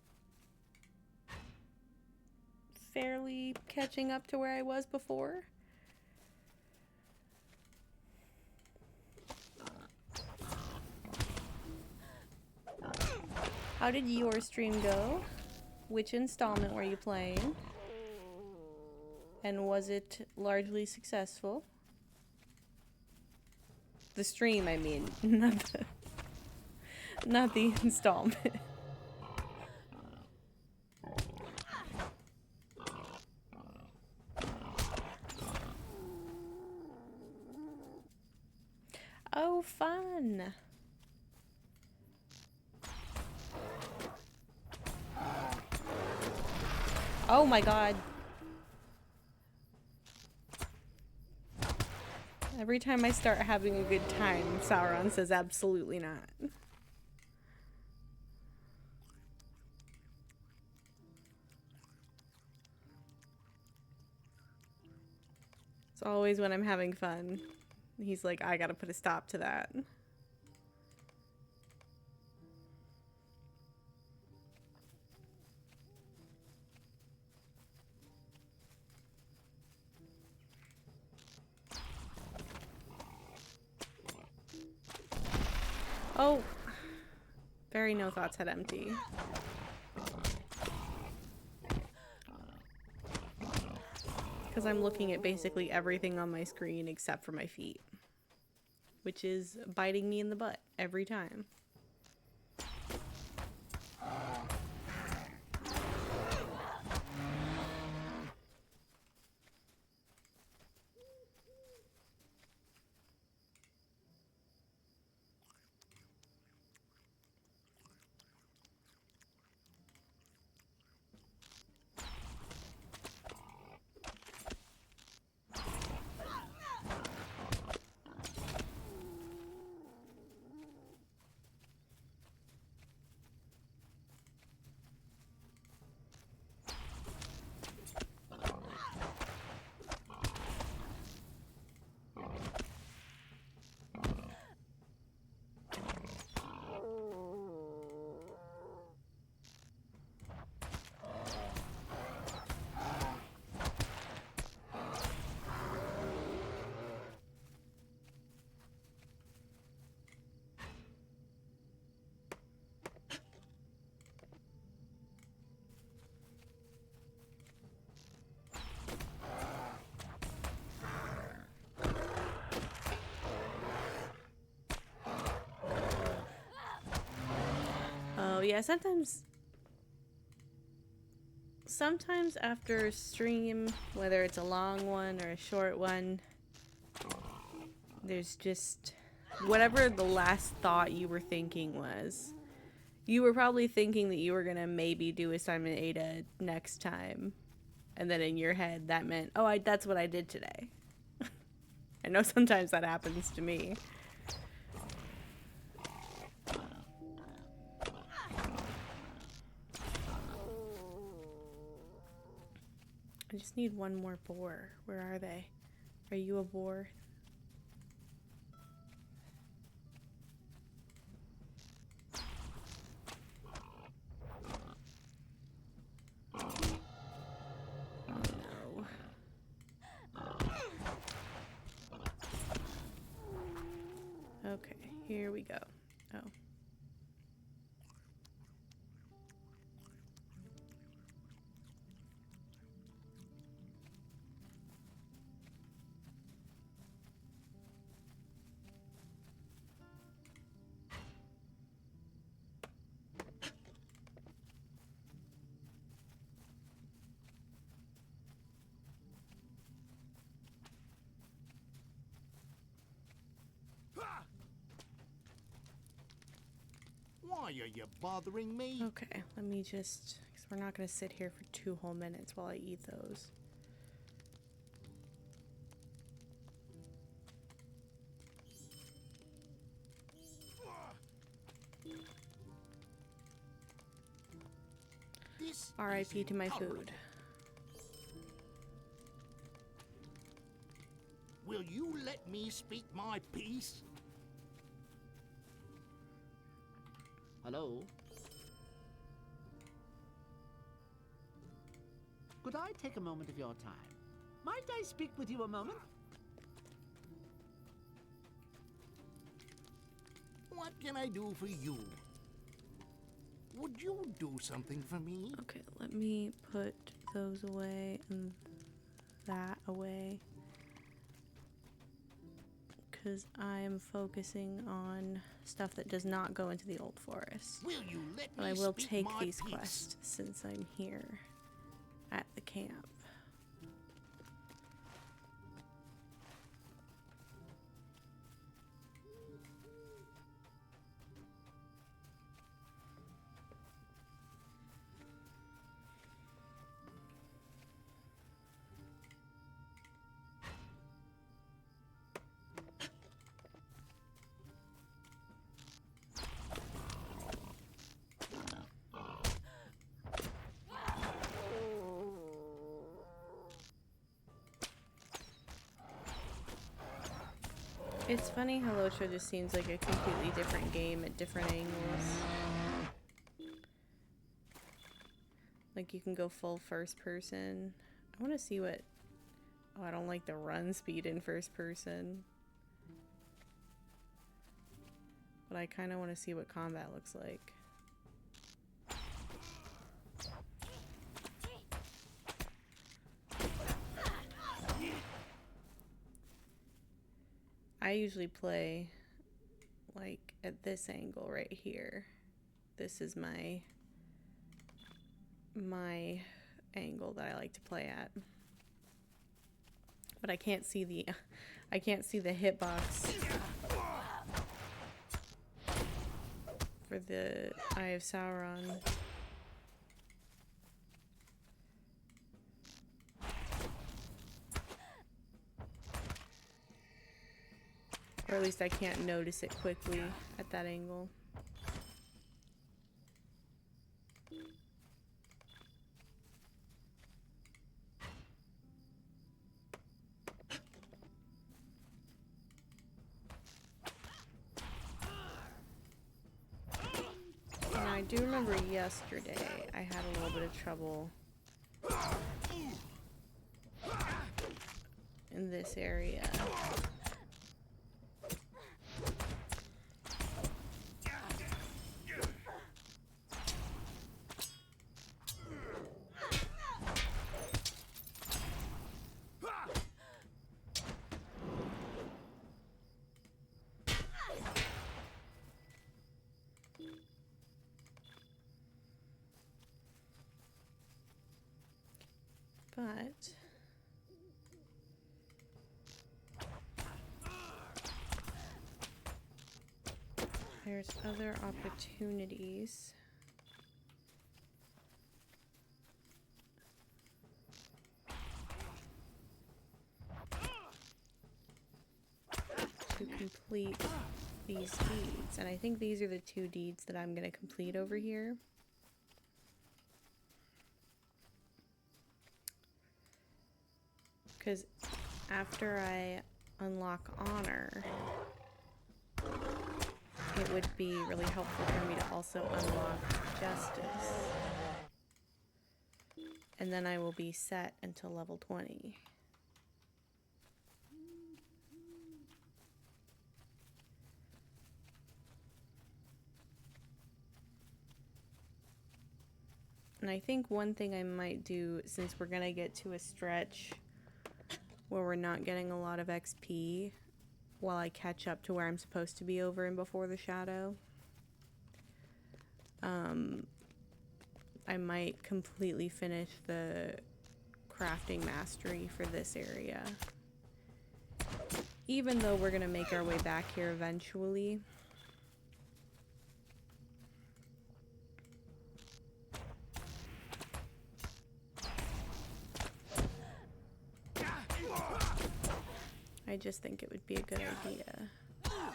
fairly catching up to where I was before. How did your stream go? Which installment were you playing? And was it largely successful? The stream, I mean, not the installment. Oh, fun. Oh my god. Every time I start having a good time, Sauron says absolutely not. It's always when I'm having fun. He's like, I gotta put a stop to that. Oh, very no thoughts had empty. Because I'm looking at basically everything on my screen except for my feet. Which is biting me in the butt every time. yeah, sometimes after a stream, whether it's a long one or a short one, there's just whatever the last thought you were thinking was. You were probably thinking that you were gonna maybe do assignment Ada next time, and then in your head that meant, oh, that's what I did today. I know sometimes that happens to me. I just need one more boar. Where are they? Are you a boar? Okay, here we go. Oh. Why are you bothering me? Okay, let me just... because we're not going to sit here for 2 whole minutes while I eat those. R.I.P. to my food. Will you let me speak my piece? Hello? Could I take a moment of your time? Might I speak with you a moment? What can I do for you? Would you do something for me? Okay, let me put those away and that away. Because I am focusing on stuff that does not go into the Old Forest. Will you let but me I will speak take my these piece? quests since I'm here at the camp. It's funny how Lotra just seems like a completely different game at different angles. Like you can go full first person. I want to see what... Oh, I don't like the run speed in first person. But I kind of want to see what combat looks like. I usually play like at this angle right here. This is my angle that I like to play at. But I can't see the hitbox for the Eye of Sauron. Or at least I can't notice it quickly at that angle. And I do remember yesterday I had a little bit of trouble in this area. But there's other opportunities. To complete these deeds, and I think these are the 2 deeds that I'm going to complete over here. Because after I unlock honor, it would be really helpful for me to also unlock justice. And then I will be set until level 20. And I think one thing I might do, since we're gonna get to a stretch where we're not getting a lot of XP while I catch up to where I'm supposed to be over and before the shadow, I might completely finish the crafting mastery for this area. Even though we're gonna make our way back here eventually. I just think it would be a good idea. I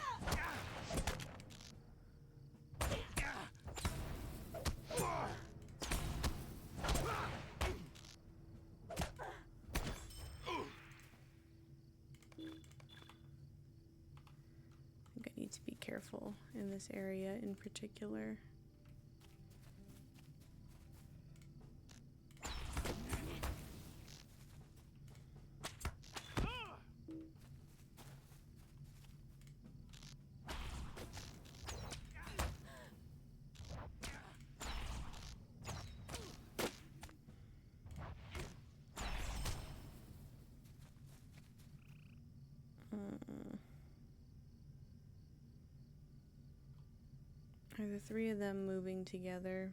think I need to be careful in this area in particular. Are the 3 of them moving together?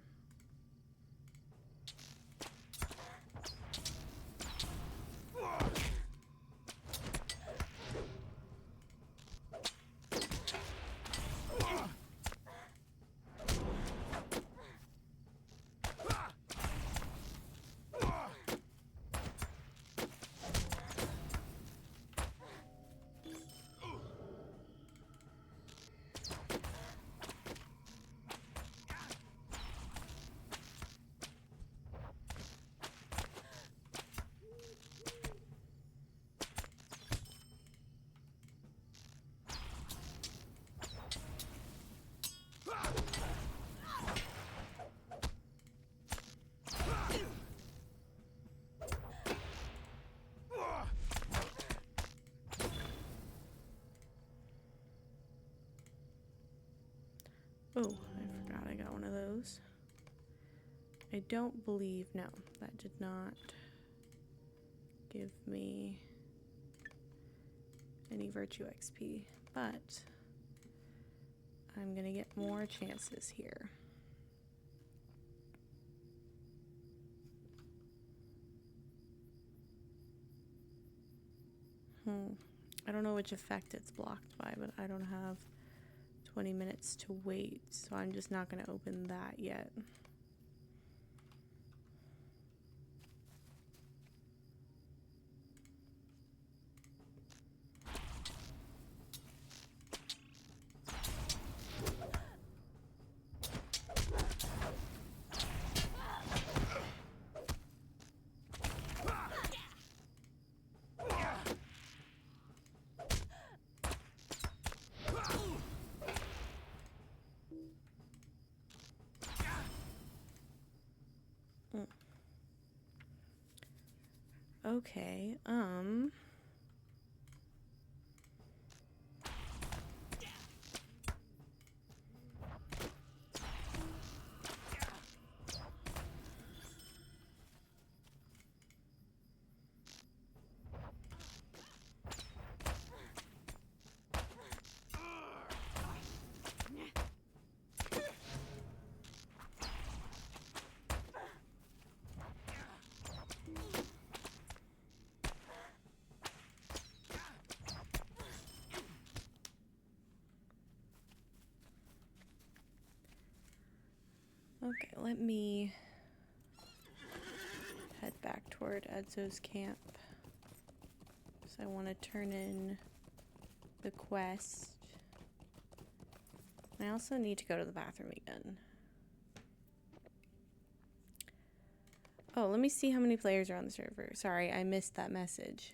Oh, I forgot I got one of those. I don't believe, no, that did not give me any virtue XP, but I'm gonna get more chances here. I don't know which effect it's blocked by, but I don't have 20 minutes to wait, so I'm just not gonna open that yet. Okay, Okay, let me head back toward Edzo's camp. So I want to turn in the quest. I also need to go to the bathroom again. Oh, let me see how many players are on the server. Sorry, I missed that message.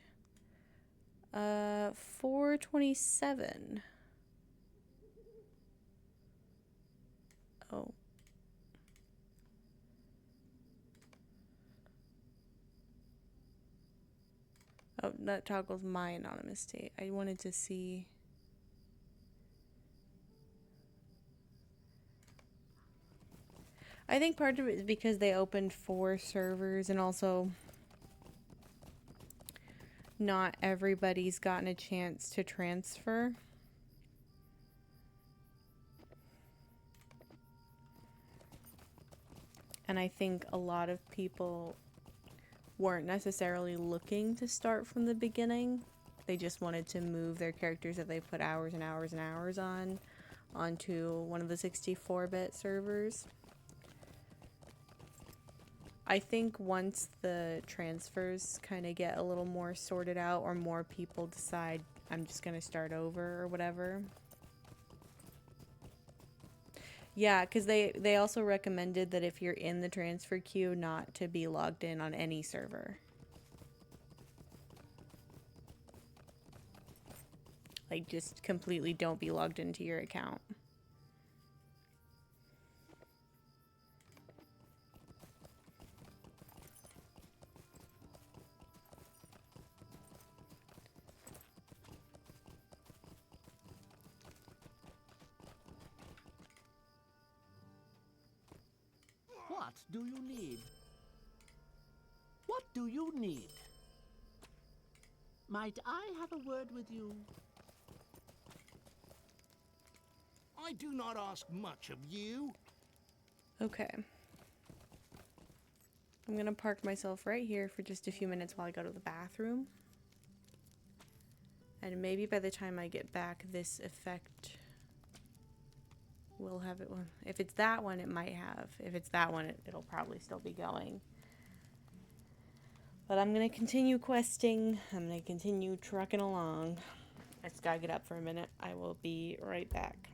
427. Oh. Oh, that toggles my anonymous state. I wanted to see. I think part of it is because they opened 4 servers, and also not everybody's gotten a chance to transfer. And I think a lot of people weren't necessarily looking to start from the beginning. They just wanted to move their characters that they put hours and hours and hours on onto one of the 64-bit servers. I think once the transfers kind of get a little more sorted out, or more people decide I'm just going to start over or whatever. Yeah, because they also recommended that if you're in the transfer queue, not to be logged in on any server. Like, just completely don't be logged into your account. What do you need? What do you need? Might I have a word with you? I do not ask much of you. Okay. I'm gonna park myself right here for just a few minutes while I go to the bathroom. And maybe by the time I get back, this effect will have it. If it's that one, it might have. If it's that one, it'll probably still be going. But I'm gonna continue questing. I'm gonna continue trucking along. I just gotta get up for a minute. I will be right back.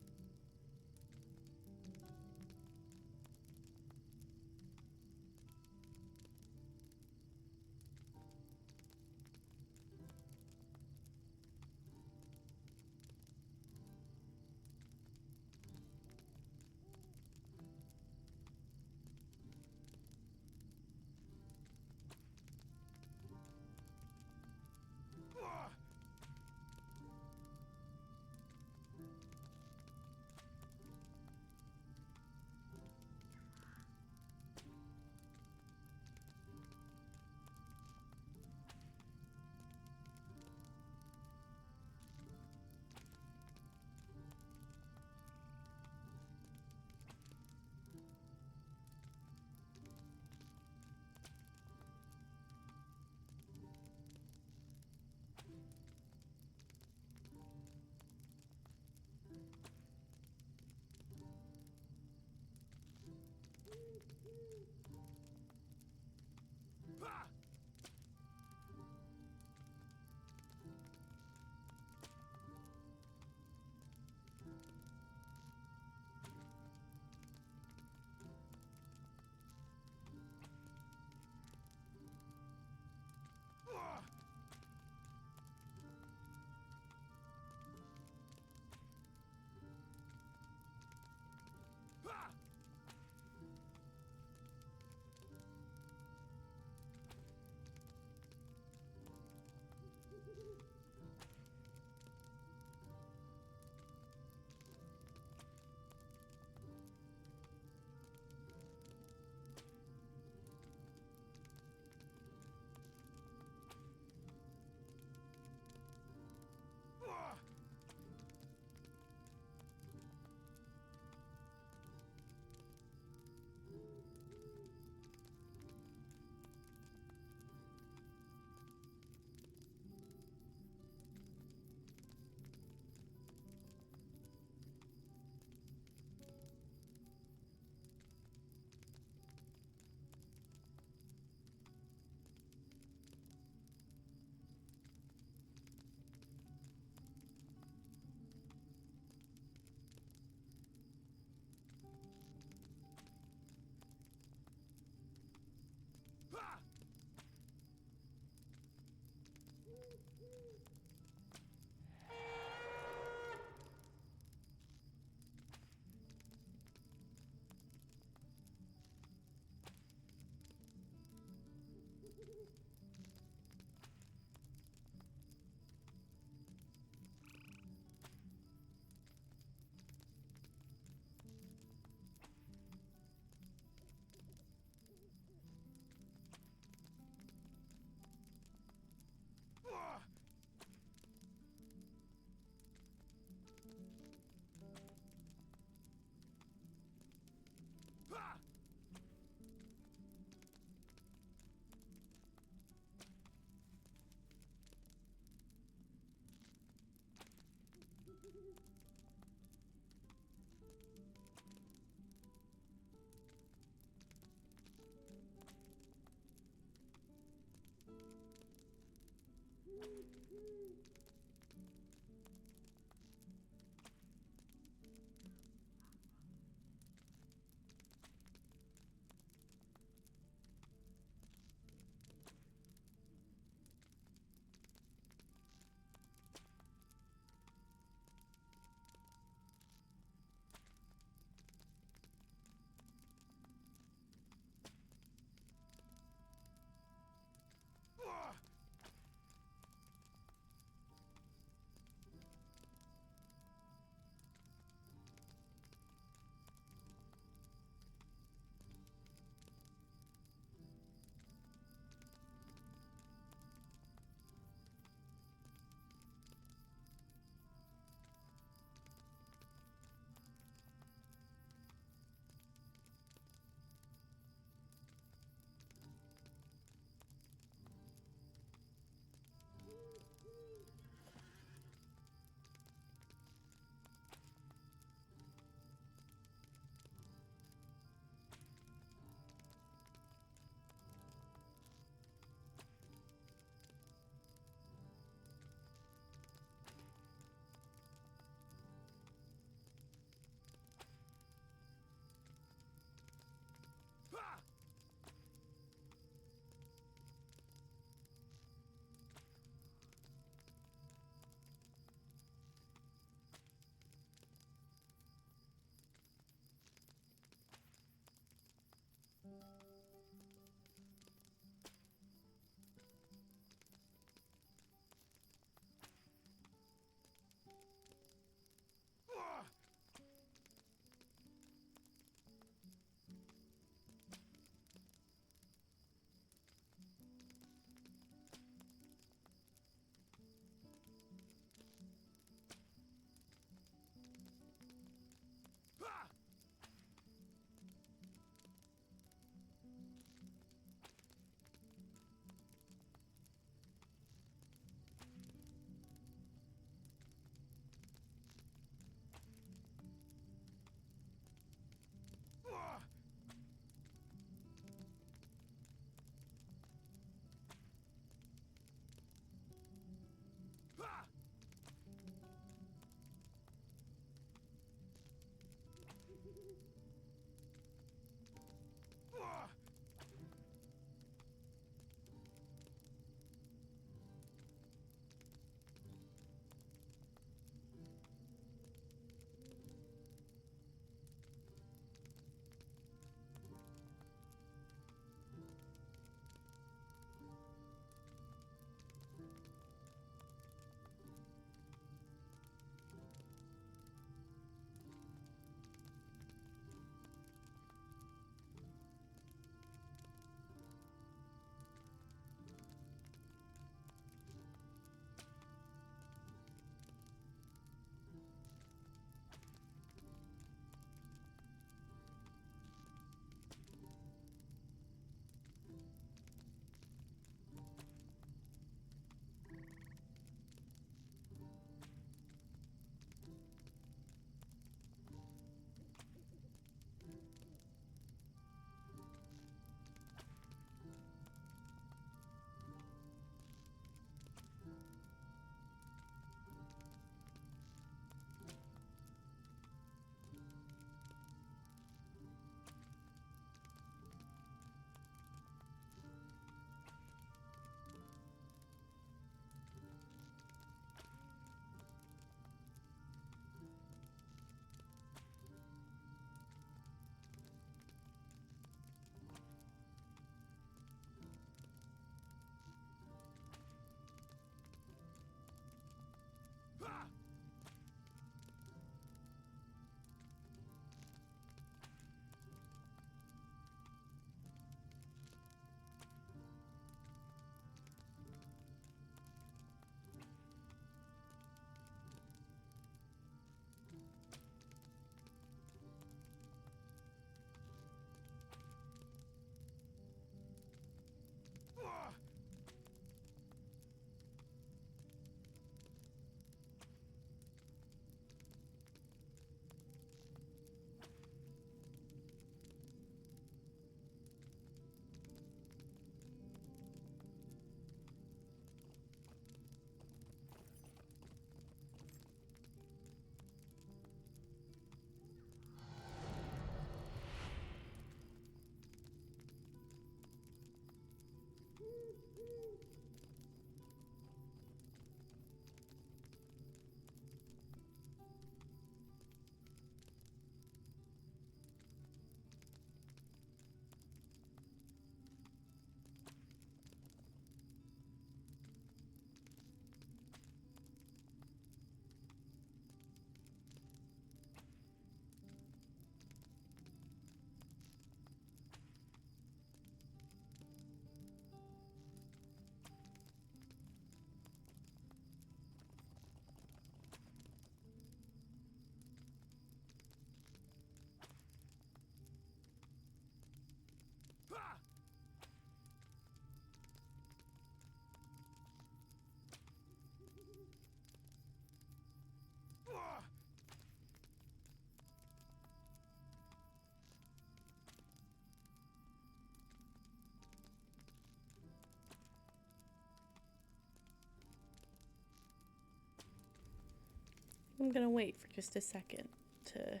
I'm gonna wait for just a second to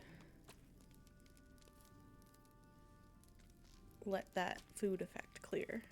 let that food effect clear.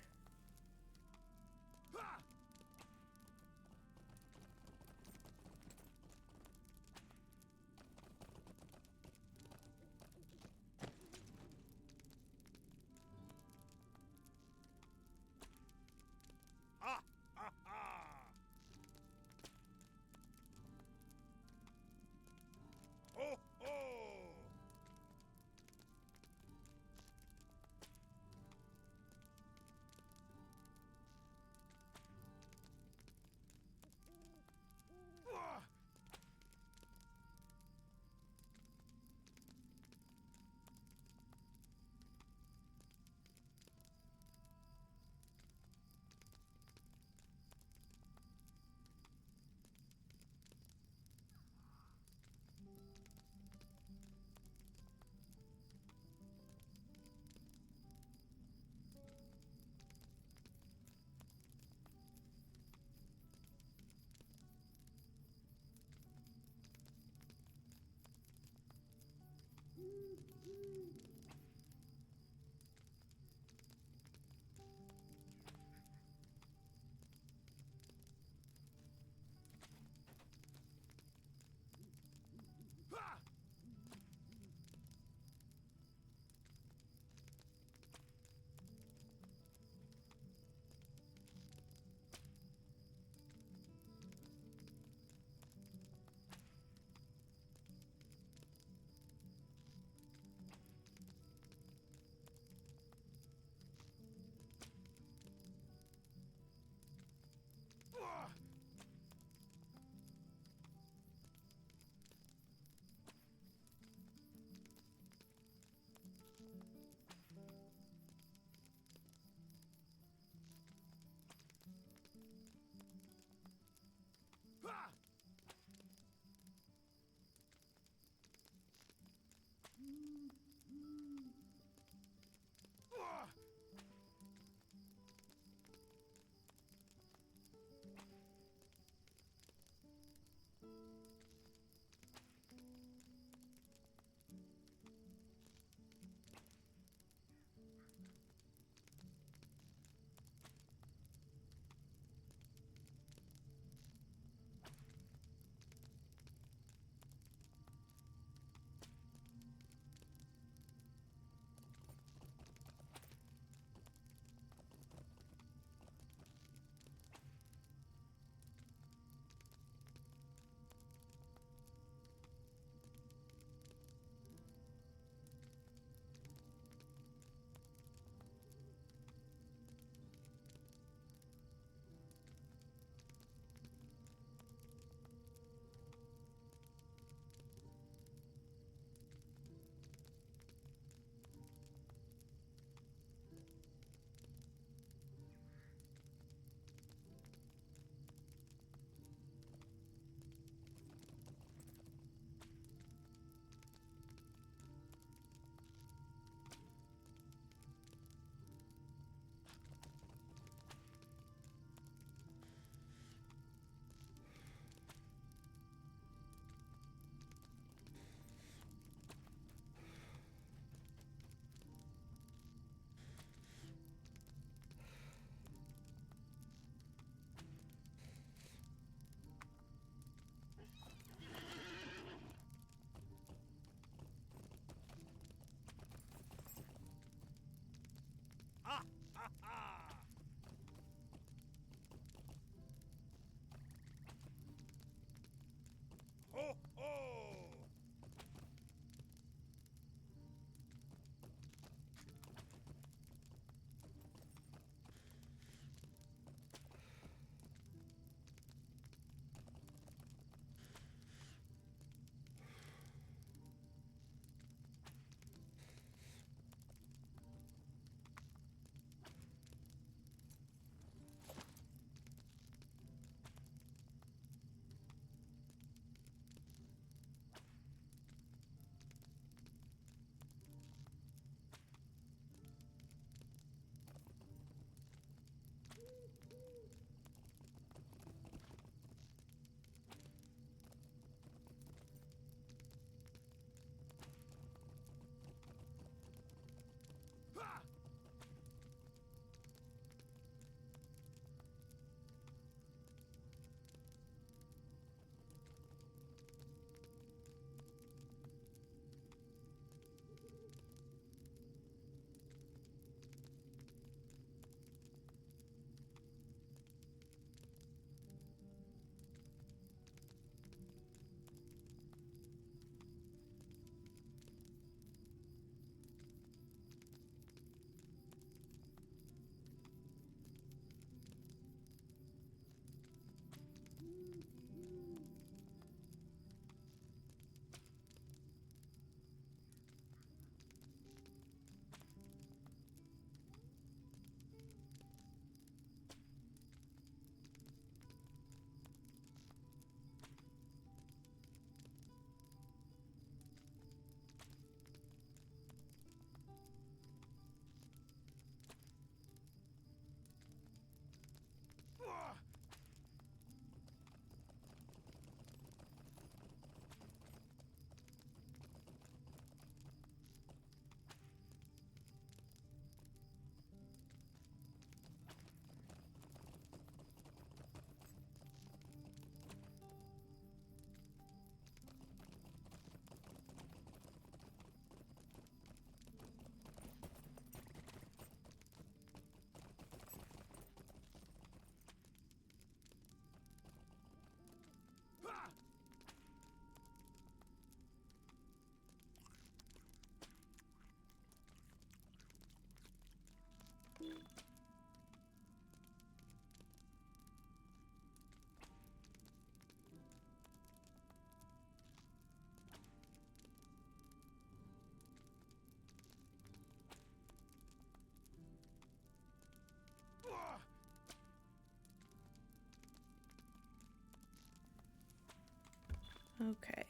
Okay.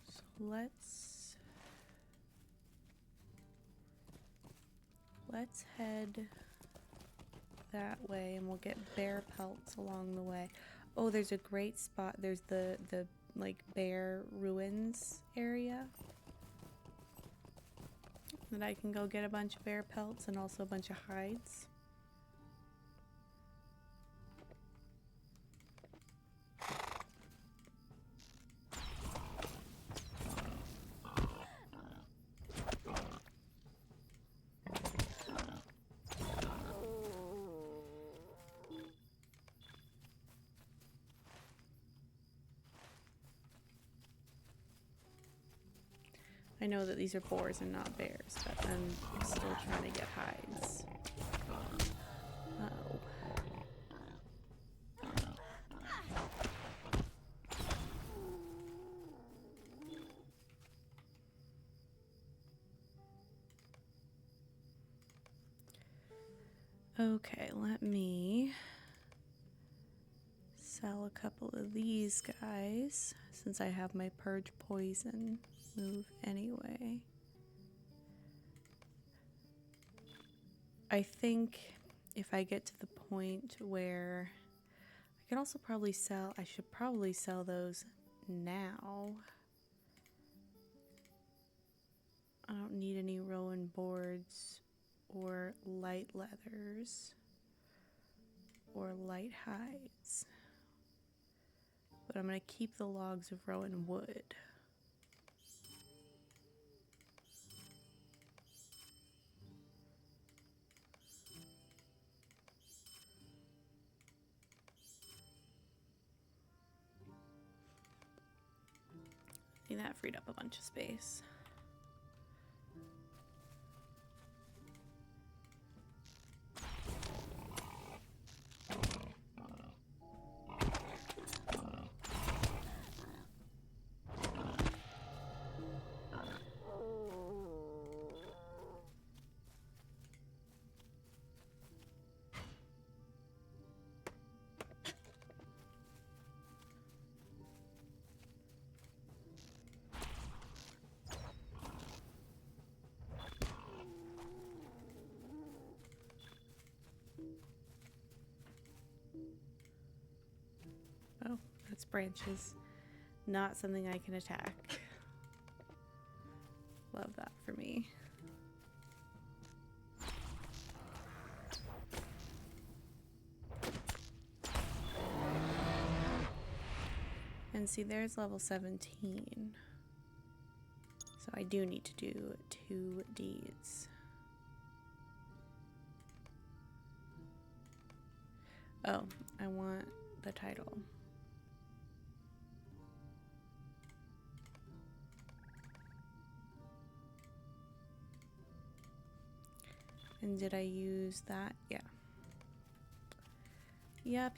So let's head that way and we'll get bear pelts along the way. Oh, there's a great spot. There's the like bear ruins area that I can go get a bunch of bear pelts and also a bunch of hides. I know that these are boars and not bears, but I'm still trying to get hides. Uh-oh. Okay, let me sell a couple of these guys since I have my purge poison move anyway. I think if I get to the point where I can also probably sell, I should probably sell those now. I don't need any rowan boards or light leathers or light hides. But I'm going to keep the logs of rowan wood. I think that freed up a bunch of space. Oh, that's branches. Not something I can attack. Love that for me. And see, there's level 17. So I do need to do 2 deeds. Oh, I want the title. And did I use that? Yeah. Yep.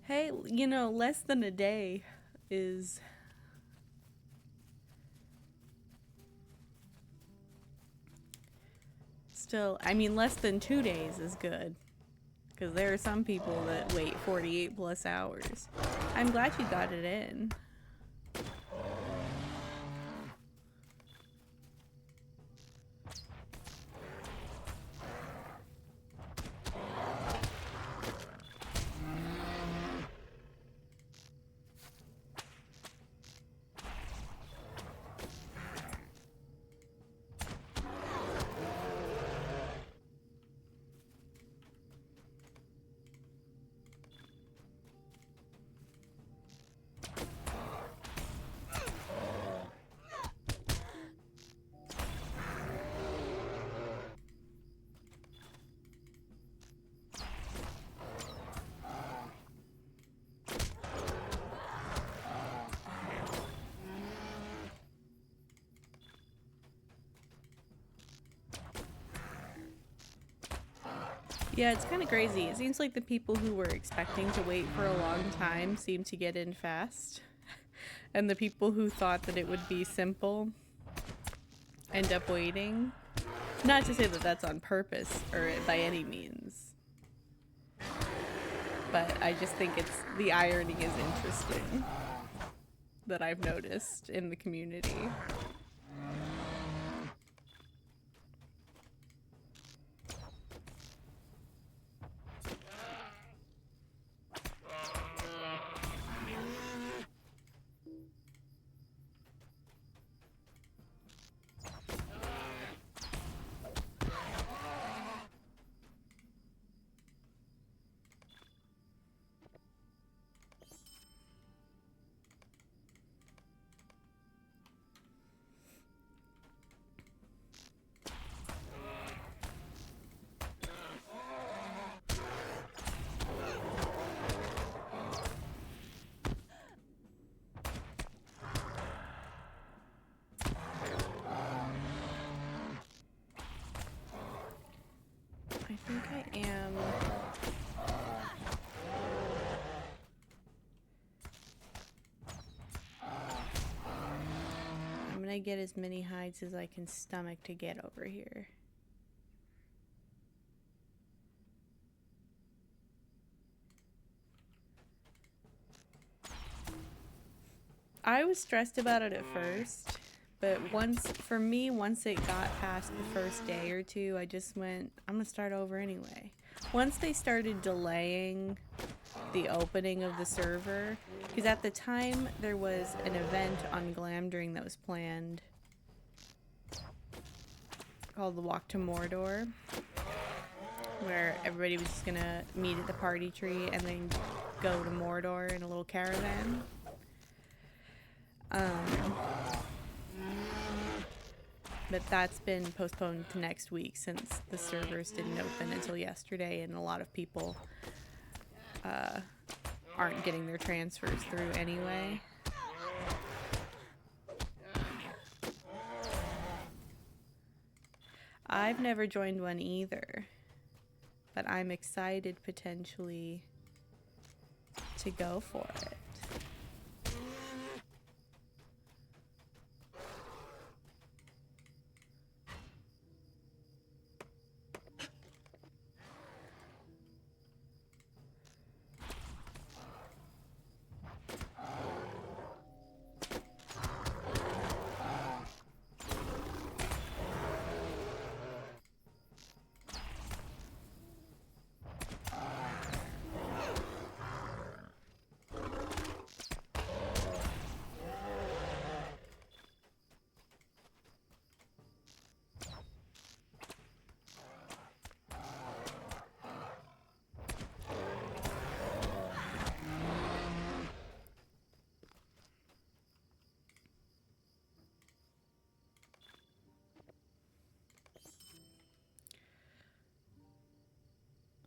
Hey, you know, less than a day is... Still, I mean, less than 2 days is good. Because there are some people that wait 48 plus hours. I'm glad you got it in. Yeah, it's kind of crazy. It seems like the people who were expecting to wait for a long time seem to get in fast. And the people who thought that it would be simple end up waiting. Not to say that that's on purpose or by any means. But I just think the irony is interesting that I've noticed in the community. I think I am. I'm gonna get as many hides as I can stomach to get over here. I was stressed about it at first, but once it got past the first day or two, I just went, I'm gonna start over anyway. Once they started delaying the opening of the server, because at the time there was an event on Glamdring that was planned called the Walk to Mordor, where everybody was just gonna meet at the party tree and then go to Mordor in a little caravan. But that's been postponed to next week since the servers didn't open until yesterday, and a lot of people aren't getting their transfers through anyway. I've never joined one either, but I'm excited potentially to go for it.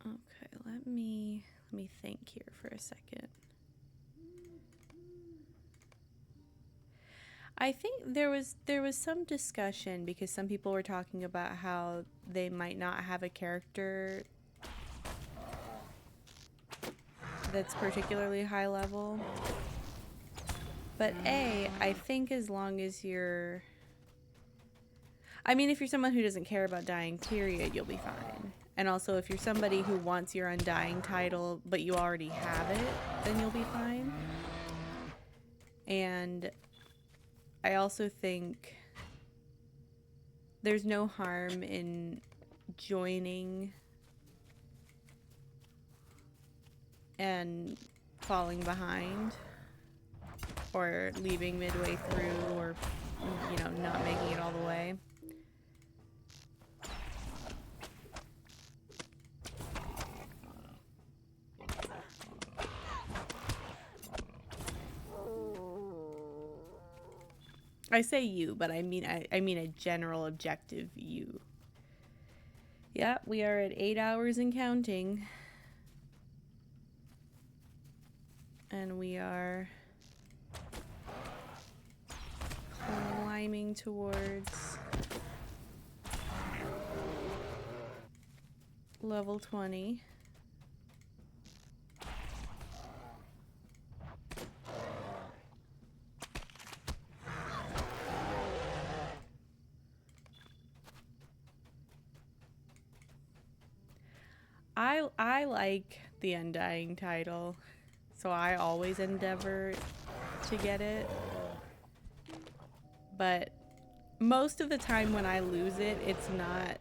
Okay, let me think here for a second. I think there was some discussion because some people were talking about how they might not have a character that's particularly high level. But I think as long as you're... I mean, if you're someone who doesn't care about dying, period, you'll be fine. And also, if you're somebody who wants your undying title, but you already have it, then you'll be fine. And I also think there's no harm in joining and falling behind, or leaving midway through, or, you know, not making it all the way. I say you, but I mean a general objective you. Yeah, we are at 8 hours and counting. And we are climbing towards level 20. I like the Undying title, so I always endeavor to get it. But most of the time when I lose it, it's not...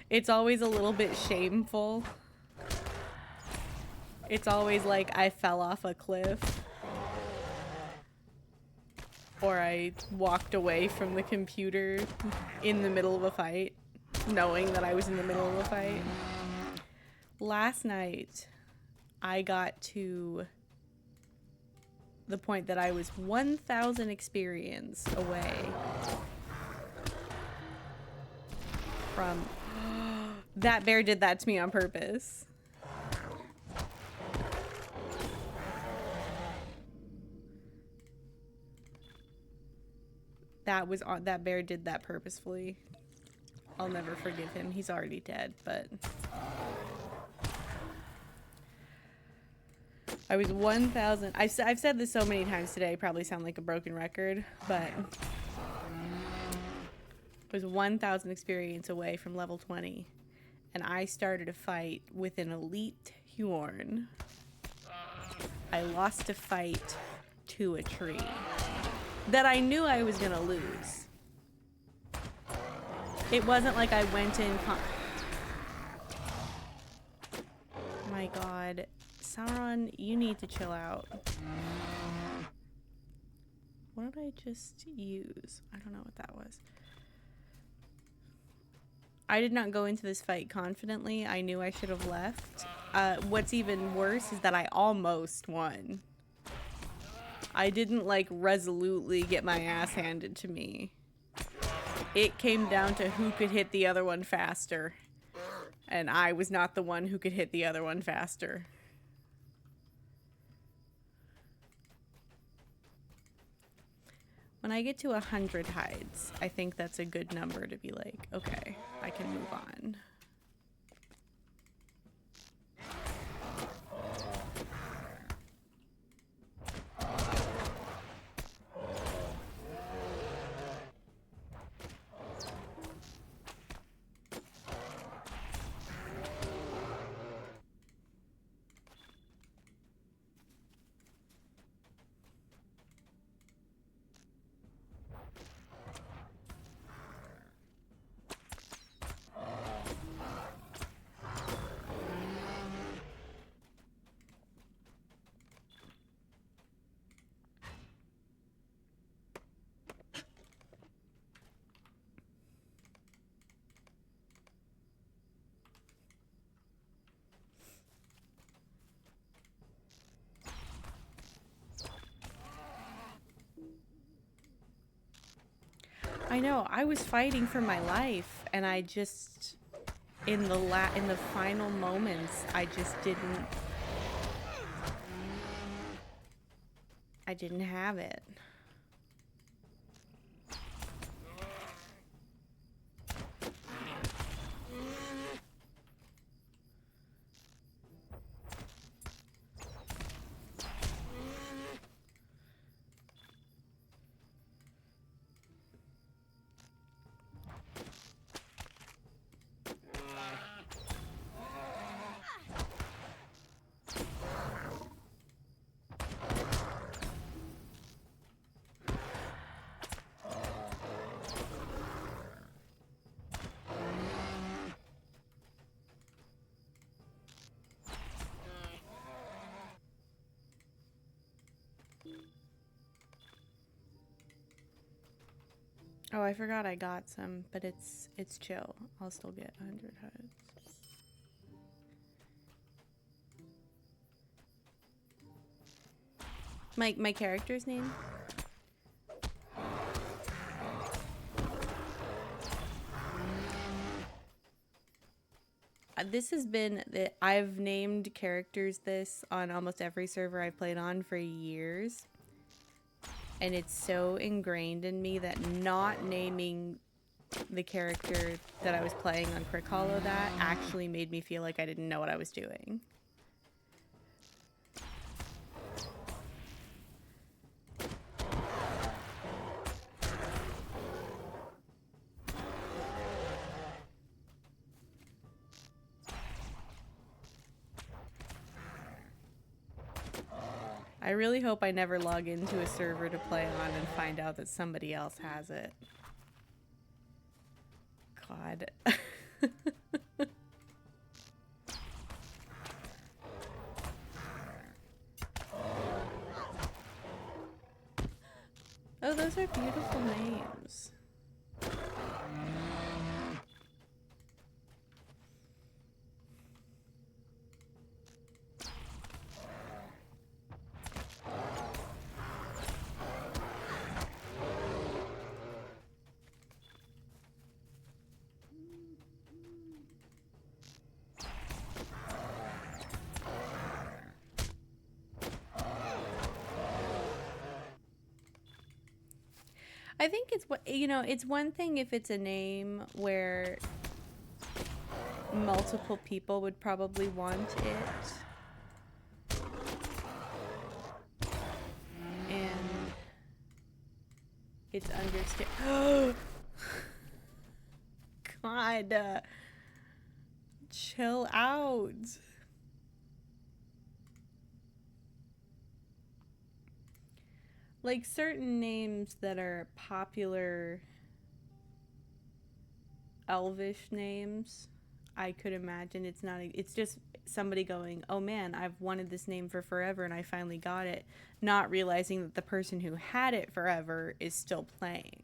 It's always a little bit shameful. It's always like I fell off a cliff. Or I walked away from the computer in the middle of a fight, knowing that I was in the middle of a fight. Last night, I got to the point that I was 1,000 experience away from... That bear did that to me on purpose. That bear did that purposefully. I'll never forgive him. He's already dead, but... I was 1,000... I've said this so many times today, I probably sound like a broken record, but... I was 1,000 experience away from level 20. And I started a fight with an elite Hjorn. I lost a fight to a tree that I knew I was gonna lose. It wasn't like I went in... My god. Sauron, you need to chill out. What did I just use? I don't know what that was. I did not go into this fight confidently. I knew I should have left. What's even worse is that I almost won. I didn't, like, resolutely get my ass handed to me. It came down to who could hit the other one faster. And I was not the one who could hit the other one faster. When I get to 100 hides, I think that's a good number to be like, okay, I can move on. I know, I was fighting for my life, and I just, in the final moments, I just didn't have it. Oh, I forgot I got some, but it's chill. I'll still get 100 hides. My character's name? This has been... I've named characters this on almost every server I've played on for years. And it's so ingrained in me that not naming the character that I was playing on Crick Hollow that actually made me feel like I didn't know what I was doing. I really hope I never log into a server to play on and find out that somebody else has it. God. Oh, those are beautiful names. I think it's what, you know, it's one thing if it's a name where multiple people would probably want it. And it's understand. God. Chill out. Like certain names that are popular elvish names, I could imagine it's not, it's just somebody going, oh man, I've wanted this name for forever and I finally got it, not realizing that the person who had it forever is still playing.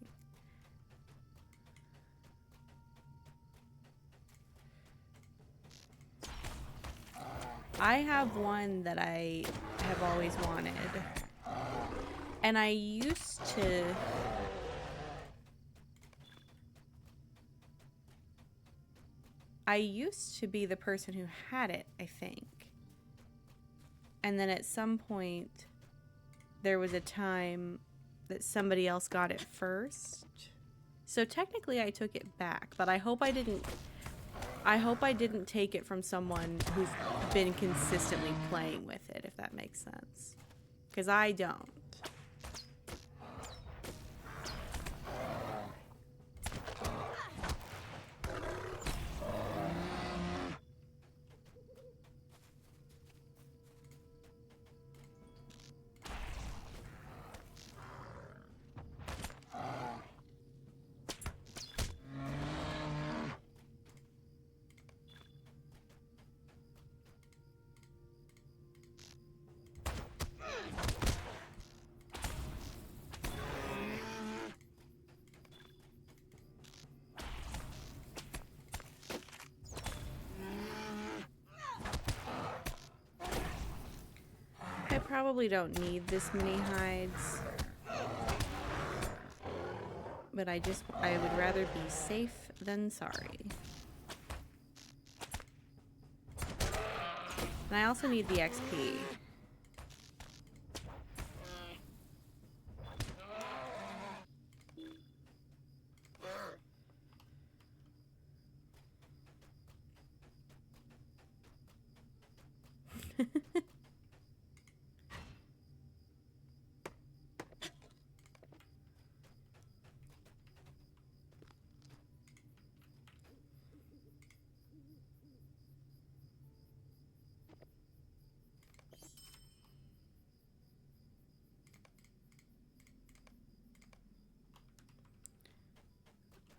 I have one that I have always wanted. And I used to be the person who had it, I think. And then at some point, there was a time that somebody else got it first. So technically I took it back, but I hope I didn't take it from someone who's been consistently playing with it, if that makes sense. 'Cause I don't. I probably don't need this many hides, but I would rather be safe than sorry. And I also need the XP.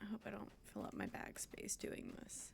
I hope I don't fill up my bag space doing this.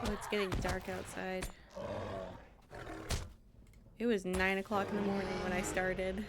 Oh, it's getting dark outside. It was 9 o'clock in the morning when I started.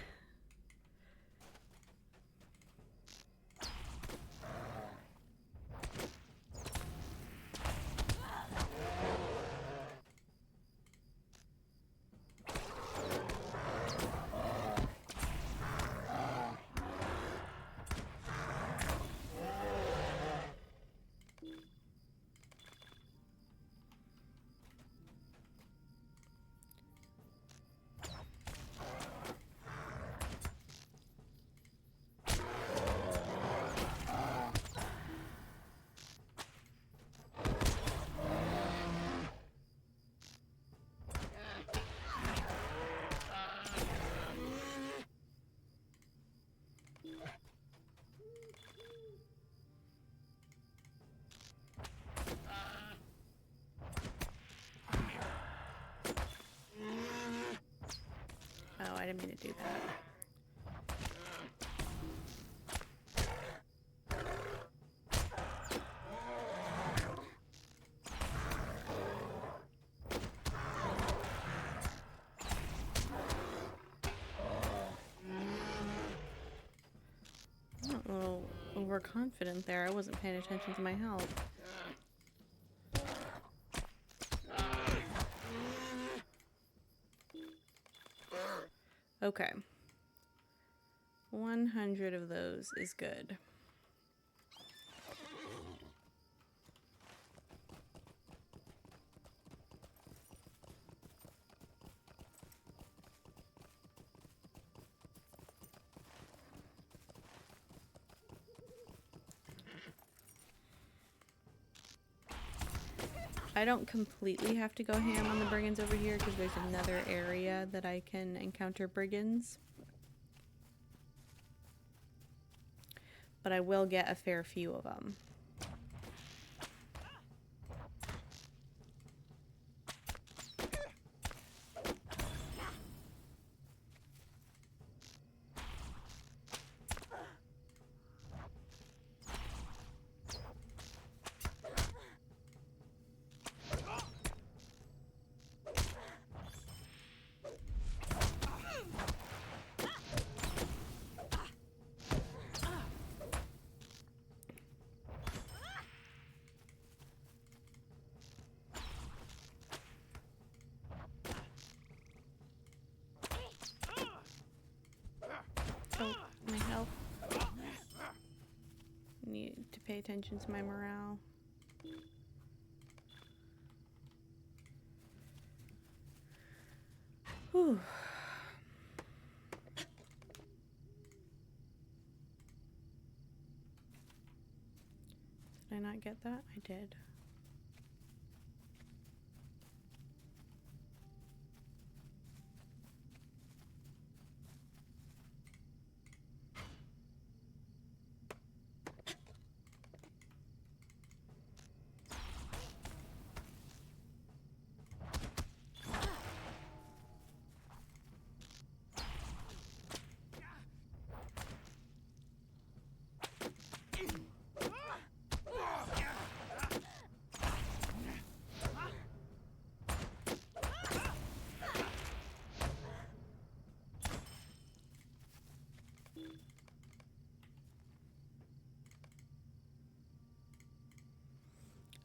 Oh, I didn't mean to do that. I'm a little overconfident there. I wasn't paying attention to my health. Okay. 100 of those is good. I don't completely have to go ham on the brigands over here because there's another area that I can encounter brigands. But I will get a fair few of them. Oh, my health. Need to pay attention to my morale. Whew. Did I not get that? I did.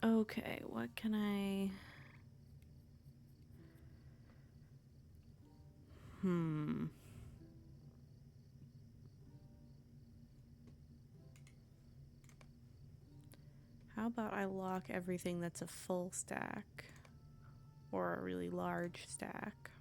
Okay, what can I... How about I lock everything that's a full stack or a really large stack?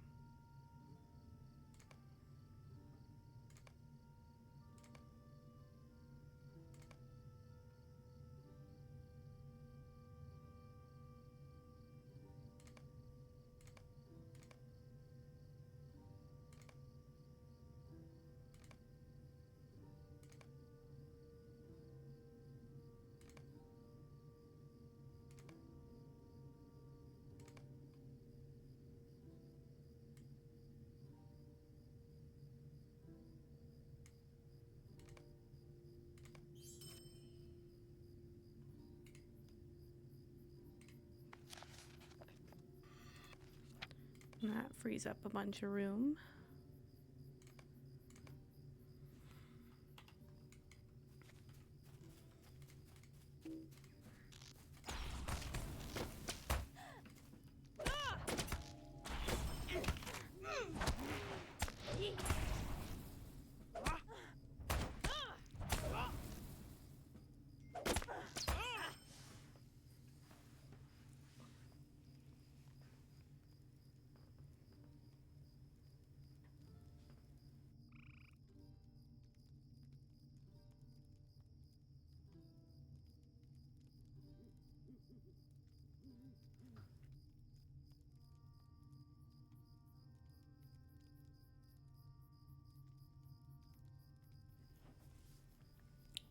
And that frees up a bunch of room.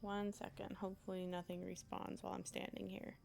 One second. Hopefully nothing respawns while I'm standing here.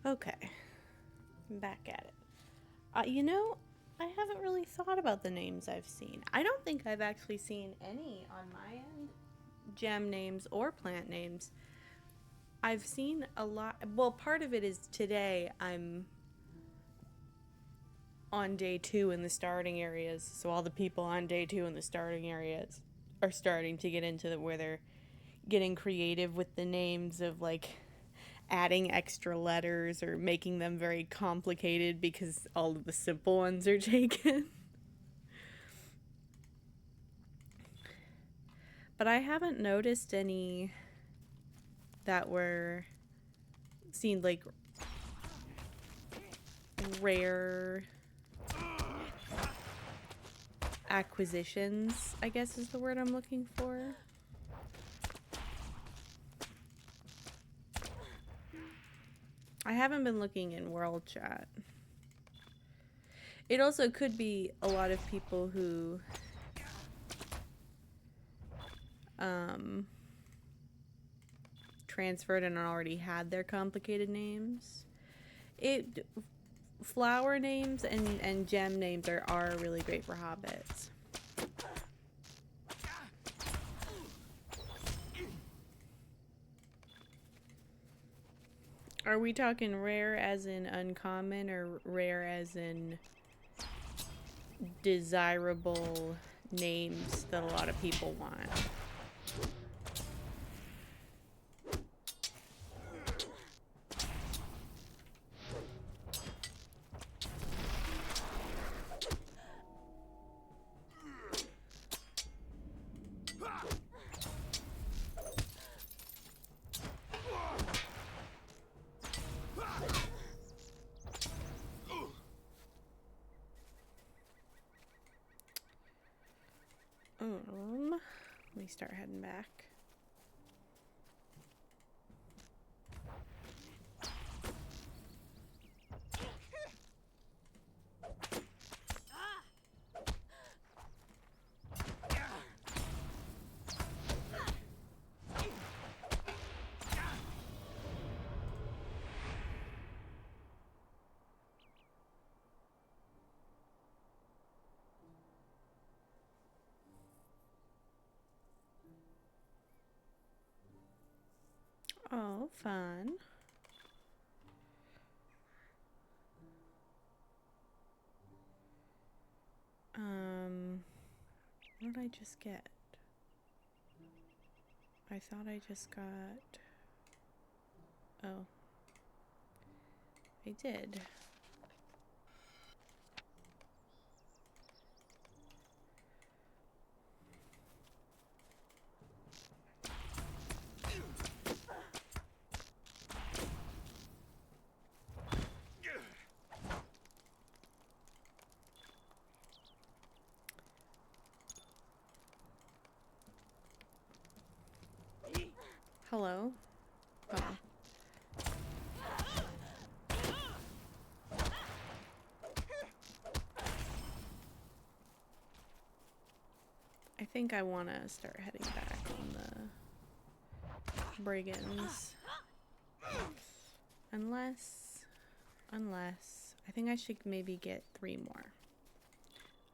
Okay, I'm back at it. You know, I haven't really thought about the names I've seen. I don't think I've actually seen any on my end, gem names or plant names. I've seen a lot. Well, part of it is today I'm on day 2 in the starting areas, so all the people on day 2 in the starting areas are starting to get into where they're getting creative with the names of like adding extra letters or making them very complicated because all of the simple ones are taken. But I haven't noticed any that were seemed like rare acquisitions, I guess is the word I'm looking for. I haven't been looking in world chat. It also could be a lot of people who transferred and already had their complicated names. Flower names and gem names are really great for hobbits. Are we talking rare as in uncommon or rare as in desirable names that a lot of people want? Let me start heading back. Oh, fun. What did I just get? I thought I just got... Oh. I did. Hello? Oh. I think I want to start heading back on the brigands. Unless, I think I should maybe get 3 more.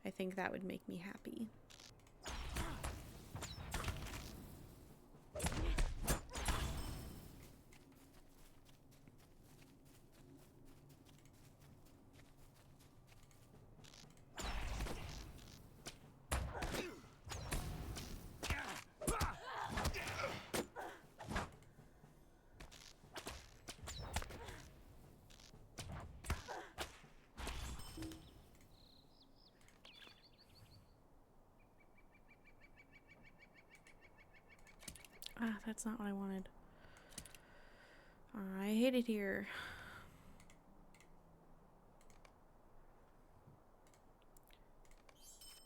I think that would make me happy. Ah, that's not what I wanted. I hate it here.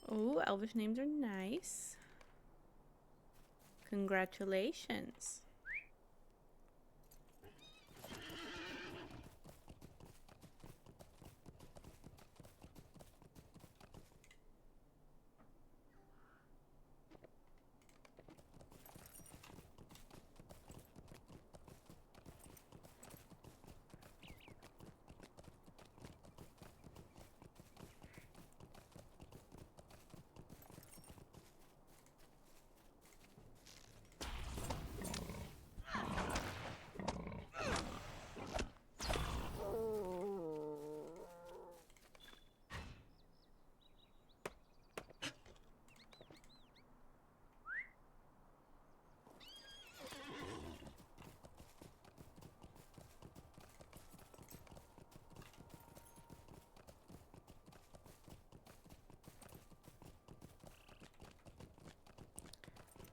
Oh, elvish names are nice. Congratulations.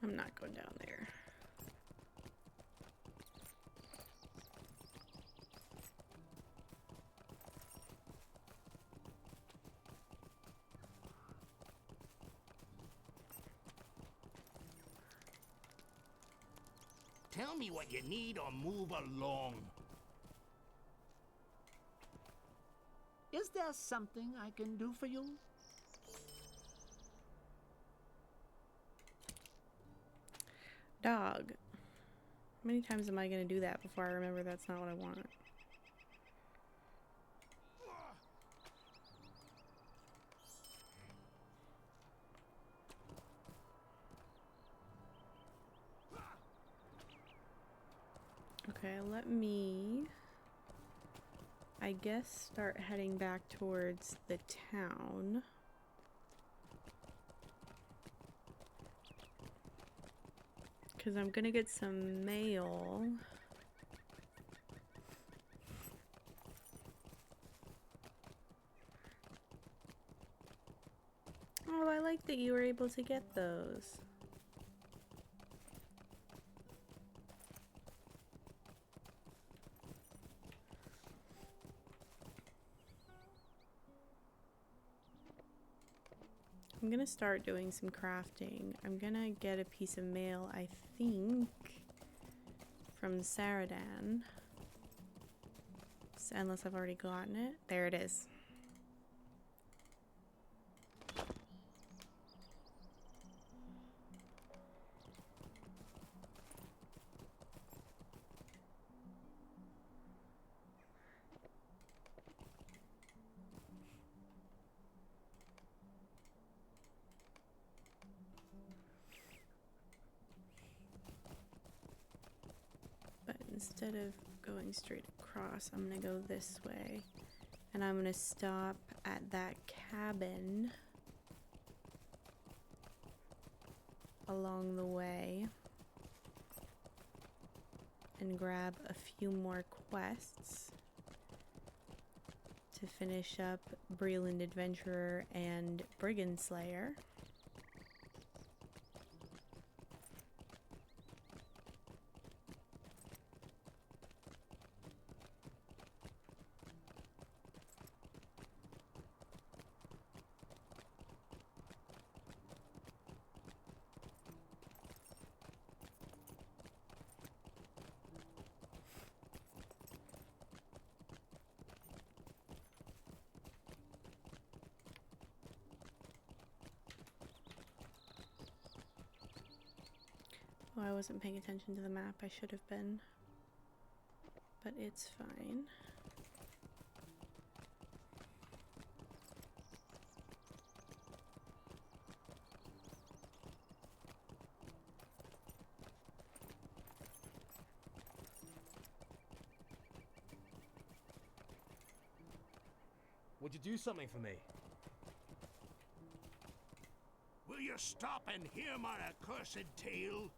I'm not going down there. Tell me what you need or move along. Is there something I can do for you? Dog. How many times am I going to do that before I remember that's not what I want? Okay, let me, I guess, start heading back towards the town. Because I'm gonna get some mail. Oh, I like that you were able to get those. I'm gonna start doing some crafting. I'm gonna get a piece of mail, I think, from Saradan. Unless I've already gotten it. There it is. But instead of going straight across, I'm gonna go this way. And I'm gonna stop at that cabin along the way and grab a few more quests to finish up Breland Adventurer and Brigand Slayer. Oh, I wasn't paying attention to the map. I should have been. But it's fine. Would you do something for me? Will you stop and hear my accursed tale?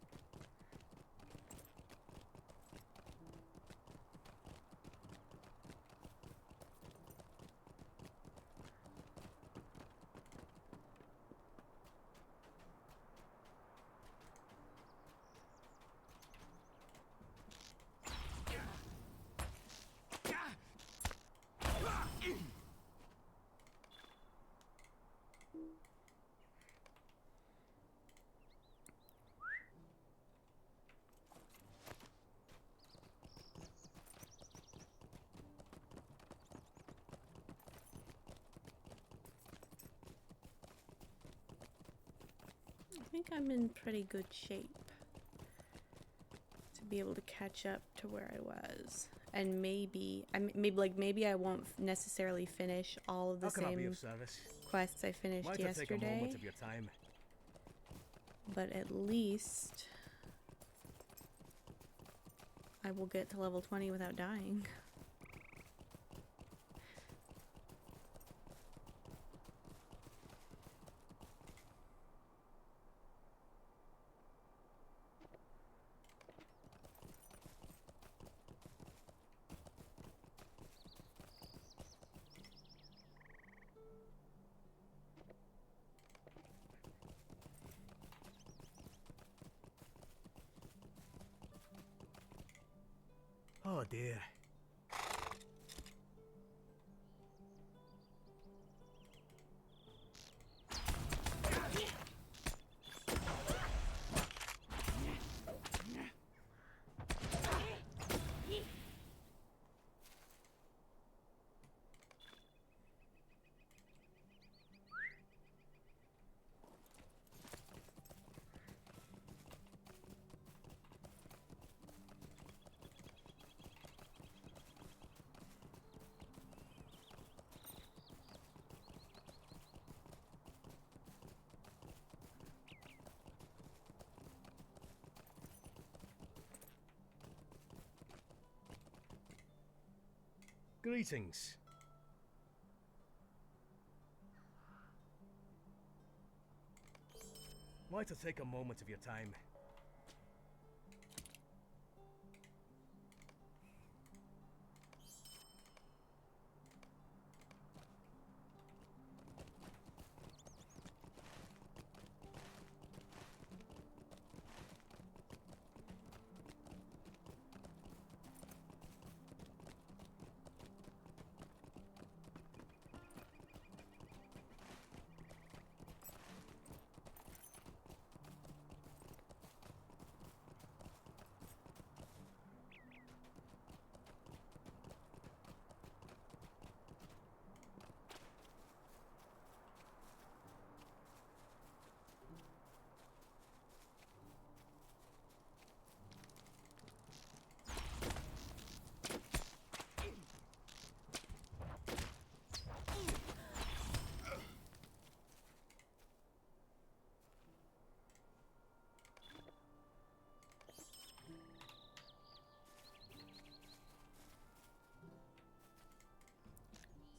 I think I'm in pretty good shape to be able to catch up to where I was, and maybe I won't necessarily finish all of the same quests I finished Might yesterday. Take a moment of your time. But at least I will get to level 20 without dying. dear. Greetings. Might I take a moment of your time?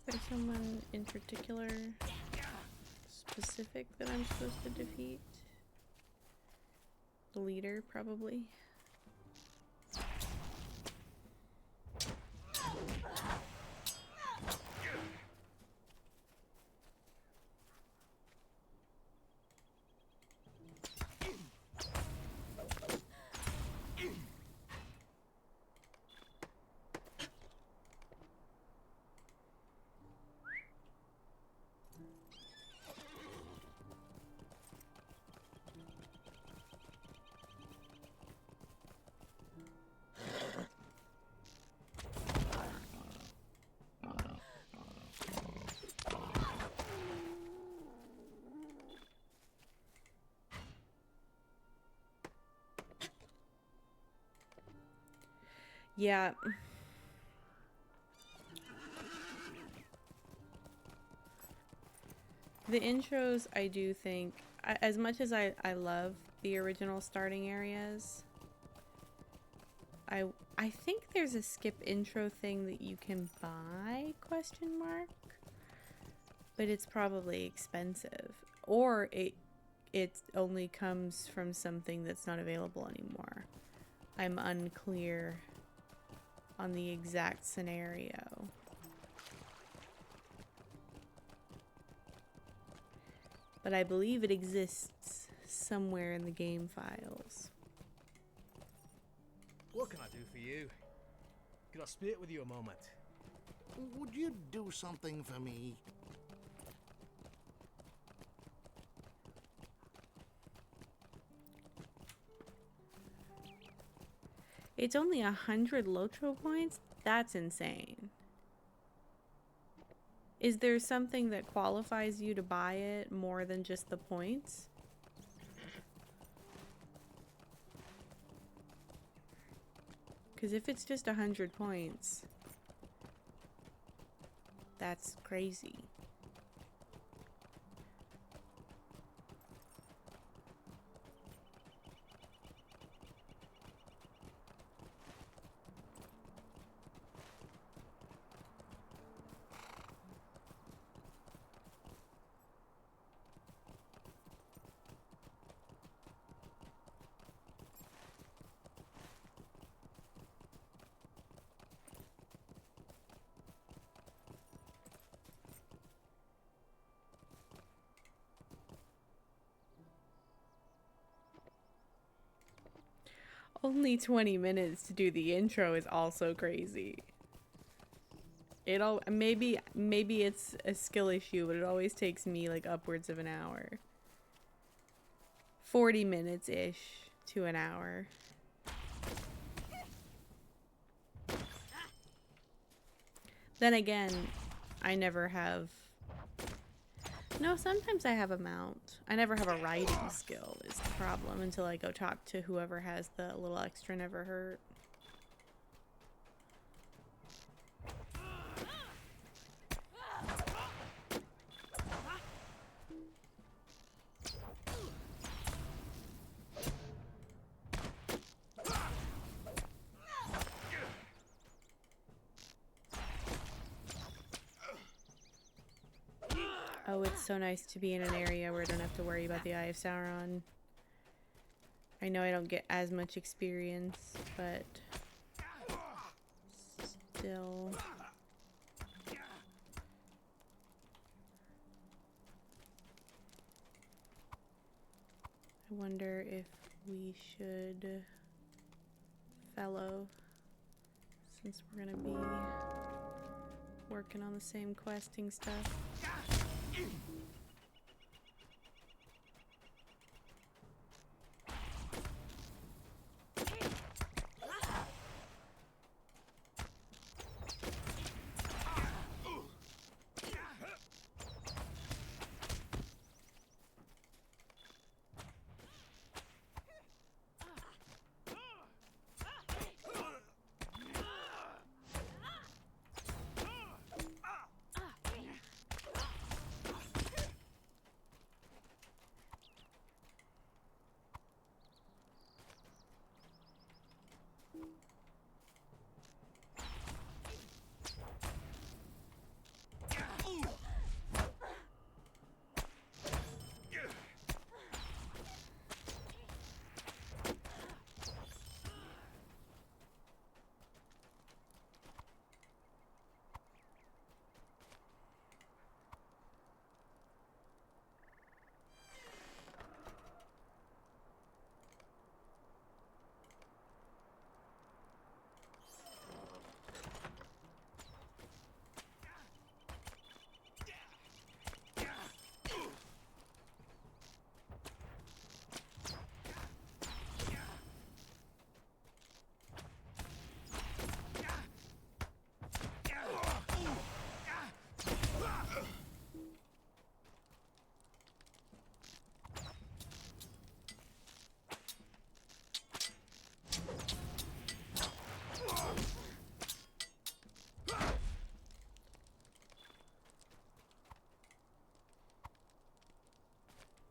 Is there someone in particular specific that I'm supposed to defeat? The leader, probably. Yeah. The intros, I do think, as much as I love the original starting areas, I think there's a skip intro thing that you can buy, question mark, but it's probably expensive, or it only comes from something that's not available anymore. I'm unclear on the exact scenario. But I believe it exists somewhere in the game files. What can I do for you? Could I speak with you a moment? Would you do something for me? It's only 100 Lotro points? That's insane. Is there something that qualifies you to buy it more than just the points? Because if it's just 100 points, that's crazy. Only 20 minutes to do the intro is also crazy. Maybe it's a skill issue, but it always takes me like upwards of an hour. 40 minutes-ish to an hour. Then again, I never have... No, sometimes I have a mount. I never have a riding skill is the problem until I go talk to whoever has the little extra never hurt. Oh, it's so nice to be in an area where I don't have to worry about the Eye of Sauron. I know I don't get as much experience, but still. I wonder if we should fellow, since we're gonna be working on the same questing stuff.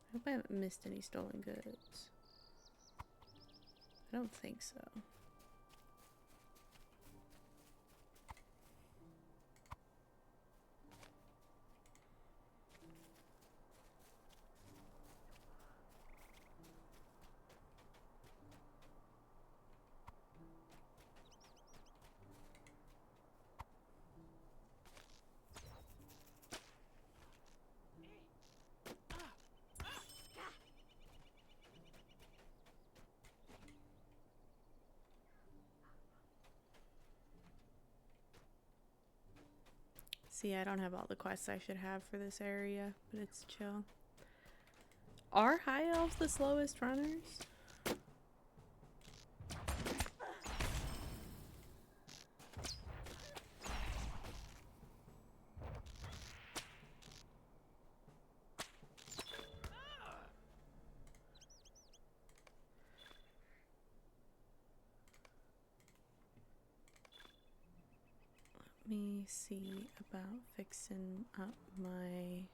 I hope I haven't missed any stolen goods. I don't think so. See, I don't have all the quests I should have for this area, but it's chill. Are high elves the slowest runners? Let me see about fixing up my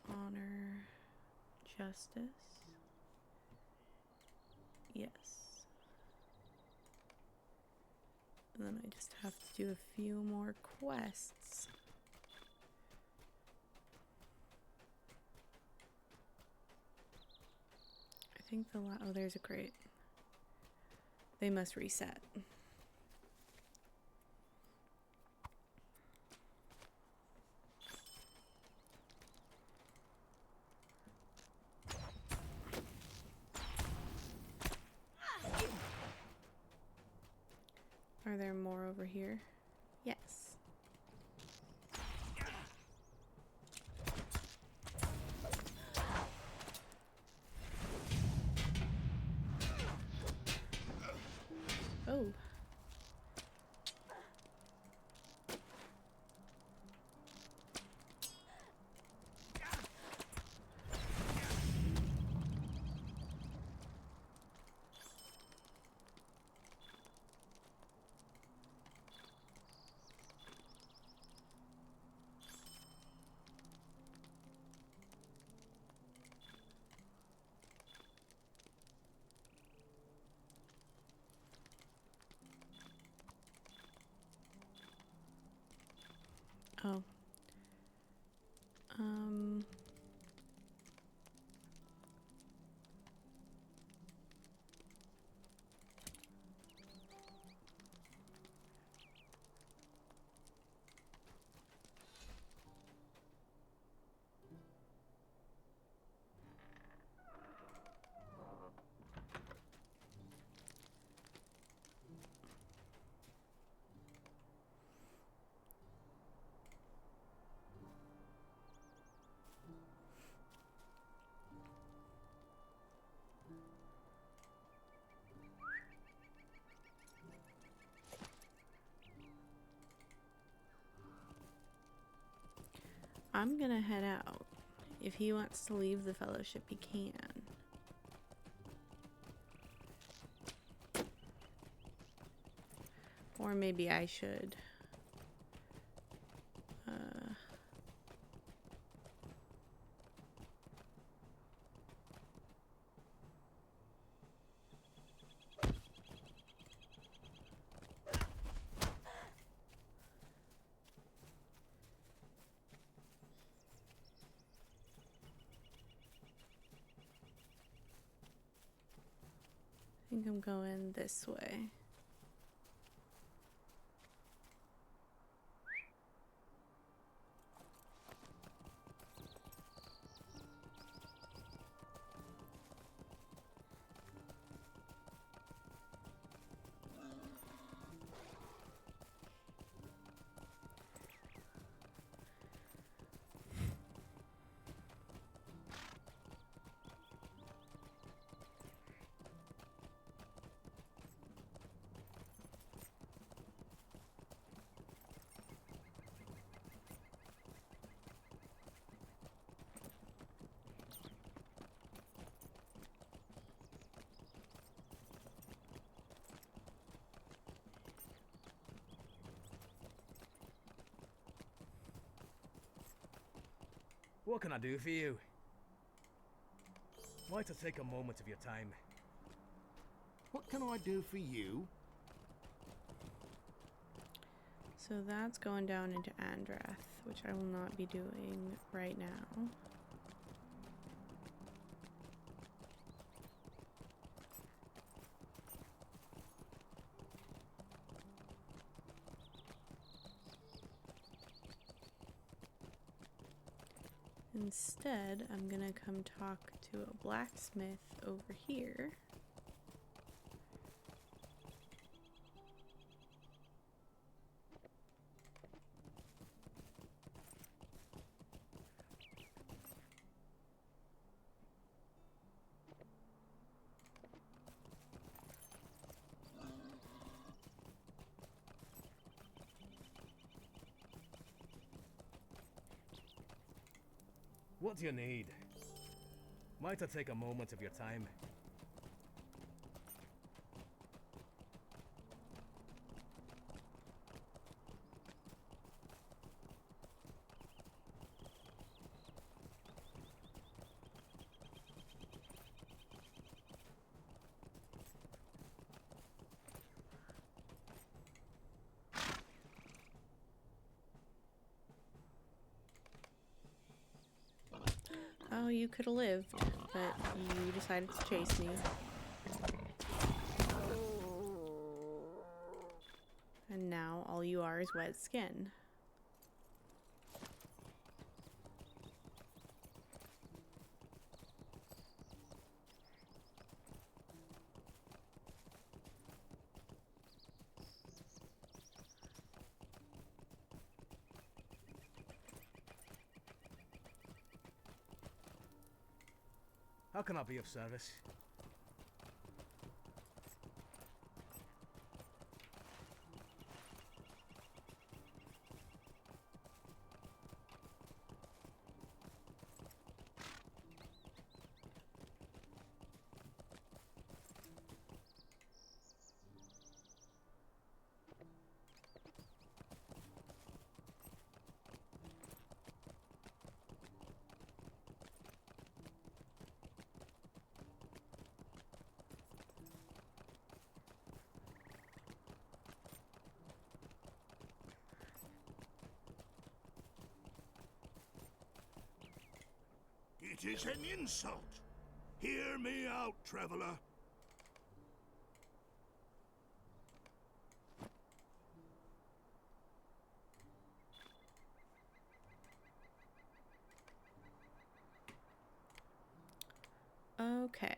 honor justice. Yes. And then I just have to do a few more quests. I think oh, there's a crate. They must reset. there more over here? Yes. Oh. Oh. Um. I'm gonna head out. If he wants to leave the fellowship, he can. Or maybe I should. I think I'm going this way. What can I do for you? I'd like to take a moment of your time. What can I do for you? So that's going down into Andrath, which I will not be doing right now. Instead, I'm gonna come talk to a blacksmith over here. What do you need? Might I take a moment of your time? Oh, you could have lived, but you decided to chase me. And now all you are is wet skin. How can I be of service? It is an insult. Hear me out, traveler. Okay.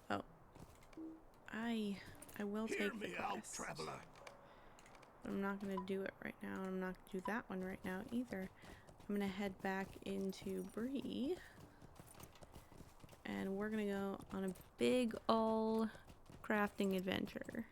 Oh. I will Hear take the me out, quest. traveler. But I'm not going to do it right now. I'm not going to do that one right now either. I'm going to head back into Bree. And we're going to go on a big ol' crafting adventure.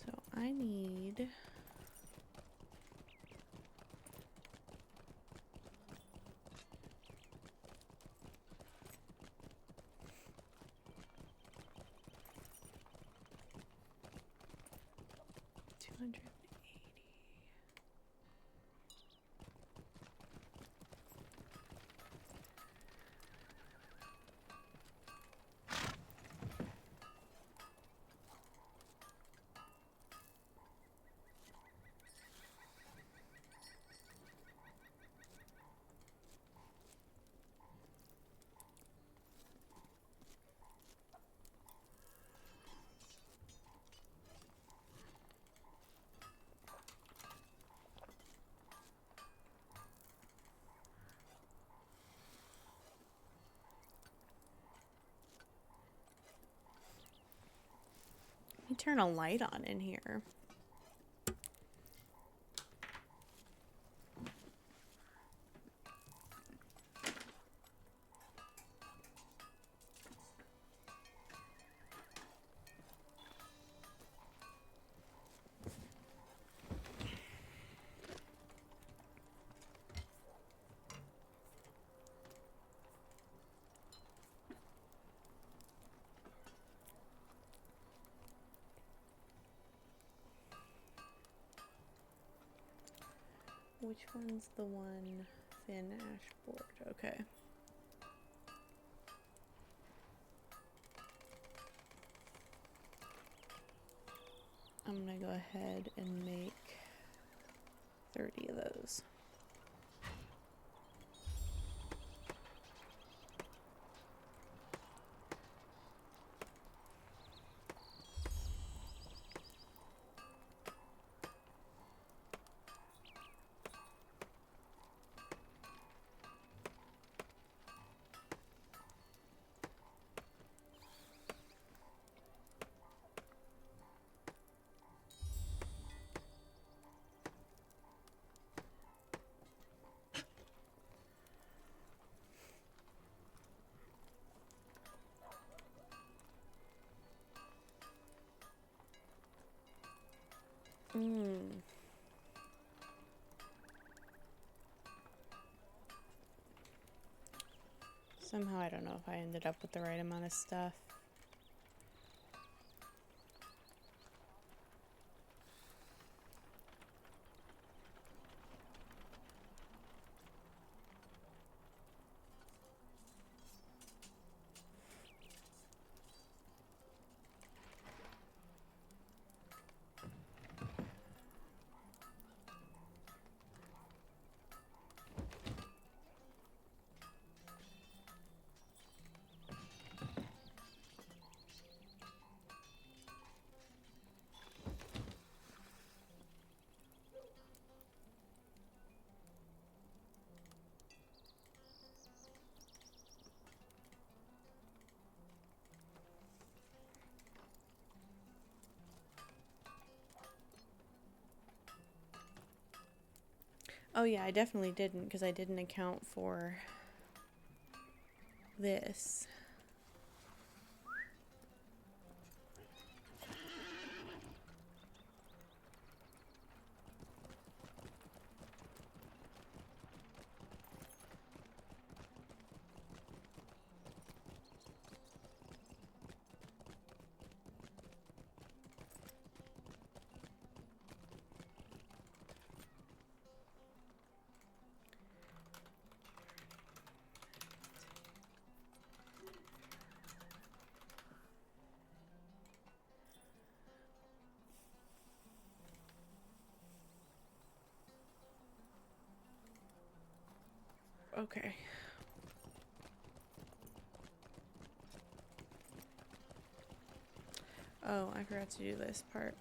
So I need... Let me turn a light on in here. Which one's the one thin ash board? Okay. I'm gonna go ahead and make 30 of those. Somehow I don't know if I ended up with the right amount of stuff. Oh yeah, I definitely didn't, because I didn't account for this. Okay. Oh, I forgot to do this part.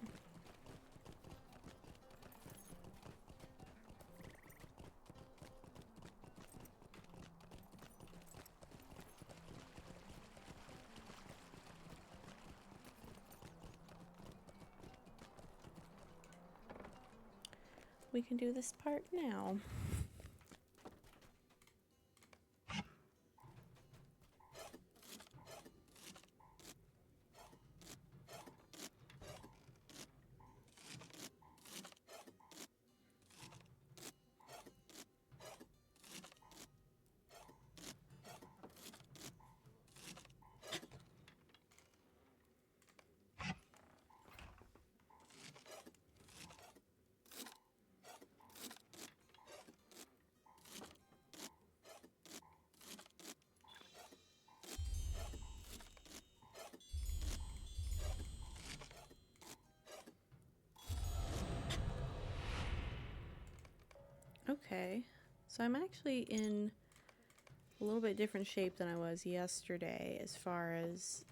We can do this part now. Okay, so I'm actually in a little bit different shape than I was yesterday as far as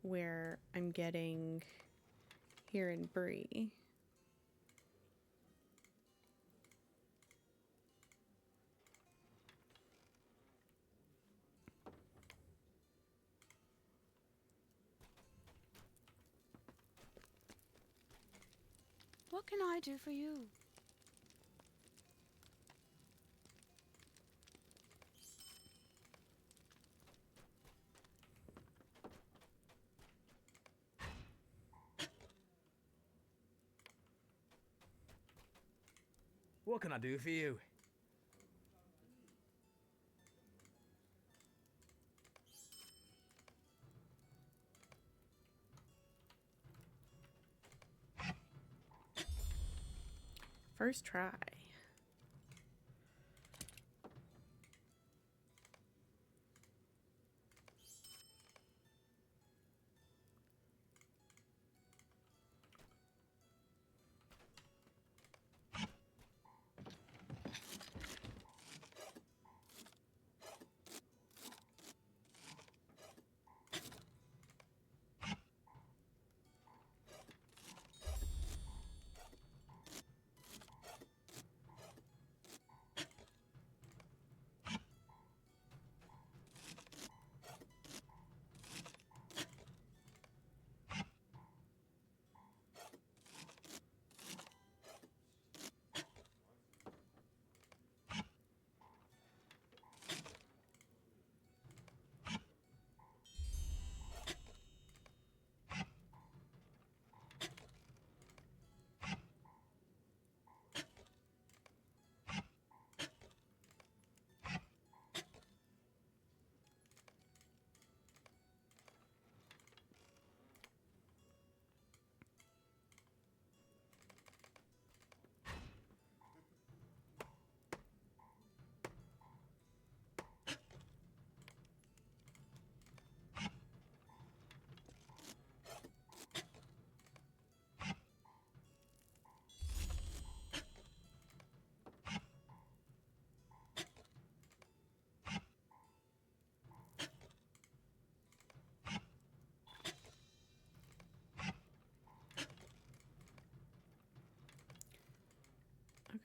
where I'm getting here in Bree. What can I do for you? What can I do for you? First try.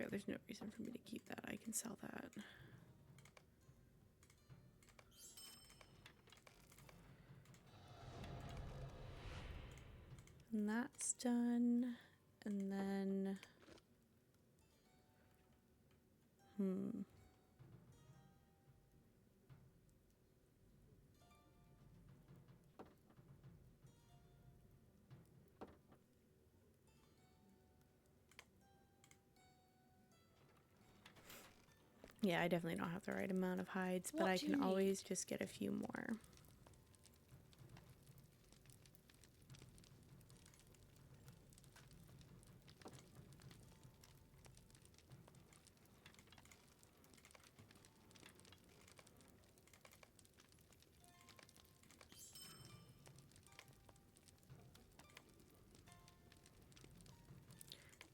Okay, there's no reason for me to keep that. I can sell that. And that's done. And then Yeah, I definitely don't have the right amount of hides, but What I do you can need? always just get a few more.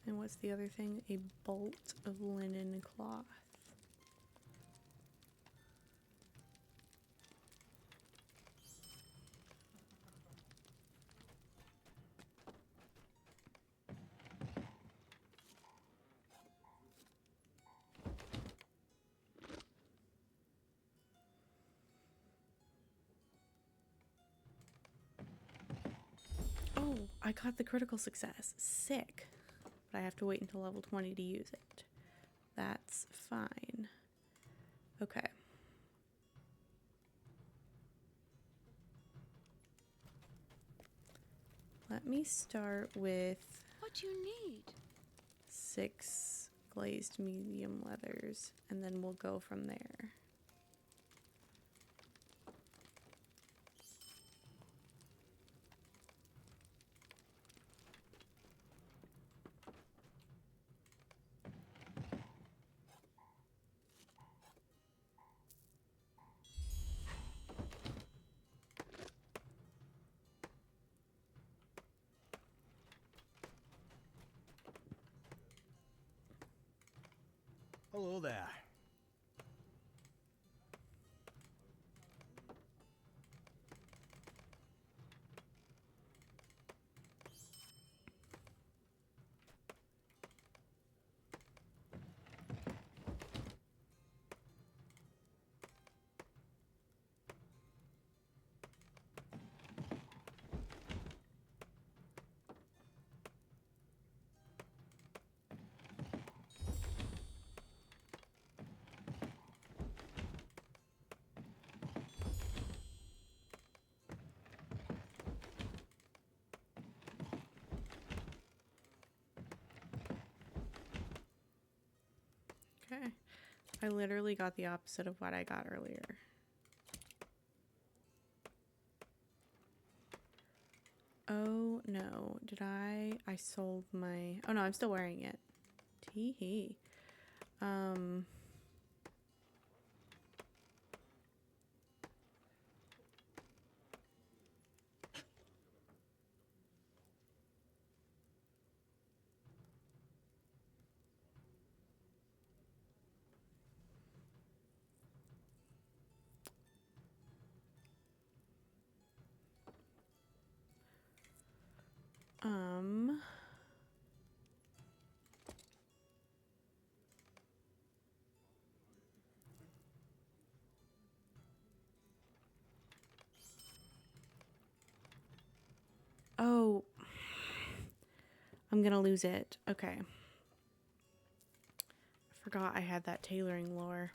And what's the other thing? A bolt of linen cloth. Oh, I got the critical success. Sick. But I have to wait until level 20 to use it. That's fine. Okay. Let me start with What do you need? 6 glazed medium leathers, and then we'll go from there. Hello there. Okay. I literally got the opposite of what I got earlier. Oh no, did I sold my, oh no, I'm still wearing it. Tee hee. Um, um, oh, I'm gonna lose it. Okay. I forgot I had that tailoring lore.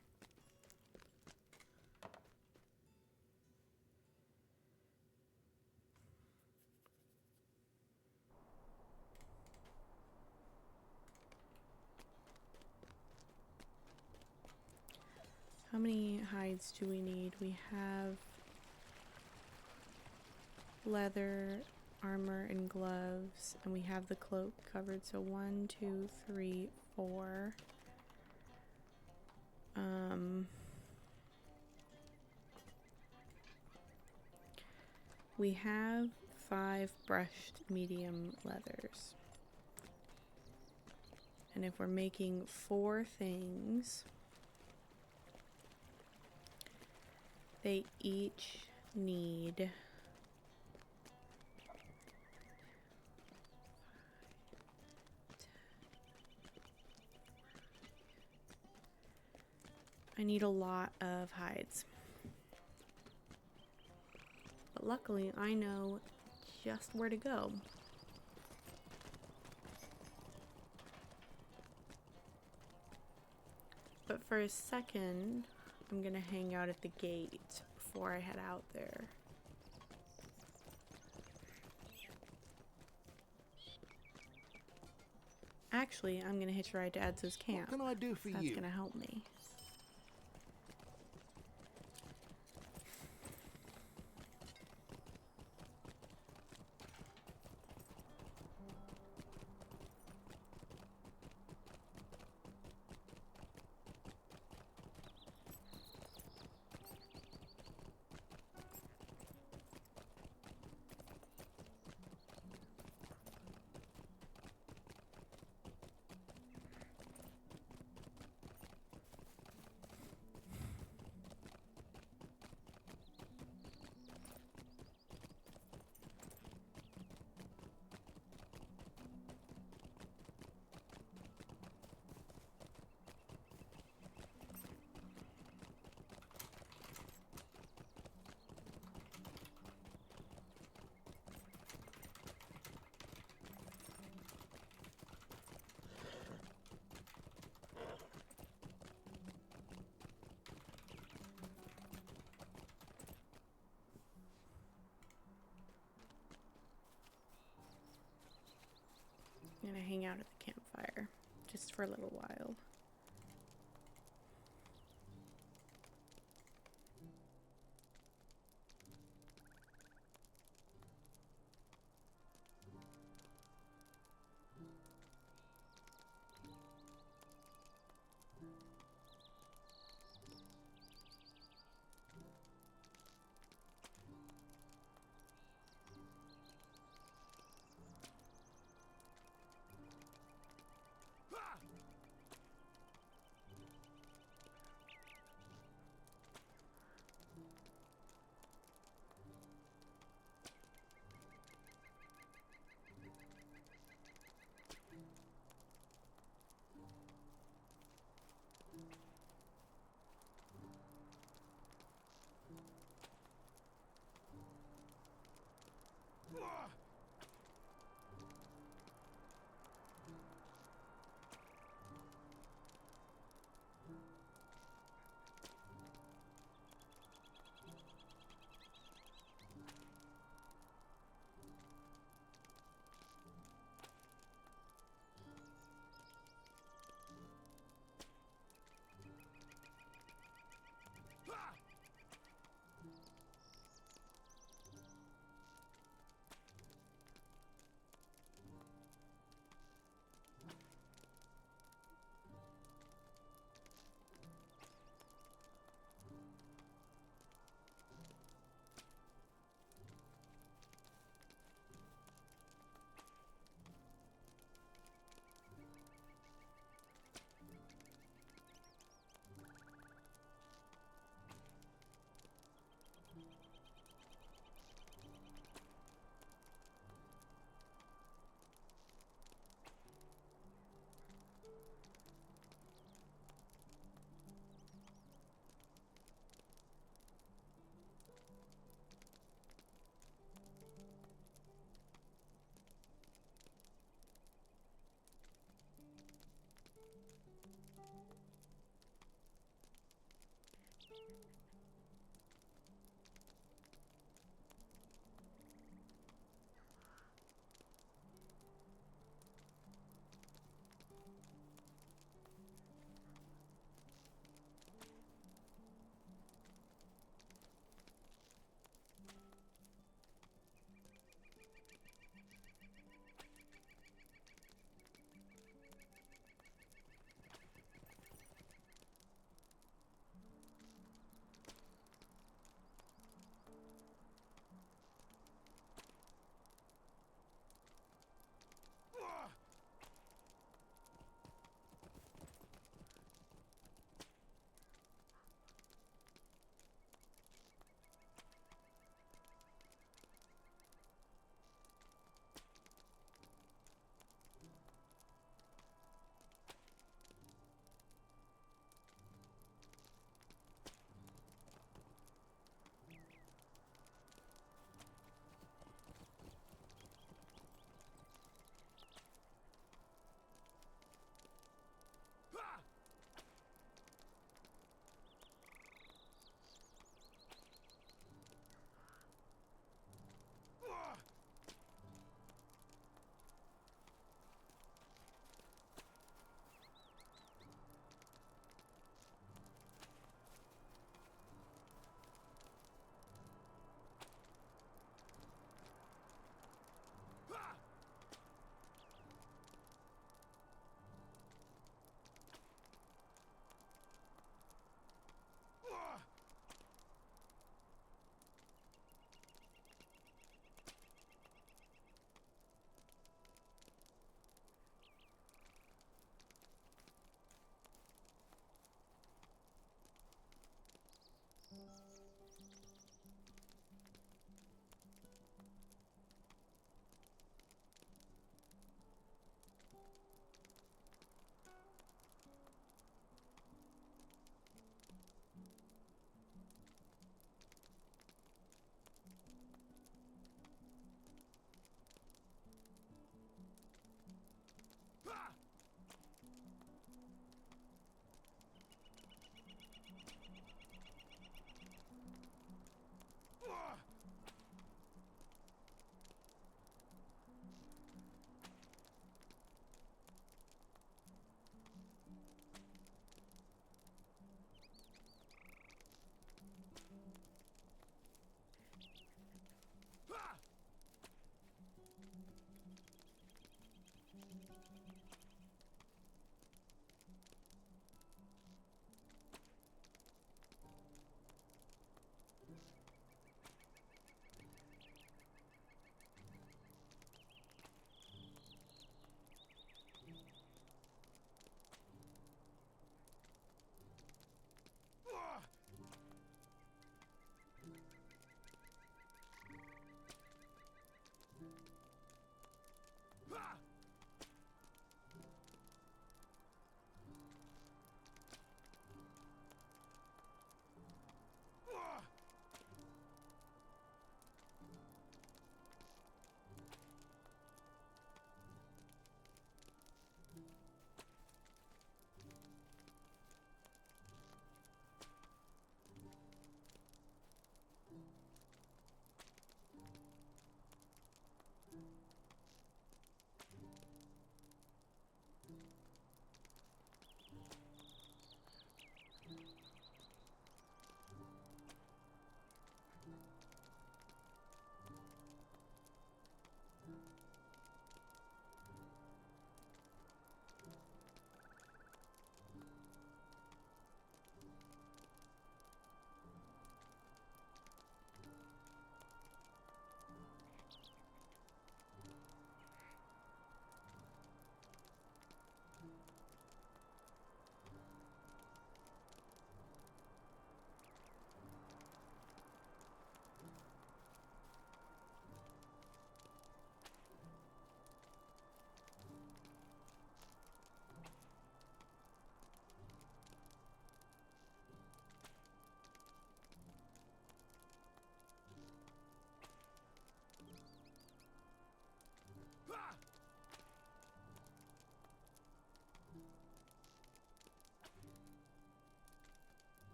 How many hides do we need? We have leather, armor, and gloves, and we have the cloak covered. So 1, 2, 3, 4. We have 5 brushed medium leathers. And if we're making 4 things, they each need I need a lot of hides. But luckily, I know just where to go. But for a second, I'm gonna hang out at the gate before I head out there. Actually, I'm gonna hitch a ride to Edzo's camp. What can I do for That's you? gonna help me. gonna hang out at the campfire just for a little while.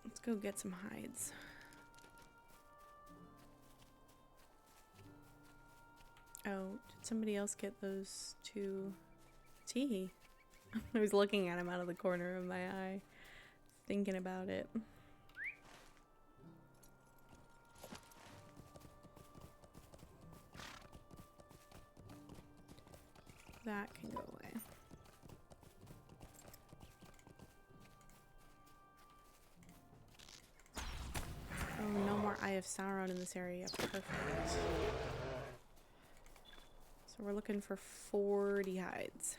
Let's go get some hides. Oh, did somebody else get those two? Teehee. I was looking at him out of the corner of my eye, thinking about it. That can go away. Oh, no more Eye of Sauron in this area. Perfect. So we're looking for 40 hides.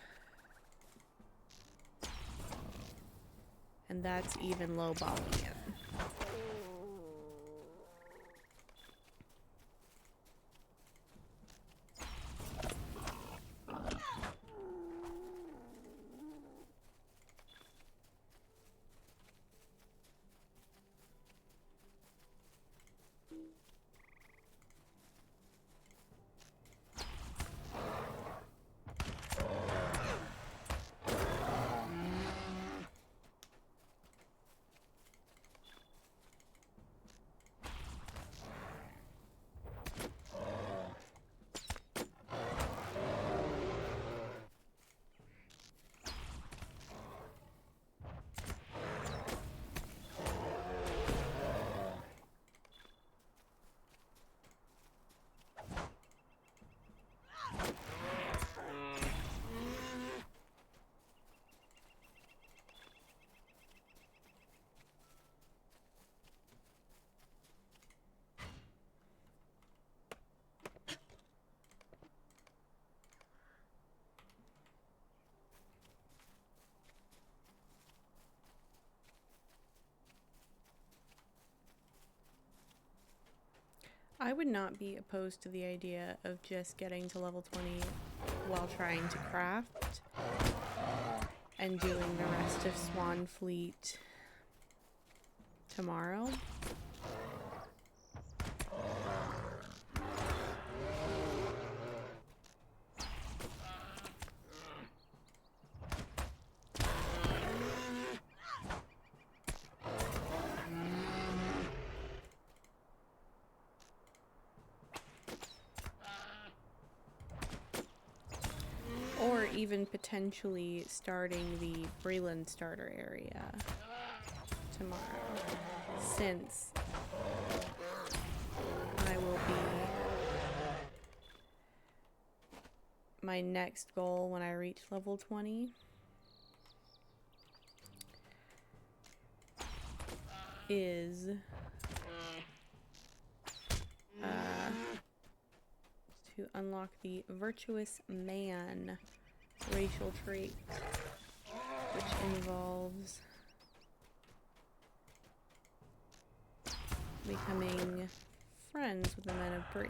And that's even lowballing it. I would not be opposed to the idea of just getting to level 20 while trying to craft and doing the rest of Swan Fleet tomorrow. Or even potentially starting the Breland starter area tomorrow, since I will be... My next goal when I reach level 20 is to unlock the Virtuous Man racial trait, which involves becoming friends with the men of Bree.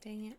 Dang it.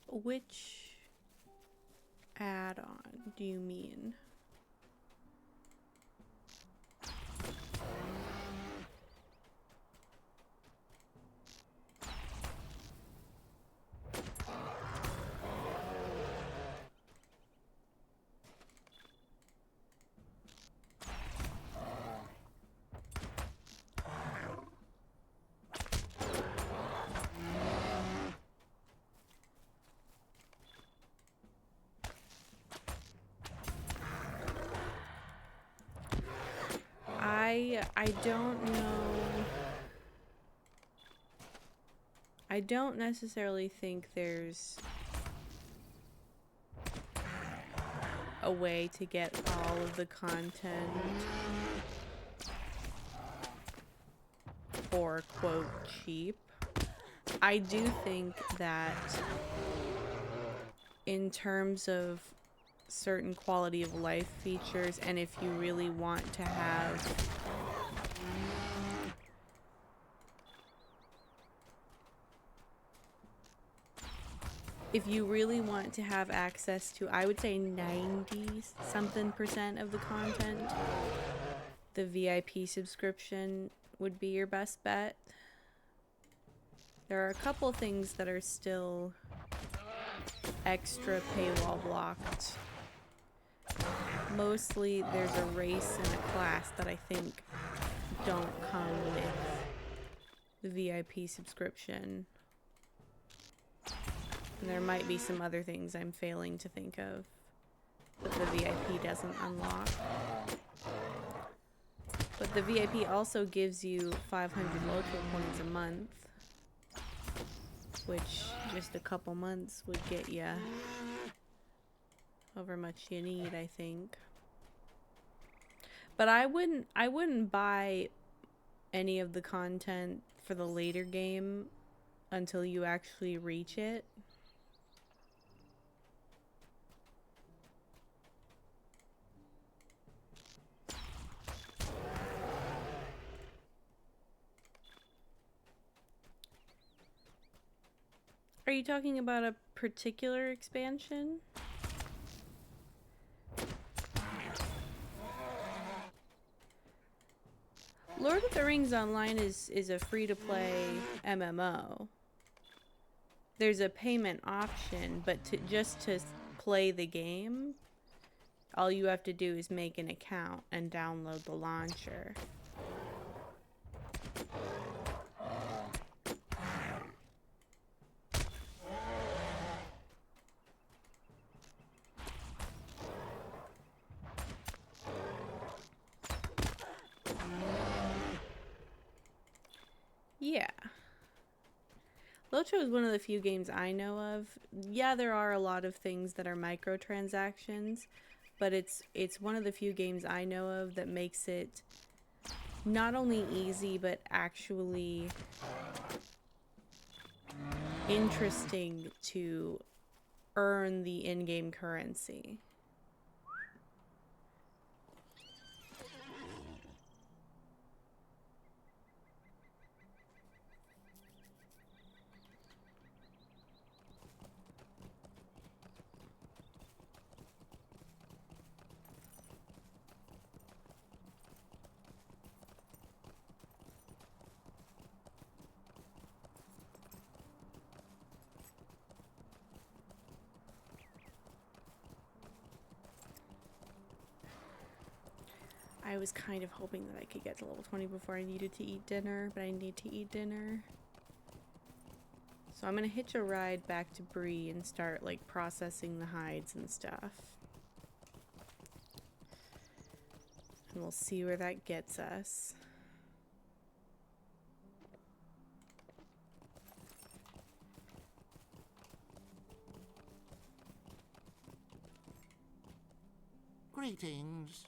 Which add-on do you mean? I don't know. I don't necessarily think there's a way to get all of the content for quote cheap. I do think that in terms of certain quality of life features, and if you really want to have access to, I would say 90-something% of the content, the VIP subscription would be your best bet. There are a couple things that are still extra paywall blocked. Mostly there's a race and a class that I think don't come with the VIP subscription. And there might be some other things I'm failing to think of that the VIP doesn't unlock. But the VIP also gives you 500 Loto points a month, which just a couple months would get you however much you need, I think. But I wouldn't buy any of the content for the later game until you actually reach it. Are you talking about a particular expansion? Lord of the Rings Online is a free-to-play MMO. There's a payment option, but just to play the game, all you have to do is make an account and download the launcher. Yeah. Locho is one of the few games I know of. Yeah, there are a lot of things that are microtransactions, but it's one of the few games I know of that makes it not only easy, but actually interesting to earn the in-game currency. I was kind of hoping that I could get to level 20 before I needed to eat dinner, but I need to eat dinner. So I'm gonna hitch a ride back to Bree and start like processing the hides and stuff. And we'll see where that gets us. Greetings.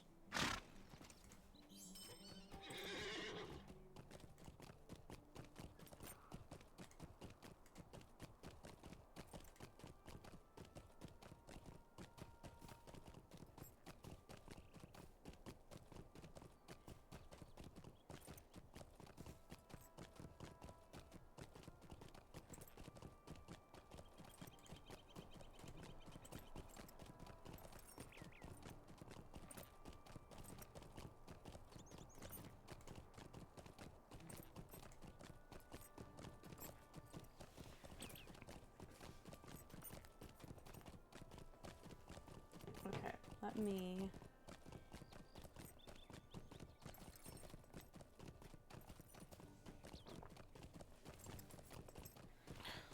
Let me...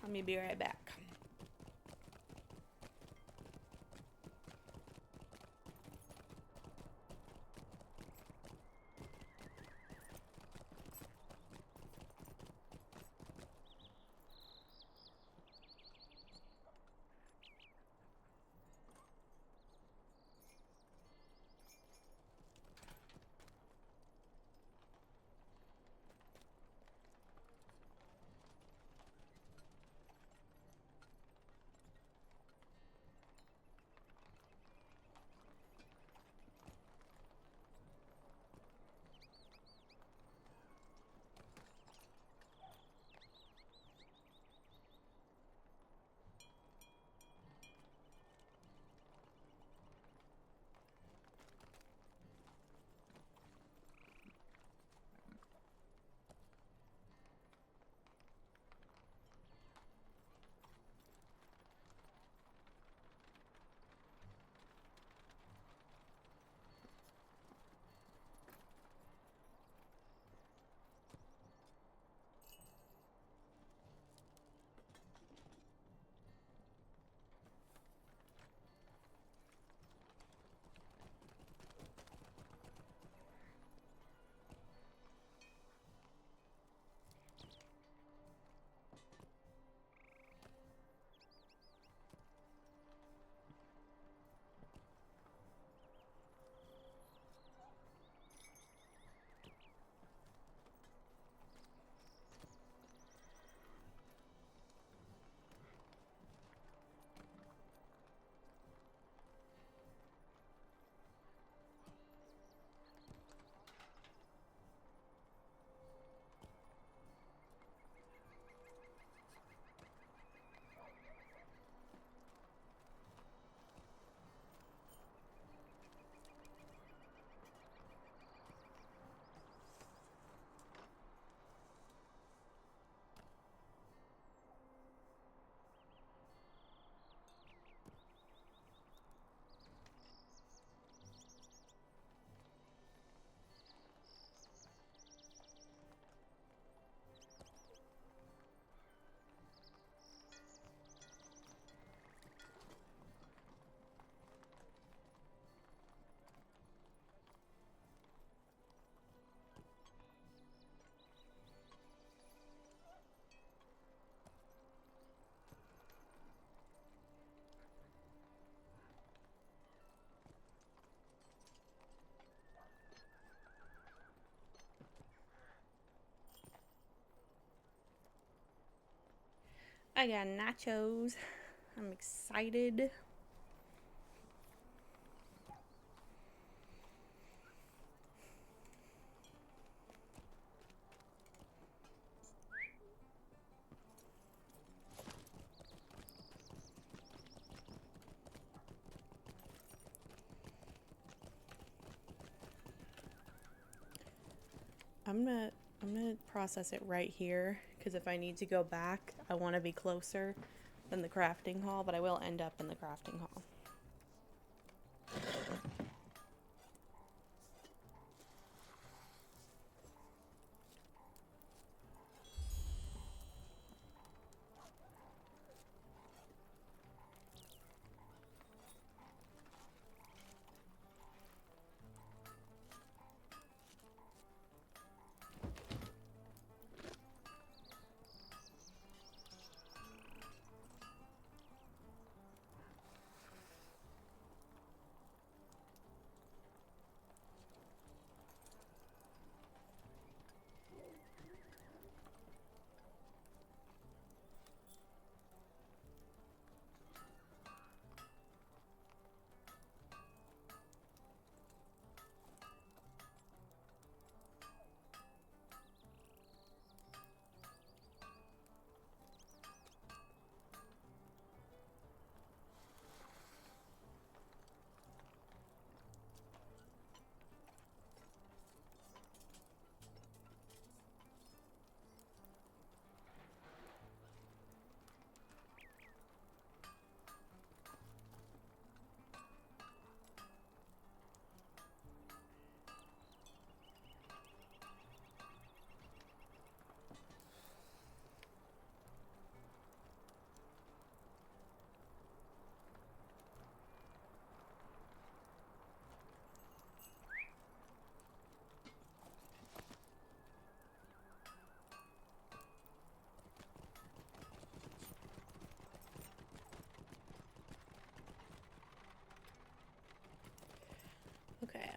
Let me be right back. I got nachos. I'm excited. I'm gonna process it right here, because if I need to go back, I want to be closer than the crafting hall, but I will end up in the crafting hall.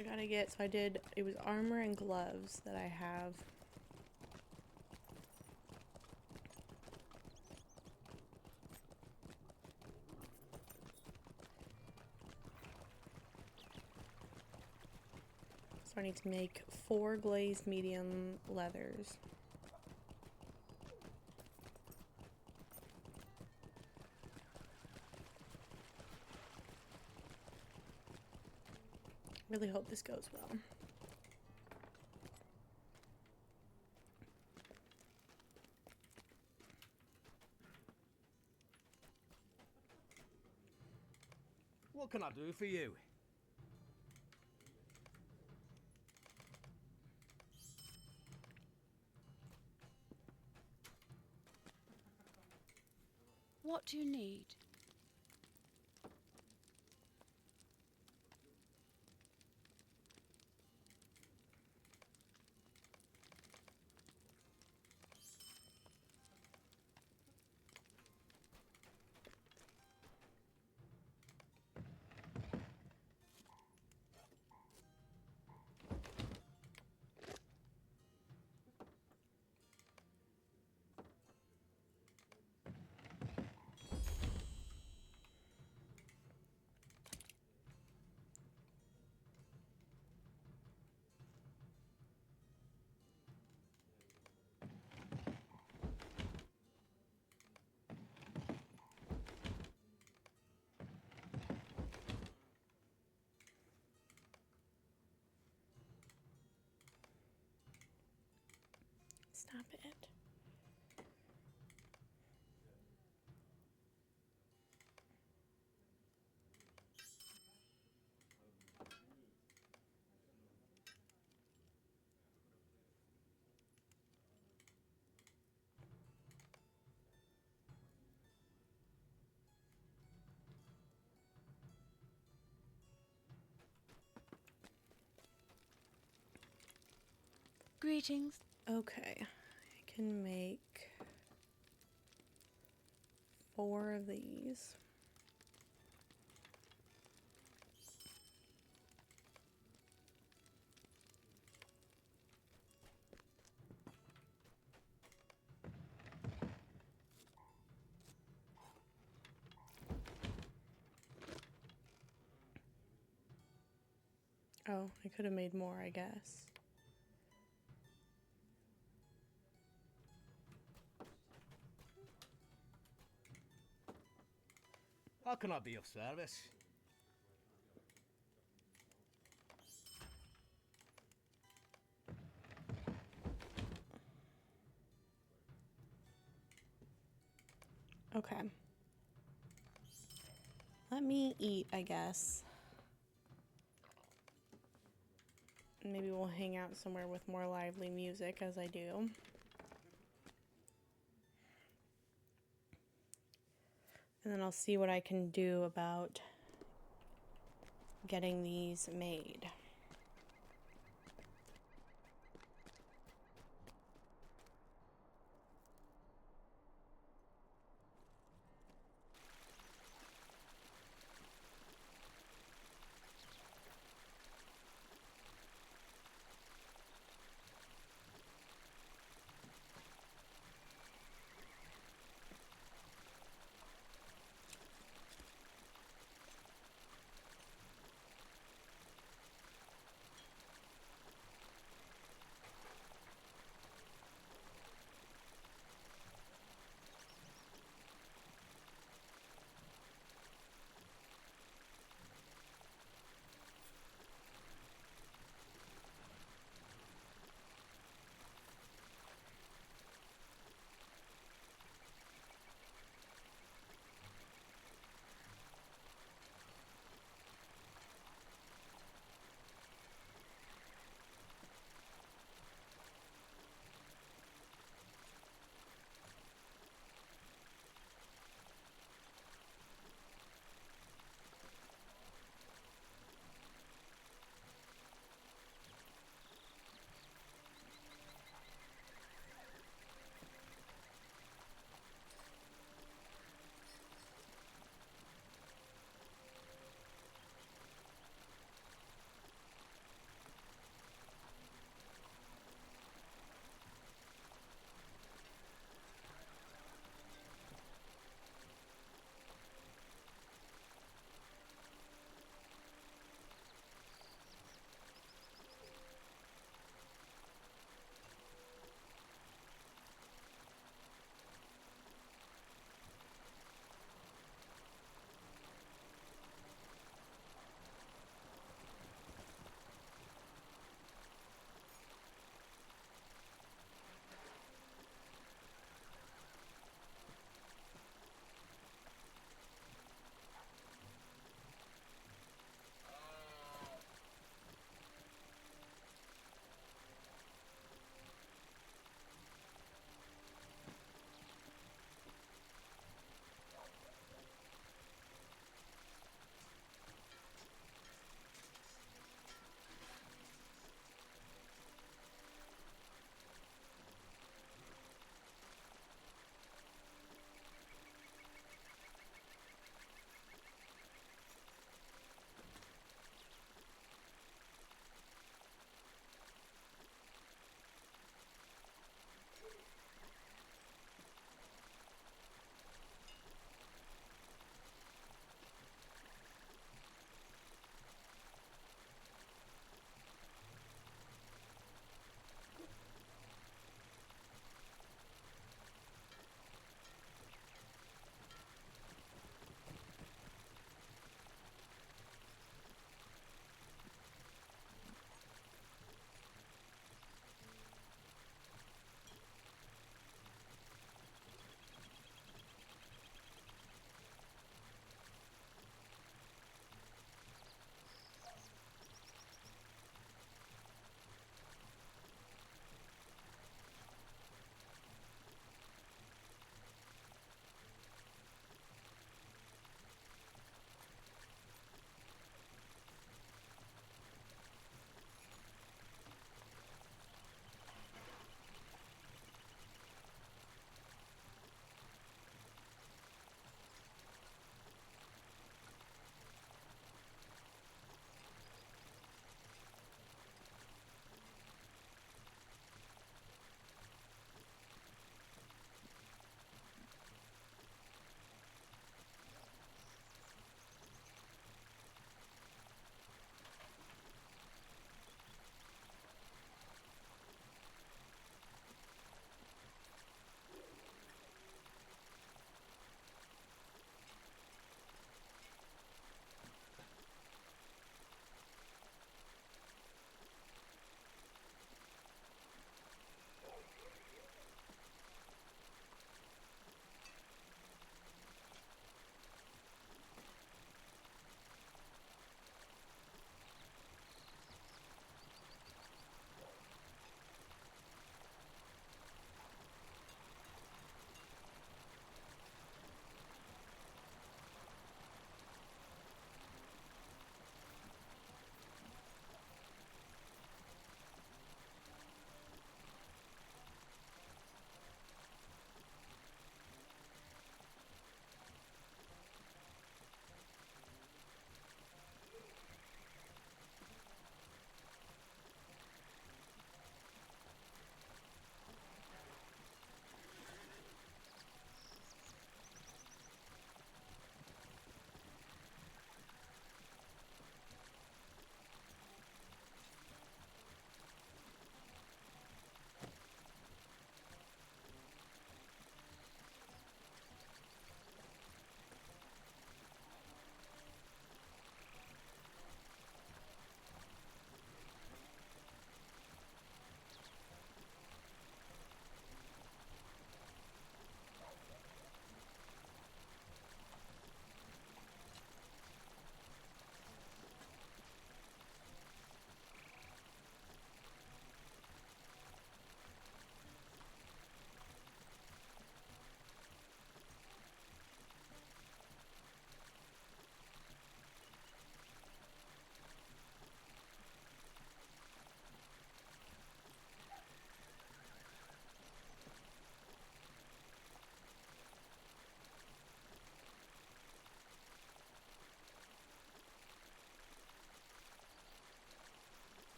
I gotta get, so I did, it was armor and gloves that I have. So I need to make 4 glazed medium leathers. Really hope this goes well. What can I do for you? What do you need? Stop it. Greetings. Okay, I can make 4 of these. Oh, I could have made more, I guess. How can I be of service? Okay. Let me eat, I guess. Maybe we'll hang out somewhere with more lively music as I do. And then I'll see what I can do about getting these made.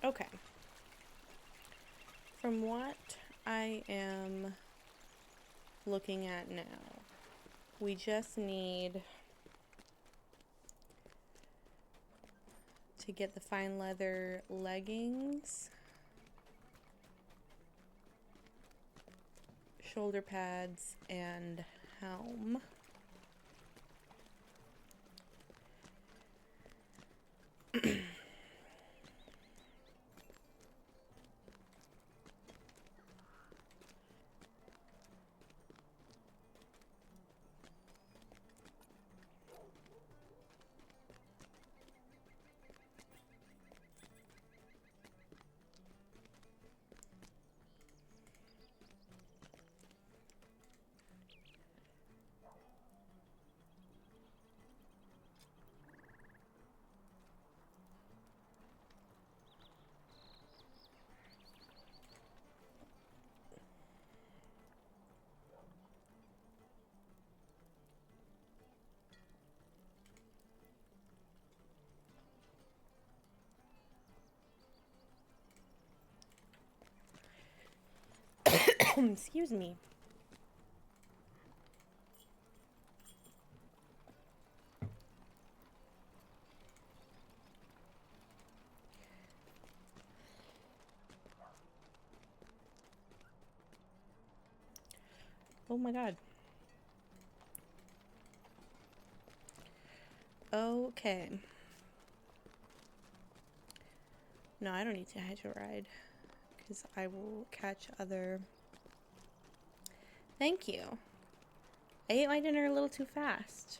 Okay. From what I am looking at now, we just need to get the fine leather leggings, shoulder pads, and helm. Excuse me. Oh my god. Okay. No, I don't need to hitch a ride, because I will catch other... Thank you. I ate my dinner a little too fast,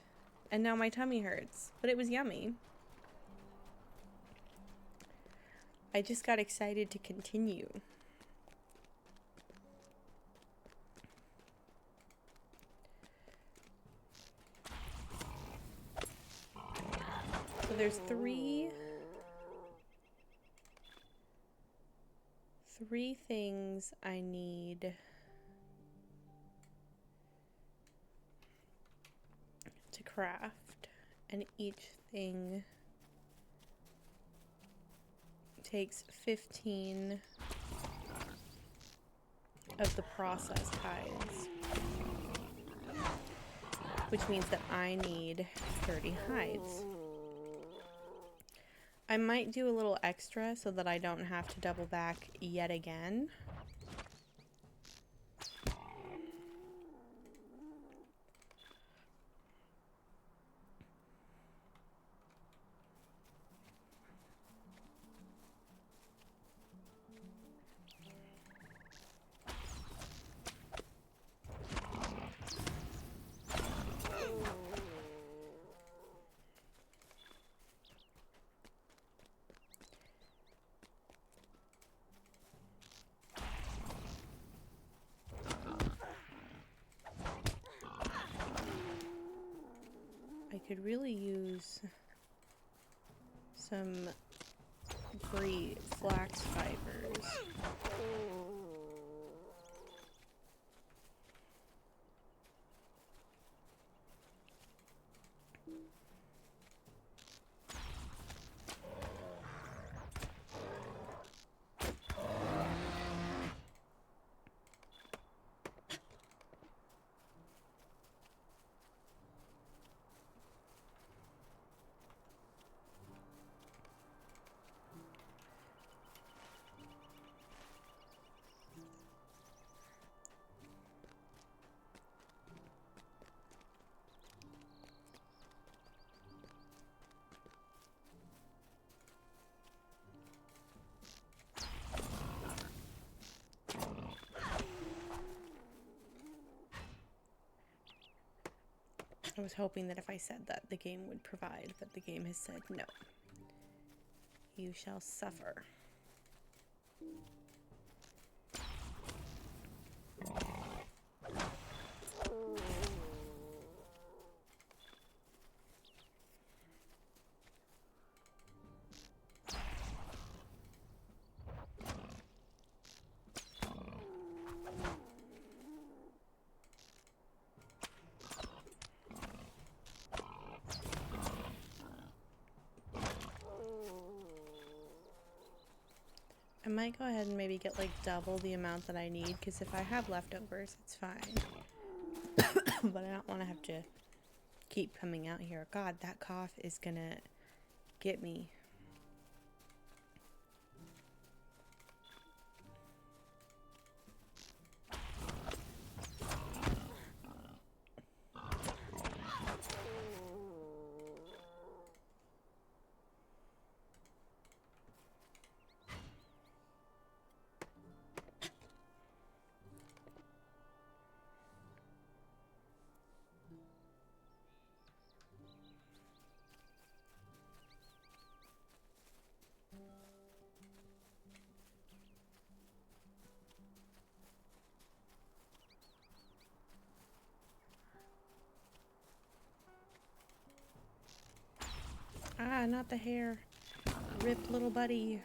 and now my tummy hurts, but it was yummy. I just got excited to continue. So there's three things I need to craft, and each thing takes 15 of the processed hides, which means that I need 30 hides. I might do a little extra so that I don't have to double back yet again. I could really use some free flax fibers. I was hoping that if I said that, the game would provide, but the game has said no. You shall suffer. I might go ahead and maybe get like double the amount that I need, because if I have leftovers, it's fine. But I don't want to have to keep coming out here. God, that cough is gonna get me. Ah, not the hair. Rip, little buddy.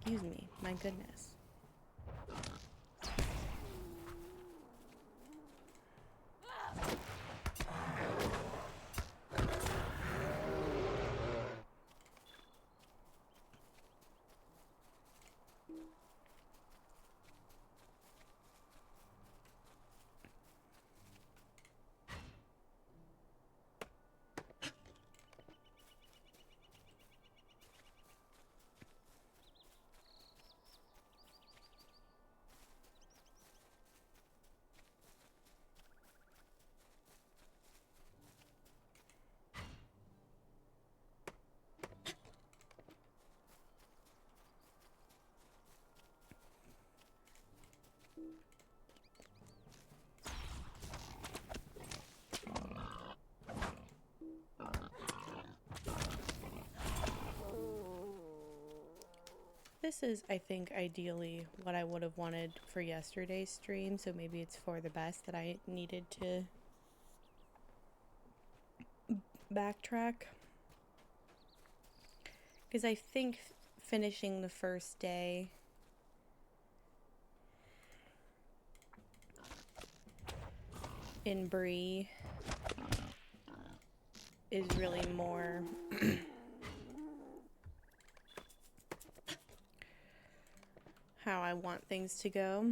Excuse me, my goodness. This is, I think, ideally what I would have wanted for yesterday's stream, so maybe it's for the best that I needed to backtrack. Because I think finishing the first day in Bree is really more how I want things to go.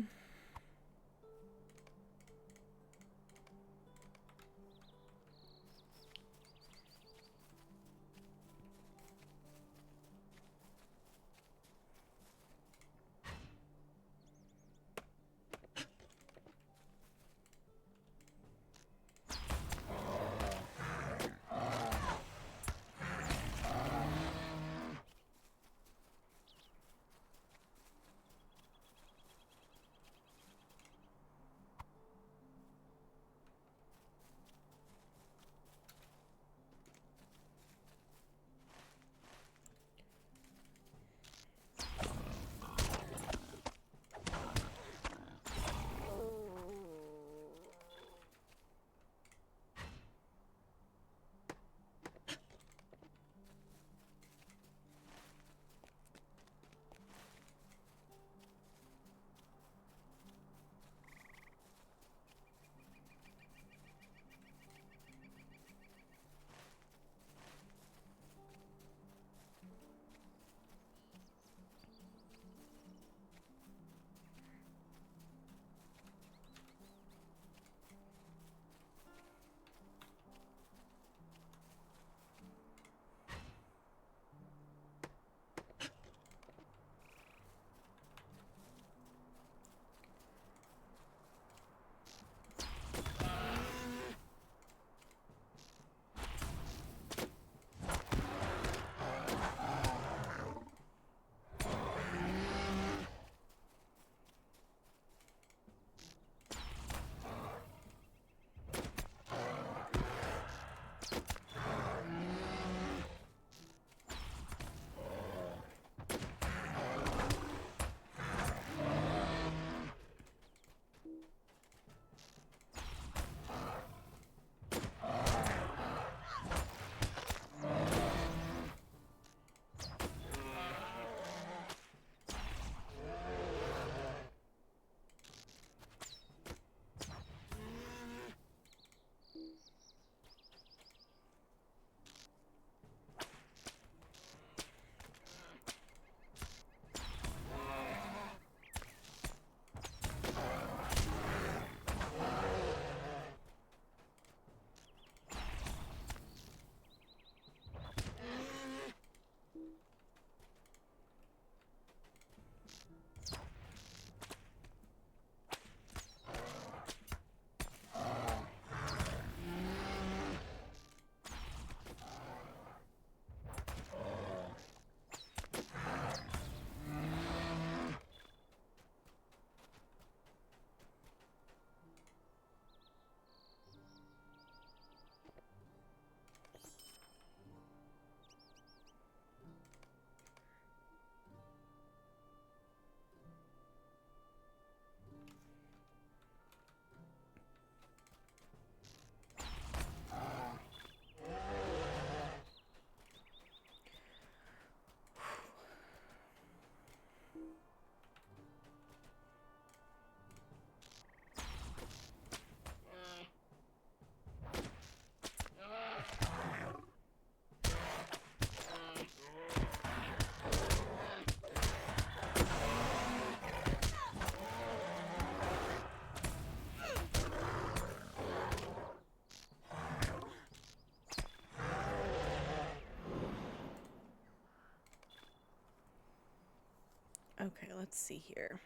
Okay, let's see here.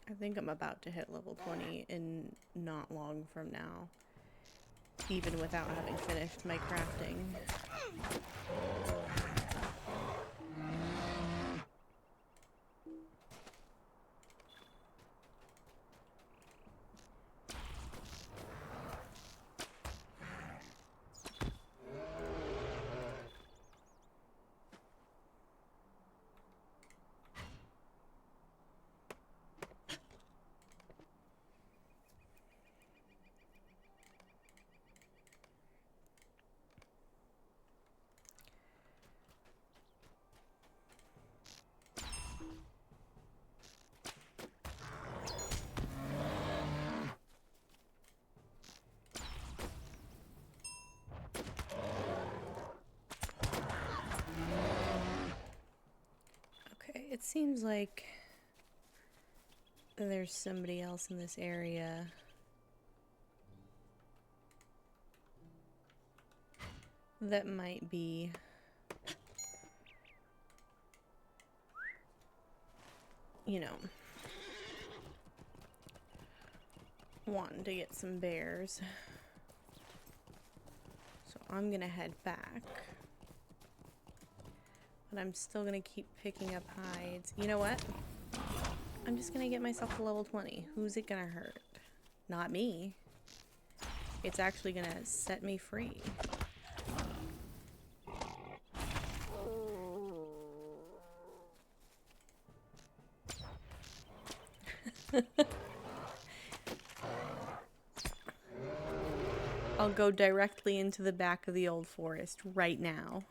I think I'm about to hit level 20 in not long from now, even without having finished my crafting. It seems like there's somebody else in this area. That might be wanting to get some bears. So I'm gonna head back. But I'm still gonna keep picking up hides. You know what? I'm just gonna get myself to level 20. Who's it gonna hurt? Not me. It's actually gonna set me free. I'll go directly into the back of the old forest right now.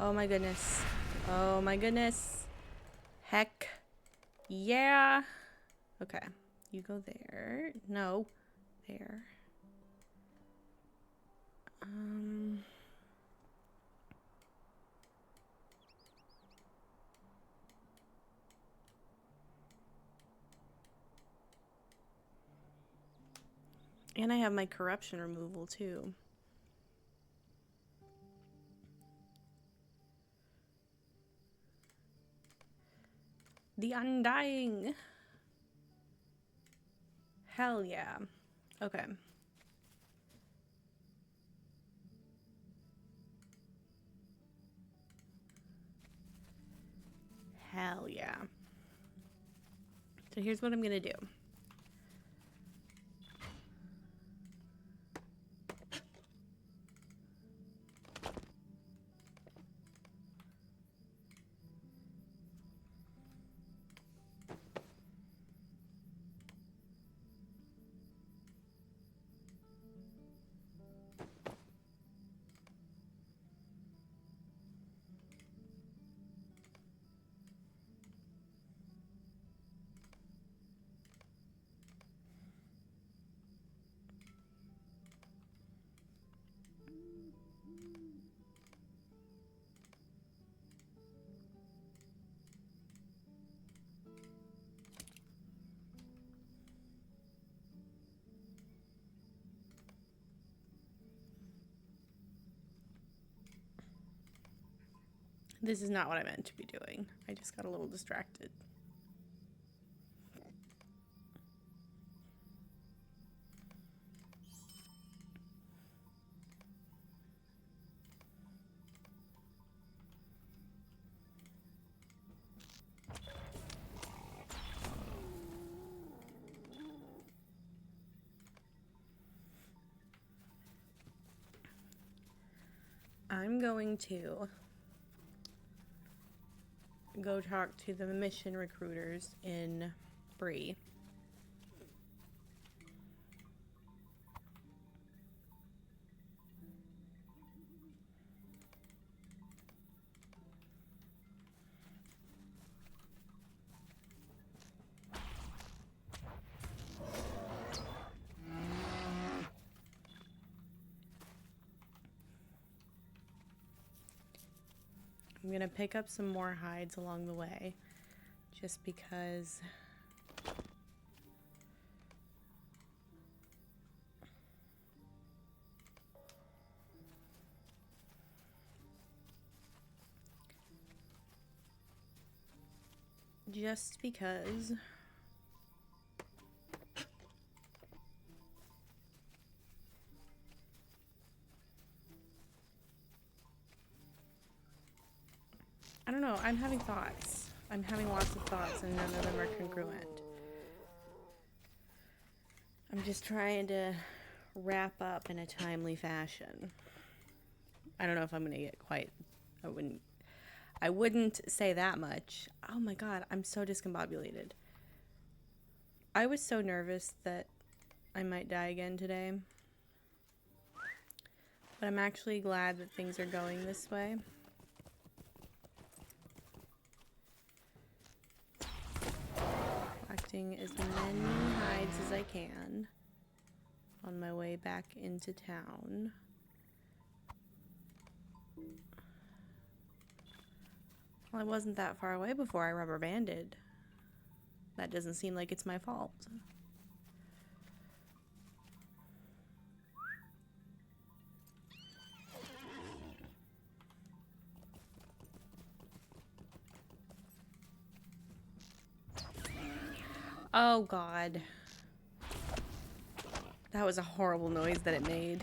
Oh my goodness. Oh my goodness. Heck. Yeah. Okay. You go there. No. There. And I have my corruption removal too. The Undying. Hell yeah. Okay. Hell yeah. So here's what I'm gonna do. This is not what I meant to be doing. I just got a little distracted. I'm going to go talk to the mission recruiters in Bree. I'm gonna pick up some more hides along the way, just because just because. I don't know, I'm having thoughts. I'm having lots of thoughts and none of them are congruent. I'm just trying to wrap up in a timely fashion. I don't know if I'm gonna get quite, I wouldn't say that much. Oh my god, I'm so discombobulated. I was so nervous that I might die again today. But I'm actually glad that things are going this way. Collecting as many hides as I can on my way back into town. Well, I wasn't that far away before I rubber banded. That doesn't seem like it's my fault. Oh god. That was a horrible noise that it made.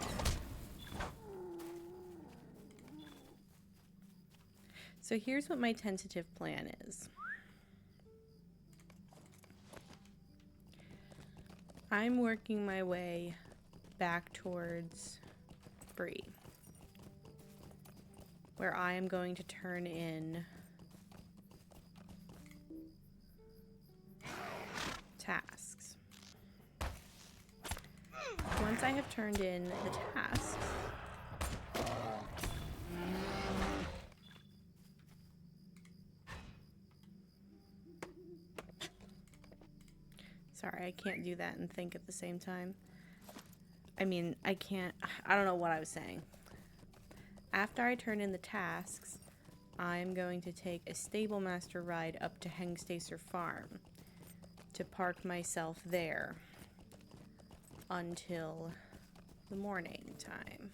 So here's what my tentative plan is. I'm working my way back towards Bree, where I am going to turn in tasks. Once I have turned in the tasks, sorry, I can't do that and think at the same time. I mean, I don't know what I was saying. After I turn in the tasks, I'm going to take a stable master ride up to Hengstacer Farm to park myself there until the morning time.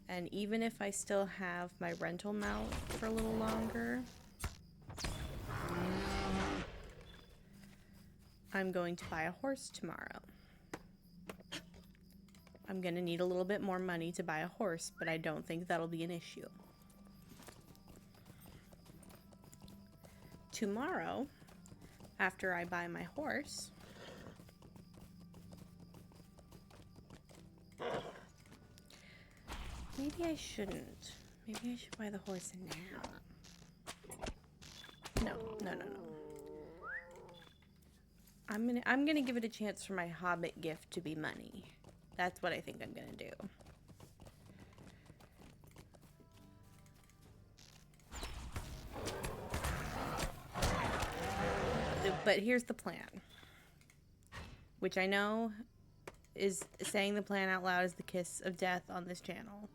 And even if I still have my rental mount for a little longer, I'm going to buy a horse tomorrow. I'm going to need a little bit more money to buy a horse, but I don't think that'll be an issue. Tomorrow, after I buy my horse, maybe I shouldn't. Maybe I should buy the horse now. No. I'm gonna give it a chance for my Hobbit gift to be money. That's what I think I'm gonna do. But here's the plan, which I know is saying the plan out loud is the kiss of death on this channel.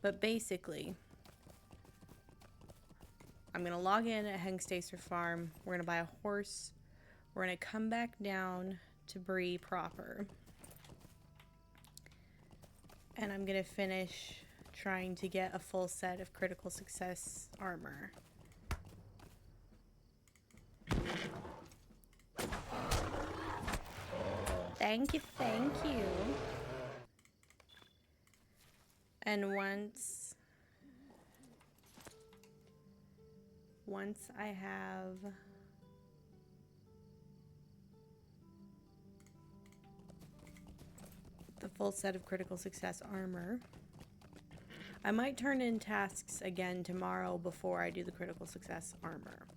But basically, I'm going to log in at Hengstacer Farm. We're going to buy a horse. We're going to come back down to Bree proper. And I'm going to finish trying to get a full set of critical success armor. Thank you. And once I have the full set of critical success armor, I might turn in tasks again tomorrow before I do the critical success armor.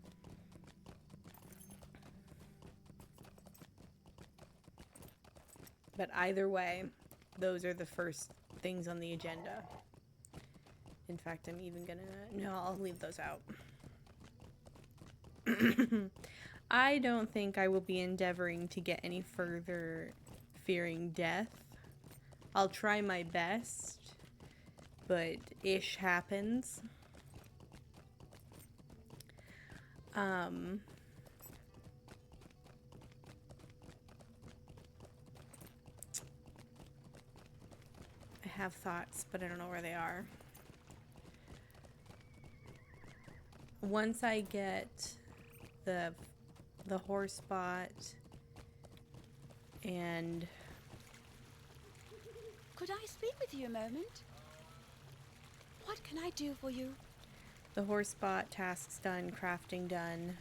But either way, those are the first things on the agenda. In fact, I'm even gonna... No, I'll leave those out. I don't think I will be endeavoring to get any further fearing death. I'll try my best, but ish happens. I have thoughts, but I don't know where they are. Once I get the horse spot and... Could I speak with you a moment? What can I do for you? The horse spot, tasks done, crafting done.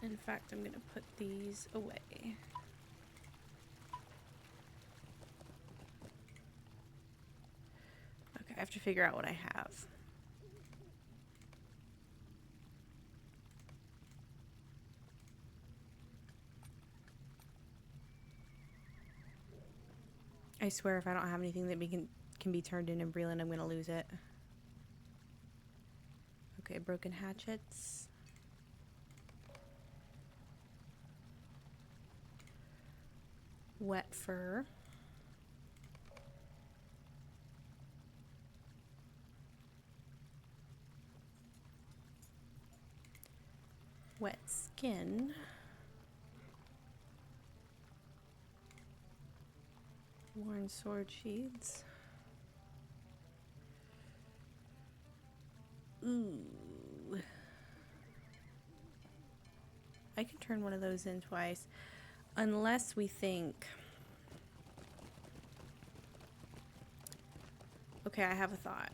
In fact, I'm gonna put these away. Okay, I have to figure out what I have. I swear if I don't have anything that can be turned into Breland, I'm gonna lose it. Okay, broken hatchets. Wet fur. Wet skin. Worn sword sheaths. Ooh. I can turn one of those in twice. Unless we think... Okay, I have a thought.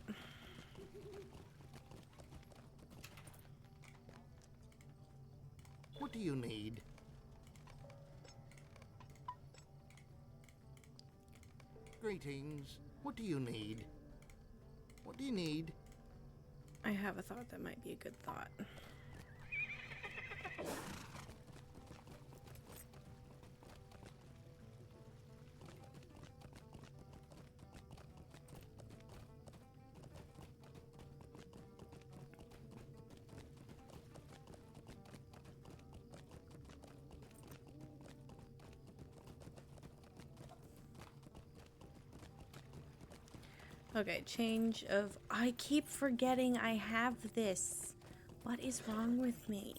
What do you need? Greetings. What do you need? What do you need? I have a thought that might be a good thought. Okay, change of... I keep forgetting I have this. What is wrong with me?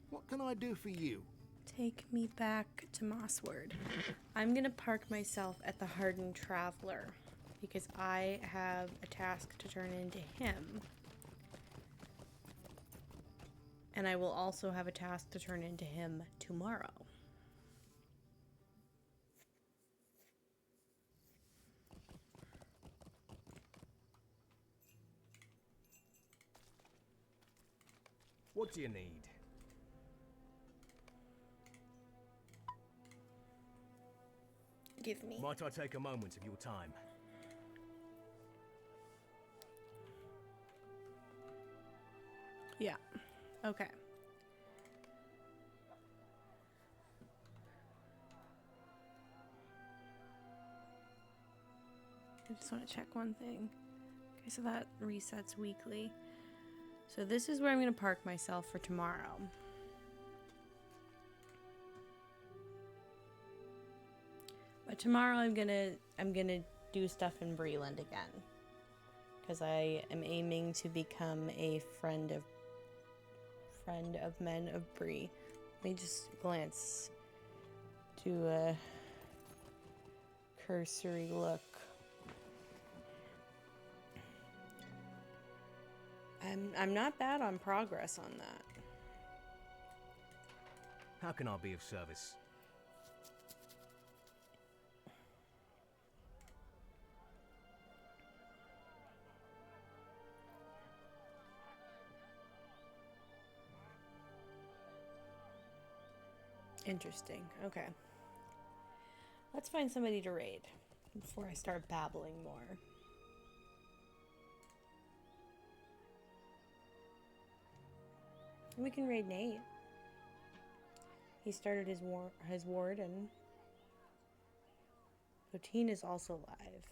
What can I do for you? Take me back to Mossword. I'm gonna park myself at the Hardened Traveler because I have a task to turn into him. And I will also have a task to turn into him tomorrow. What do you need? Give me. Might I take a moment of your time? Yeah. Okay. I just want to check one thing. Okay, so that resets weekly. So this is where I'm going to park myself for tomorrow. But tomorrow I'm gonna do stuff in Breland again. Because I am aiming to become a friend of men of Bree. Let me just glance, do a cursory look. I'm not bad on progress on that. How can I be of service? Interesting. Okay. Let's find somebody to raid before I start babbling more. We can raid Nate. He started his ward, and Poteen is also live.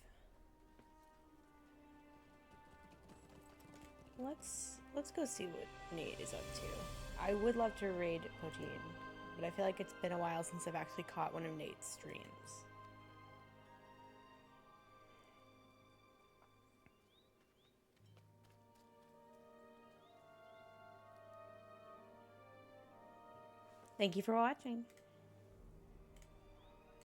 let's go see what Nate is up to. I would love to raid Poteen, but I feel like it's been a while since I've actually caught one of Nate's streams. Thank you for watching.